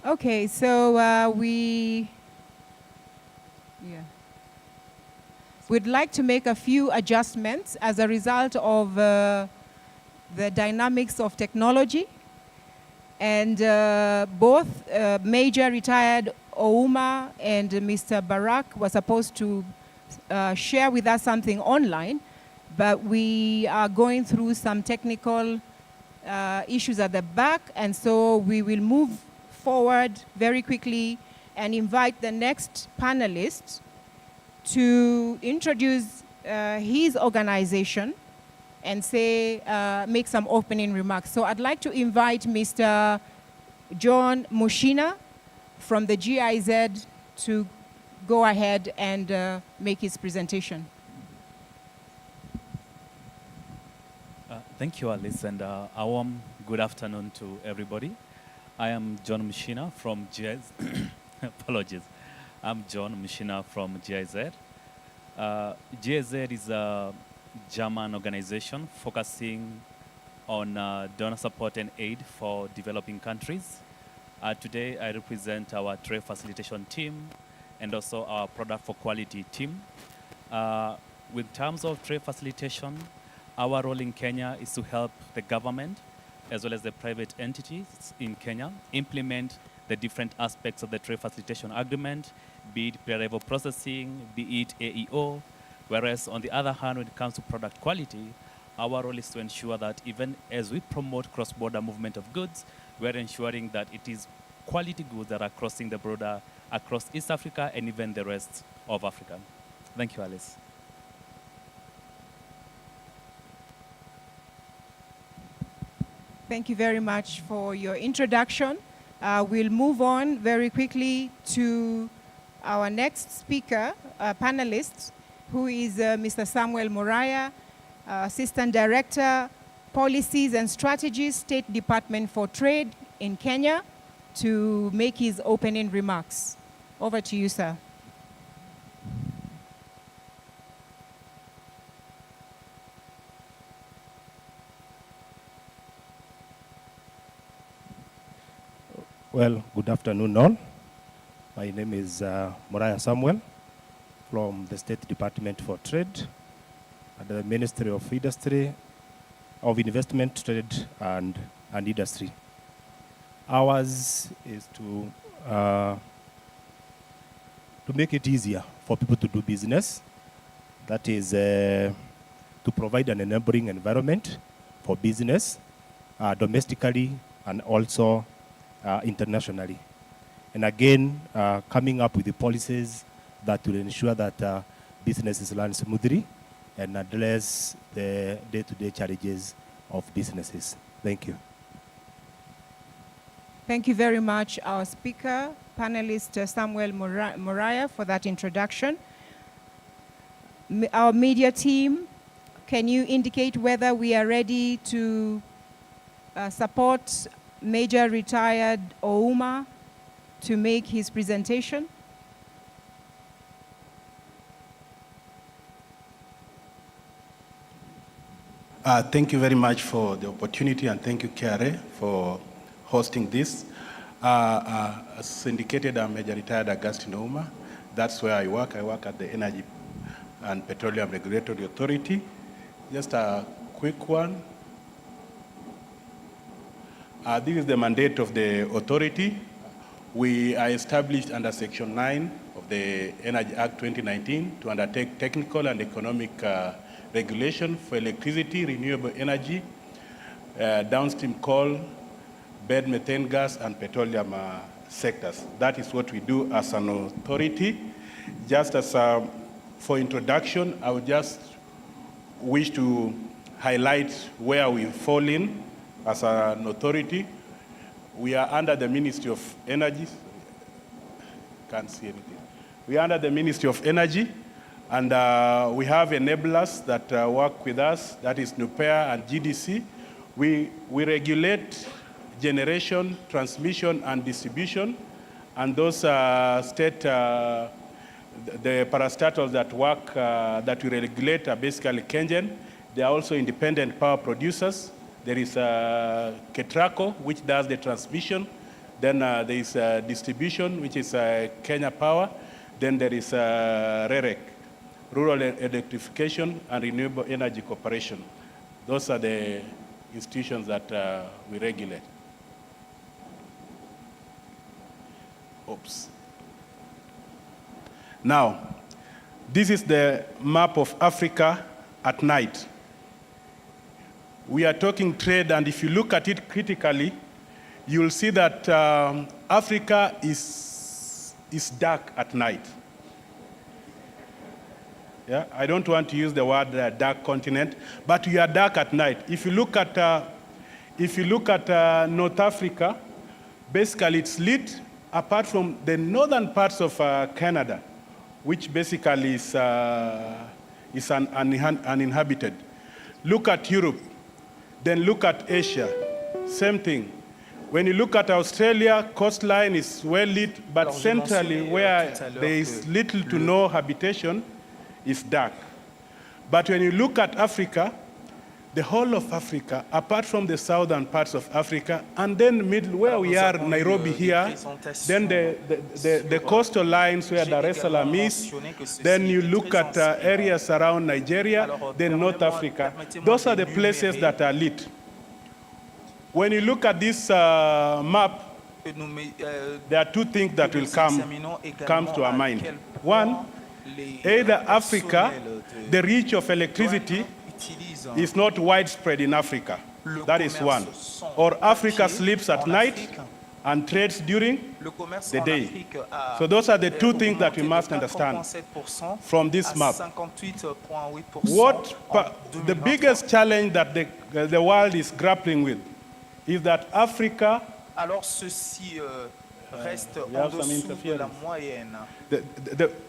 Okay, so we'd like to make a few adjustments as a result of the dynamics of technology. And both Major Retired Ouma and Mr. Barak were supposed to share with us something online, but we are going through some technical issues at the back, and so we will move forward very quickly and invite the next panelist to introduce his organization and say, make some opening remarks. So I'd like to invite Mr. John Mushina from the GIZ to go ahead and make his presentation. Thank you, Alice, and a warm good afternoon to everybody. I am John Mushina from GIZ. Apologies. I'm John Mushina from GIZ. GIZ is a German organization focusing on donor support and aid for developing countries. Today, I represent our trade facilitation team and also our product for quality team. With terms of trade facilitation, our role in Kenya is to help the government as well as the private entities in Kenya implement the different aspects of the trade facilitation agreement, be it pre-arrival processing, be it AEO, whereas on the other hand, when it comes to product quality, our role is to ensure that even as we promote cross-border movement of goods, we're ensuring that it is quality goods that are crossing the border across East Africa and even the rest of Africa. Thank you, Alice. Thank you very much for your introduction. We'll move on very quickly to our next speaker, panelist, who is Mr. Samuel Muraya, Assistant Director, Policies and Strategies, State Department for Trade in Kenya, to make his opening remarks. Over to you, sir. Well, good afternoon all. My name is Muraya Samuel from the State Department for Trade at the Ministry of Industry, of Investment, Trade and Industry. Ours is to make it easier for people to do business. That is to provide an enabling environment for business domestically and also internationally. And again, coming up with the policies that will ensure that businesses run smoothly and address the day-to-day challenges of businesses. Thank you. Thank you very much, our speaker, panelist Samuel Muraya, for that introduction. Our media team, can you indicate whether we are ready to support Major Retired Ouma to make his presentation? Thank you very much for the opportunity, and thank you, Kra, for hosting this. As indicated, I'm Major Retired Augustine Ouma, that's where I work. I work at the Energy and Petroleum Regulatory Authority. Just a quick one. This is the mandate of the authority. We are established under Section 9 of the Energy Act 2019 to undertake technical and economic regulation for electricity, renewable energy, downstream coal, bed methane gas, and petroleum sectors. That is what we do as an authority. Just as for introduction, I would just wish to highlight where we fall in as an authority. We are under the Ministry of Energy. Can't see anything. We are under the Ministry of Energy, and we have enablers that work with us, that is NUPEA and GDC. We regulate generation, transmission, and distribution, and those state, the parastatals that work, that we regulate are basically KENGEN. They are also independent power producers. There is KETRACO, which does the transmission. Then there is distribution, which is Kenya Power. Then there is REREC, Rural Electrification and Renewable Energy Corporation. Those are the institutions that we regulate. Oops. Now, this is the map of Africa at night. We are talking trade, and if you look at it critically, you'll see that Africa is dark at night. Yeah, I don't want to use the word dark continent, but we are dark at night. If you look at North Africa, basically it's lit apart from the northern parts of Canada, which basically is uninhabited. Look at Europe. Then look at Asia, same thing. When you look at Australia, coastline is well lit, but centrally where there is little to no habitation is dark. But when you look at Africa, the whole of Africa, apart from the southern parts of Africa, and then middle where we are, Nairobi here, then the coastal lines where Dar es Salaam is, then you look at areas around Nigeria, then North Africa. Those are the places that are lit. When you look at this map, there are two things that will come to our mind. One, either Africa, the reach of electricity is not widespread in Africa. That is one. Or Africa sleeps at night and trades during the day. So those are the two things that we must understand from this map. The biggest challenge that the world is grappling with is that Africa reste en dessous de la moyenne.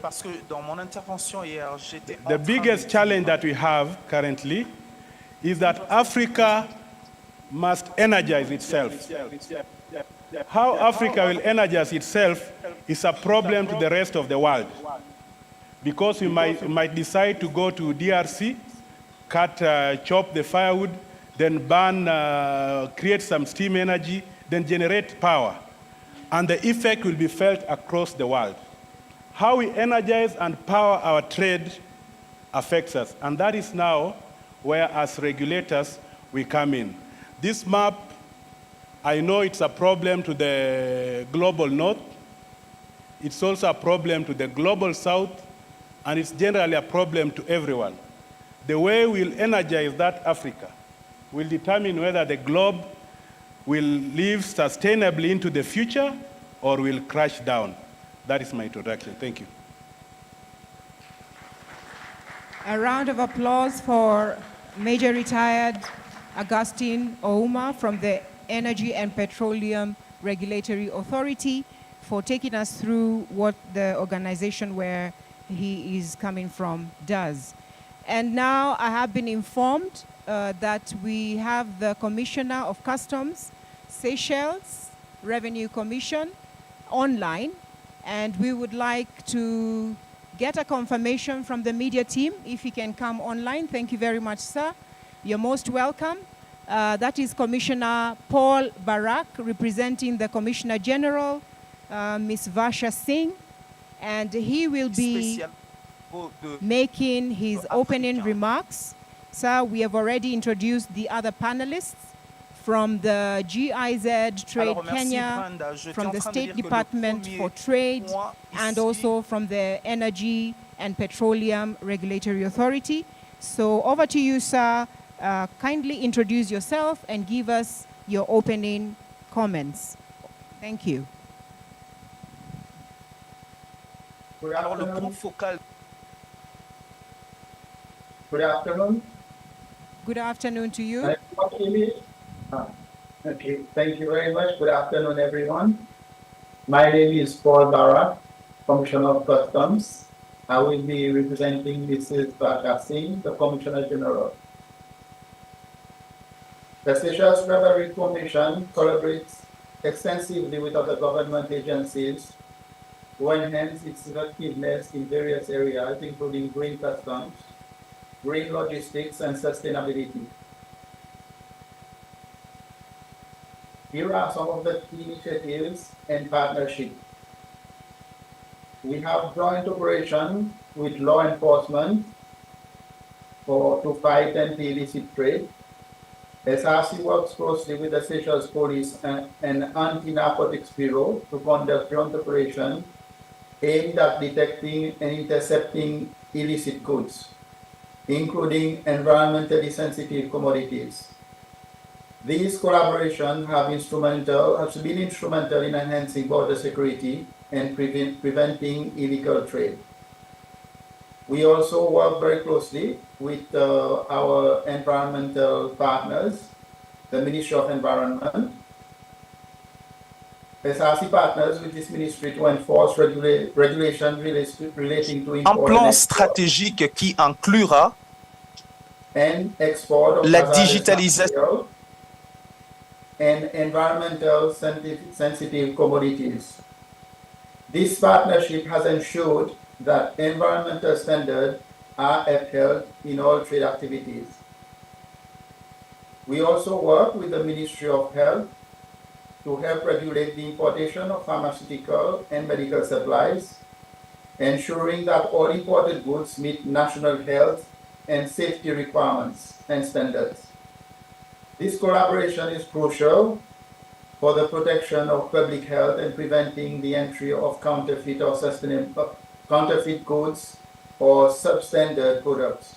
Parce que dans mon intervention hier, j'étais The biggest challenge that we have currently is that Africa must energize itself. How Africa will energize itself is a problem to the rest of the world. Because we might decide to go to DRC, chop the firewood, then burn, create some steam energy, then generate power. And the effect will be felt across the world. How we energize and power our trade affects us. And that is now where, as regulators, we come in. This map, I know it's a problem to the global north. It's also a problem to the global south. And it's generally a problem to everyone. The way we'll energize that Africa will determine whether the globe will live sustainably into the future or will crash down. That is my introduction. Thank you. A round of applause for Major Retired Augustine Ouma from the Energy and Petroleum Regulatory Authority for taking us through what the organization where he is coming from does. And now I have been informed that we have the Commissioner of Customs, Seashells Revenue Commission, online, and we would like to get a confirmation from the media team if he can come online. Thank you very much, sir. You're most welcome. That is Commissioner Paul Barak, representing the Commissioner General, Ms. Vasha Singh, and he will be making his opening remarks. Sir, we have already introduced the other panelists from the GIZ Trade Kenya, from the State Department for Trade, and also from the Energy and Petroleum Regulatory Authority. So over to you, sir. Kindly introduce yourself and give us your opening comments. Thank you. Good afternoon. Good afternoon to you. Okay, thank you very much. Good afternoon, everyone. My name is Paul Barra, Commissioner of Customs. I will be representing Mrs. Bakassi, the Commissioner General. The Seashells Revenue Commission collaborates extensively with other government agencies to enhance its effectiveness in various areas, including green customs, green logistics, and sustainability. Here are some of the key initiatives and partnerships. We have joint operation with law enforcement to fight anti-illicit trade. SRC works closely with the Seychelles Police and Anti-Narcotics Bureau to conduct joint operation aimed at detecting and intercepting illicit goods, including environmentally sensitive commodities. These collaborations have been instrumental in enhancing border security and preventing illegal trade. We also work very closely with our environmental partners, the Ministry of Environment, SRC partners with this ministry to enforce regulations relating to un plan stratégique qui inclura la digitalisation and environmental sensitive commodities. This partnership has ensured that environmental standards are upheld in all trade activities. We also work with the Ministry of Health to help regulate the importation of pharmaceutical and medical supplies, ensuring that all imported goods meet national health and safety requirements and standards. This collaboration is crucial for the protection of public health and preventing the entry of counterfeit or counterfeit goods or substandard products.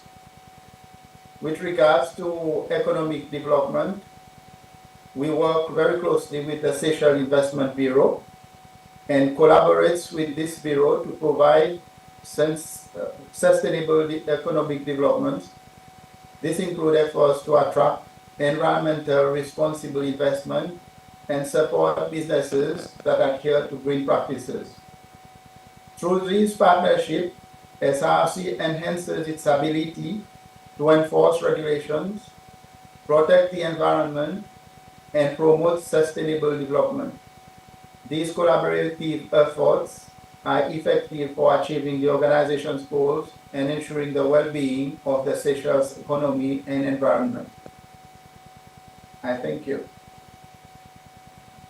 With regards to economic development, we work very closely with the Seychelles Investment Bureau and collaborates with this bureau to provide sustainable economic development. This includes efforts to attract environmental responsible investment and support businesses that adhere to green practices. Through this partnership, SRC enhances its ability to enforce regulations, protect the environment, and promote sustainable development. These collaborative efforts are effective for achieving the organization's goals and ensuring the well-being of the Seychelles economy and environment. I thank you.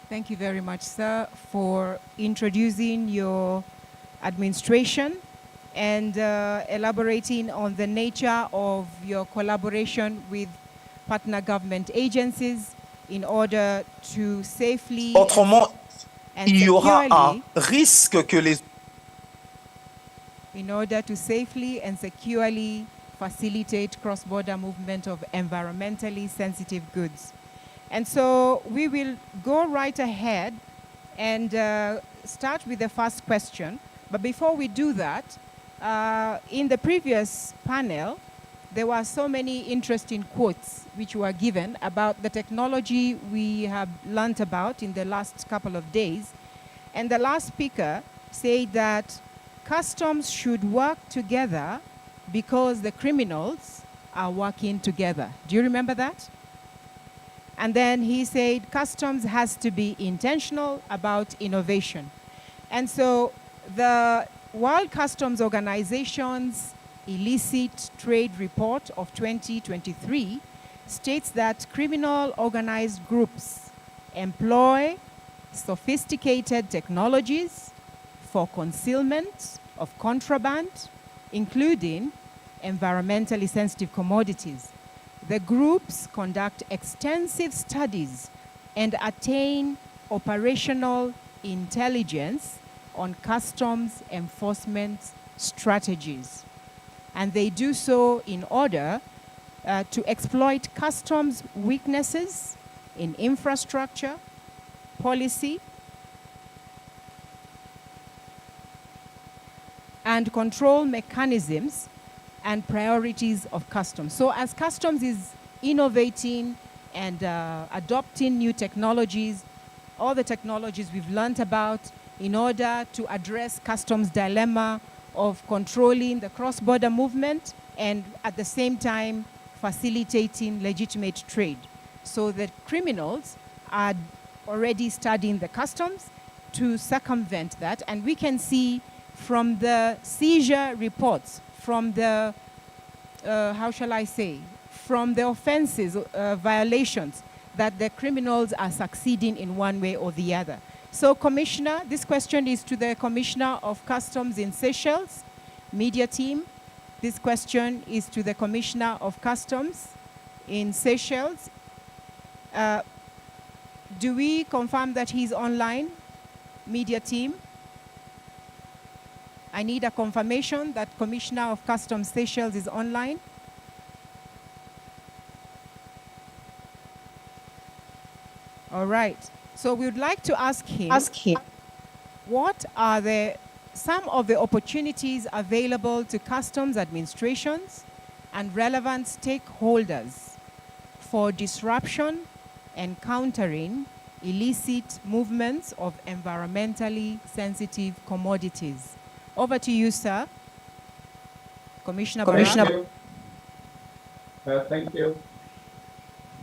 Thank you very much, sir, for introducing your administration and elaborating on the nature of your collaboration with partner government agencies in order to safely Autrement, and il y aura securely, un risque que les in order to safely and securely facilitate cross-border movement of environmentally sensitive goods. And so we will go right ahead and start with the first question. But before we do that, in the previous panel, there were so many interesting quotes which were given about the technology we have learnt about in the last couple of days. And the last speaker said that customs should work together because the criminals are working together. Do you remember that? And then he said customs has to be intentional about innovation. And so the World Customs Organization's Illicit Trade Report of 2023 states that criminal organized groups employ sophisticated technologies, for concealment of contraband, including environmentally sensitive commodities. The groups conduct extensive studies and attain operational intelligence on customs enforcement strategies. And they do so in order to exploit customs weaknesses in infrastructure, policy, and control mechanisms and priorities of customs. So as customs is innovating and adopting new technologies, all the technologies we've learned about in order to address customs dilemma of controlling the cross-border movement and at the same time facilitating legitimate trade. So the criminals are already studying the customs to circumvent that, and we can see from the seizure reports, from the, how shall I say, from the offenses, violations, that the criminals are succeeding in one way or the other. So Commissioner, this question is to the Commissioner of Customs in Seychelles, media team. This question is to the Commissioner of Customs in Seychelles. Do we confirm that he's online, media team? I need a confirmation that Commissioner of Customs Seychelles is online. All right. So we would like to ask him, what are some of the opportunities available to customs administrations and relevant stakeholders for disruption and countering illicit movements of environmentally sensitive commodities? Over to you, sir. Commissioner Barak. Thank you.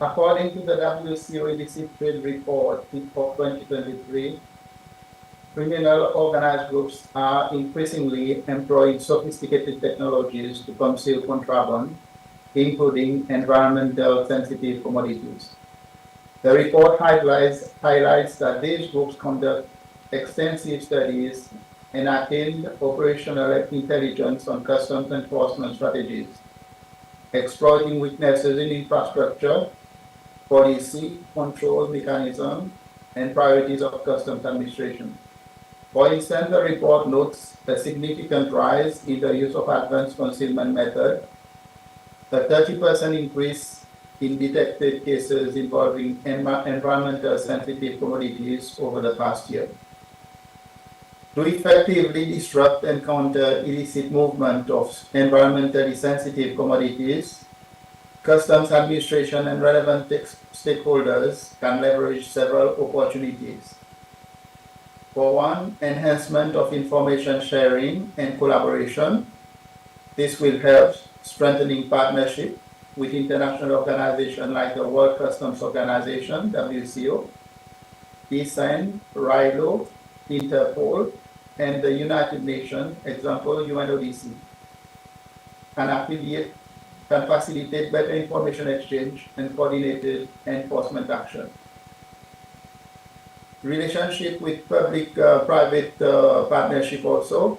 According to the WCO illicit trade report for 2023, criminal organized groups are increasingly employing sophisticated technologies to conceal contraband, including environmental sensitive commodities. The report highlights that these groups conduct extensive studies and attain operational intelligence on customs enforcement strategies, exploiting weaknesses in infrastructure, policy, control mechanism, and priorities of customs administration. For instance, the report notes a significant rise in the use of advanced concealment method, a 30% increase in detected cases involving environmental sensitive commodities over the past year. To effectively disrupt and counter illicit movement of environmentally sensitive commodities, customs administration and relevant stakeholders can leverage several opportunities. For one, enhancement of information sharing and collaboration. This will help strengthening partnership with international organizations like the World Customs Organization, WCO, ESAN, RILO, Interpol, and the United Nations, example, UNODC. An affiliate can facilitate better information exchange and coordinated enforcement action. Relationship with public-private partnership also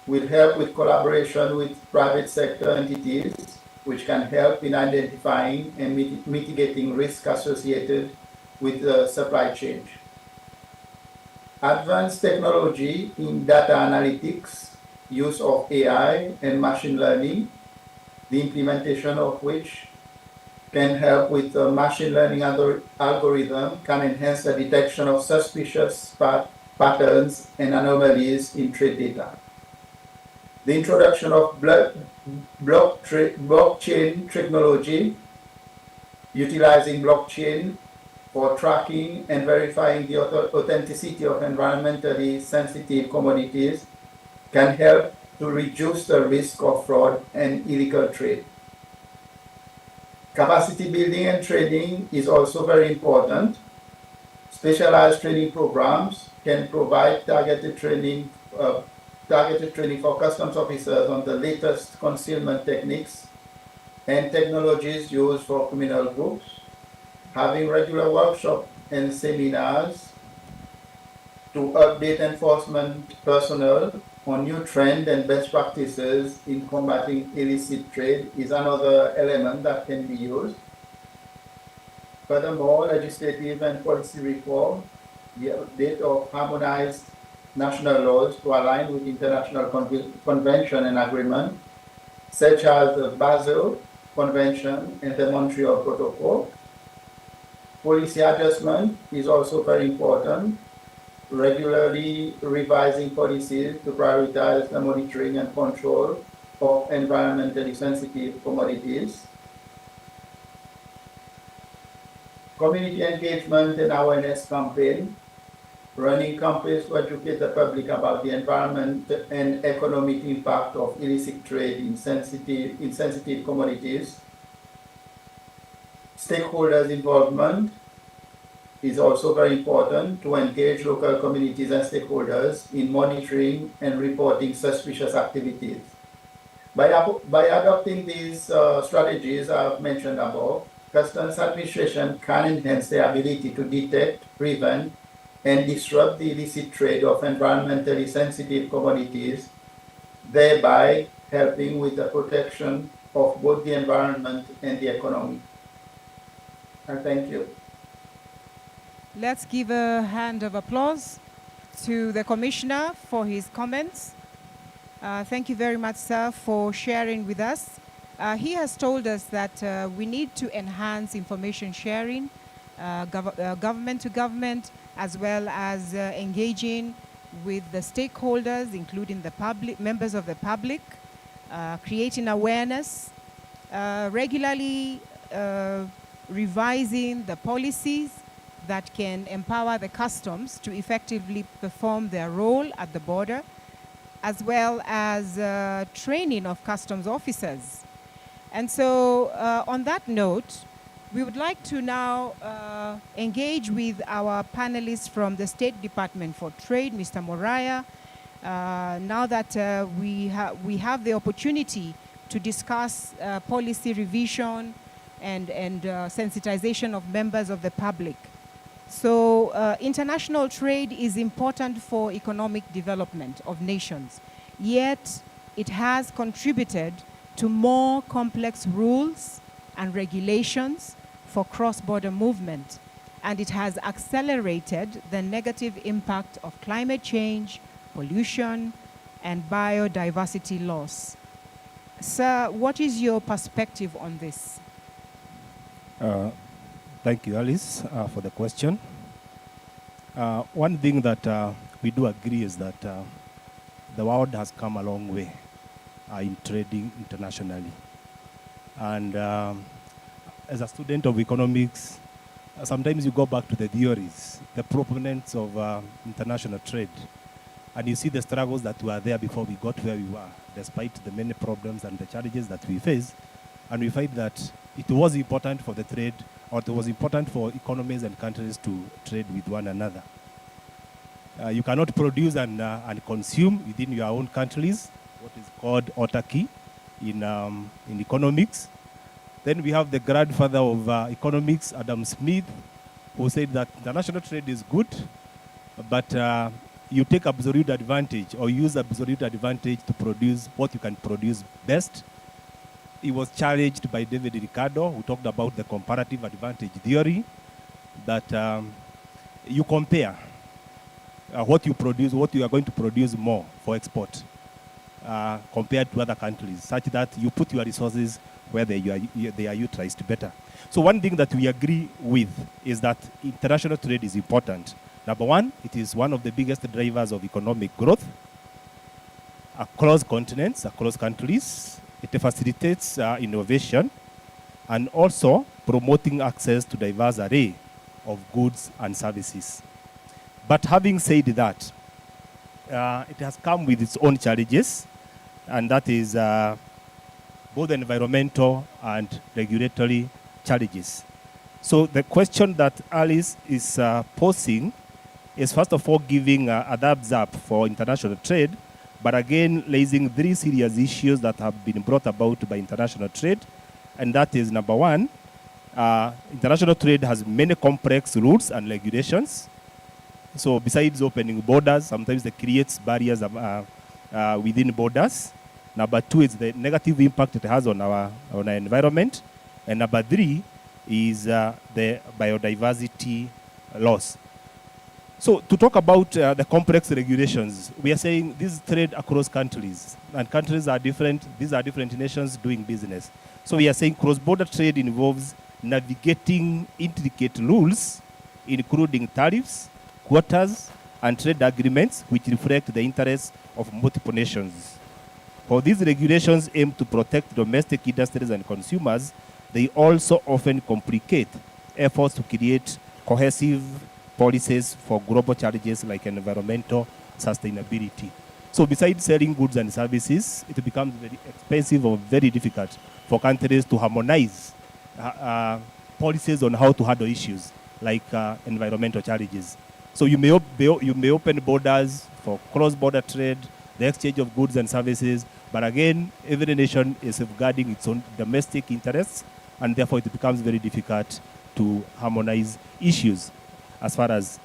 will help with collaboration with private sector entities, which can help in identifying and mitigating risk associated with the supply chain. Advanced technology in data analytics, use of AI and machine learning, the implementation of which can help with the machine learning algorithm, can enhance the detection of suspicious patterns and anomalies in trade data. The introduction of blockchain technology, utilizing blockchain for tracking and verifying the authenticity of environmentally sensitive commodities, can help to reduce the risk of fraud and illegal trade. Capacity building and training is also very important. Specialized training programs can provide targeted training for customs officers on the latest concealment techniques and technologies used for criminal groups, having regular workshops and seminars to update enforcement personnel on new trends and best practices in combating illicit trade is another element that can be used. Furthermore, legislative and policy reform, the update of harmonized national laws to align with international convention and agreement, such as the Basel Convention and the Montreal Protocol. Policy adjustment is also very important, regularly revising policies to prioritize the monitoring and control of environmentally sensitive commodities. Community engagement and awareness campaign, running campaigns to educate the public about the environment and economic impact of illicit trade in sensitive commodities. Stakeholders' involvement is also very important to engage local communities and stakeholders in monitoring and reporting suspicious activities. By adopting these strategies I've mentioned above, Customs Administration can enhance their ability to detect, prevent, and disrupt the illicit trade of environmentally sensitive commodities, thereby helping with the protection of both the environment and the economy. And thank you. Let's give a hand of applause to the Commissioner for his comments. Thank you very much, sir, for sharing with us. He has told us that we need to enhance information sharing, government to government, as well as engaging with the stakeholders, including the public, members of the public, creating awareness, regularly revising the policies that can empower the customs to effectively perform their role at the border, as well as training of customs officers. And so on that note, we would like to now engage with our panelists from the State Department for Trade, Mr. Moraya, now that we have the opportunity to discuss policy revision and sensitization of members of the public. So international trade is important for economic development of nations, yet it has contributed to more complex rules and regulations for cross-border movement, and it has accelerated the negative impact of climate change, pollution, and biodiversity loss. Sir, what is your perspective on this? Thank you, Alice, for the question. One thing that we do agree is that the world has come a long way in trading internationally. And as a student of economics, sometimes you go back to the theories, the proponents of international trade, and you see the struggles that were there before we got where we were, despite the many problems and the challenges that we face. And we find that it was important for the trade, or it was important for economies and countries to trade with one another. You cannot produce and consume within your own countries, what is called autarky in economics. Then we have the grandfather of economics, Adam Smith, who said that international trade is good, but you take absolute advantage or use absolute advantage to produce what you can produce best. He was challenged by David Ricardo, who talked about the comparative advantage theory, that you compare what you produce, what you are going to produce more for export compared to other countries, such that you put your resources where they are utilized better. So one thing that we agree with is that international trade is important. Number one, it is one of the biggest drivers of economic growth across continents, across countries. It facilitates innovation and also promoting access to diverse array of goods and services. But having said that, it has come with its own challenges, and that is both environmental and regulatory challenges. So the question that Alice is posing is first of all giving a thumbs up for international trade, but again raising three serious issues that have been brought about by international trade. And that is, number one, international trade has many complex rules and regulations. So besides opening borders, sometimes it creates barriers within borders. Number 2 is the negative impact it has on our environment. And number 3 is the biodiversity loss. So to talk about the complex regulations, we are saying this is trade across countries, and countries are different. These are different nations doing business. So we are saying cross-border trade involves navigating intricate rules, including tariffs, quotas, and trade agreements, which reflect the interests of multiple nations. While these regulations aim to protect domestic industries and consumers, they also often complicate efforts to create cohesive policies for global challenges like environmental sustainability. So besides selling goods and services, it becomes very expensive or very difficult for countries to harmonize policies on how to handle issues like environmental challenges. So you may open borders for cross-border trade, the exchange of goods and services, but again, every nation is safeguarding its own domestic interests, and therefore it becomes very difficult to harmonize issues as far as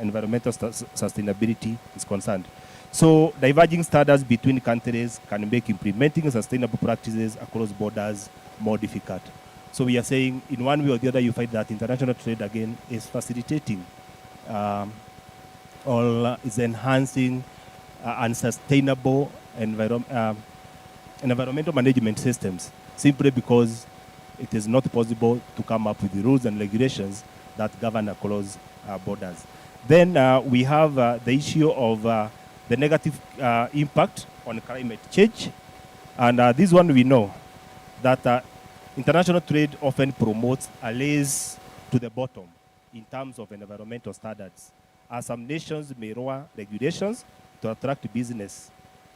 environmental sustainability is concerned. So diverging standards between countries can make implementing sustainable practices across borders more difficult. So we are saying in one way or the other, you find that international trade again is facilitating or is enhancing unsustainable environmental management systems, simply because it is not possible to come up with the rules and regulations that govern across borders. Then we have the issue of the negative impact on climate change. And this one we know that international trade often promotes a race to the bottom in terms of environmental standards, as some nations may lower regulations to attract business.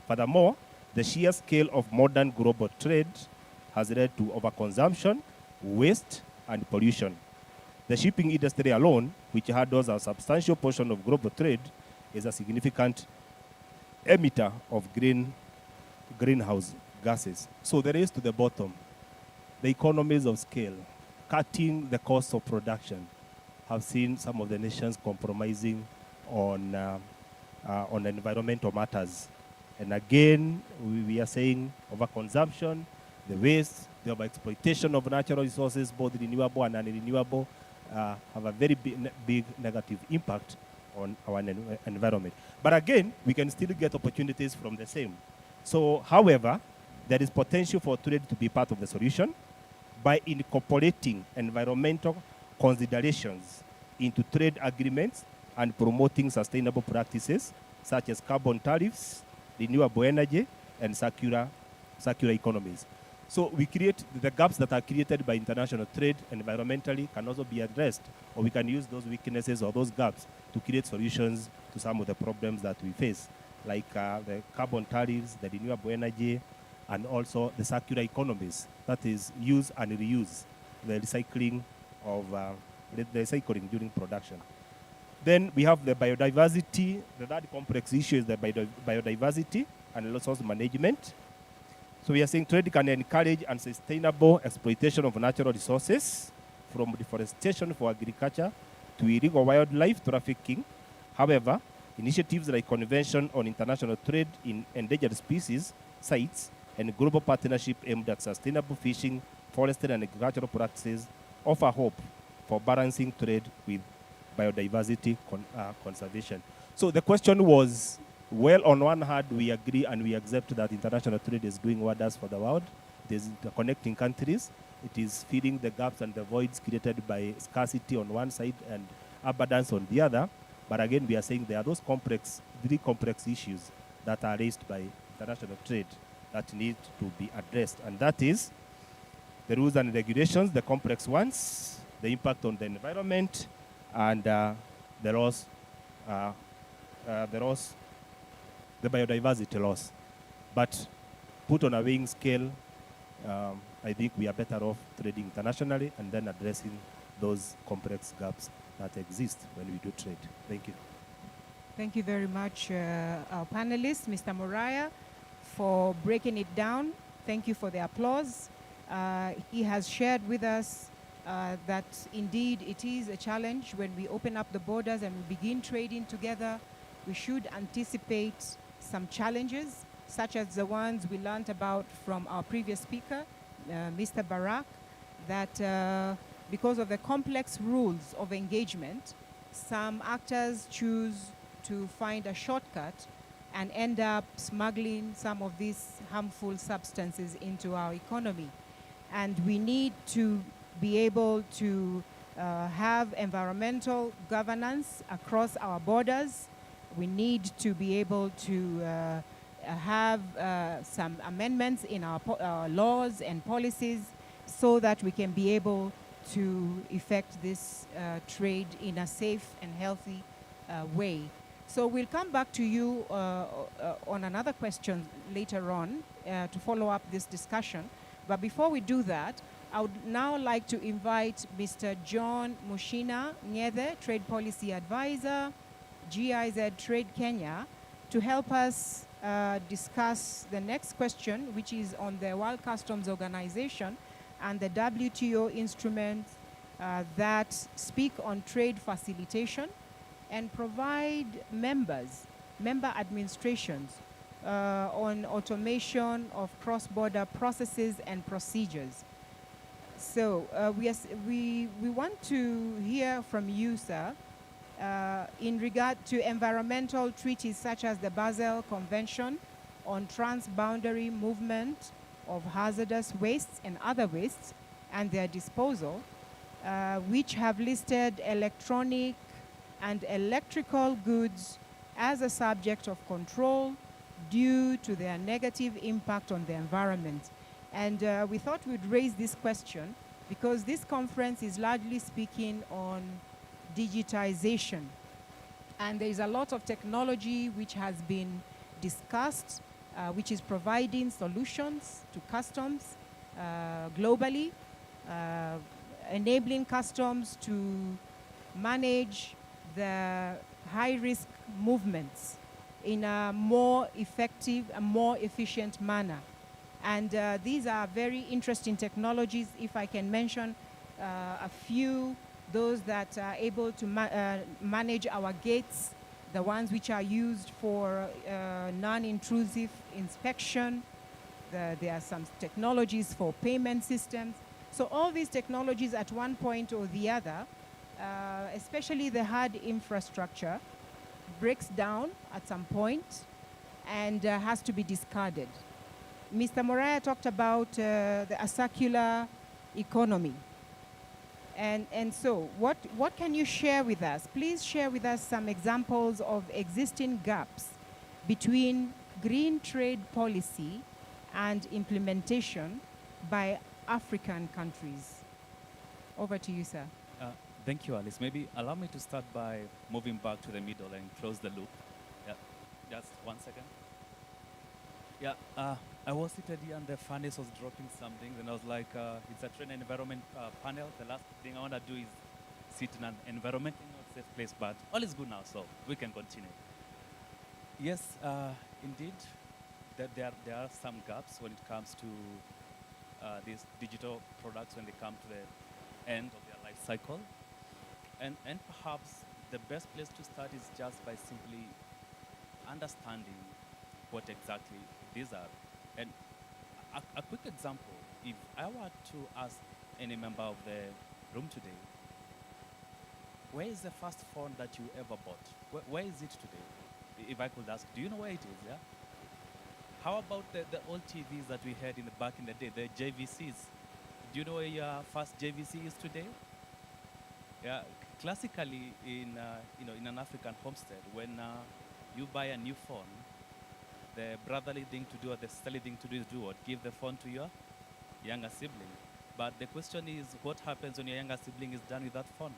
Furthermore, the sheer scale of modern global trade has led to overconsumption, waste, and pollution. The shipping industry alone, which handles a substantial portion of global trade, is a significant emitter of greenhouse gases. So the race to the bottom, the economies of scale, cutting the cost of production, have seen some of the nations compromising on environmental matters. And again, we are saying overconsumption, the waste, the overexploitation of natural resources, both renewable and unrenewable, have a very big negative impact on our environment. But again, we can still get opportunities from the same. So, however, there is potential for trade to be part of the solution by incorporating environmental considerations into trade agreements and promoting sustainable practices such as carbon tariffs, renewable energy, and circular economies. So we create the gaps that are created by international trade environmentally can also be addressed, or we can use those weaknesses or those gaps to create solutions to some of the problems that we face, like the carbon tariffs, the renewable energy, and also the circular economies, that is use and reuse, the recycling during production. Then we have the biodiversity. The third complex issue is the biodiversity and resource management. So we are saying trade can encourage unsustainable exploitation of natural resources, from deforestation for agriculture to illegal wildlife trafficking. However, initiatives like Convention on International Trade in Endangered Species, CITES, and global partnership aimed at sustainable fishing, forestry, and agricultural practices offer hope for balancing trade with biodiversity conservation. So the question was, well, on one hand, we agree and we accept that international trade is doing wonders for the world. It is connecting countries. It is filling the gaps and the voids created by scarcity on one side and abundance on the other. But again, we are saying there are those very complex issues that are raised by international trade that need to be addressed. And that is the rules and regulations, the complex ones, the impact on the environment, and the biodiversity loss. But put on a weighing scale, I think we are better off trading internationally and then addressing those complex gaps that exist when we do trade. Thank you. Thank you very much, our panelist, Mr. Moriah, for breaking it down. Thank you for the applause. He has shared with us that indeed it is a challenge when we open up the borders and we begin trading together. We should anticipate some challenges, such as the ones we learned about from our previous speaker, Mr. Barak, that because of the complex rules of engagement, some actors choose to find a shortcut and end up smuggling some of these harmful substances into our economy. And we need to be able to have environmental governance across our borders. We need to be able to have some amendments in our laws and policies so that we can be able to effect this trade in a safe and healthy way. So we'll come back to you on another question later on to follow up this discussion. But before we do that, I would now like to invite Mr. John Mushina Nyethe, Trade Policy Advisor, GIZ Trade Kenya, to help us discuss the next question, which is on the World Customs Organization and the WTO instruments that speak on trade facilitation and provide member administrations on automation of cross-border processes and procedures. So we want to hear from you, sir, in regard to environmental treaties such as the Basel Convention on Transboundary Movement of Hazardous Wastes and other wastes and their disposal, which have listed electronic and electrical goods as a subject of control due to their negative impact on the environment. And we thought we'd raise this question because this conference is largely speaking on digitization. And there is a lot of technology which has been discussed, which is providing solutions to customs globally, enabling customs to manage the high-risk movements in a more effective and more efficient manner. And these are very interesting technologies. If I can mention a few, those that are able to manage our gates, the ones which are used for non-intrusive inspection. There are some technologies for payment systems. So all these technologies at one point or the other, especially the hard infrastructure, breaks down at some point and has to be discarded. Mr. Moraya talked about a circular economy. And so what can you share with us? Please share with us some examples of existing gaps between green trade policy and implementation by African countries. Over to you, sir. Thank you, Alice. Maybe allow me to start by moving back to the middle and close the loop. Yeah, just 1 second. Yeah, I was seated here and the furnace was dropping something, and I was like, it's a trade and environment panel. The last thing I want to do is sit in an environmentally not safe place, but all is good now, so we can continue. Yes, indeed, there are some gaps when it comes to these digital products when they come to the end of their life cycle. And perhaps the best place to start is just by simply understanding what exactly these are. And a quick example, if I were to ask any member of the room today, where is the first phone that you ever bought? Where is it today? If I could ask, do you know where it is, yeah? How about the old TVs that we had back in the day, the JVCs? Do you know where your first JVC is today? Yeah, classically in an African homestead, when you buy a new phone, the brotherly thing to do or the sisterly thing to do is do what? Give the phone to your younger sibling. But the question is, what happens when your younger sibling is done with that phone?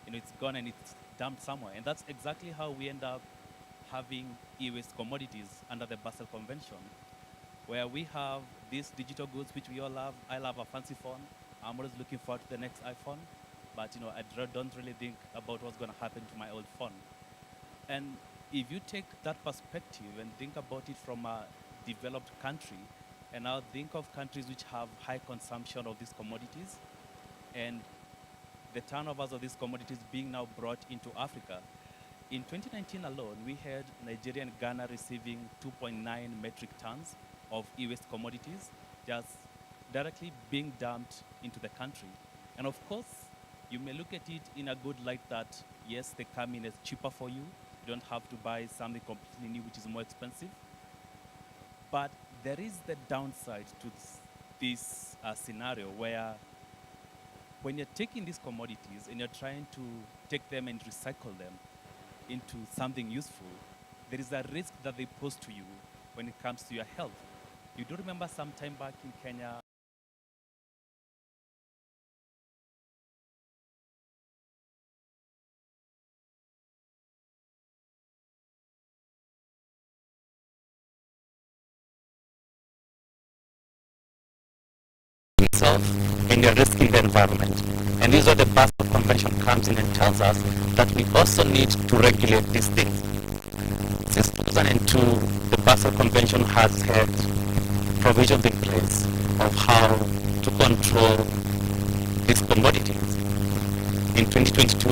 It's gone and it's dumped somewhere. And that's exactly how we end up having e-waste commodities under the Basel Convention, where we have these digital goods which we all love. I love a fancy phone. I'm always looking forward to the next iPhone. But I don't really think about what's going to happen to my old phone. And if you take that perspective and think about it from a developed country, and now think of countries which have high consumption of these commodities, and the turnovers of these commodities being now brought into Africa. In 2019 alone, we had Nigeria and Ghana receiving 2.9 metric tons of e-waste commodities just directly being dumped into the country. And of course, you may look at it in a good light that, yes, they come in as cheaper for you. You don't have to buy something completely new, which is more expensive. But there is the downside to this scenario where when you're taking these commodities and you're trying to take them and recycle them into something useful, there is a risk that they pose to you when it comes to your health. You do remember some time back in Kenya, itself and you're risking the environment. And this is where the Basel Convention comes in and tells us that we also need to regulate these things. Since 2002, the Basel Convention has had provisions in place of how to control these commodities. In 2022,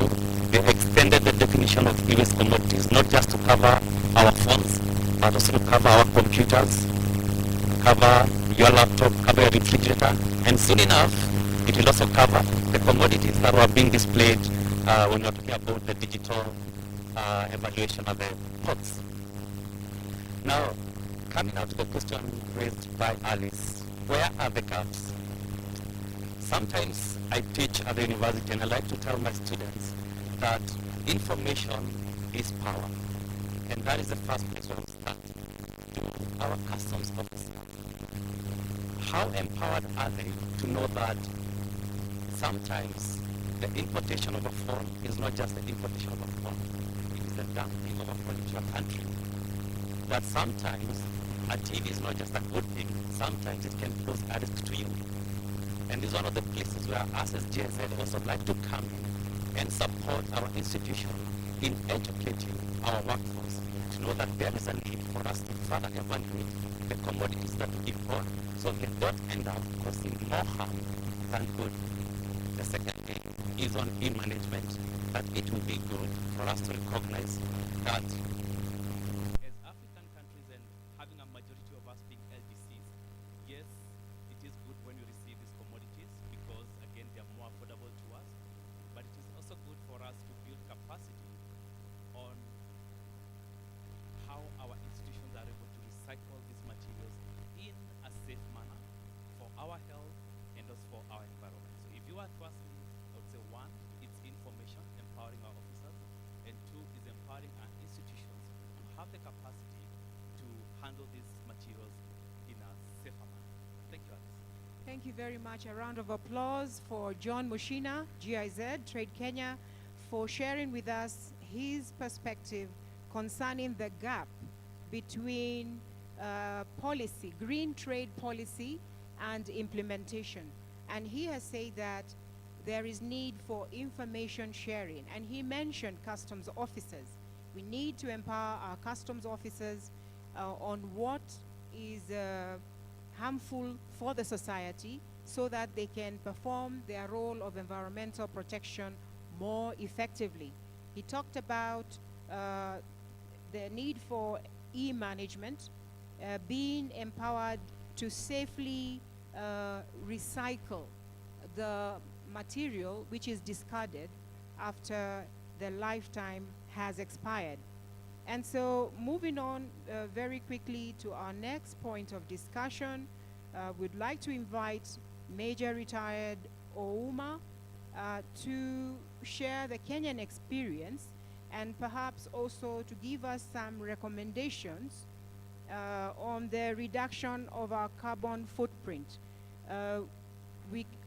they extended the definition of e-waste commodities, not just to cover our phones, but also to cover our computers, cover your laptop, cover your refrigerator, and soon enough, it will also cover the commodities that were being displayed when we're talking about the digital evaluation of the ports. Now, coming out to the question raised by Alice, where are the gaps? Sometimes I teach at the university and I like to tell my students that information is power. And that is the first place where we start. To our customs officers. How empowered are they to know that sometimes the importation of a phone is not just the importation of a phone, it is the dumping of a phone into a country. That sometimes a TV is not just a good thing, sometimes it can pose a risk to you. And this is one of the places where us as GIZ also like to come in and support our institution in educating our workforce to know that there is a need for us to further evaluate the commodities that we import so they don't end up causing more harm than good. The second thing is on e-management, that it will be good for us to recognize that as African countries and having a majority of us being LDCs, yes, it is good when we receive these commodities because, again, they are more affordable to us, but it is also good for us to build capacity on how our institutions are able to recycle these materials in a safe manner for our health and also for our environment. So if you are to ask me, I would say one, it's information, empowering our officers, and two is empowering our institutions to have the capacity to handle these materials in a safer manner. Thank you, Alice. Thank you very much. A round of applause for John Mushina, GIZ, Trade Kenya, for sharing with us his perspective concerning the gap between policy, green trade policy, and implementation. And he has said that there is need for information sharing. And he mentioned customs officers. We need to empower our customs officers on what is harmful for the society so that they can perform their role of environmental protection more effectively. He talked about the need for e-management, being empowered to safely recycle the material which is discarded after the lifetime has expired. And so moving on very quickly to our next point of discussion, we'd like to invite Major Retired Ouma to share the Kenyan experience and perhaps also to give us some recommendations on the reduction of our carbon footprint.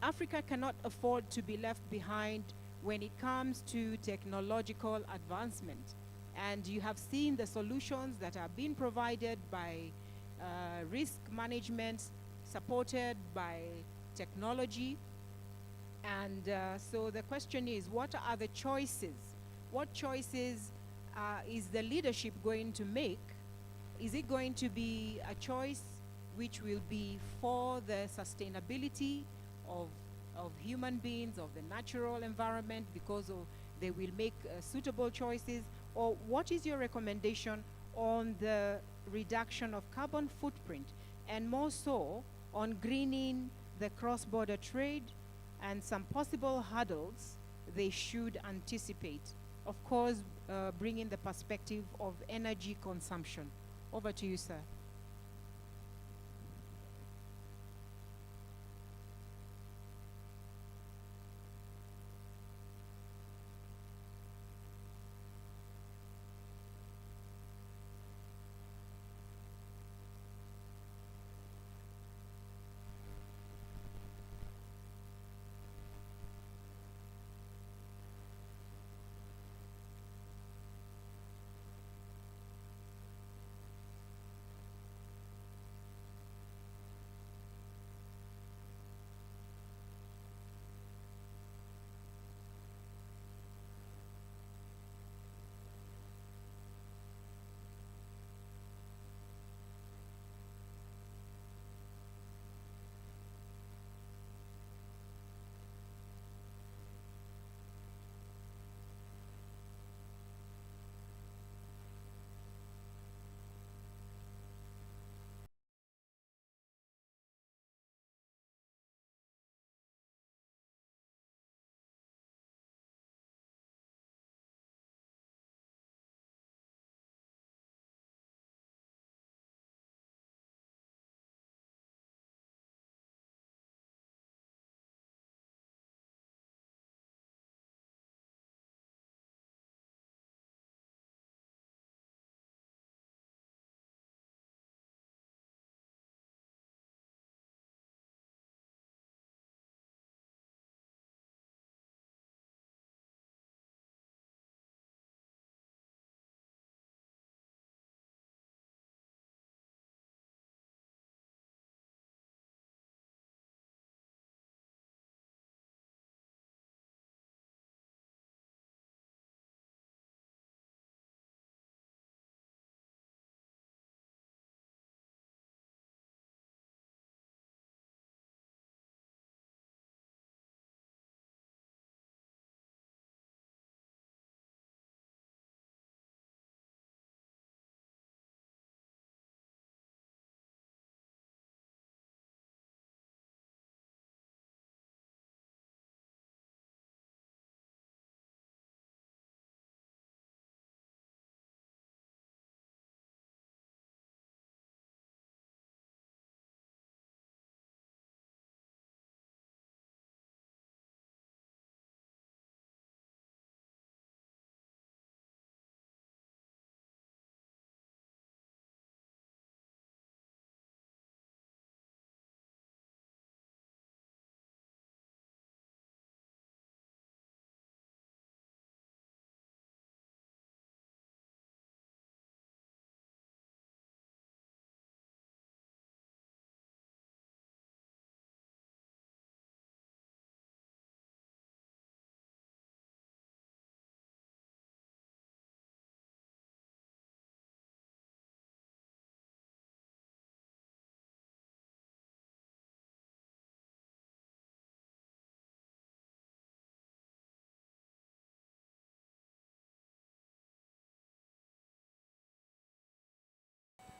Africa cannot afford to be left behind when it comes to technological advancement. And you have seen the solutions that are being provided by risk management, supported by technology. And so the question is, what are the choices? What choices is the leadership going to make? Is it going to be a choice which will be for the sustainability of of human beings, of the natural environment, because of they will make suitable choices? Or what is your recommendation on the reduction of carbon footprint, and more so on greening the cross-border trade and some possible hurdles they should anticipate? Of course, bringing the perspective of energy consumption. Over to you, sir.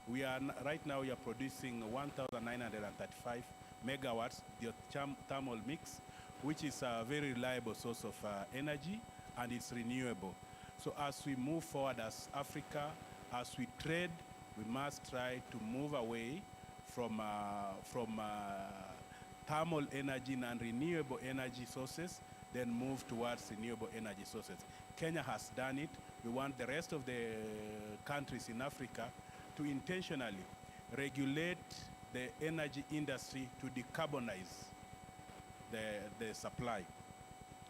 We are right now we are producing 1,935 megawatts thermal mix, which is a very reliable source of energy, and it's renewable. So as we move forward as Africa, as we trade, we must try to move away from thermal energy and renewable energy sources, then move towards renewable energy sources. Kenya has done it. We want the rest of the countries in Africa to intentionally regulate the energy industry to decarbonize the supply.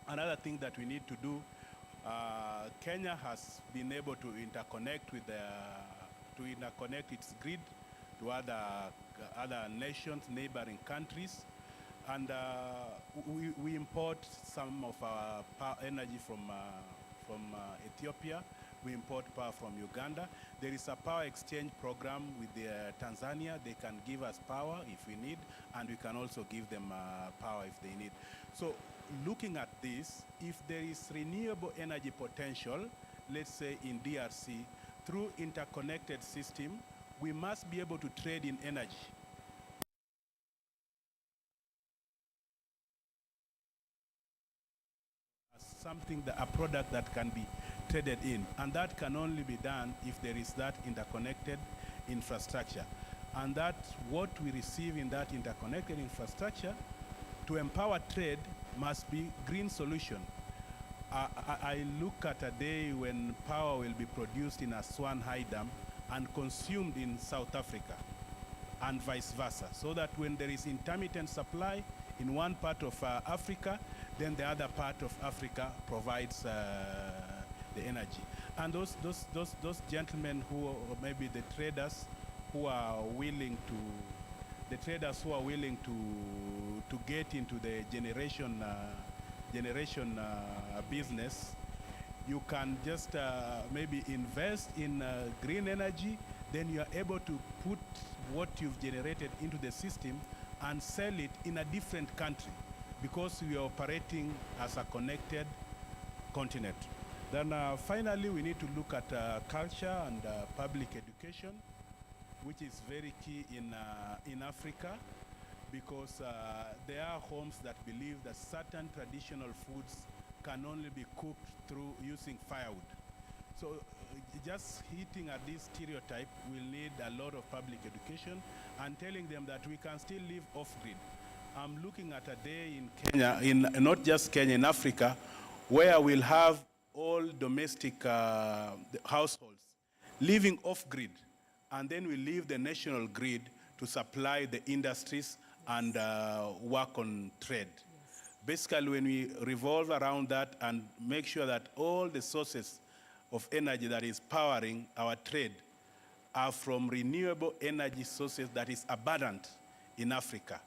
Another thing that we need to do, Kenya has been able to interconnect with its grid to other nations, neighboring countries, and we import some of our power energy from Ethiopia, we import power from Uganda. There is a power exchange program with Tanzania. They can give us power if we need, and we can also give them power if they need. So looking at this, if there is renewable energy potential, let's say in DRC, through interconnected system, we must be able to trade in energy. Something, a product that can be traded in, and that can only be done if there is that interconnected infrastructure. And that what we receive in that interconnected infrastructure to empower trade must be green solution. I look at a day when power will be produced in Aswan High Dam and consumed in South Africa, and vice versa, so that when there is intermittent supply in one part of Africa, then the other part of Africa provides the energy. And those gentlemen who, or maybe the traders who are willing to, to get into the generation business, you can just maybe invest in green energy, then you are able to put what you've generated into the system and sell it in a different country, because we are operating as a connected continent. Then finally, we need to look at culture and public education, which is very key in Africa, because there are homes that believe that certain traditional foods can only be cooked through using firewood. So just hitting at this stereotype will need a lot of public education and telling them that we can still live off-grid. I'm looking at a day in Kenya, in not just Kenya, in Africa, where we'll have all domestic households living off-grid, and then we leave the national grid to supply the industries and work on trade. Yes. Basically, when we revolve around that and make sure that all the sources of energy that is powering our trade are from renewable energy sources that is abundant in Africa.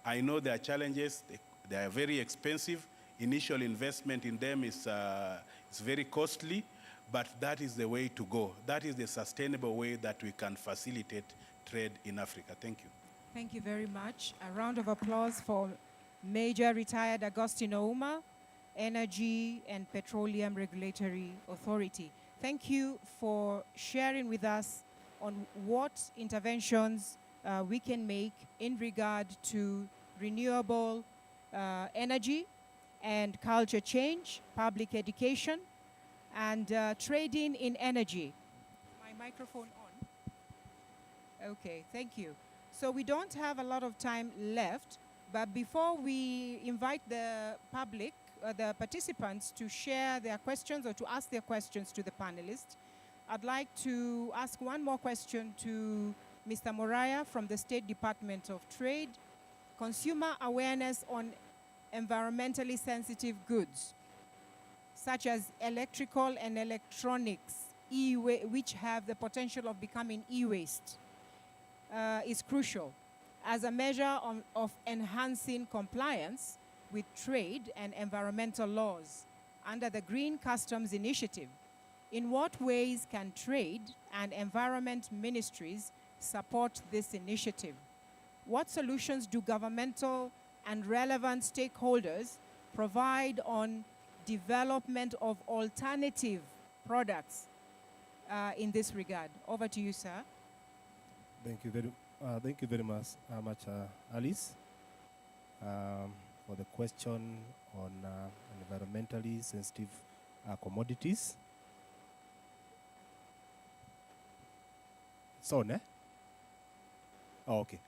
I know there are challenges, they are very expensive. Initial investment in them is very costly, but that is the way to go. That is the sustainable way that we can facilitate trade in Africa. Thank you. Thank you very much. A round of applause for Major Retired Augustine Ouma, Energy and Petroleum Regulatory Authority. Thank you for sharing with us on what interventions we can make in regard to renewable energy and culture change, public education, and trading in energy. My microphone on? Okay, thank you. So we don't have a lot of time left, but before we invite the public, the participants to share their questions or to ask their questions to the panelists, I'd like to ask one more question to Mr. Moraya from the State Department of Trade. Consumer awareness on environmentally sensitive goods, such as electrical and electronics, which have the potential of becoming e-waste, is crucial as a measure of enhancing compliance with trade and environmental laws under the Green Customs Initiative. In what ways can trade and environment ministries support this initiative? What solutions do governmental and relevant stakeholders provide on development of alternative products in this regard? Over to you, sir. Thank you very much, Alice, for the question on environmentally sensitive commodities. So, ne? Oh, okay.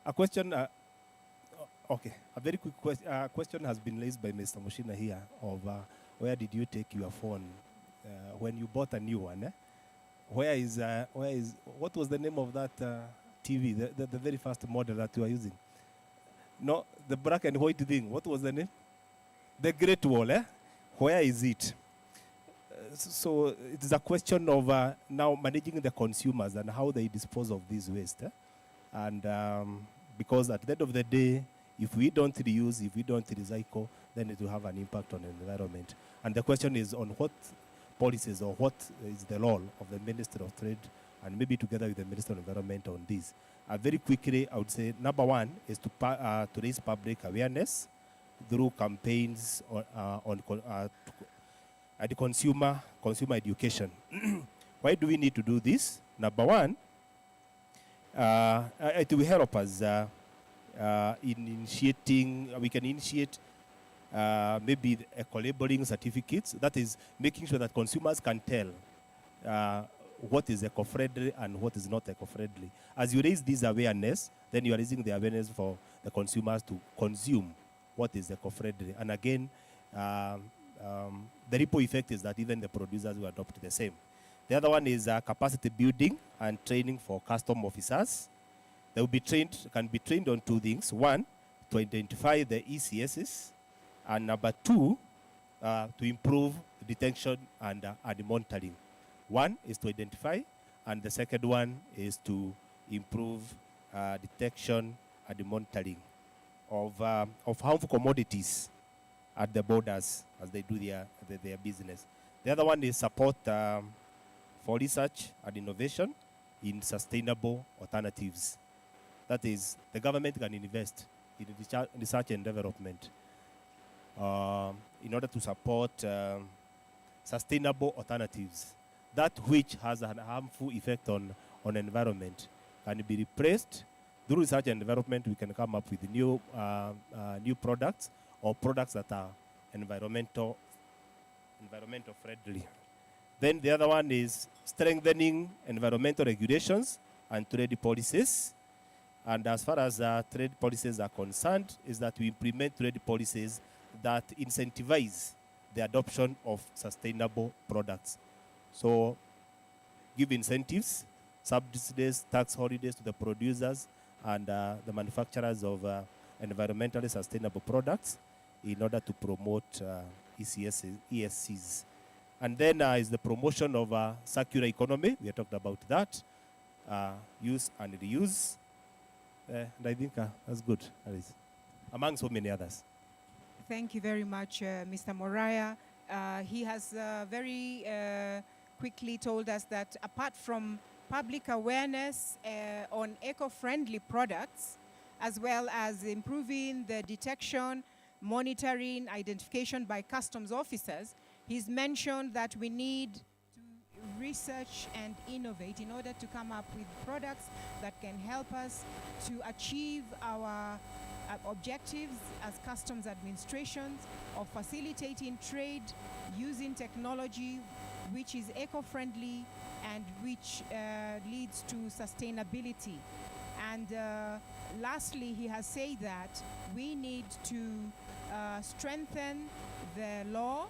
A question, a very quick question has been raised by Mr. Mushina here of where did you take your phone when you bought a new one? Eh? What was the name of that TV, the very first model that you are using? No, the black and white thing, what was the name? The Great Wall, eh? Where is it? So it is a question of now managing the consumers and how they dispose of this waste. And because at the end of the day, if we don't reuse, if we don't recycle, then it will have an impact on the environment. And the question is on what policies or what is the role of the Minister of Trade and maybe together with the Minister of Environment on this. Very quickly, I would say number one is to raise public awareness through campaigns on the consumer education. Why do we need to do this? Number one, it will help us in initiating, we can initiate maybe eco-labeling certificates, that is making sure that consumers can tell what is eco-friendly and what is not eco-friendly. As you raise this awareness, then you are raising the awareness for the consumers to consume what is eco-friendly. And again, the ripple effect is that even the producers will adopt the same. The other one is capacity building and training for custom officers. They will be trained, can be trained on two things. One, to identify the ECSs, and number two, to improve detection and monitoring. One is to identify, and the second one is to improve detection and monitoring of harmful commodities at the borders as they do their business. The other one is support for research and innovation in sustainable alternatives. That is, the government can invest in research and development in order to support sustainable alternatives. That which has a harmful effect on environment can be replaced. Through research and development, we can come up with new products or products that are environmental friendly. Then the other one is strengthening environmental regulations and trade policies. And as far as trade policies are concerned, is that we implement trade policies that incentivize the adoption of sustainable products. So give incentives, subsidies, tax holidays to the producers and the manufacturers of environmentally sustainable products in order to promote ESCs. And then is the promotion of circular economy. We have talked about that. Use and reuse. And I think that's good, Alice, among so many others. Thank you very much, Mr. Moraya. He has very quickly told us that apart from public awareness on eco-friendly products, as well as improving the detection, monitoring, identification by customs officers, he's mentioned that we need to research and innovate in order to come up with products that can help us to achieve our objectives as customs administrations of facilitating trade using technology which is eco-friendly and which leads to sustainability. And lastly, he has said that we need to strengthen the law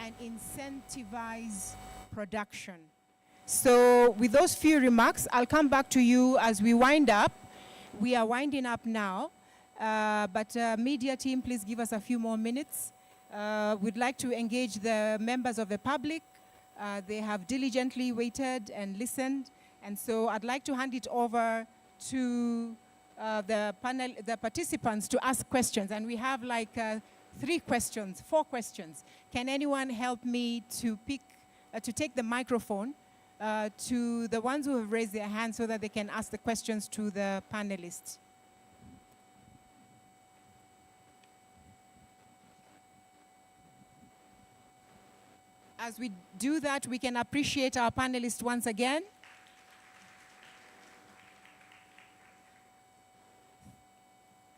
and incentivize production. So with those few remarks, I'll come back to you as we wind up. We are winding up now, but media team, please give us a few more minutes. We'd like to engage the members of the public. They have diligently waited and listened, and so I'd like to hand it over to the participants to ask questions, and we have like 4 questions. Can anyone help me to take the microphone to the ones who have raised their hands so that they can ask the questions to the panelists? As we do that, we can appreciate our panelists once again.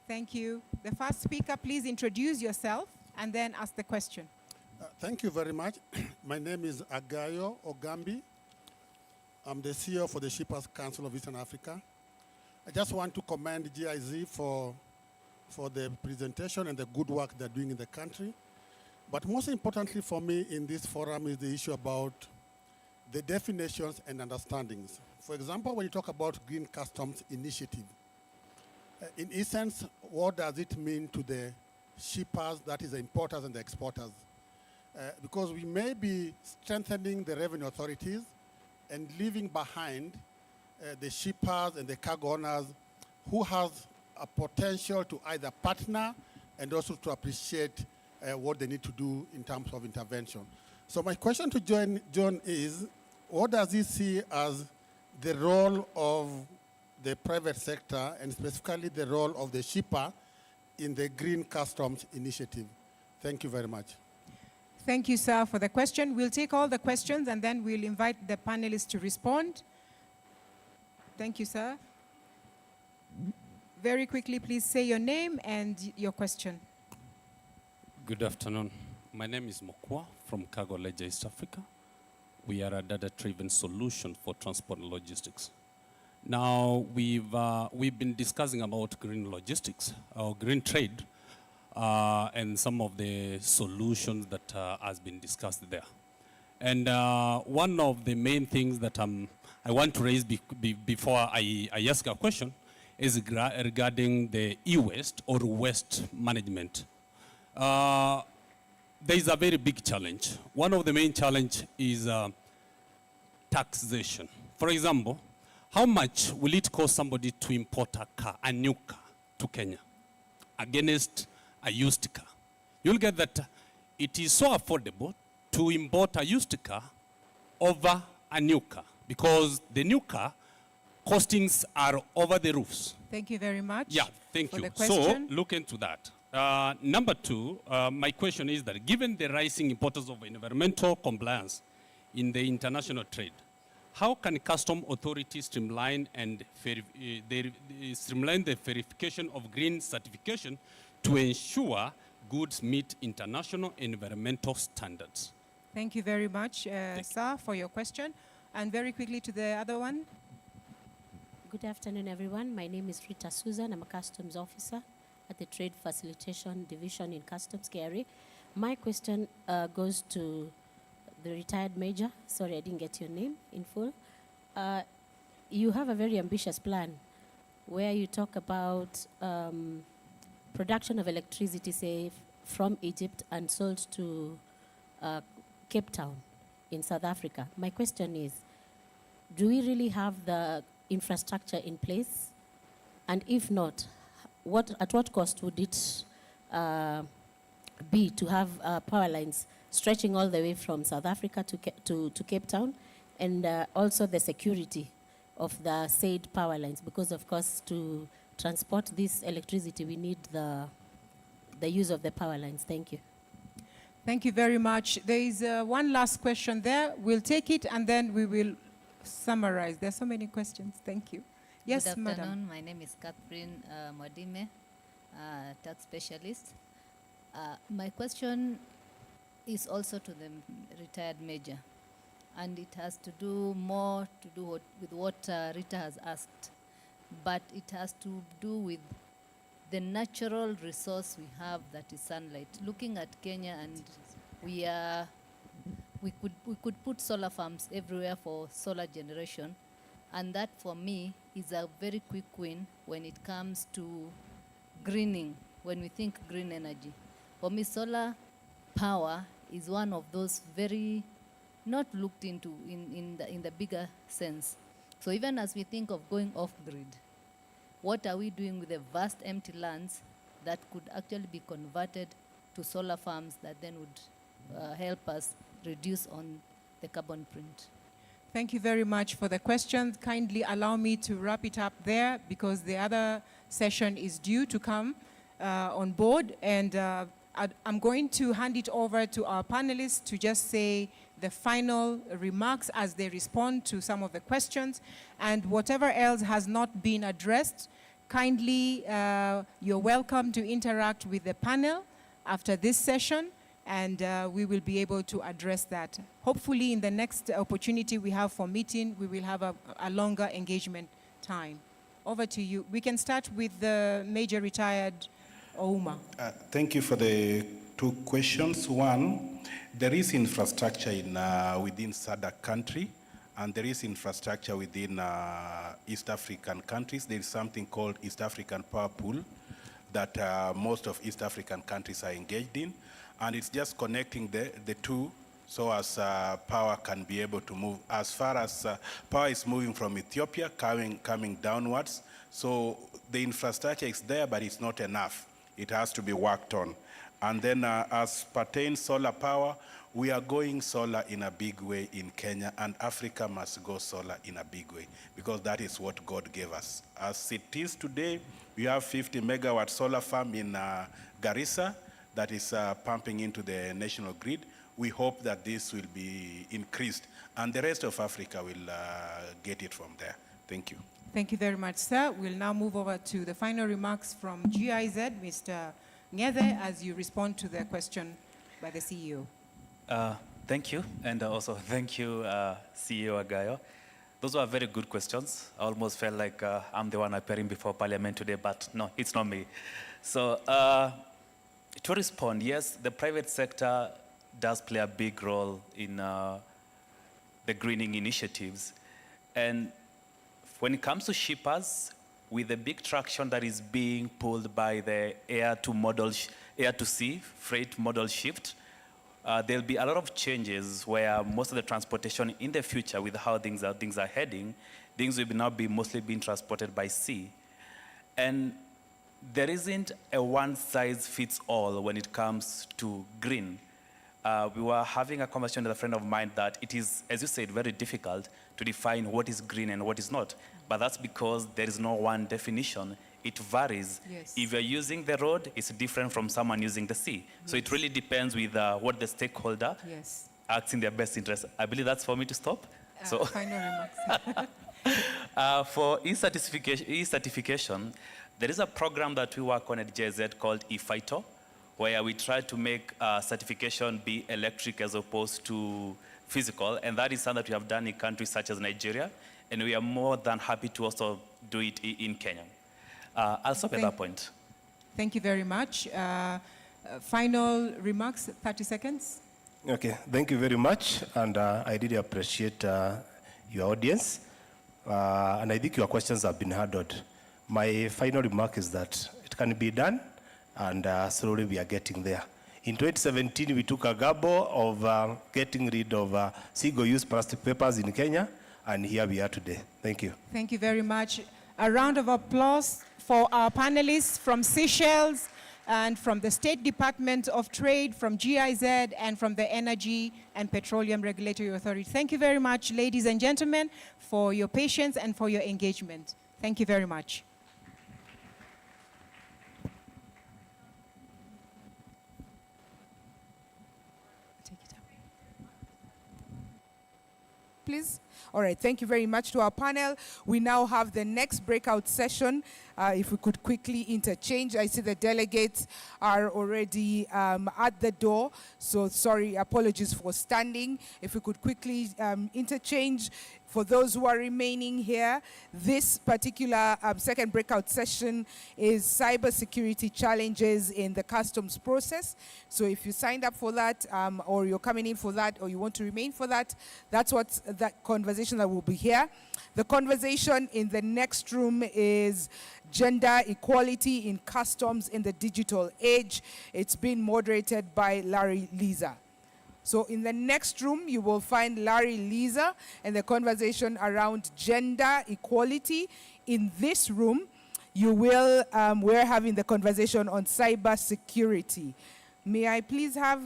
Thank you. The first speaker, please introduce yourself and then ask the question. Thank you very much. My name is Agayo Ogambi. I'm the CEO for the Shippers Council of Eastern Africa. I just want to commend GIZ for the presentation and the good work they're doing in the country. But most importantly for me in this forum is the issue about the definitions and understandings. For example, when you talk about Green Customs Initiative, in essence, what does it mean to the shippers, that is the importers and the exporters? Because we may be strengthening the revenue authorities and leaving behind the shippers and the cargo owners who have a potential to either partner and also to appreciate what they need to do in terms of intervention. So my question to John is, what does he see as the role of the private sector and specifically the role of the shipper in the Green Customs Initiative? Thank you very much. Thank you, sir, for the question. We'll take all the questions and then we'll invite the panelists to respond. Thank you, sir. Very quickly, please say your name and your question. Good afternoon. My name is Mokwa from Cargo Ledger East Africa. We are a data-driven solution for transport and logistics. Now, we've been discussing about green logistics, or green trade, and some of the solutions that has been discussed there. And one of the main things that I want to raise before I ask a question is regarding the e-waste or waste management. There is a very big challenge. One of the main challenge is taxation. For example, how much will it cost somebody to import a new car to Kenya against a used car? You'll get that it is so affordable to import a used car over a new car because the new car costings are over the roofs. Thank you very much. Yeah, thank you. So look into that. Number two, my question is that given the rising importance of environmental compliance in the international trade, how can custom authorities streamline the verification of green certification to ensure goods meet international environmental standards? Thank you very much, sir, for your question. And very quickly to the other one. Good afternoon, everyone. My name is Rita Susan. I'm a customs officer at the Trade Facilitation Division in Customs KRA. My question goes to the retired major. Sorry, I didn't get your name in full. You have a very ambitious plan where you talk about production of electricity, say, from Egypt and sold to Cape Town in South Africa. My question is, do we really have the infrastructure in place? And if not, at what cost would it be to have power lines stretching all the way from South Africa to Cape Town, and also the security of the said power lines? Because, of course, to transport this electricity, we need the use of the power lines. Thank you. Thank you very much. There is one last question there. We'll take it and then we will summarize. There are so many questions. Thank you. Yes, Good madam. afternoon. My name is Catherine Mwadime, tax specialist. My question is also to the retired major, and it has to do more with what Rita has asked, but it has to do with the natural resource we have, that is sunlight. Looking at Kenya, and we could put solar farms everywhere for solar generation, and that for me is a very quick win when it comes to greening, when we think green energy. For me, solar power is one of those very not looked into in the bigger sense. So even as we think of going off-grid, what are we doing with the vast empty lands that could actually be converted to solar farms that then would help us reduce on the carbon print? Thank you very much for the question. Kindly allow me to wrap it up there because the other session is due to come on board, and I'm going to hand it over to our panelists to just say the final remarks as they respond to some of the questions, and whatever else has not been addressed, kindly you're welcome to interact with the panel after this session, and we will be able to address that. Hopefully in the next opportunity we have for meeting, we will have a longer engagement time. Over to you. We can start with the Major Retired Ouma. Thank you for the two questions. One, there is infrastructure within SADC country, and there is infrastructure within East African countries. There is something called East African Power Pool that most of East African countries are engaged in, and it's just connecting the two so as power can be able to move. As far as power is moving from Ethiopia, coming downwards, so the infrastructure is there, but it's not enough. It has to be worked on. And then as pertains solar power, we are going solar in a big way in Kenya, and Africa must go solar in a big way because that is what God gave us. As it is today, we have 50 megawatt solar farm in Garissa that is pumping into the national grid. We hope that this will be increased, and the rest of Africa will get it from there. Thank you. Thank you very much, sir. We'll now move over to the final remarks from GIZ, Mr. Ngeze, as you respond to the question by the CEO. Thank you, and also thank you, CEO Agayo. Those were very good questions. I almost felt like I'm the one appearing before Parliament today, but no, it's not me. So to respond, yes, the private sector does play a big role in the greening initiatives. And when it comes to shippers, with the big traction that is being pulled by the air-to-sea freight model shift, there'll be a lot of changes where most of the transportation in the future, with how things are heading, things will now be mostly being transported by sea. And there isn't a one-size-fits-all when it comes to green. We were having a conversation with a friend of mine that it is, as you said, very difficult to define what is green and what is not. But that's because there is no one definition. It varies. Yes. If you're using the road, it's different from someone using the sea. Yes. So it really depends with what the stakeholder Yes. acts in their best interest. I believe that's for me to stop. Final remarks. For e-certification, there is a program that we work on at JZ called eFITO, where we try to make certification be electric as opposed to physical, and that is something that we have done in countries such as Nigeria, and we are more than happy to also do it in Kenya. I'll stop at that point. Thank you very much. Final remarks, 30 seconds. Okay, thank you very much, and I really appreciate your audience, and I think your questions have been handled. My final remark is that it can be done, and slowly we are getting there. In 2017, we took a gamble of getting rid of single-use plastic papers in Kenya, and here we are today. Thank you. Thank you very much. A round of applause for our panelists from Seashells and from the State Department of Trade, from GIZ, and from the Energy and Petroleum Regulatory Authority. Thank you very much, ladies and gentlemen, for your patience and for your engagement. Thank you very much. Please. All right, thank you very much to our panel. We now have the next breakout session. If we could quickly interchange. I see the delegates are already at the door. So sorry, apologies for standing. If we could quickly interchange. For those who are remaining here, this particular second breakout session is cybersecurity challenges in the customs process. So if you signed up for that, or you're coming in for that, or you want to remain for that, that's what that conversation that will be here. The conversation in the next room is gender equality in customs in the digital age. It's been moderated by Larry Lisa. So in the next room, you will find Larry Lisa and the conversation around gender equality. In this room, you will, we're having the conversation on cyber security. May I please have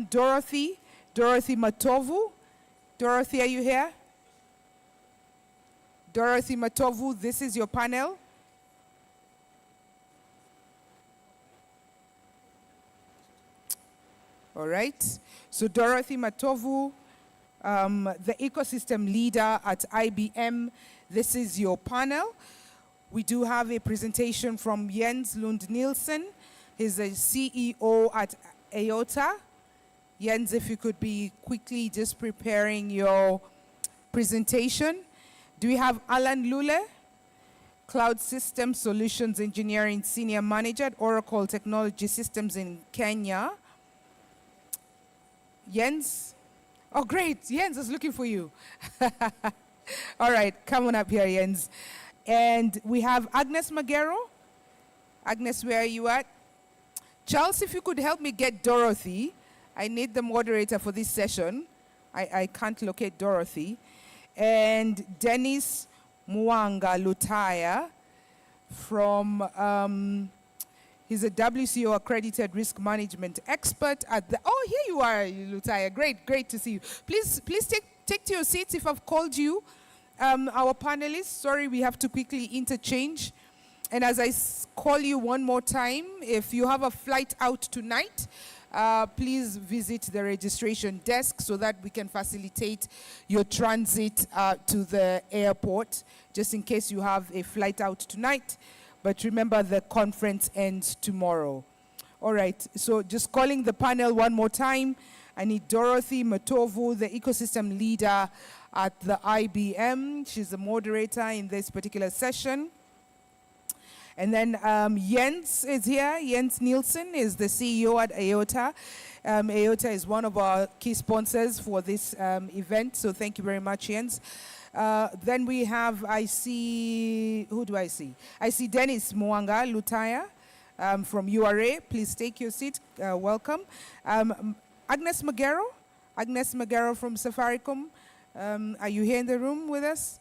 Dorothy Matovu. Dorothy, are you here? Dorothy Matovu, this is your panel. All right. So Dorothy Matovu, the ecosystem leader at IBM, this is your panel. We do have a presentation from Jens Lund Nielsen. He's a CEO at IOTA. Jens, if you could be quickly just preparing your presentation. Do we have Alan Lule, Cloud System Solutions Engineering Senior Manager at Oracle Technology Systems in Kenya? Jens? Oh, great. Jens is looking for you. All right, come on up here, Jens. And we have Agnes Magero. Agnes, where are you at? Charles, if you could help me get Dorothy. I need the moderator for this session. I can't locate Dorothy. And Dennis Mwanga Lutaya from He's a WCO accredited risk management expert at the, oh, here you are, Lutaya. Great to see you. Please take to your seats if I've called you. Our panelists, sorry, we have to quickly interchange. And as I call you one more time, if you have a flight out tonight, please visit the registration desk so that we can facilitate your transit to the airport, just in case you have a flight out tonight. But remember, the conference ends tomorrow. All right, so just calling the panel one more time. I need Dorothy Matovu, the ecosystem leader at the IBM. She's the moderator in this particular session. And then Jens is here. Jens Nielsen is the CEO at AOTA. AOTA is one of our key sponsors for this event, so thank you very much, Jens. Then we have, I see, who do I see? I see Dennis Mwanga Lutaya from URA. Please take your seat. Welcome. Agnes Magero from Safaricom. Are you here in the room with us?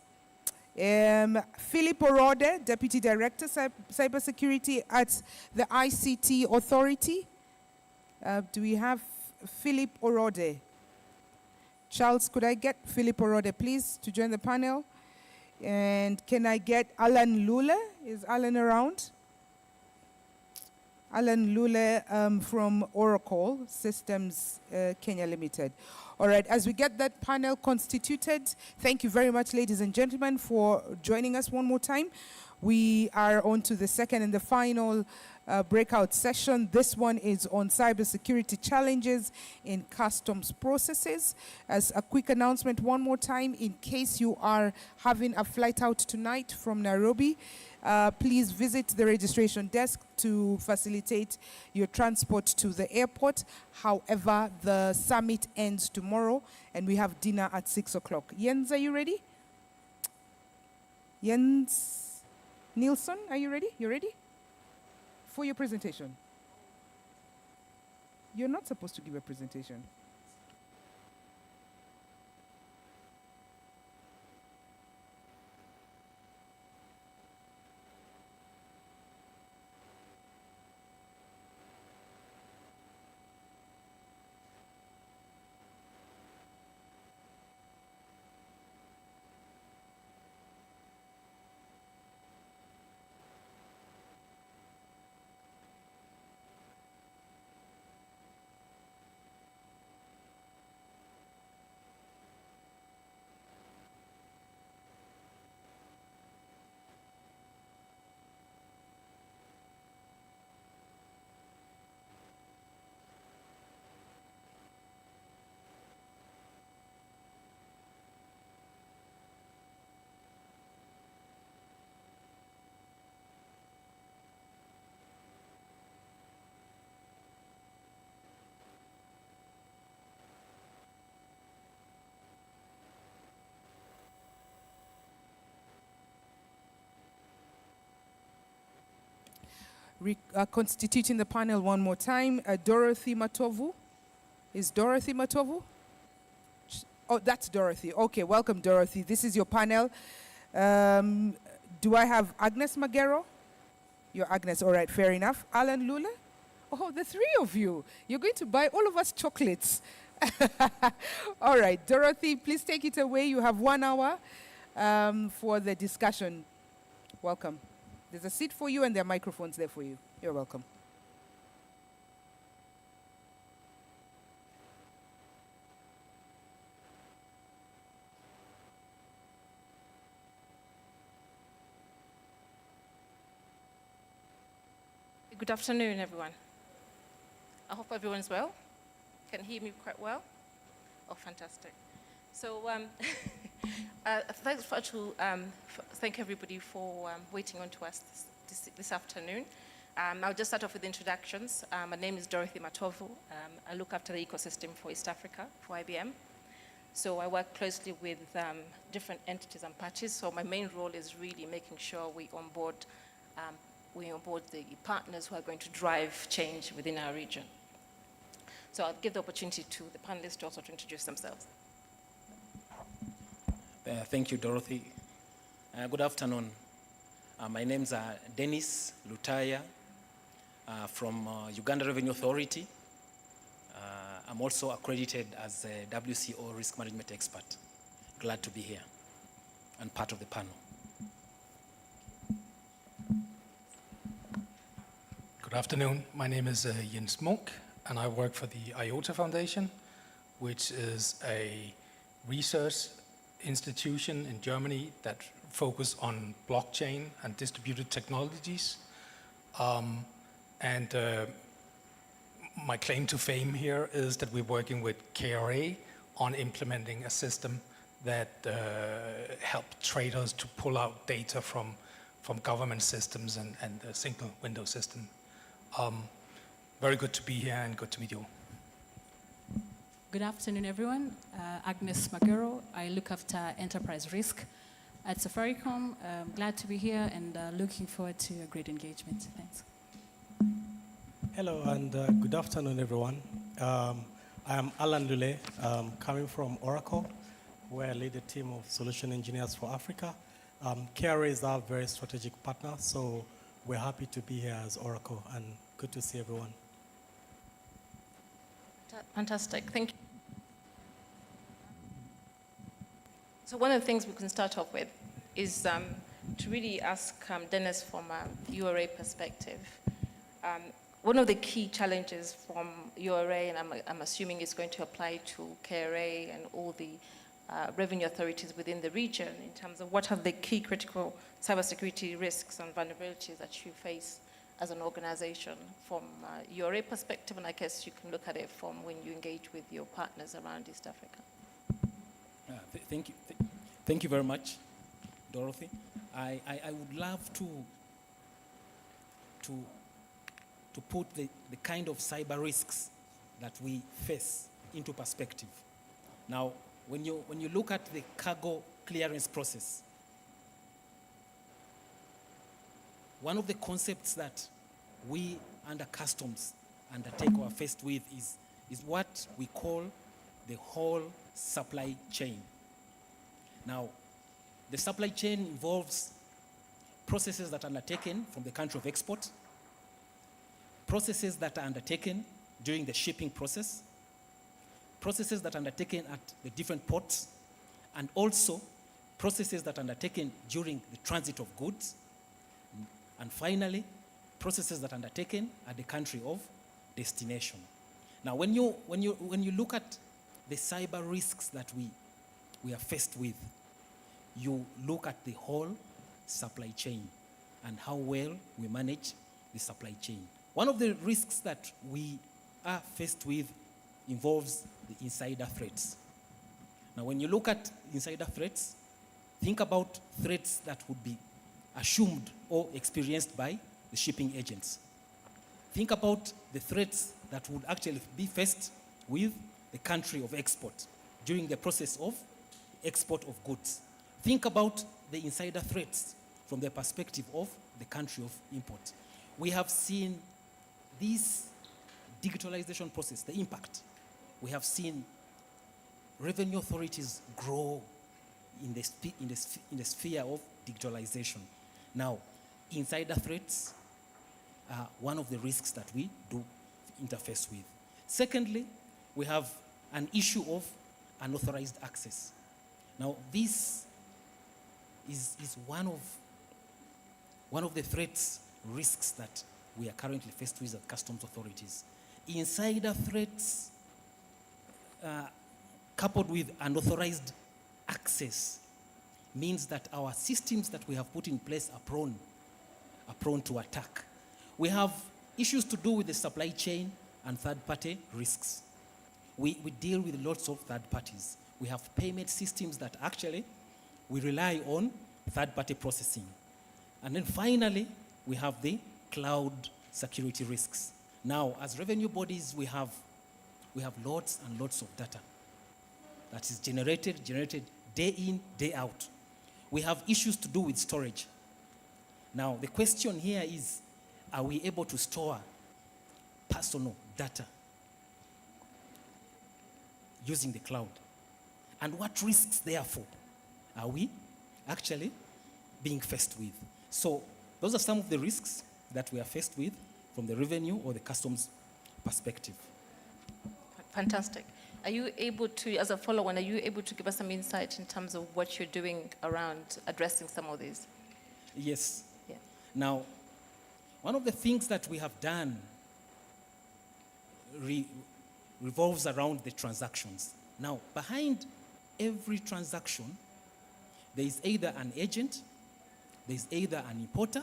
Philip Orode, Deputy Director, Cybersecurity at the ICT Authority. Do we have Philip Orode? Charles, could I get Philip Orode, please, to join the panel? And can I get Alan Lule? Is Alan around? Alan Lule from Oracle Systems Kenya Limited. All right, as we get that panel constituted, thank you very much, ladies and gentlemen, for joining us one more time. We are on to the second and the final breakout session. This one is on cybersecurity challenges in customs processes. As a quick announcement one more time, in case you are having a flight out tonight from Nairobi, please visit the registration desk to facilitate your transport to the airport. However, the summit ends tomorrow and we have dinner at 6 o'clock. Jens, are you ready? Jens Nielsen, are you ready? You ready? For your presentation. You're not supposed to give a presentation. Constituting the panel one more time, Dorothy Matovu. Is Dorothy Matovu? Oh, that's Dorothy. Okay, welcome, Dorothy. This is your panel. Do I have Agnes Magero? You're Agnes, all right, fair enough. Alan Lula? Oh, the three of you. You're going to buy all of us chocolates. All right, Dorothy, please take it away. You have 1 hour for the discussion. Welcome. There's a seat for you and there are microphones there for you. You're welcome. Good afternoon, everyone. I hope everyone's well. Can hear me quite well? Oh, fantastic. So thank everybody for waiting on to us this afternoon. I'll just start off with introductions. My name is Dorothy Matovu. I look after the ecosystem for East Africa for IBM. So I work closely with different entities and parties. So my main role is really making sure we onboard the partners who are going to drive change within our region. So I'll give the opportunity to the panelists to also to introduce themselves. Thank you, Dorothy. Good afternoon. My name's Dennis Lutaya. from Uganda Revenue Authority. I'm also accredited as a WCO risk management expert. Glad to be here and part of the panel. Good afternoon. My name is Jens Munk, and I work for the IOTA Foundation, which is a research institution in Germany that focus on blockchain and distributed technologies. My claim to fame here is that we're working with KRA on implementing a system that help traders to pull out data from government systems and the single window system. Very good to be here and good to meet you. Good afternoon, everyone. Agnes Maguro. I look after enterprise risk at Safaricom. Glad to be here and looking forward to a great engagement. Thanks. Hello and good afternoon, everyone. I am Alan Lule, coming from Oracle, where I lead a team of solution engineers for Africa. KRA is our very strategic partner, so we're happy to be here as Oracle, and good to see everyone. Fantastic, thank you. So one of the things we can start off with is to really ask Dennis from a URA perspective. One of the key challenges from URA, and I'm assuming it's going to apply to KRA and all the revenue authorities within the region, in terms of what are the key critical cybersecurity risks and vulnerabilities that you face as an organization from URA perspective, and I guess you can look at it from when you engage with your partners around East Africa. Thank you. Thank you very much, Dorothy. I would love to put the kind of cyber risks that we face into perspective. Now, when you look at the cargo clearance process, one of the concepts that we under customs undertake or are faced with is what we call the whole supply chain. Now, the supply chain involves processes that are undertaken from the country of export, processes that are undertaken during the shipping process, processes that are undertaken at the different ports, and also processes that are undertaken during the transit of goods, and finally, processes that are undertaken at the country of destination. Now, when you look at the cyber risks that we are faced with, you look at the whole supply chain and how well we manage the supply chain. One of the risks that we are faced with involves the insider threats. Now, when you look at insider threats, think about threats that would be assumed or experienced by the shipping agents. Think about the threats that would actually be faced with the country of export during the process of export of goods. Think about the insider threats from the perspective of the country of import. We have seen this digitalization process, the impact. We have seen revenue authorities grow in the sphere of digitalization. Now, insider threats are one of the risks that we do interface with. Secondly, we have an issue of unauthorized access. Now, this is one of the threats, risks that we are currently faced with as customs authorities. Insider threats coupled with unauthorized access means that our systems that we have put in place are prone to attack. We have issues to do with the supply chain and third-party risks. We deal with lots of third parties. We have payment systems that actually we rely on third-party processing. And then finally, we have the cloud security risks. Now, as revenue bodies, we have lots and lots of data that is generated day in, day out. We have issues to do with storage. Now, the question here is, are we able to store personal data using the cloud? And what risks, therefore, are we actually being faced with? So those are some of the risks that we are faced with from the revenue or the customs perspective. Fantastic. Are you able to, as a follow-on, are you able to give us some insight in terms of what you're doing around addressing some of these? Yes. Yeah. Now, one of the things that we have done revolves around the transactions. Now, behind every transaction, there is either an agent, there is either an importer.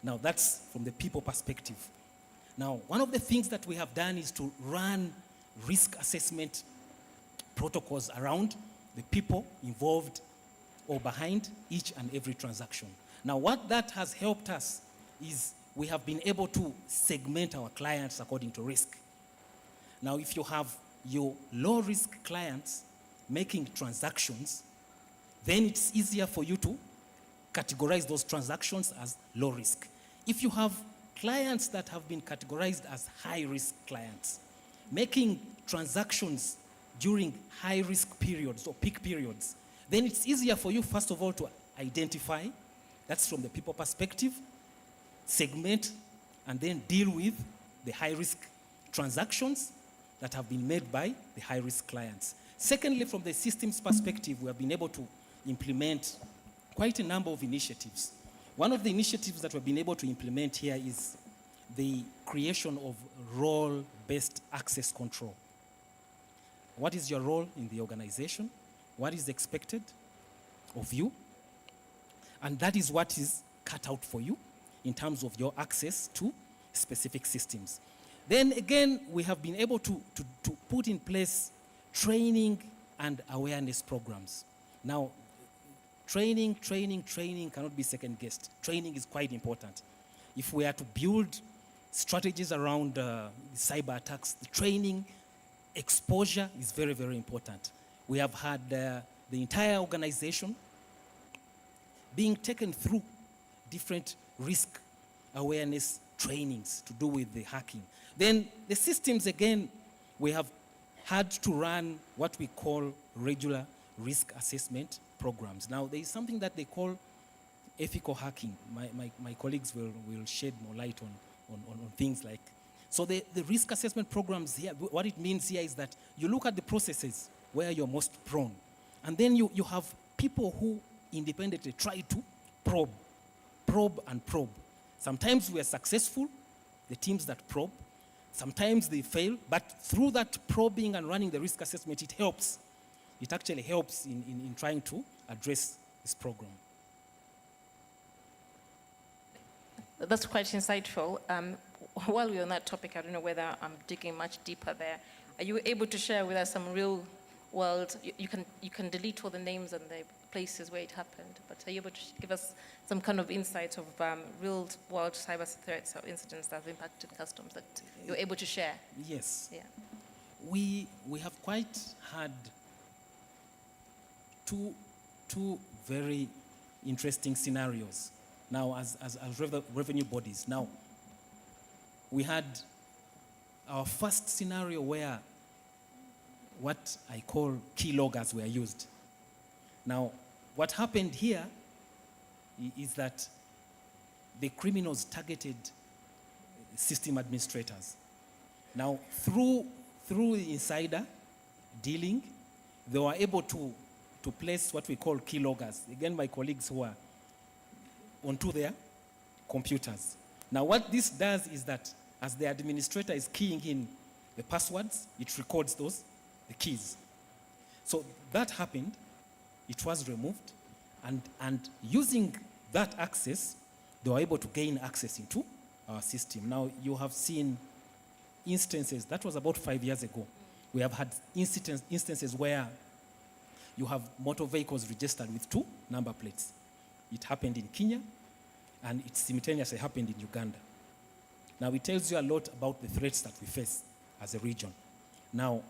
Now, that's from the people perspective. Now, one of the things that we have done is to run risk assessment protocols around the people involved or behind each and every transaction. Now, what that has helped us is we have been able to segment our clients according to risk. Now, if you have your low-risk clients making transactions, then it's easier for you to categorize those transactions as low risk. If you have clients that have been categorized as high-risk clients, making transactions during high-risk periods or peak periods, then it's easier for you, first of all, to identify, that's from the people perspective, segment, and then deal with the high-risk transactions that have been made by the high-risk clients. Secondly, from the systems perspective, we have been able to implement quite a number of initiatives. One of the initiatives that we've been able to implement here is the creation of role-based access control. What is your role in the organization? What is expected of you? And that is what is cut out for you in terms of your access to specific systems. Then again, we have been able to put in place training and awareness programs. Now, training cannot be second-guessed. Training is quite important. If we are to build strategies around cyber attacks, the training exposure is very, very important. We have had the entire organization being taken through different risk awareness trainings to do with the hacking. Then the systems, again, we have had to run what we call regular risk assessment programs. Now, there is something that they call ethical hacking. My colleagues will shed more light on things like. So the risk assessment programs here, what it means here is that you look at the processes where you're most prone, and then you have people who independently try to probe. Sometimes we are successful, the teams that probe. Sometimes they fail, but through that probing and running the risk assessment, it helps. It actually helps in trying to address this program. That's quite insightful. While we're on that topic, I don't know whether I'm digging much deeper there. Are you able to share with us some real world, you can delete all the names and the places where it happened, but are you able to give us some kind of insight of real world cyber threats or incidents that have impacted customs that you're able to share? Yes. Yeah. We have quite had two very interesting scenarios now as revenue bodies. Now, we had our first scenario where what I call keyloggers were used. Now, what happened here is that the criminals targeted system administrators. Now, through the insider dealing, they were able to place what we call keyloggers. Again, my colleagues who are onto their computers. Now, what this does is that as the administrator is keying in the passwords, it records the keys. So that happened, it was removed, and using that access, they were able to gain access into our system. Now, you have seen instances, that was about 5 years ago. We have had instances where you have motor vehicles registered with 2 number plates. It happened in Kenya, and it simultaneously happened in Uganda. Now, it tells you a lot about the threats that we face as a region. Now,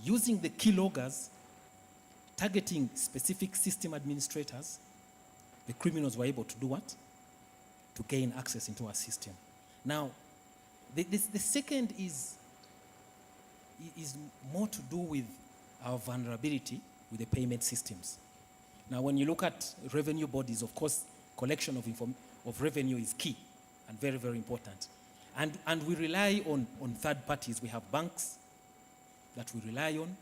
using the keyloggers, targeting specific system administrators, the criminals were able to do what? To gain access into our system. Now, the second is more to do with our vulnerability with the payment systems. Now, when you look at revenue bodies, of course, collection of revenue is key and very, very important. And we rely on third parties. We have banks that we rely on.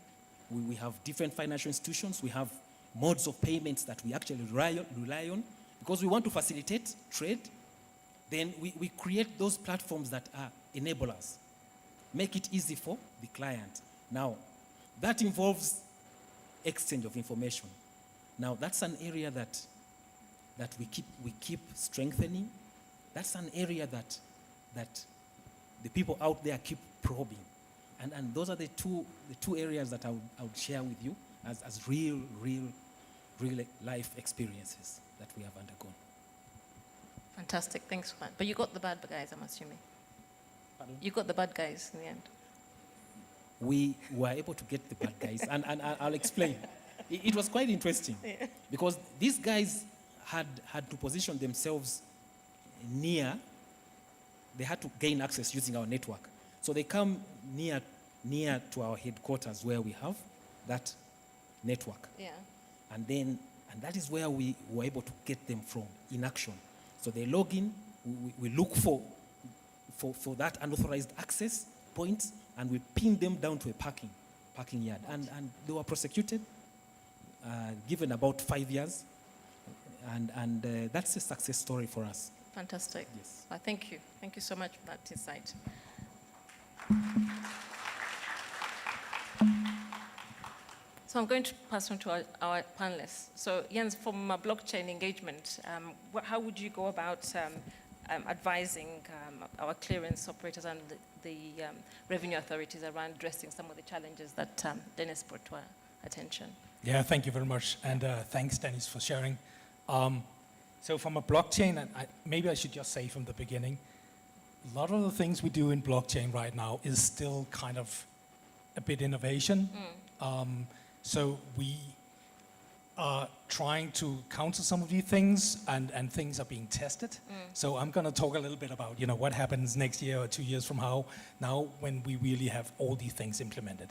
We have different financial institutions. We have modes of payments that we actually rely on. Because we want to facilitate trade, then we create those platforms that are enablers. Make it easy for the client. Now, that involves exchange of information. Now, that's an area that we keep strengthening. That's an area that the people out there keep probing. And those are the two areas that I would share with you as real life experiences that we have undergone. Fantastic, thanks for that. But you got the bad guys, I'm assuming. Pardon? You got the bad guys in the end. We were able to get the bad guys, and I'll explain. It was quite interesting, yeah. Because these guys had to position themselves near. They had to gain access using our network. So they come near to our headquarters where we have that network. Yeah. And that is where we were able to get them from in action. So they log in, we look for that unauthorized access points, and we pin them down to a parking yard. And they were prosecuted, given about 5 years. And that's a success story for us. Fantastic. Yes. Thank you. Thank you so much for that insight. So I'm going to pass on to our panelists. So Jens, from blockchain engagement, how would you go about advising our clearance operators and the revenue authorities around addressing some of the challenges that Dennis brought to our attention? Yeah, thank you very much. And thanks, Dennis, for sharing. So from a blockchain, and maybe I should just say from the beginning, a lot of the things we do in blockchain right now is still kind of a bit innovation. So we are trying to counter some of these things, and things are being tested. So I'm going to talk a little bit about what happens next year or 2 years from now when we really have all these things implemented.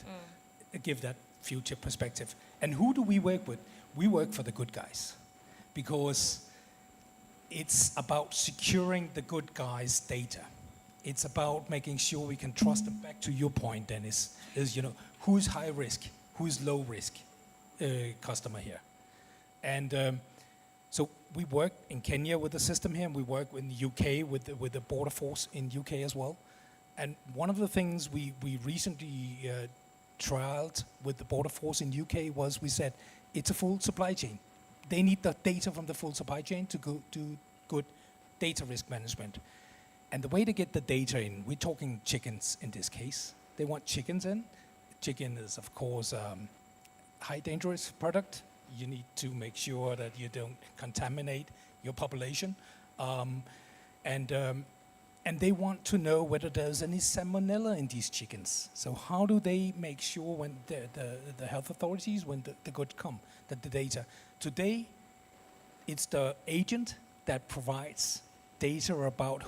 Give that future perspective. And who do we work with? We work for the good guys, because it's about securing the good guys' data. It's about making sure we can trust them. Back to your point, Dennis, is who's high risk, who's low risk customer here. And so we work in Kenya with the system here, and we work in the UK with the border force in UK as well. And one of the things we recently trialed with the border force in UK was we said it's a full supply chain. They need the data from the full supply chain to go do good data risk management. And the way to get the data in, we're talking chickens in this case. They want chickens in. Chicken is, of course, high dangerous product. You need to make sure that you don't contaminate your population. And they want to know whether there's any salmonella in these chickens. So how do they make sure when the health authorities, when the goods come, that the data? Today, it's the agent that provides data about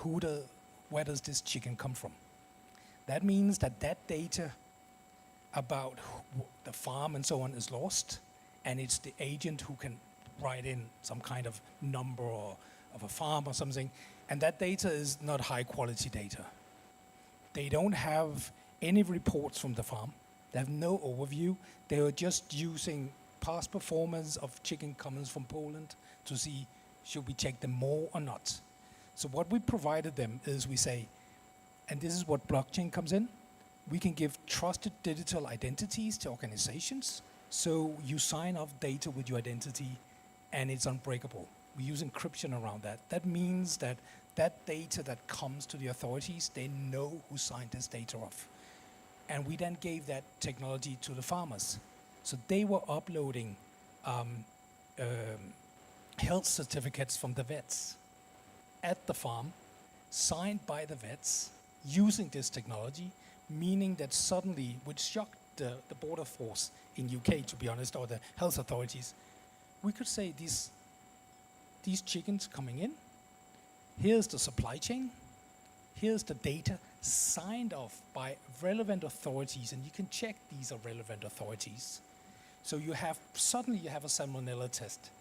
where does this chicken come from. That means that data about the farm and so on is lost, and it's the agent who can write in some kind of number of a farm or something, and that data is not high quality data. They don't have any reports from the farm. They have no overview. They are just using past performance of chicken coming from Poland to see should we check them more or not. So what we provided them is we say, and this is what blockchain comes in, we can give trusted digital identities to organizations. So you sign off data with your identity and it's unbreakable. We use encryption around that. That means that data that comes to the authorities, they know who signed this data off. And we then gave that technology to the farmers. So they were uploading health certificates from the vets at the farm, signed by the vets, using this technology, meaning that suddenly, which shocked the border force in UK, to be honest, or the health authorities, we could say these chickens coming in, here's the supply chain, here's the data signed off by relevant authorities, and you can check these are relevant authorities. So suddenly you have a salmonella test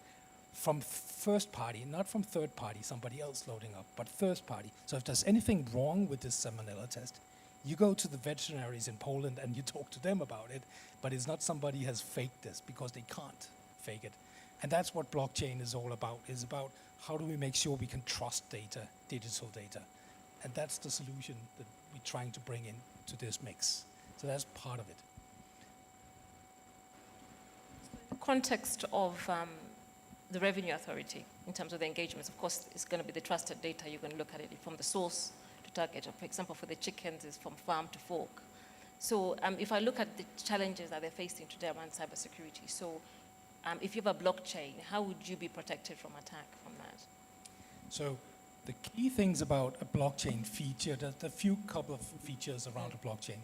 from first party, not from third party, somebody else loading up, but first party. So if there's anything wrong with this salmonella test, you go to the veterinaries in Poland and you talk to them about it, but it's not somebody has faked this, because they can't fake it. And that's what blockchain is all about, is about how do we make sure we can trust data, digital data. And that's the solution that we're trying to bring into this mix. So that's part of it. Context of the Revenue Authority in terms of the engagements, of course, it's going to be the trusted data. You're going to look at it from the source to target. For example, for the chickens, it's from farm to fork. So if I look at the challenges that they're facing today around cybersecurity, so if you have a blockchain, how would you be protected from attack from that? So the key things about a blockchain feature, there's a couple of features around a blockchain.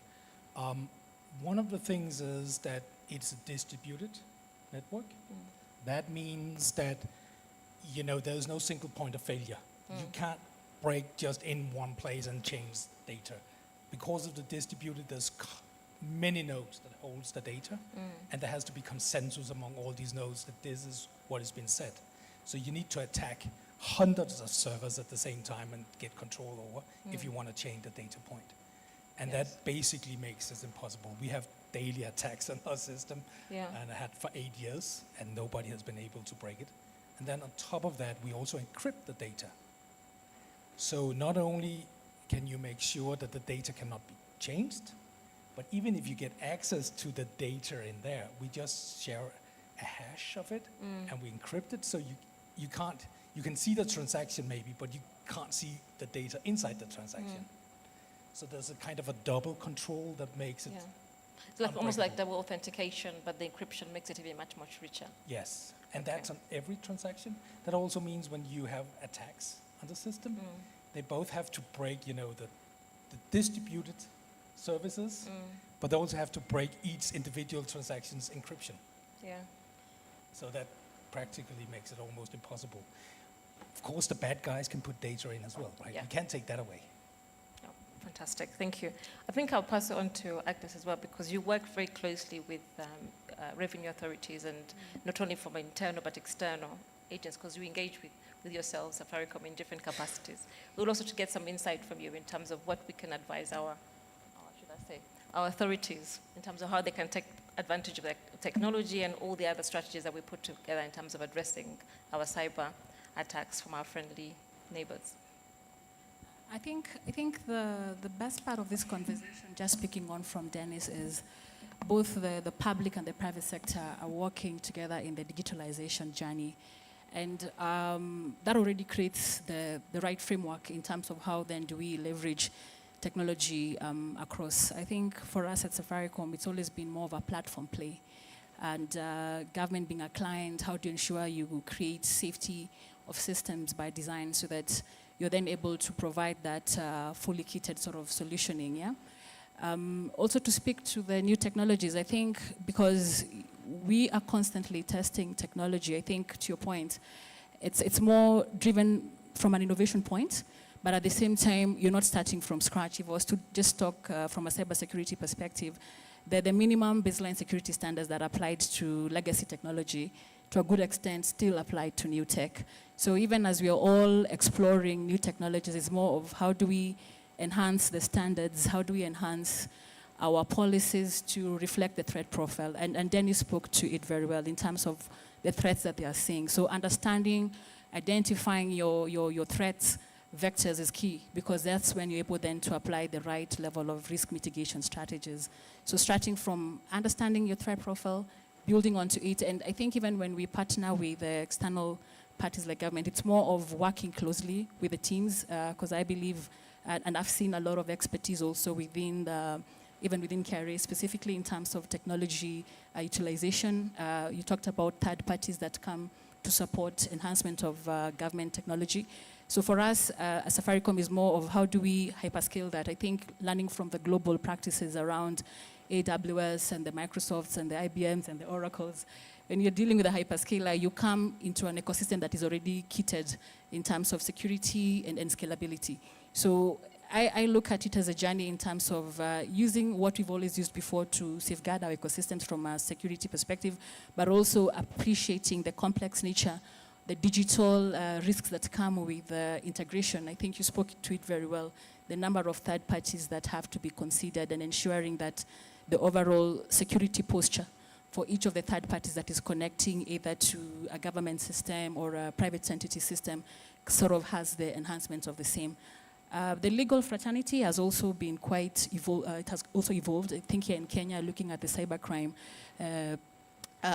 One of the things is that it's a distributed network. That means that, you know, there's no single point of failure. You can't break just in one place and change data. Because of the distributed, there's many nodes that holds the data, and there has to be consensus among all these nodes that this is what has been said. So you need to attack hundreds of servers at the same time and get control over if you want to change the data point. And that basically makes this impossible. We have daily attacks on our system, and I had for 8 years, and nobody has been able to break it. And then on top of that, we also encrypt the data. So not only can you make sure that the data cannot be changed, but even if you get access to the data in there, we just share a hash of it, and we encrypt it, so you can see the transaction maybe, but you can't see the data inside the transaction. So there's a kind of a double control that makes it It's like almost like double authentication, but the encryption makes it even much richer. Yes, and that's on every transaction. That also means when you have attacks on the system, they both have to break, you know, the distributed services, but they also have to break each individual transaction's encryption. Yeah. So that practically makes it almost impossible. Of course, the bad guys can put data in as well, right? You can't take that away. Fantastic, thank you. I think I'll pass it on to Agnes as well, because you work very closely with revenue authorities, and not only from internal but external agents, because you engage with yourselves, Safaricom, in different capacities. We'll also to get some insight from you in terms of what we can advise our authorities in terms of how they can take advantage of the technology and all the other strategies that we put together in terms of addressing our cyber attacks from our friendly neighbors. I think the best part of this conversation, just speaking on from Dennis, is both the public and the private sector are working together in the digitalization journey. And that already creates the right framework in terms of how then do we leverage technology across. I think for us at Safaricom, it's always been more of a platform play. And government being a client, how to ensure you create safety of systems by design so that you're then able to provide that fully kitted sort of solutioning, also to speak to the new technologies, I think because we are constantly testing technology, I think to your point, it's more driven from an innovation point, but at the same time, you're not starting from scratch. If I was to just talk from a cybersecurity perspective, the minimum baseline security standards that applied to legacy technology, to a good extent, still apply to new tech. So even as we are all exploring new technologies, it's more of how do we enhance the standards, how do we enhance our policies to reflect the threat profile. And Dennis spoke to it very well in terms of the threats that they are seeing. So understanding, identifying your threats vectors is key, because that's when you're able then to apply the right level of risk mitigation strategies. So starting from understanding your threat profile, building onto it, and I think even when we partner with the external parties like government, it's more of working closely with the teams, because I believe, and I've seen a lot of expertise also within even within Kra, specifically in terms of technology utilization. You talked about third parties that come to support enhancement of government technology. So for us, Safaricom is more of how do we hyperscale that. I think learning from the global practices around AWS and the Microsofts and the IBMs and the Oracles, when you're dealing with a hyperscaler, you come into an ecosystem that is already kitted in terms of security and scalability. So I look at it as a journey in terms of using what we've always used before to safeguard our ecosystems from a security perspective, but also appreciating the complex nature, the digital risks that come with integration. I think you spoke to it very well. The number of third parties that have to be considered and ensuring that the overall security posture for each of the third parties that is connecting either to a government system or a private entity system sort of has the enhancement of the same. The legal fraternity has also been quite it has also evolved. I think here in Kenya, looking at the cybercrime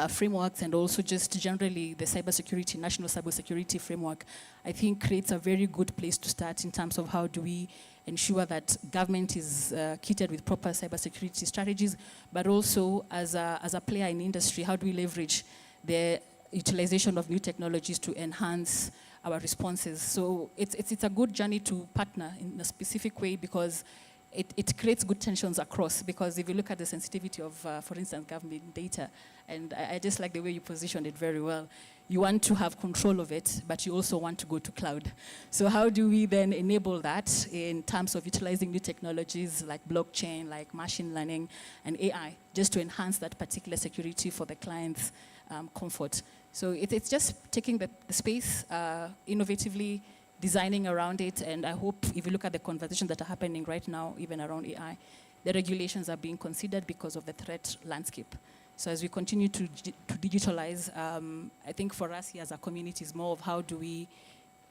frameworks and also just generally the cybersecurity, national cybersecurity framework, I think creates a very good place to start in terms of how do we ensure that government is kitted with proper cybersecurity strategies, but also as a player in industry, how do we leverage the utilization of new technologies to enhance our responses. So it's a good journey to partner in a specific way because it creates good tensions across, because if you look at the sensitivity of, for instance, government data, and I just like the way you positioned it very well. You want to have control of it, but you also want to go to cloud. So how do we then enable that in terms of utilizing new technologies like blockchain, like machine learning, and AI, just to enhance that particular security for the client's comfort. So it's just taking the space, innovatively designing around it, and I hope if you look at the conversations that are happening right now, even around AI, the regulations are being considered because of the threat landscape. So as we continue to digitalize, I think for us here as a community is more of how do we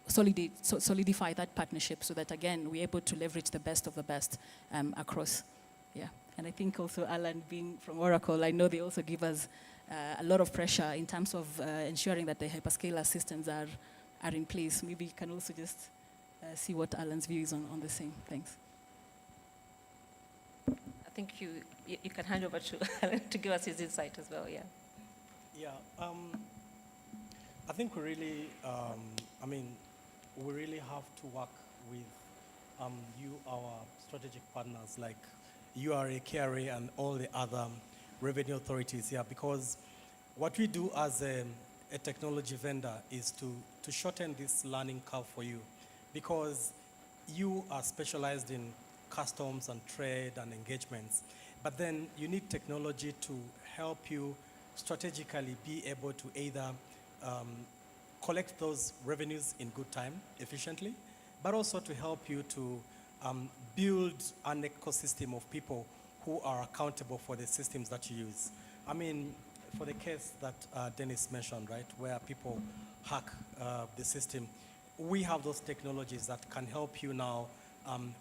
solidify that partnership so that, again, we're able to leverage the best of the best across. Yeah, and I think also Alan, being from Oracle, I know they also give us a lot of pressure in terms of ensuring that the hyperscaler systems are in place. Maybe you can also just see what Alan's view is on the same. Thanks. I think you can hand over to Alan to give us his insight as well, yeah. Yeah, I think we really, we really have to work with you, our strategic partners like URA, KRA, and all the other revenue authorities here, because what we do as a technology vendor is to shorten this learning curve for you, because you are specialized in customs and trade and engagements, but then you need technology to help you strategically be able to either collect those revenues in good time, efficiently, but also to help you to build an ecosystem of people who are accountable for the systems that you use. I mean, for the case that Dennis mentioned, right, where people hack the system, we have those technologies that can help you now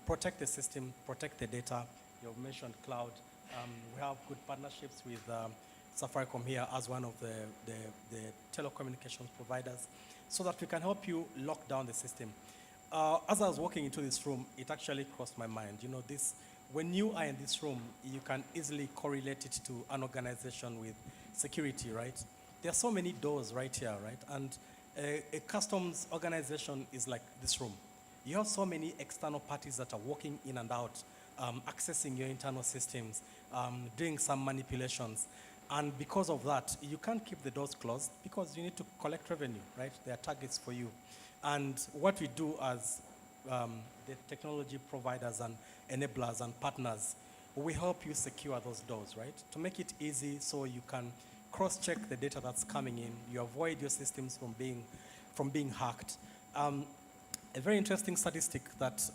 protect the system, protect the data. You've mentioned cloud. We have good partnerships with Safaricom here as one of the telecommunications providers, so that we can help you lock down the system. As I was walking into this room, it actually crossed my mind. You know, when you are in this room, you can easily correlate it to an organization with security, right? There are so many doors right here, right? And a customs organization is like this room. You have so many external parties that are walking in and out, accessing your internal systems, doing some manipulations. And because of that, you can't keep the doors closed because you need to collect revenue, right? There are targets for you. And what we do as the technology providers and enablers and partners, we help you secure those doors, right? To make it easy so you can cross-check the data that's coming in. You avoid your systems from being hacked. A very interesting statistic that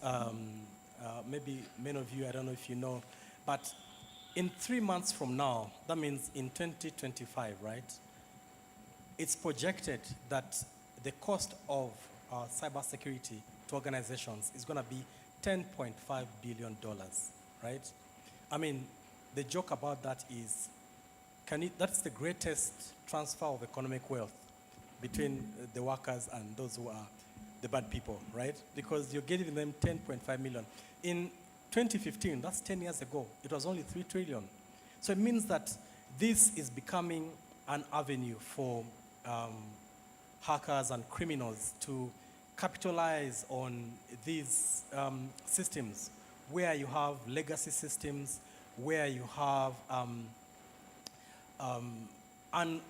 maybe many of you, I don't know if you know, but in 3 months from now, that means in 2025, right? It's projected that the cost of cybersecurity to organizations is going to be $10.5 billion, right? I mean, the joke about that is, that's the greatest transfer of economic wealth between the workers and those who are the bad people, right? Because you're giving them 10.5 million. In 2015, that's 10 years ago, it was only 3 trillion. So it means that this is becoming an avenue for hackers and criminals to capitalize on these systems where you have legacy systems, where you have, I don't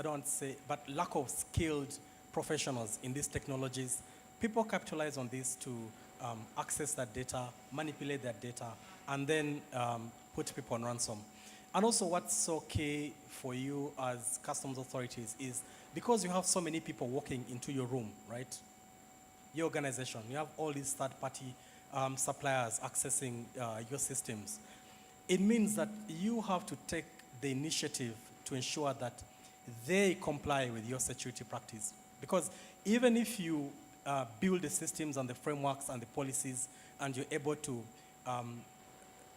want to say, but lack of skilled professionals in these technologies. People capitalize on this to access that data, manipulate that data, and then put people on ransom. And also what's so key for you as customs authorities is because you have so many people walking into your room, right? Your organization, you have all these third-party suppliers accessing your systems. It means that you have to take the initiative to ensure that they comply with your security practice. Because even if you build the systems and the frameworks and the policies and you're able to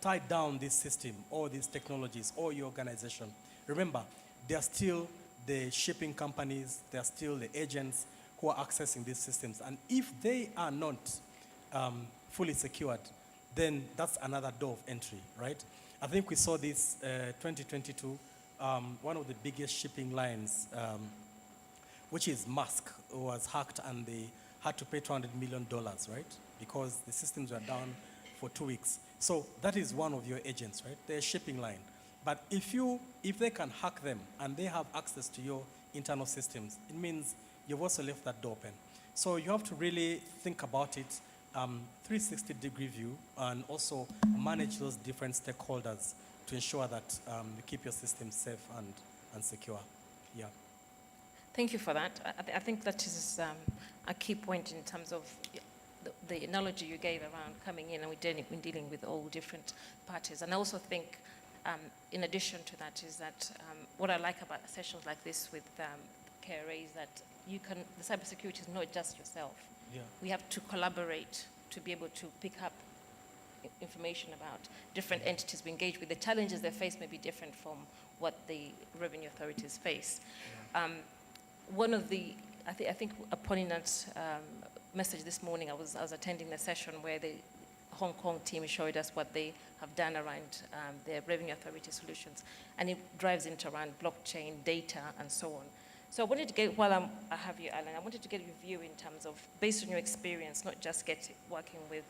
tie down this system or these technologies or your organization, remember, they are still the shipping companies, they are still the agents who are accessing these systems. And if they are not fully secured, then that's another door of entry, right? I think we saw this 2022, one of the biggest shipping lines, which is Maersk, was hacked and they had to pay $200 million, right? Because the systems were down for 2 weeks. So that is one of your agents, right? They're a shipping line. But if they can hack them and they have access to your internal systems, it means you've also left that door open. So you have to really think about it, 360-degree view, and also manage those different stakeholders to ensure that you keep your systems safe and secure. Yeah. Thank you for that. I think that is a key point in terms of the analogy you gave around coming in and we're dealing with all different parties. And I also think, in addition to that, is that what I like about sessions like this with KRA is that the cybersecurity is not just yourself. Yeah. We have to collaborate to be able to pick up information about different entities we engage with. The challenges they face may be different from what the revenue authorities face. One of the, I think upon Inat's message this morning, I was attending the session where the Hong Kong team showed us what they have done around their revenue authority solutions, and it drives into around blockchain, data, and so on. So I wanted to get, while I have you, Alan, I wanted to get your view in terms of, based on your experience, not just working with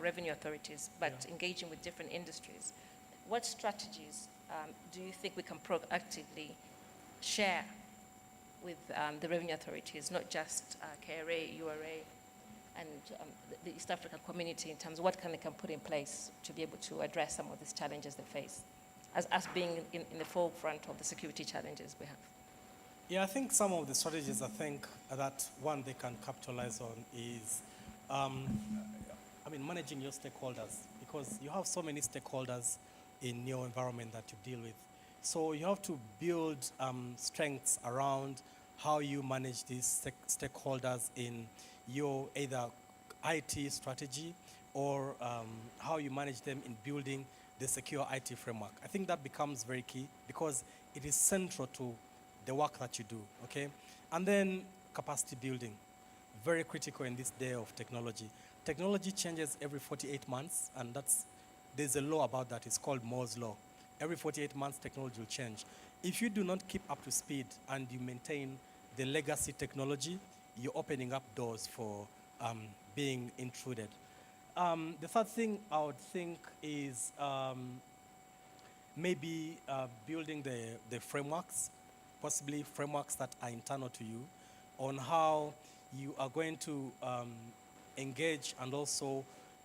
revenue authorities, but engaging with different industries. What strategies do you think we can proactively share with the revenue authorities, not just KRA, URA, and the East African community in terms of what they can put in place to be able to address some of these challenges they face, as being in the forefront of the security challenges we have? Yeah, I think some of the strategies I think that one they can capitalize on is, managing your stakeholders, because you have so many stakeholders in your environment that you deal with. So you have to build strengths around how you manage these stakeholders in your either IT strategy or how you manage them in building the secure IT framework. I think that becomes very key because it is central to the work that you do, okay? And then capacity building, very critical in this day of technology. Technology changes every 48 months, and there's a law about that. It's called Moore's Law. Every 48 months, technology will change. If you do not keep up to speed and you maintain the legacy technology, you're opening up doors for being intruded. The third thing I would think is maybe building the frameworks, possibly frameworks that are internal to you, on how you are going to engage and also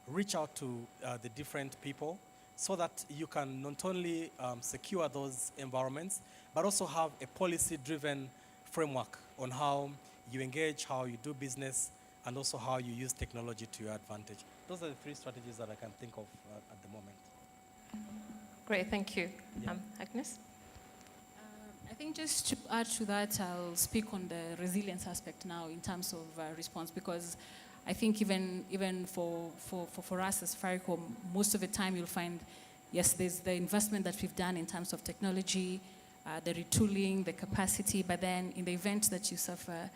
reach out to the different people so that you can not only secure those environments, but also have a policy-driven framework on how you engage, how you do business, and also how you use technology to your advantage. Those are the three strategies that I can think of at the moment. Great, thank you. Yeah. Agnes? I think just to add to that, I'll speak on the resilience aspect now in terms of response, because I think even for us as Faricom, most of the time you'll find, yes, there's the investment that we've done in terms of technology, the retooling, the capacity, but then in the event that you suffer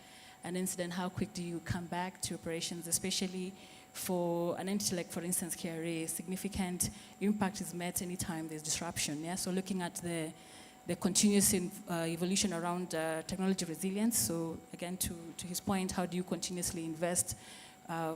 an incident, how quick do you come back to operations, especially for an entity like, for instance, KRA, significant impact is met anytime there's disruption, yeah? So looking at the continuous evolution around technology resilience. So again, to his point, how do you continuously invest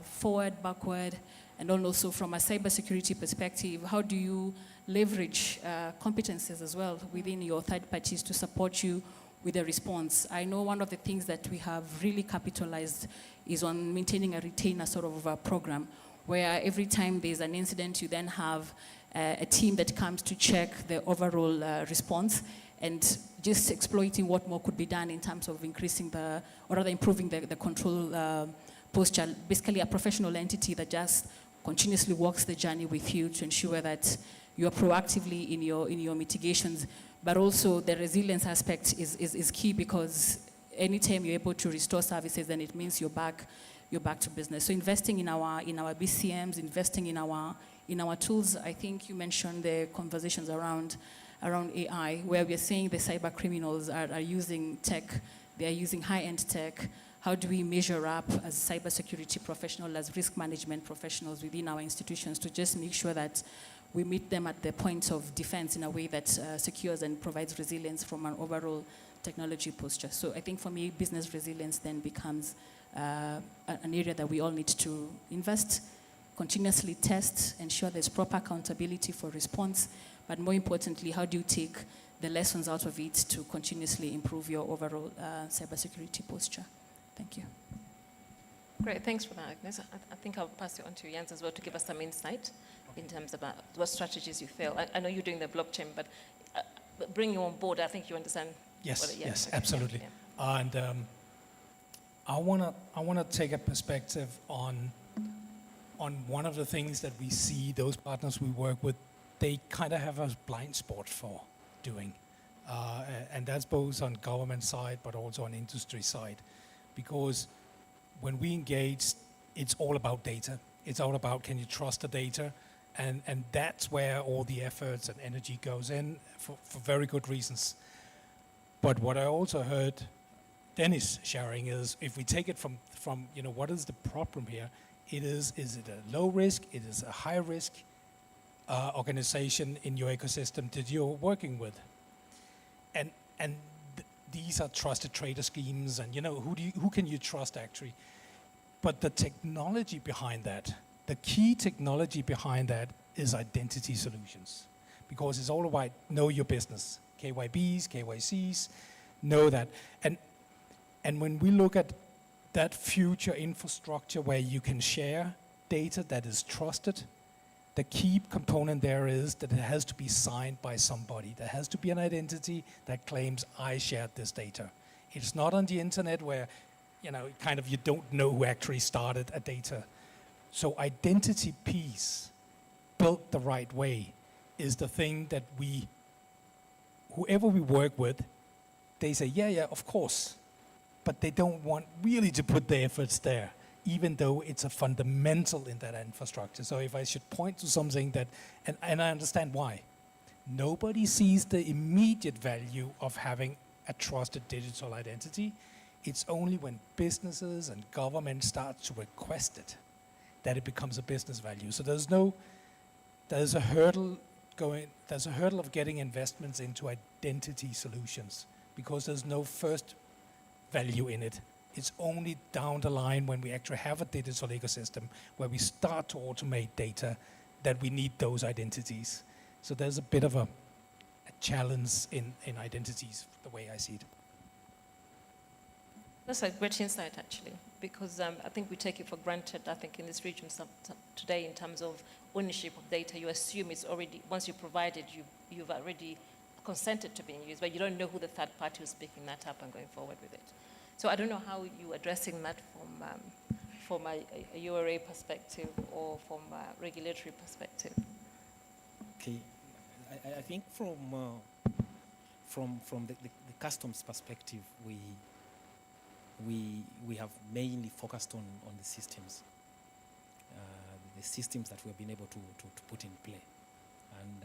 forward, backward, and also from a cybersecurity perspective, how do you leverage competencies as well within your third parties to support you with a response? I know one of the things that we have really capitalized is on maintaining a retainer sort of program where every time there's an incident, you then have a team that comes to check the overall response and just exploiting what more could be done in terms of increasing or rather improving the control posture. Basically a professional entity that just continuously walks the journey with you to ensure that you are proactively in your mitigations, but also the resilience aspect is key, because anytime you're able to restore services, then it means you're back to business. So investing in our BCMs, investing in our tools. I think you mentioned the conversations around AI, where we're saying the cyber criminals are using tech, they are using high-end tech. How do we measure up as cybersecurity professionals, as risk management professionals within our institutions to just make sure that we meet them at the point of defense in a way that secures and provides resilience from an overall technology posture. So I think for me, business resilience then becomes an area that we all need to invest, continuously test, ensure there's proper accountability for response, but more importantly, how do you take the lessons out of it to continuously improve your overall cybersecurity posture? Thank you. Great, thanks for that, Agnes. I think I'll pass it on to Jens as well to give us some insight in terms of what strategies you feel. I know you're doing the blockchain, but bring you on board, I think you understand. Yes, yes, okay. absolutely. Yeah. And I wanna take a perspective on one of the things that we see those partners we work with, they kind of have a blind spot for doing. And that's both on government side, but also on industry side. Because when we engage, it's all about data. It's all about, can you trust the data? And that's where all the efforts and energy goes in for very good reasons. But what I also heard Dennis sharing is, if we take it from what is the problem here? Is it a low risk? It is a high risk organization in your ecosystem that you're working with? And these are trusted trader schemes, and who can you trust actually? But the technology behind that, the key technology behind that is identity solutions, because it's all about know your business, KYBs, KYCs, know that. And when we look at that future infrastructure where you can share data that is trusted, the key component there is that it has to be signed by somebody. There has to be an identity that claims I shared this data. It's not on the internet where, you don't know who actually started a data. So identity piece, built the right way, is the thing that whoever we work with, they say, yeah, of course. But they don't want really to put the efforts there, even though it's a fundamental in that infrastructure. So if I should point to something that, and I understand why, nobody sees the immediate value of having a trusted digital identity. It's only when businesses and government start to request it that it becomes a business value. So there's a hurdle of getting investments into identity solutions, because there's no first value in it. It's only down the line when we actually have a digital ecosystem where we start to automate data that we need those identities. So there's a bit of a challenge in identities, the way I see it. That's a great insight, actually, because I think we take it for granted, I think, in this region today in terms of ownership of data. You assume it's already, once you provide it, you've already consented to being used, but you don't know who the third party who's picking that up and going forward with it. So I don't know how you're addressing that from a URA perspective or from a regulatory perspective. Okay, I think from the customs perspective, we have mainly focused on the systems that we have been able to put in play, and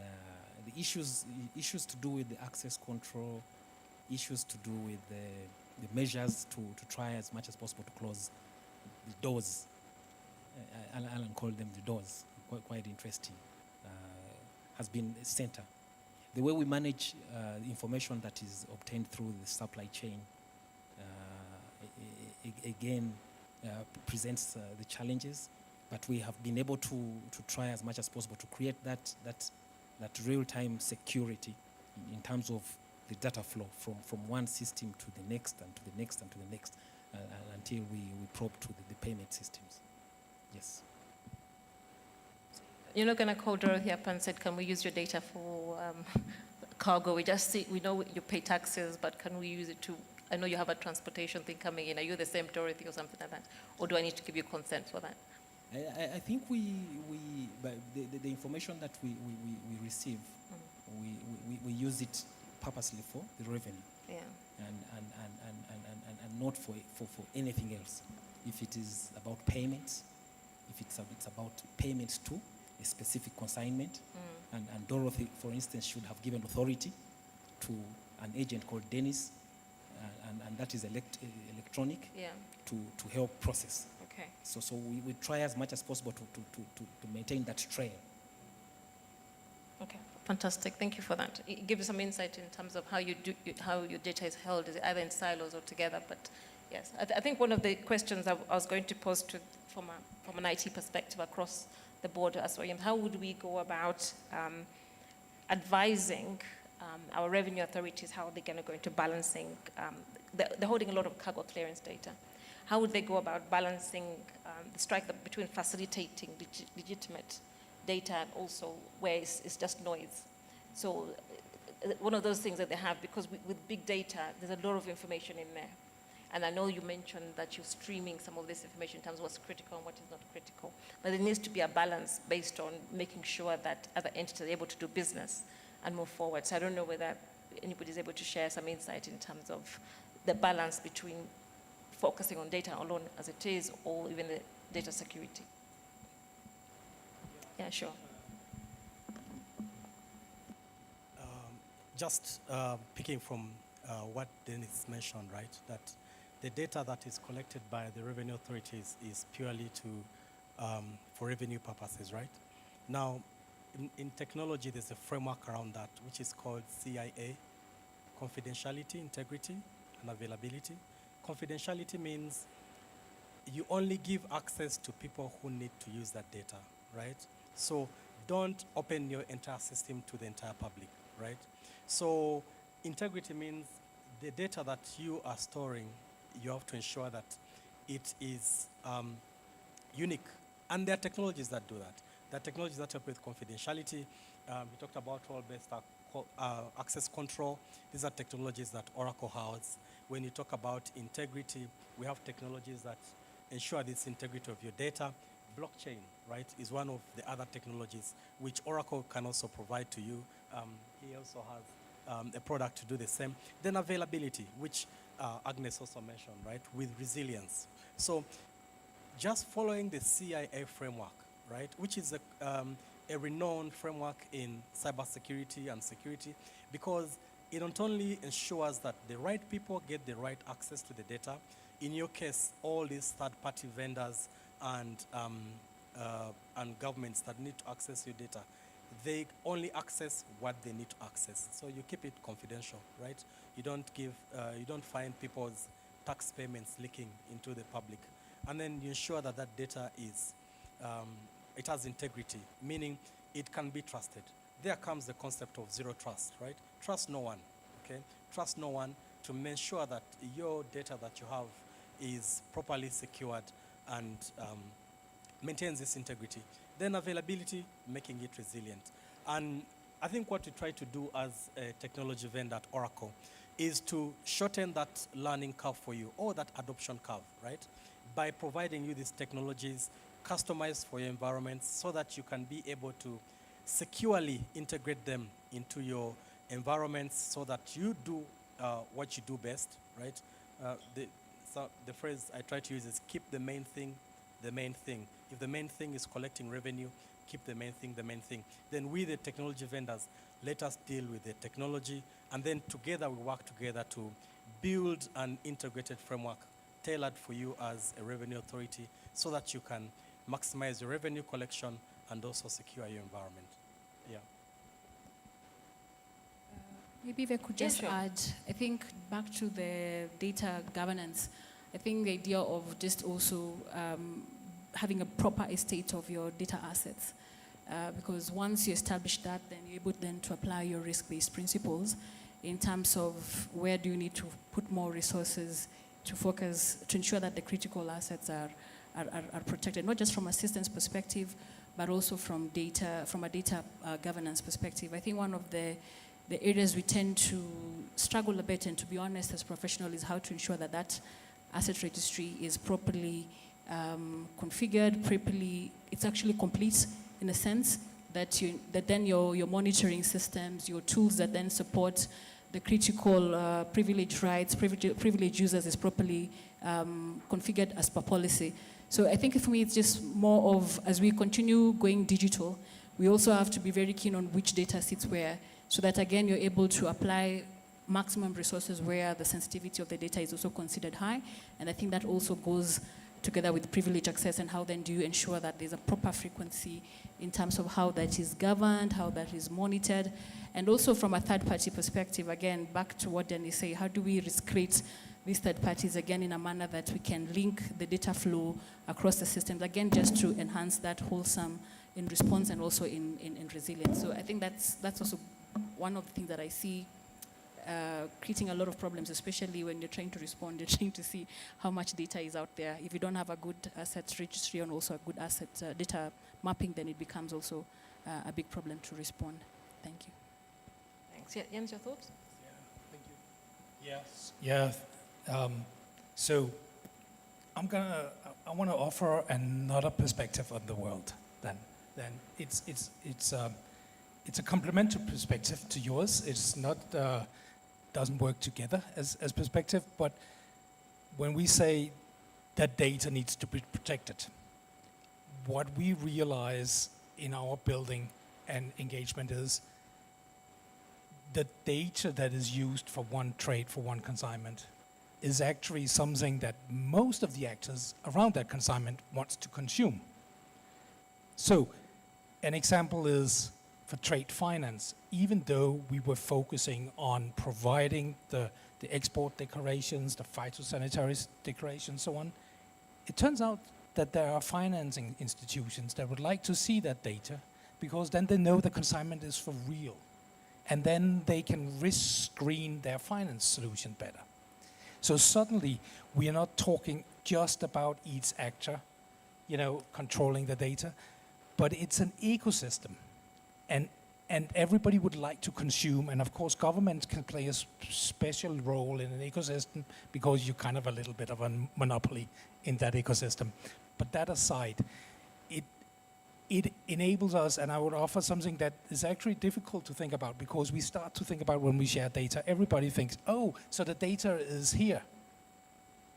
the issues to do with the access control, issues to do with the measures to try as much as possible to close the doors. Alan called them the doors, quite interesting, has been a center. The way we manage information that is obtained through the supply chain, again, presents the challenges, but we have been able to try as much as possible to create that real-time security in terms of the data flow from one system to the next and to the next and to the next until we probe to the payment systems. Yes. You're not going to call Dorothy up and say, can we use your data for cargo? We just see, we know you pay taxes, but can we use it to, I know you have a transportation thing coming in. Are you the same Dorothy or something like that? Or do I need to give you consent for that? I think but the information that we receive, we use it purposely for the revenue. Yeah. And not for anything else. If it is about payments, if it's about payments to a specific consignment, and Dorothy, for instance, should have given authority to an agent called Dennis, and that is electronic, to help process. Okay. So we try as much as possible to maintain that trail. Okay, fantastic. Thank you for that. It gives you some insight in terms of how your data is held, is it either in silos or together. But yes, I think one of the questions I was going to pose from an IT perspective across the board as well, how would we go about advising our revenue authorities how they're going to go into balancing, they're holding a lot of cargo clearance data. How would they go about balancing the strike between facilitating legitimate data and also where it's just noise? So one of those things that they have, because with big data, there's a lot of information in there. And I know you mentioned that you're streaming some of this information in terms of what's critical and what is not critical. But there needs to be a balance based on making sure that other entities are able to do business and move forward. So I don't know whether anybody's able to share some insight in terms of the balance between focusing on data alone as it is, or even the data security. Yeah, sure. Just picking from what Dennis mentioned, right, that the data that is collected by the revenue authorities is purely for revenue purposes, right? Now, in technology, there's a framework around that, which is called CIA, confidentiality, integrity, and availability. Confidentiality means you only give access to people who need to use that data, right? So don't open your entire system to the entire public, right? So integrity means the data that you are storing, you have to ensure that it is unique. And there are technologies that do that. There are technologies that help with confidentiality. We talked about role-based access control. These are technologies that Oracle has. When you talk about integrity, we have technologies that ensure this integrity of your data. Blockchain, right, is one of the other technologies which Oracle can also provide to you. He also has a product to do the same. Then availability, which Agnes also mentioned, right, with resilience. So just following the CIA framework, right, which is a renowned framework in cybersecurity and security, because it not only ensures that the right people get the right access to the data. In your case, all these third-party vendors and governments that need to access your data, they only access what they need to access. So you keep it confidential, right? You don't find people's tax payments leaking into the public. And then you ensure that that data is, it has integrity, meaning it can be trusted. There comes the concept of zero trust, right? Trust no one, okay? Trust no one to make sure that your data that you have is properly secured and maintains this integrity. Then availability, making it resilient. And I think what we try to do as a technology vendor at Oracle is to shorten that learning curve for you, or that adoption curve, right? By providing you these technologies customized for your environments so that you can be able to securely integrate them into your environments so that you do what you do best, right? So the phrase I try to use is keep the main thing the main thing. If the main thing is collecting revenue, keep the main thing the main thing. Then we, the technology vendors, let us deal with the technology, and then together we work together to build an integrated framework tailored for you as a revenue authority so that you can maximize your revenue collection and also secure your environment. Yeah. Maybe if I could just add, I think back to the data governance, I think the idea of just also having a proper estate of your data assets. Because once you establish that, then you're able then to apply your risk-based principles in terms of where do you need to put more resources to focus, to ensure that the critical assets are protected, not just from a systems perspective, but also from a data governance perspective. I think one of the areas we tend to struggle a bit, and to be honest as professionals, is how to ensure that that asset registry is properly configured, properly, it's actually complete in a sense, that then your monitoring systems, your tools that then support the critical privilege rights, privilege users is properly configured as per policy. So I think for me it's just more of, as we continue going digital, we also have to be very keen on which data sits where, so that again you're able to apply maximum resources where the sensitivity of the data is also considered high. And I think that also goes together with privilege access, and how then do you ensure that there's a proper frequency in terms of how that is governed, how that is monitored. And also from a third-party perspective, again, back to what Dennis said, how do we create these third parties, again, in a manner that we can link the data flow across the systems, again, just to enhance that wholesome in response and also in resilience. So I think that's also one of the things that I see creating a lot of problems, especially when you're trying to respond, you're trying to see how much data is out there. If you don't have a good asset registry and also a good asset data mapping, then it becomes also a big problem to respond. Thank you. Thanks. Yeah, Jens, your thoughts? Thank you. Yes. Yeah. So I want to offer another perspective on the world. Then it's a complementary perspective to yours. It's not doesn't work together as perspective, but when we say that data needs to be protected, what we realize in our building and engagement is the data that is used for one trade, for one consignment, is actually something that most of the actors around that consignment wants to consume. So an example is for trade finance. Even though we were focusing on providing the export declarations, the phytosanitary declarations, so on, it turns out that there are financing institutions that would like to see that data, because then they know the consignment is for real. And then they can risk screen their finance solution better. So suddenly, we are not talking just about each actor, controlling the data, but it's an ecosystem. And everybody would like to consume, and of course government can play a special role in an ecosystem because you're kind of a little bit of a monopoly in that ecosystem. But that aside, it enables us, and I would offer something that is actually difficult to think about, because we start to think about when we share data, everybody thinks, oh, so the data is here.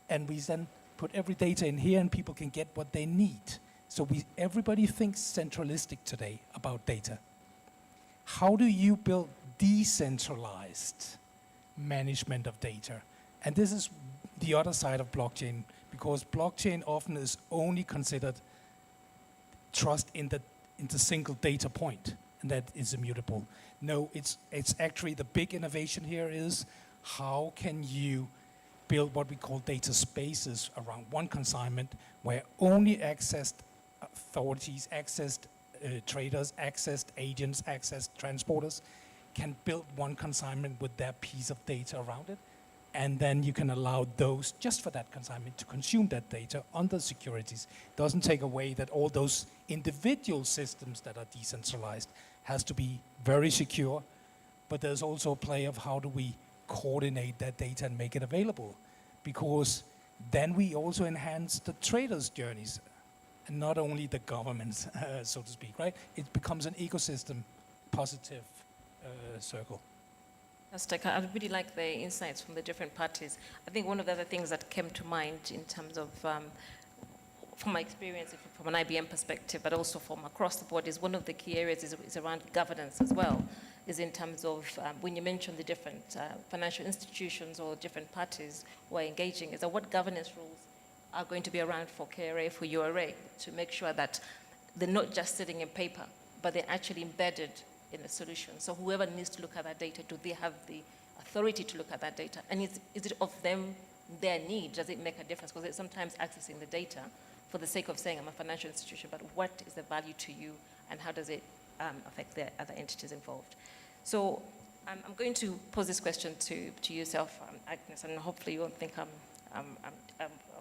And we then put every data in here and people can get what they need. So everybody thinks centralistic today about data. How do you build decentralized management of data? And this is the other side of blockchain, because blockchain often is only considered trust in the single data point, and that is immutable. No, it's actually the big innovation here is how can you build what we call data spaces around one consignment where only accessed authorities, accessed traders, accessed agents, accessed transporters can build one consignment with their piece of data around it. And then you can allow those, just for that consignment, to consume that data under securities. Doesn't take away that all those individual systems that are decentralized has to be very secure, but there's also a play of how do we coordinate that data and make it available. Because then we also enhance the traders' journeys, and not only the governments, so to speak, right? It becomes an ecosystem, positive circle. I really like the insights from the different parties. I think one of the other things that came to mind in terms of, from my experience, from an IBM perspective, but also from across the board, is one of the key areas is around governance as well, is in terms of, when you mention the different financial institutions or different parties who are engaging, is that what governance rules are going to be around for KRA, for URA, to make sure that they're not just sitting in paper, but they're actually embedded in a solution. So whoever needs to look at that data, do they have the authority to look at that data? And is it of them, their need? Does it make a difference? Because it's sometimes accessing the data for the sake of saying I'm a financial institution, but what is the value to you and how does it affect the other entities involved? So I'm going to pose this question to yourself, Agnes, and hopefully you won't think I'm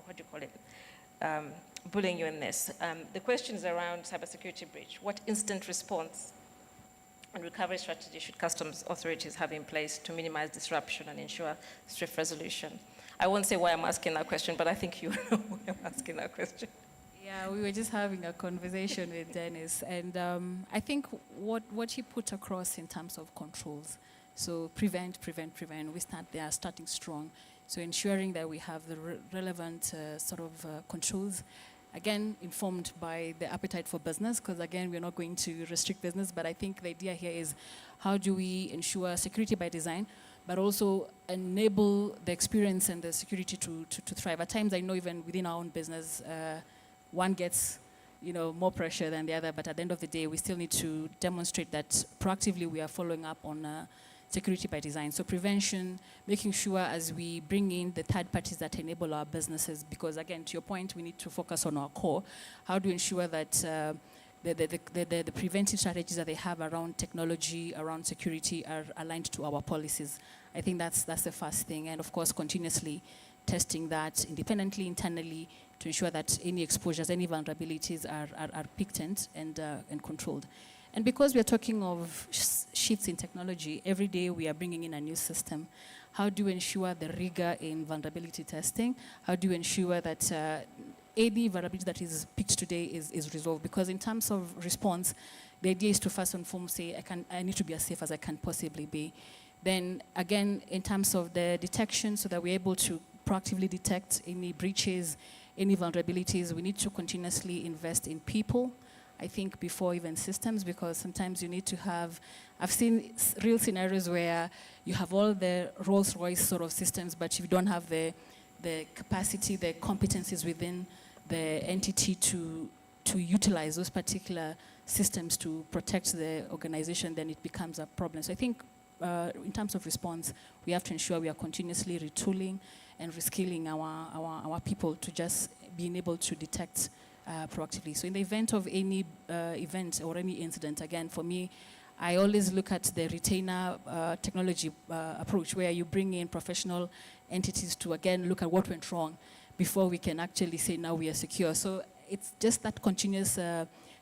what do you call it? bullying you in this. The question is around cybersecurity breach. What instant response and recovery strategy should customs authorities have in place to minimize disruption and ensure swift resolution? I won't say why I'm asking that question, but I think you know why I'm asking that question. Yeah, we were just having a conversation with Dennis, and I think what he put across in terms of controls, so prevent, we start there, starting strong, so ensuring that we have the relevant controls, again, informed by the appetite for business, because again, we're not going to restrict business, but I think the idea here is how do we ensure security by design, but also enable the experience and the security to thrive. At times, I know even within our own business, one gets more pressure than the other, but at the end of the day, we still need to demonstrate that proactively we are following up on security by design. So prevention, making sure as we bring in the third parties that enable our businesses, because again, to your point, we need to focus on our core. How do we ensure that the preventive strategies that they have around technology, around security are aligned to our policies? I think that's the first thing. And of course, continuously testing that independently, internally, to ensure that any exposures, any vulnerabilities are picked and controlled. And because we're talking of shifts in technology, every day we are bringing in a new system. How do we ensure the rigor in vulnerability testing? How do you ensure that any vulnerability that is picked today is resolved? Because in terms of response, the idea is to first and foremost say, I need to be as safe as I can possibly be. Then again, in terms of the detection, so that we're able to proactively detect any breaches, any vulnerabilities, we need to continuously invest in people, I think, before even systems, because sometimes you need to have, I've seen real scenarios where you have all the Rolls-Royce sort of systems, but if you don't have the capacity, the competencies within the entity to utilize those particular systems to protect the organization, then it becomes a problem. So I think in terms of response, we have to ensure we are continuously retooling and reskilling our people to just being able to detect proactively. So in the event of any event or any incident, again, for me, I always look at the retainer technology approach, where you bring in professional entities to, again, look at what went wrong before we can actually say now we are secure. So it's just that continuous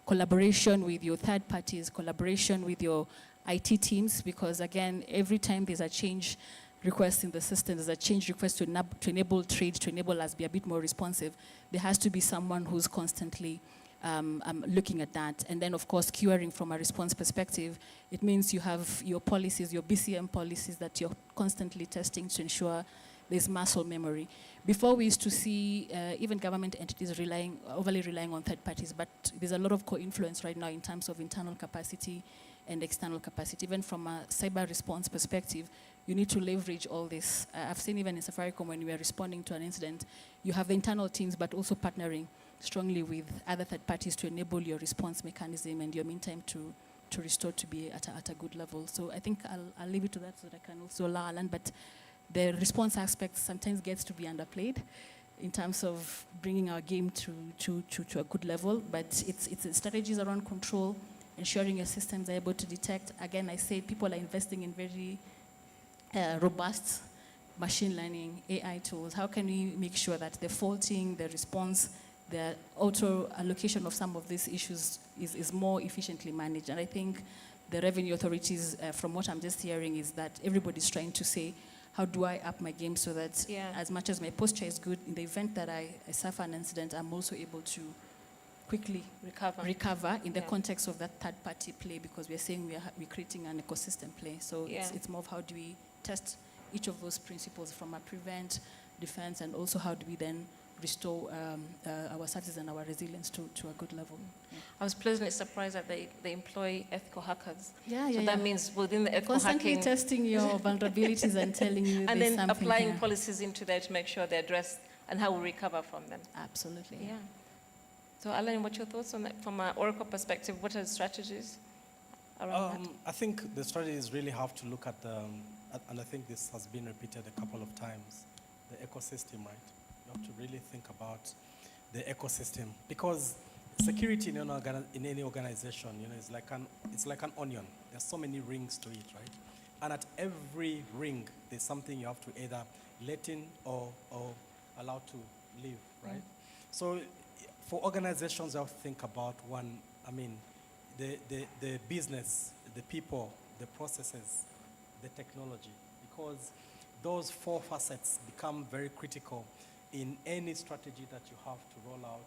collaboration with your third parties, collaboration with your IT teams, because again, every time there's a change request in the system, there's a change request to enable trade, to enable us be a bit more responsive, there has to be someone who's constantly looking at that. And then, of course, curing from a response perspective, it means you have your policies, your BCM policies that you're constantly testing to ensure there's muscle memory. Before, we used to see even government entities overly relying on third parties, but there's a lot of co-influence right now in terms of internal capacity and external capacity. Even from a cyber response perspective, you need to leverage all this. I've seen even in Safaricom, when we are responding to an incident, you have the internal teams, but also partnering strongly with other third parties to enable your response mechanism and your meantime to restore to be at a good level. So I think I'll leave it to that so that I can also learn. But the response aspect sometimes gets to be underplayed in terms of bringing our game to a good level. But it's strategies around control, ensuring your systems are able to detect. Again, I say people are investing in very robust machine learning, AI tools. How can we make sure that the faulting, the response, the auto allocation of some of these issues is more efficiently managed? And I think the revenue authorities, from what I'm just hearing, is that everybody's trying to say, how do I up my game so that as much as my posture is good, in the event that I suffer an incident, I'm also able to quickly recover in the context of that third-party play, because we're saying we're creating an ecosystem play. So it's more of how do we test each of those principles from a prevent, defense, and also how do we then restore our services and our resilience to a good level. I was pleasantly surprised that they employ ethical hackers. So that means within the ethical constantly hacking, testing your vulnerabilities and telling you and there's then something applying here. policies into there to make sure they're addressed and how we recover from them. Absolutely. Yeah. So Alan, what's your thoughts on that from an Oracle perspective? What are the strategies around that? I think the strategies really have to look at and I think this has been repeated a couple of times, the ecosystem, right? You have to really think about the ecosystem, because security in any organization, is like an onion. There's so many rings to it, right? And at every ring, there's something you have to either let in or allow to live, right? So for organizations, I have to think about one, I mean, the business, the people, the processes, the technology, because those four facets become very critical in any strategy that you have to roll out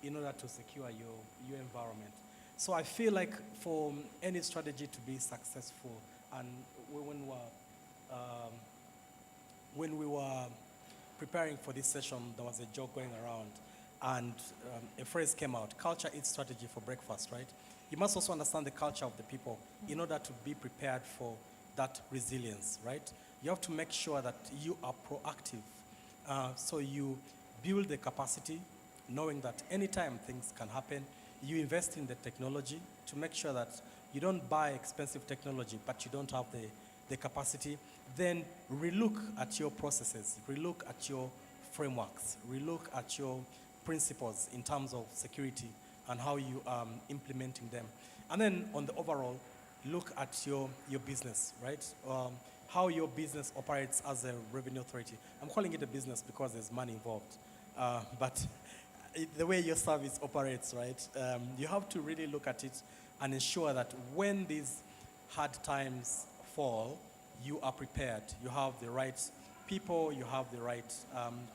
in order to secure your environment. So I feel like for any strategy to be successful, and when we were preparing for this session, there was a joke going around, and a phrase came out: culture eats strategy for breakfast, right? You must also understand the culture of the people in order to be prepared for that resilience, right? You have to make sure that you are proactive. So you build the capacity, knowing that anytime things can happen. You invest in the technology to make sure that you don't buy expensive technology, but you don't have the capacity. Then relook at your processes, relook at your frameworks, relook at your principles in terms of security and how you are implementing them. And then on the overall, look at your business, right? How your business operates as a revenue authority. I'm calling it a business because there's money involved. But the way your service operates, right? You have to really look at it and ensure that when these hard times fall, you are prepared. You have the right people, you have the right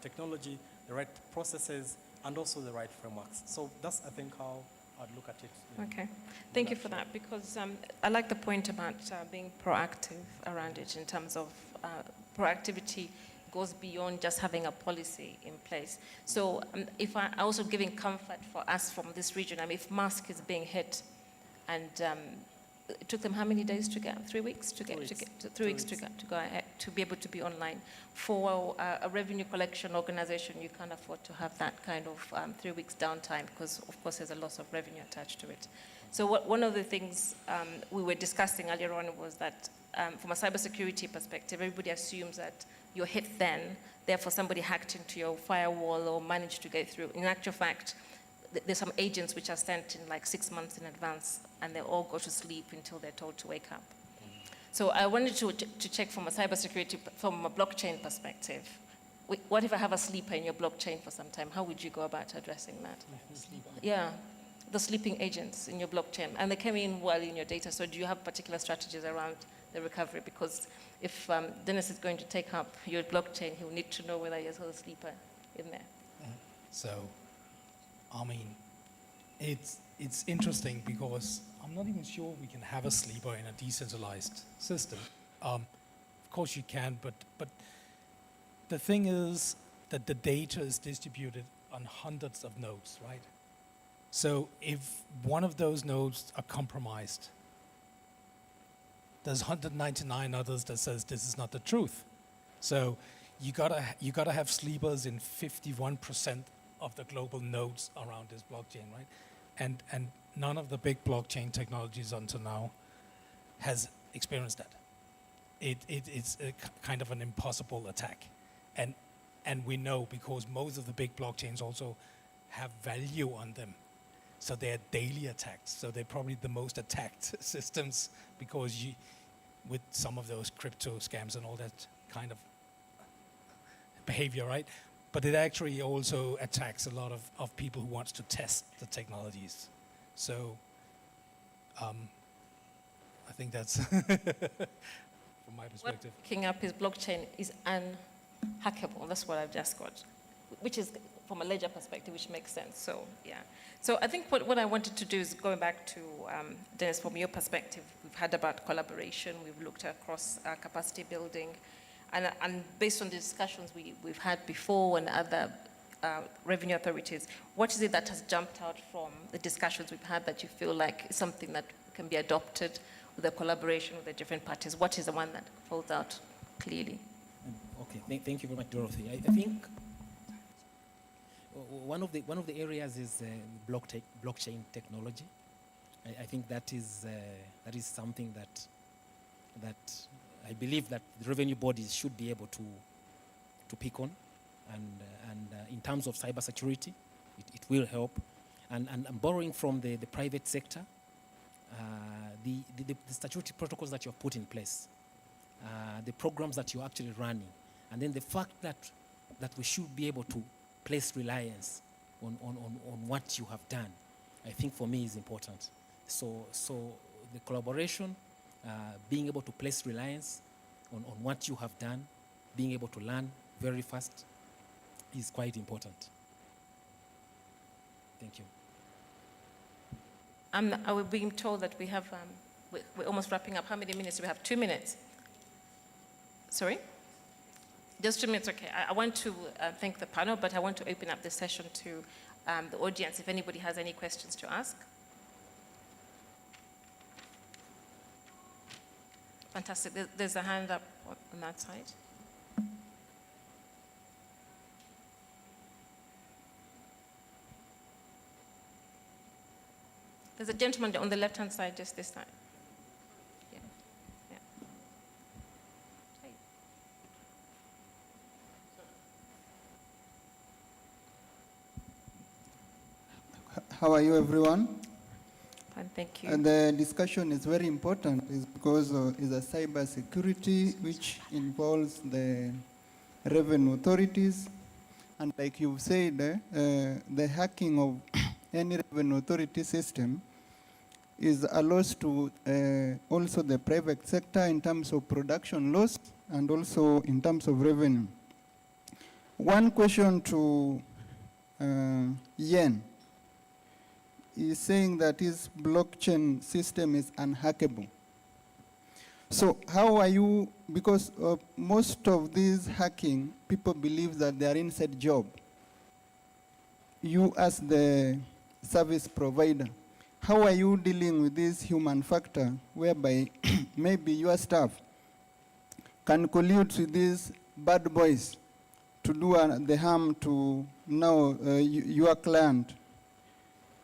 technology, the right processes, and also the right frameworks. So that's, I think, how I'd look at it. Okay, thank you for that, because I like the point about being proactive around it in terms of proactivity goes beyond just having a policy in place. So if I also giving comfort for us from this region, I mean, if Musk is being hit, and it took them how many days to get? 3 weeks to get 3 weeks to go ahead, to be able to be online. For a revenue collection organization, you can't afford to have that kind of 3 weeks downtime, because of course there's a loss of revenue attached to it. So one of the things we were discussing earlier on was that from a cybersecurity perspective, everybody assumes that you're hit then, therefore somebody hacked into your firewall or managed to get through. In actual fact, there's some agents which are sent in like 6 months in advance, and they all go to sleep until they're told to wake up. So I wanted to check from a cybersecurity, from a blockchain perspective. What if I have a sleeper in your blockchain for some time? How would you go about addressing that? Yeah, the sleeping agents in your blockchain, and they came in well in your data. So do you have particular strategies around the recovery? Because if Dennis is going to take up your blockchain, he'll need to know whether there's a sleeper in there. So, I mean, it's interesting because I'm not even sure we can have a sleeper in a decentralized system. Of course you can, but the thing is that the data is distributed on hundreds of nodes, right? So if one of those nodes are compromised, there's 199 others that says this is not the truth. So you gotta have sleepers in 51% of the global nodes around this blockchain, right? And none of the big blockchain technologies until now has experienced that. It's a kind of an impossible attack. And we know because most of the big blockchains also have value on them. So they're daily attacks. So they're probably the most attacked systems because with some of those crypto scams and all that kind of behavior, right? But it actually also attacks a lot of people who want to test the technologies. So I think that's from my perspective. Picking up his blockchain is unhackable. That's what I've just got, which is from a ledger perspective, which makes sense. So yeah. So I think what I wanted to do is going back to Dennis, from your perspective, we've had about collaboration. We've looked across capacity building. And based on the discussions we've had before and other revenue authorities, what is it that has jumped out from the discussions we've had that you feel like is something that can be adopted with the collaboration with the different parties? What is the one that falls out clearly? Okay, thank you very much, Dorothy. I think one of the areas is blockchain technology. I think that is something that I believe that the revenue bodies should be able to pick on, and in terms of cybersecurity, it will help. And borrowing from the private sector, the statutory protocols that you have put in place, the programs that you're actually running, and then the fact that we should be able to place reliance on what you have done, I think for me is important. So the collaboration, being able to place reliance on what you have done, being able to learn very fast is quite important. Thank you. Are we being told that we have, we're almost wrapping up? How many minutes do we have? 2 minutes? Sorry? Just 2 minutes, okay. I want to thank the panel, but I want to open up the session to the audience if anybody has any questions to ask. Fantastic. There's a hand up on that side. There's a gentleman on the left-hand side just this time. Yeah. Yeah. How are you, everyone? Fine, thank you. And the discussion is very important is because it's a cyber security which involves the revenue authorities. And like you've said, the hacking of any revenue authority system is a loss to also the private sector in terms of production loss and also in terms of revenue. One question to Yen is saying that his blockchain system is unhackable. So how are you, because most of these hacking, people believe that they are inside job. You as the service provider, how are you dealing with this human factor whereby maybe your staff can collude with these bad boys to do the harm to now your client?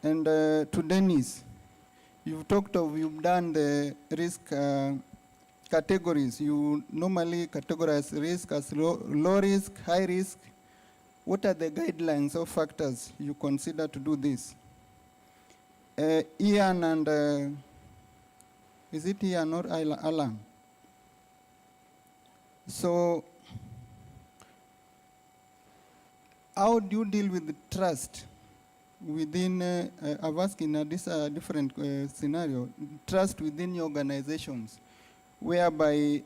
And to Dennis, you've done the risk categories. You normally categorize risk as low risk, high risk. What are the guidelines or factors you consider to do this? Ian and, is it Ian or Alan? So, how do you deal with the trust within, I've asked in this different scenario, trust within your organizations, whereby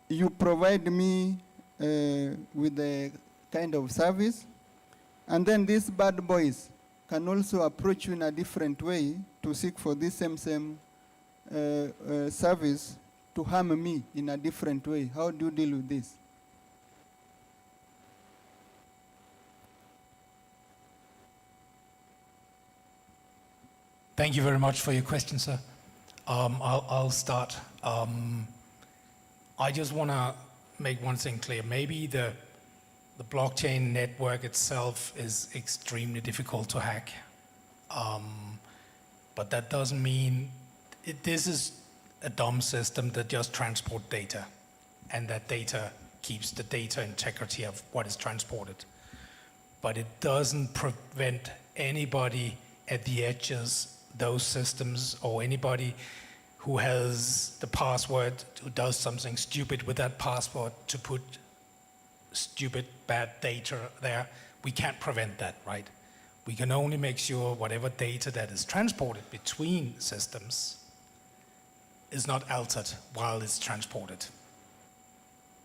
you provide me with the kind of service, and then these bad boys can also approach you in a different way to seek for this same service to harm me in a different way. How do you deal with this? Thank you very much for your question, sir. I'll start. I just want to make one thing clear. Maybe the blockchain network itself is extremely difficult to hack. But that doesn't mean this is a dumb system that just transports data, and that data keeps the data integrity of what is transported. But it doesn't prevent anybody at the edges, those systems, or anybody who has the password, who does something stupid with that password to put stupid, bad data there. We can't prevent that, right? We can only make sure whatever data that is transported between systems is not altered while it's transported.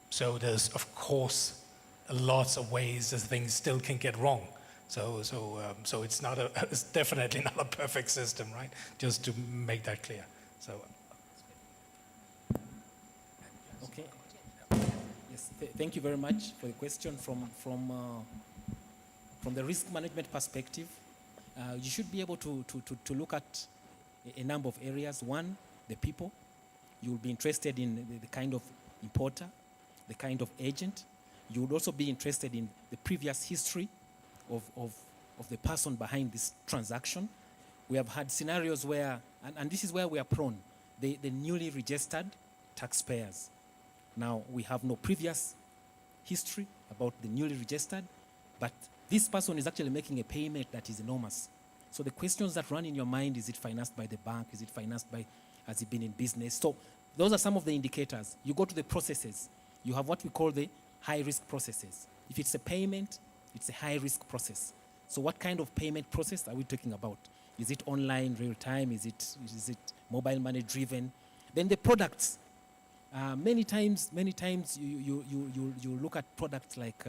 So there's, of course, lots of ways that things still can get wrong. So it's not it's definitely not a perfect system, right? Just to make that clear. So. Okay. Yes. Thank you very much for the question. From the risk management perspective, you should be able to look at a number of areas. One, the people. You will be interested in the kind of importer, the kind of agent. You would also be interested in the previous history of the person behind this transaction. We have had scenarios where, and this is where we are prone, the newly registered taxpayers. Now, we have no previous history about the newly registered, but this person is actually making a payment that is enormous. So the questions that run in your mind, is it financed by the bank? Is it financed by, has it been in business? So those are some of the indicators. You go to the processes. You have what we call the high-risk processes. If it's a payment, it's a high-risk process. So what kind of payment process are we talking about? Is it online, real-time? Is it mobile money-driven? Then the products. Many times you look at products like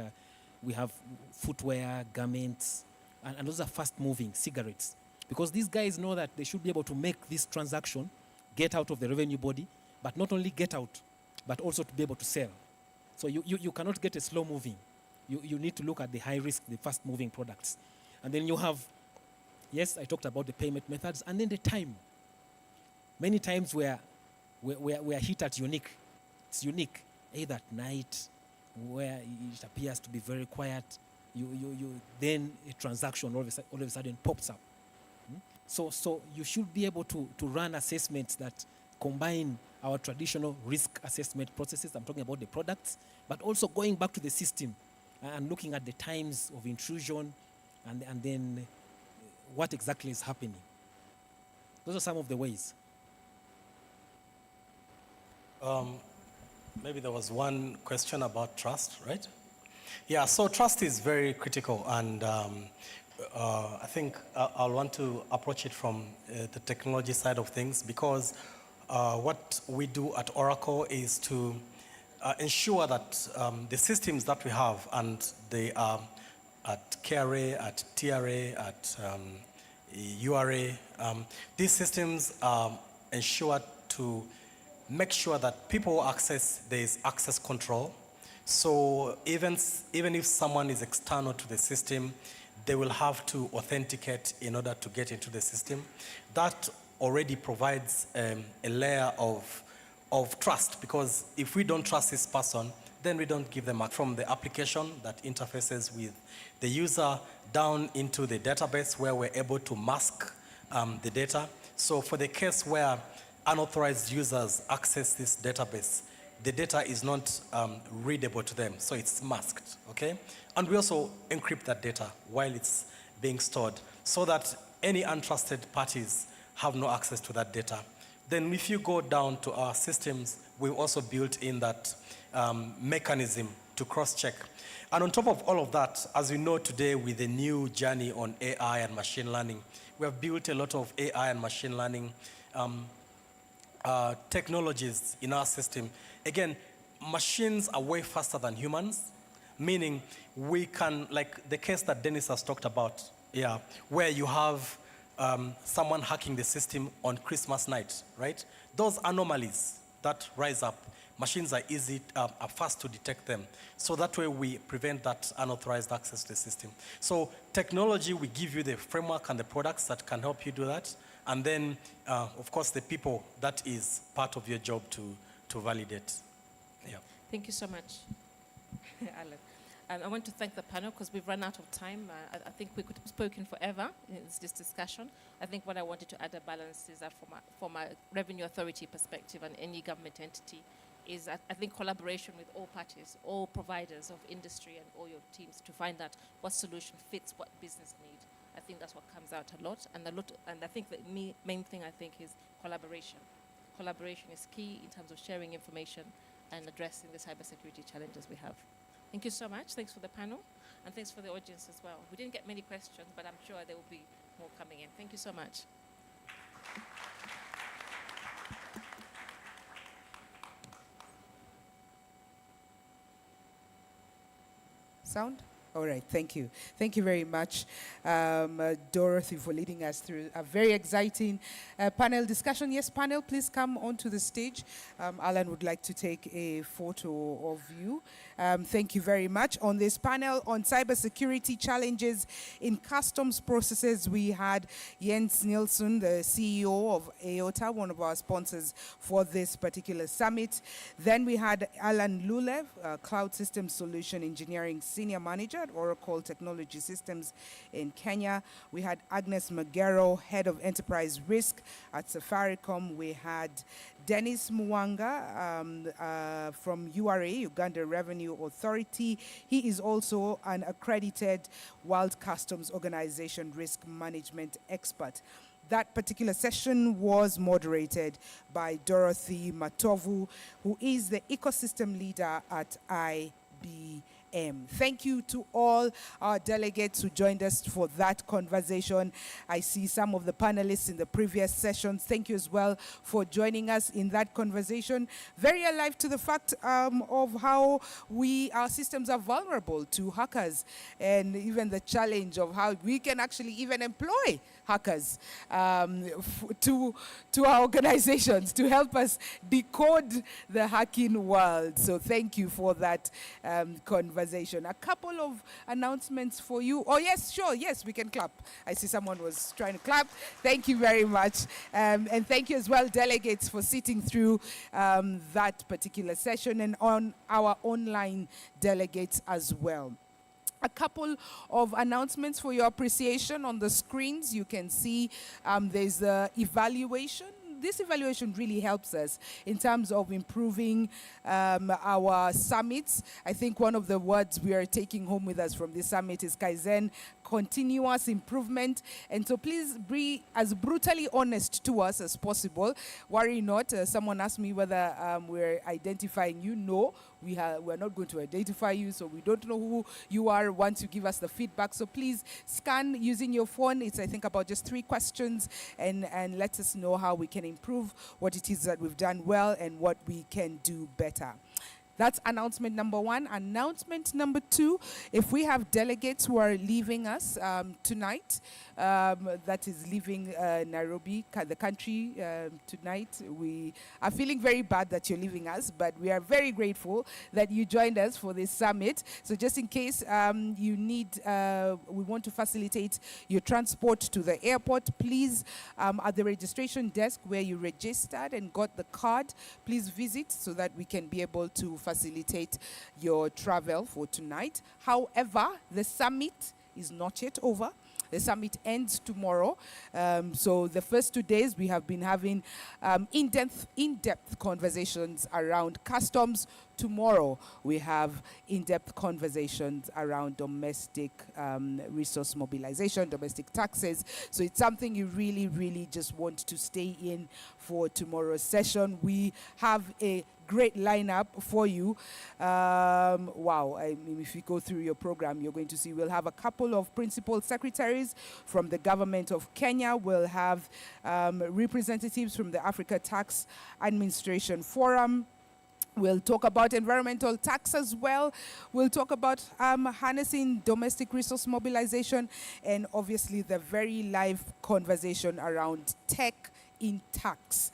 we have footwear, garments, and those are fast-moving, cigarettes. Because these guys know that they should be able to make this transaction, get out of the revenue body, but not only get out, but also to be able to sell. So you cannot get a slow-moving. You need to look at the high-risk, the fast-moving products. And then you have, yes, I talked about the payment methods, and then the time. Many times we are hit at unique. It's unique, either at night, where it appears to be very quiet, then a transaction all of a sudden pops up. So you should be able to run assessments that combine our traditional risk assessment processes. I'm talking about the products, but also going back to the system and looking at the times of intrusion and then what exactly is happening. Those are some of the ways. Maybe there was one question about trust, right? Yeah, so trust is very critical, and I think I'll want to approach it from the technology side of things, because what we do at Oracle is to ensure that the systems that we have, and they are at KRA, at TRA, at URA, these systems are ensured to make sure that people access, there is access control. So even if someone is external to the system, they will have to authenticate in order to get into the system. That already provides a layer of trust, because if we don't trust this person, then we don't give them from the application that interfaces with the user down into the database where we're able to mask the data. So for the case where unauthorized users access this database, the data is not readable to them, so it's masked, okay? And we also encrypt that data while it's being stored, so that any untrusted parties have no access to that data. Then if you go down to our systems, we've also built in that mechanism to cross-check. And on top of all of that, as we know today with the new journey on AI and machine learning, we have built a lot of AI and machine learning technologies in our system. Again, machines are way faster than humans, meaning we can, like the case that Dennis has talked about, yeah, where you have someone hacking the system on Christmas night, right? Those anomalies that rise up, machines are fast to detect them. So that way we prevent that unauthorized access to the system. So technology, we give you the framework and the products that can help you do that. And then, of course, the people, that is part of your job to validate. Yeah. Thank you so much, Alan. I want to thank the panel because we've run out of time. I think we could have spoken forever in this discussion. I think what I wanted to add a balance is that from a revenue authority perspective and any government entity is that I think collaboration with all parties, all providers of industry and all your teams to find out what solution fits what business need. I think that's what comes out a lot. And I think the main thing I think is collaboration. Collaboration is key in terms of sharing information and addressing the cybersecurity challenges we have. Thank you so much. Thanks for the panel. And thanks for the audience as well. We didn't get many questions, but I'm sure there will be more coming in. Thank you so much. Sound? All right, thank you. Thank you very much, Dorothy, for leading us through a very exciting panel discussion. Yes, panel, please come onto the stage. Alan would like to take a photo of you. Thank you very much. On this panel on cybersecurity challenges in customs processes, we had Jens Nilsson, the CEO of AOTA, one of our sponsors for this particular summit. Then we had Alan Lulev, Cloud Systems Solution Engineering Senior Manager at Oracle Technology Systems in Kenya. We had Agnes Magero, Head of Enterprise Risk at Safaricom. We had Dennis Mwanga from URA, Uganda Revenue Authority. He is also an accredited World Customs Organization risk management expert. That particular session was moderated by Dorothy Matovu, who is the ecosystem leader at Thank you to all our delegates who joined us for that conversation. I see some of the panelists in the previous sessions. Thank you as well for joining us in that conversation. Very alive to the fact of how our systems are vulnerable to hackers, and even the challenge of how we can actually even employ hackers to our organizations to help us decode the hacking world. So thank you for that conversation. A couple of announcements for you. Oh, yes, sure. Yes, we can clap. I see someone was trying to clap. Thank you very much. And thank you as well, delegates, for sitting through that particular session, and on our online delegates as well. A couple of announcements for your appreciation. On the screens, you can see there's the evaluation. This evaluation really helps us in terms of improving our summits. I think one of the words we are taking home with us from this summit is Kaizen, continuous improvement. And so please be as brutally honest to us as possible. Worry not. Someone asked me whether we're identifying you. No, we're not going to identify you, so we don't know who you are once you give us the feedback. So please scan using your phone. It's, I think, about just 3 questions, and let us know how we can improve, what it is that we've done well, and what we can do better. That's announcement number 1. Announcement number 2, if we have delegates who are leaving us tonight, that is leaving Nairobi, the country, tonight, we are feeling very bad that you're leaving us, but we are very grateful that you joined us for this summit. So just in case you need, we want to facilitate your transport to the airport, please, at the registration desk where you registered and got the card, please visit so that we can be able to facilitate your travel for tonight. However, the summit is not yet over. The summit ends tomorrow. So the first 2 days we have been having in-depth conversations around customs. Tomorrow we have in-depth conversations around domestic resource mobilization, domestic taxes. So it's something you really, really just want to stay in for tomorrow's session. We have a great lineup for you. Wow, I mean, if you go through your program, you're going to see we'll have a couple of principal secretaries from the government of Kenya. We'll have representatives from the Africa Tax Administration Forum. We'll talk about environmental tax as well. We'll talk about harnessing domestic resource mobilization, and obviously the very live conversation around tech in tax.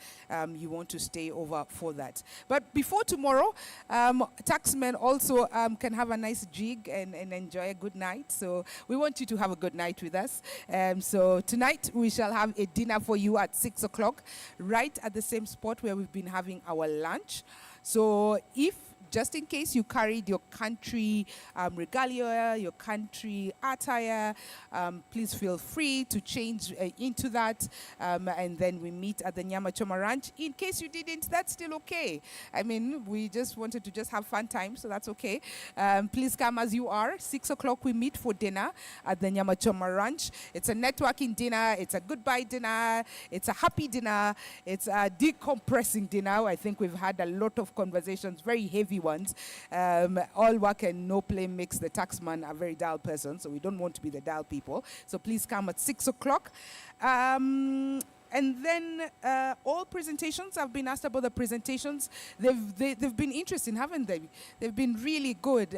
You want to stay over for that. But before tomorrow, taxmen also can have a nice jig and enjoy a good night. So we want you to have a good night with us. So tonight we shall have a dinner for you at 6 o'clock, right at the same spot where we've been having our lunch. So if, just in case you carried your country regalia, your country attire, please feel free to change into that, and then we meet at the Nyama Choma Ranch. In case you didn't, that's still okay. I mean, we just wanted to just have fun time, so that's okay. Please come as you are. 6 o'clock we meet for dinner at the Nyama Choma Ranch. It's a networking dinner, it's a goodbye dinner, it's a happy dinner, it's a decompressing dinner. I think we've had a lot of conversations, very heavy ones. All work and no play makes the taxman a very dull person, so we don't want to be the dull people. So please come at 6 o'clock. And then all presentations, I've been asked about the presentations. They've been interesting, haven't they? They've been really good.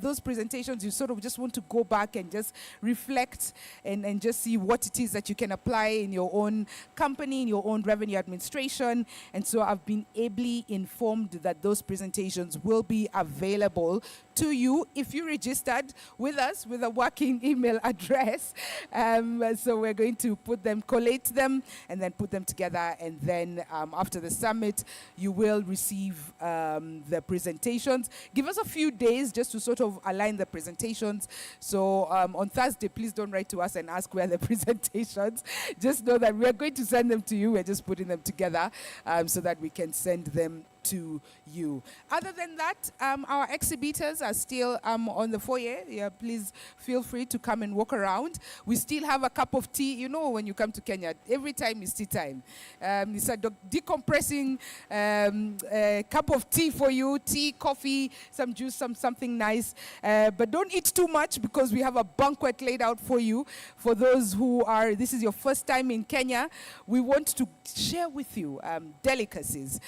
Those presentations, you sort of just want to go back and just reflect and just see what it is that you can apply in your own company, in your own revenue administration. And so I've been ably informed that those presentations will be available to you if you registered with us with a working email address. So we're going to collate them, and then put them together, and then after the summit, you will receive the presentations. Give us a few days just to sort of align the presentations. So on Thursday, please don't write to us and ask where the presentations. Just know that we're going to send them to you. We're just putting them together so that we can send them to you. Other than that, our exhibitors are still on the foyer. Yeah, please feel free to come and walk around. We still have a cup of tea. You know, when you come to Kenya, every time is tea time. It's a decompressing cup of tea for you, tea, coffee, some juice, something nice. But don't eat too much because we have a banquet laid out for you. For those who are, this is your first time in Kenya, we want to share with you delicacies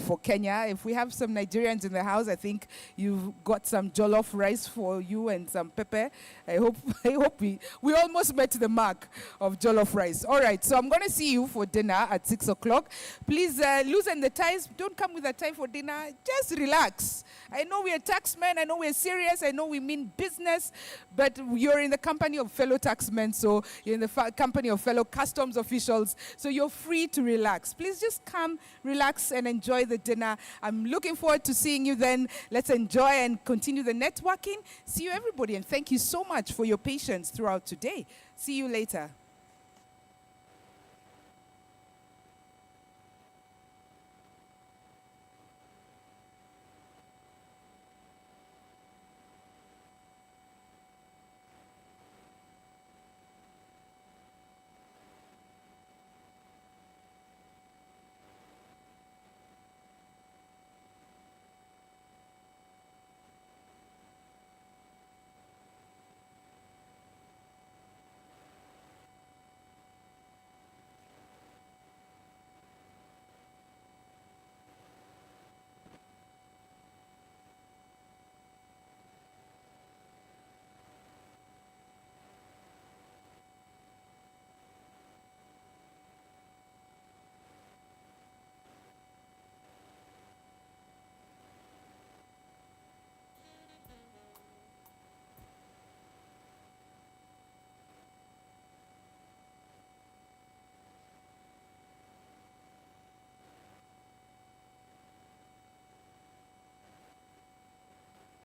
for Kenya. If we have some Nigerians in the house, I think you've got some jollof rice for you and some pepper. I hope we almost met the mark of jollof rice. All right, so I'm going to see you for dinner at 6 o'clock. Please loosen the ties. Don't come with a tie for dinner. Just relax. I know we're taxmen. I know we're serious. I know we mean business, but you're in the company of fellow taxmen, so you're in the company of fellow customs officials, so you're free to relax. Please just come, relax, and enjoy the dinner. I'm looking forward to seeing you then. Let's enjoy and continue the networking. See you, everybody, and thank you so much for your patience throughout today. See you later.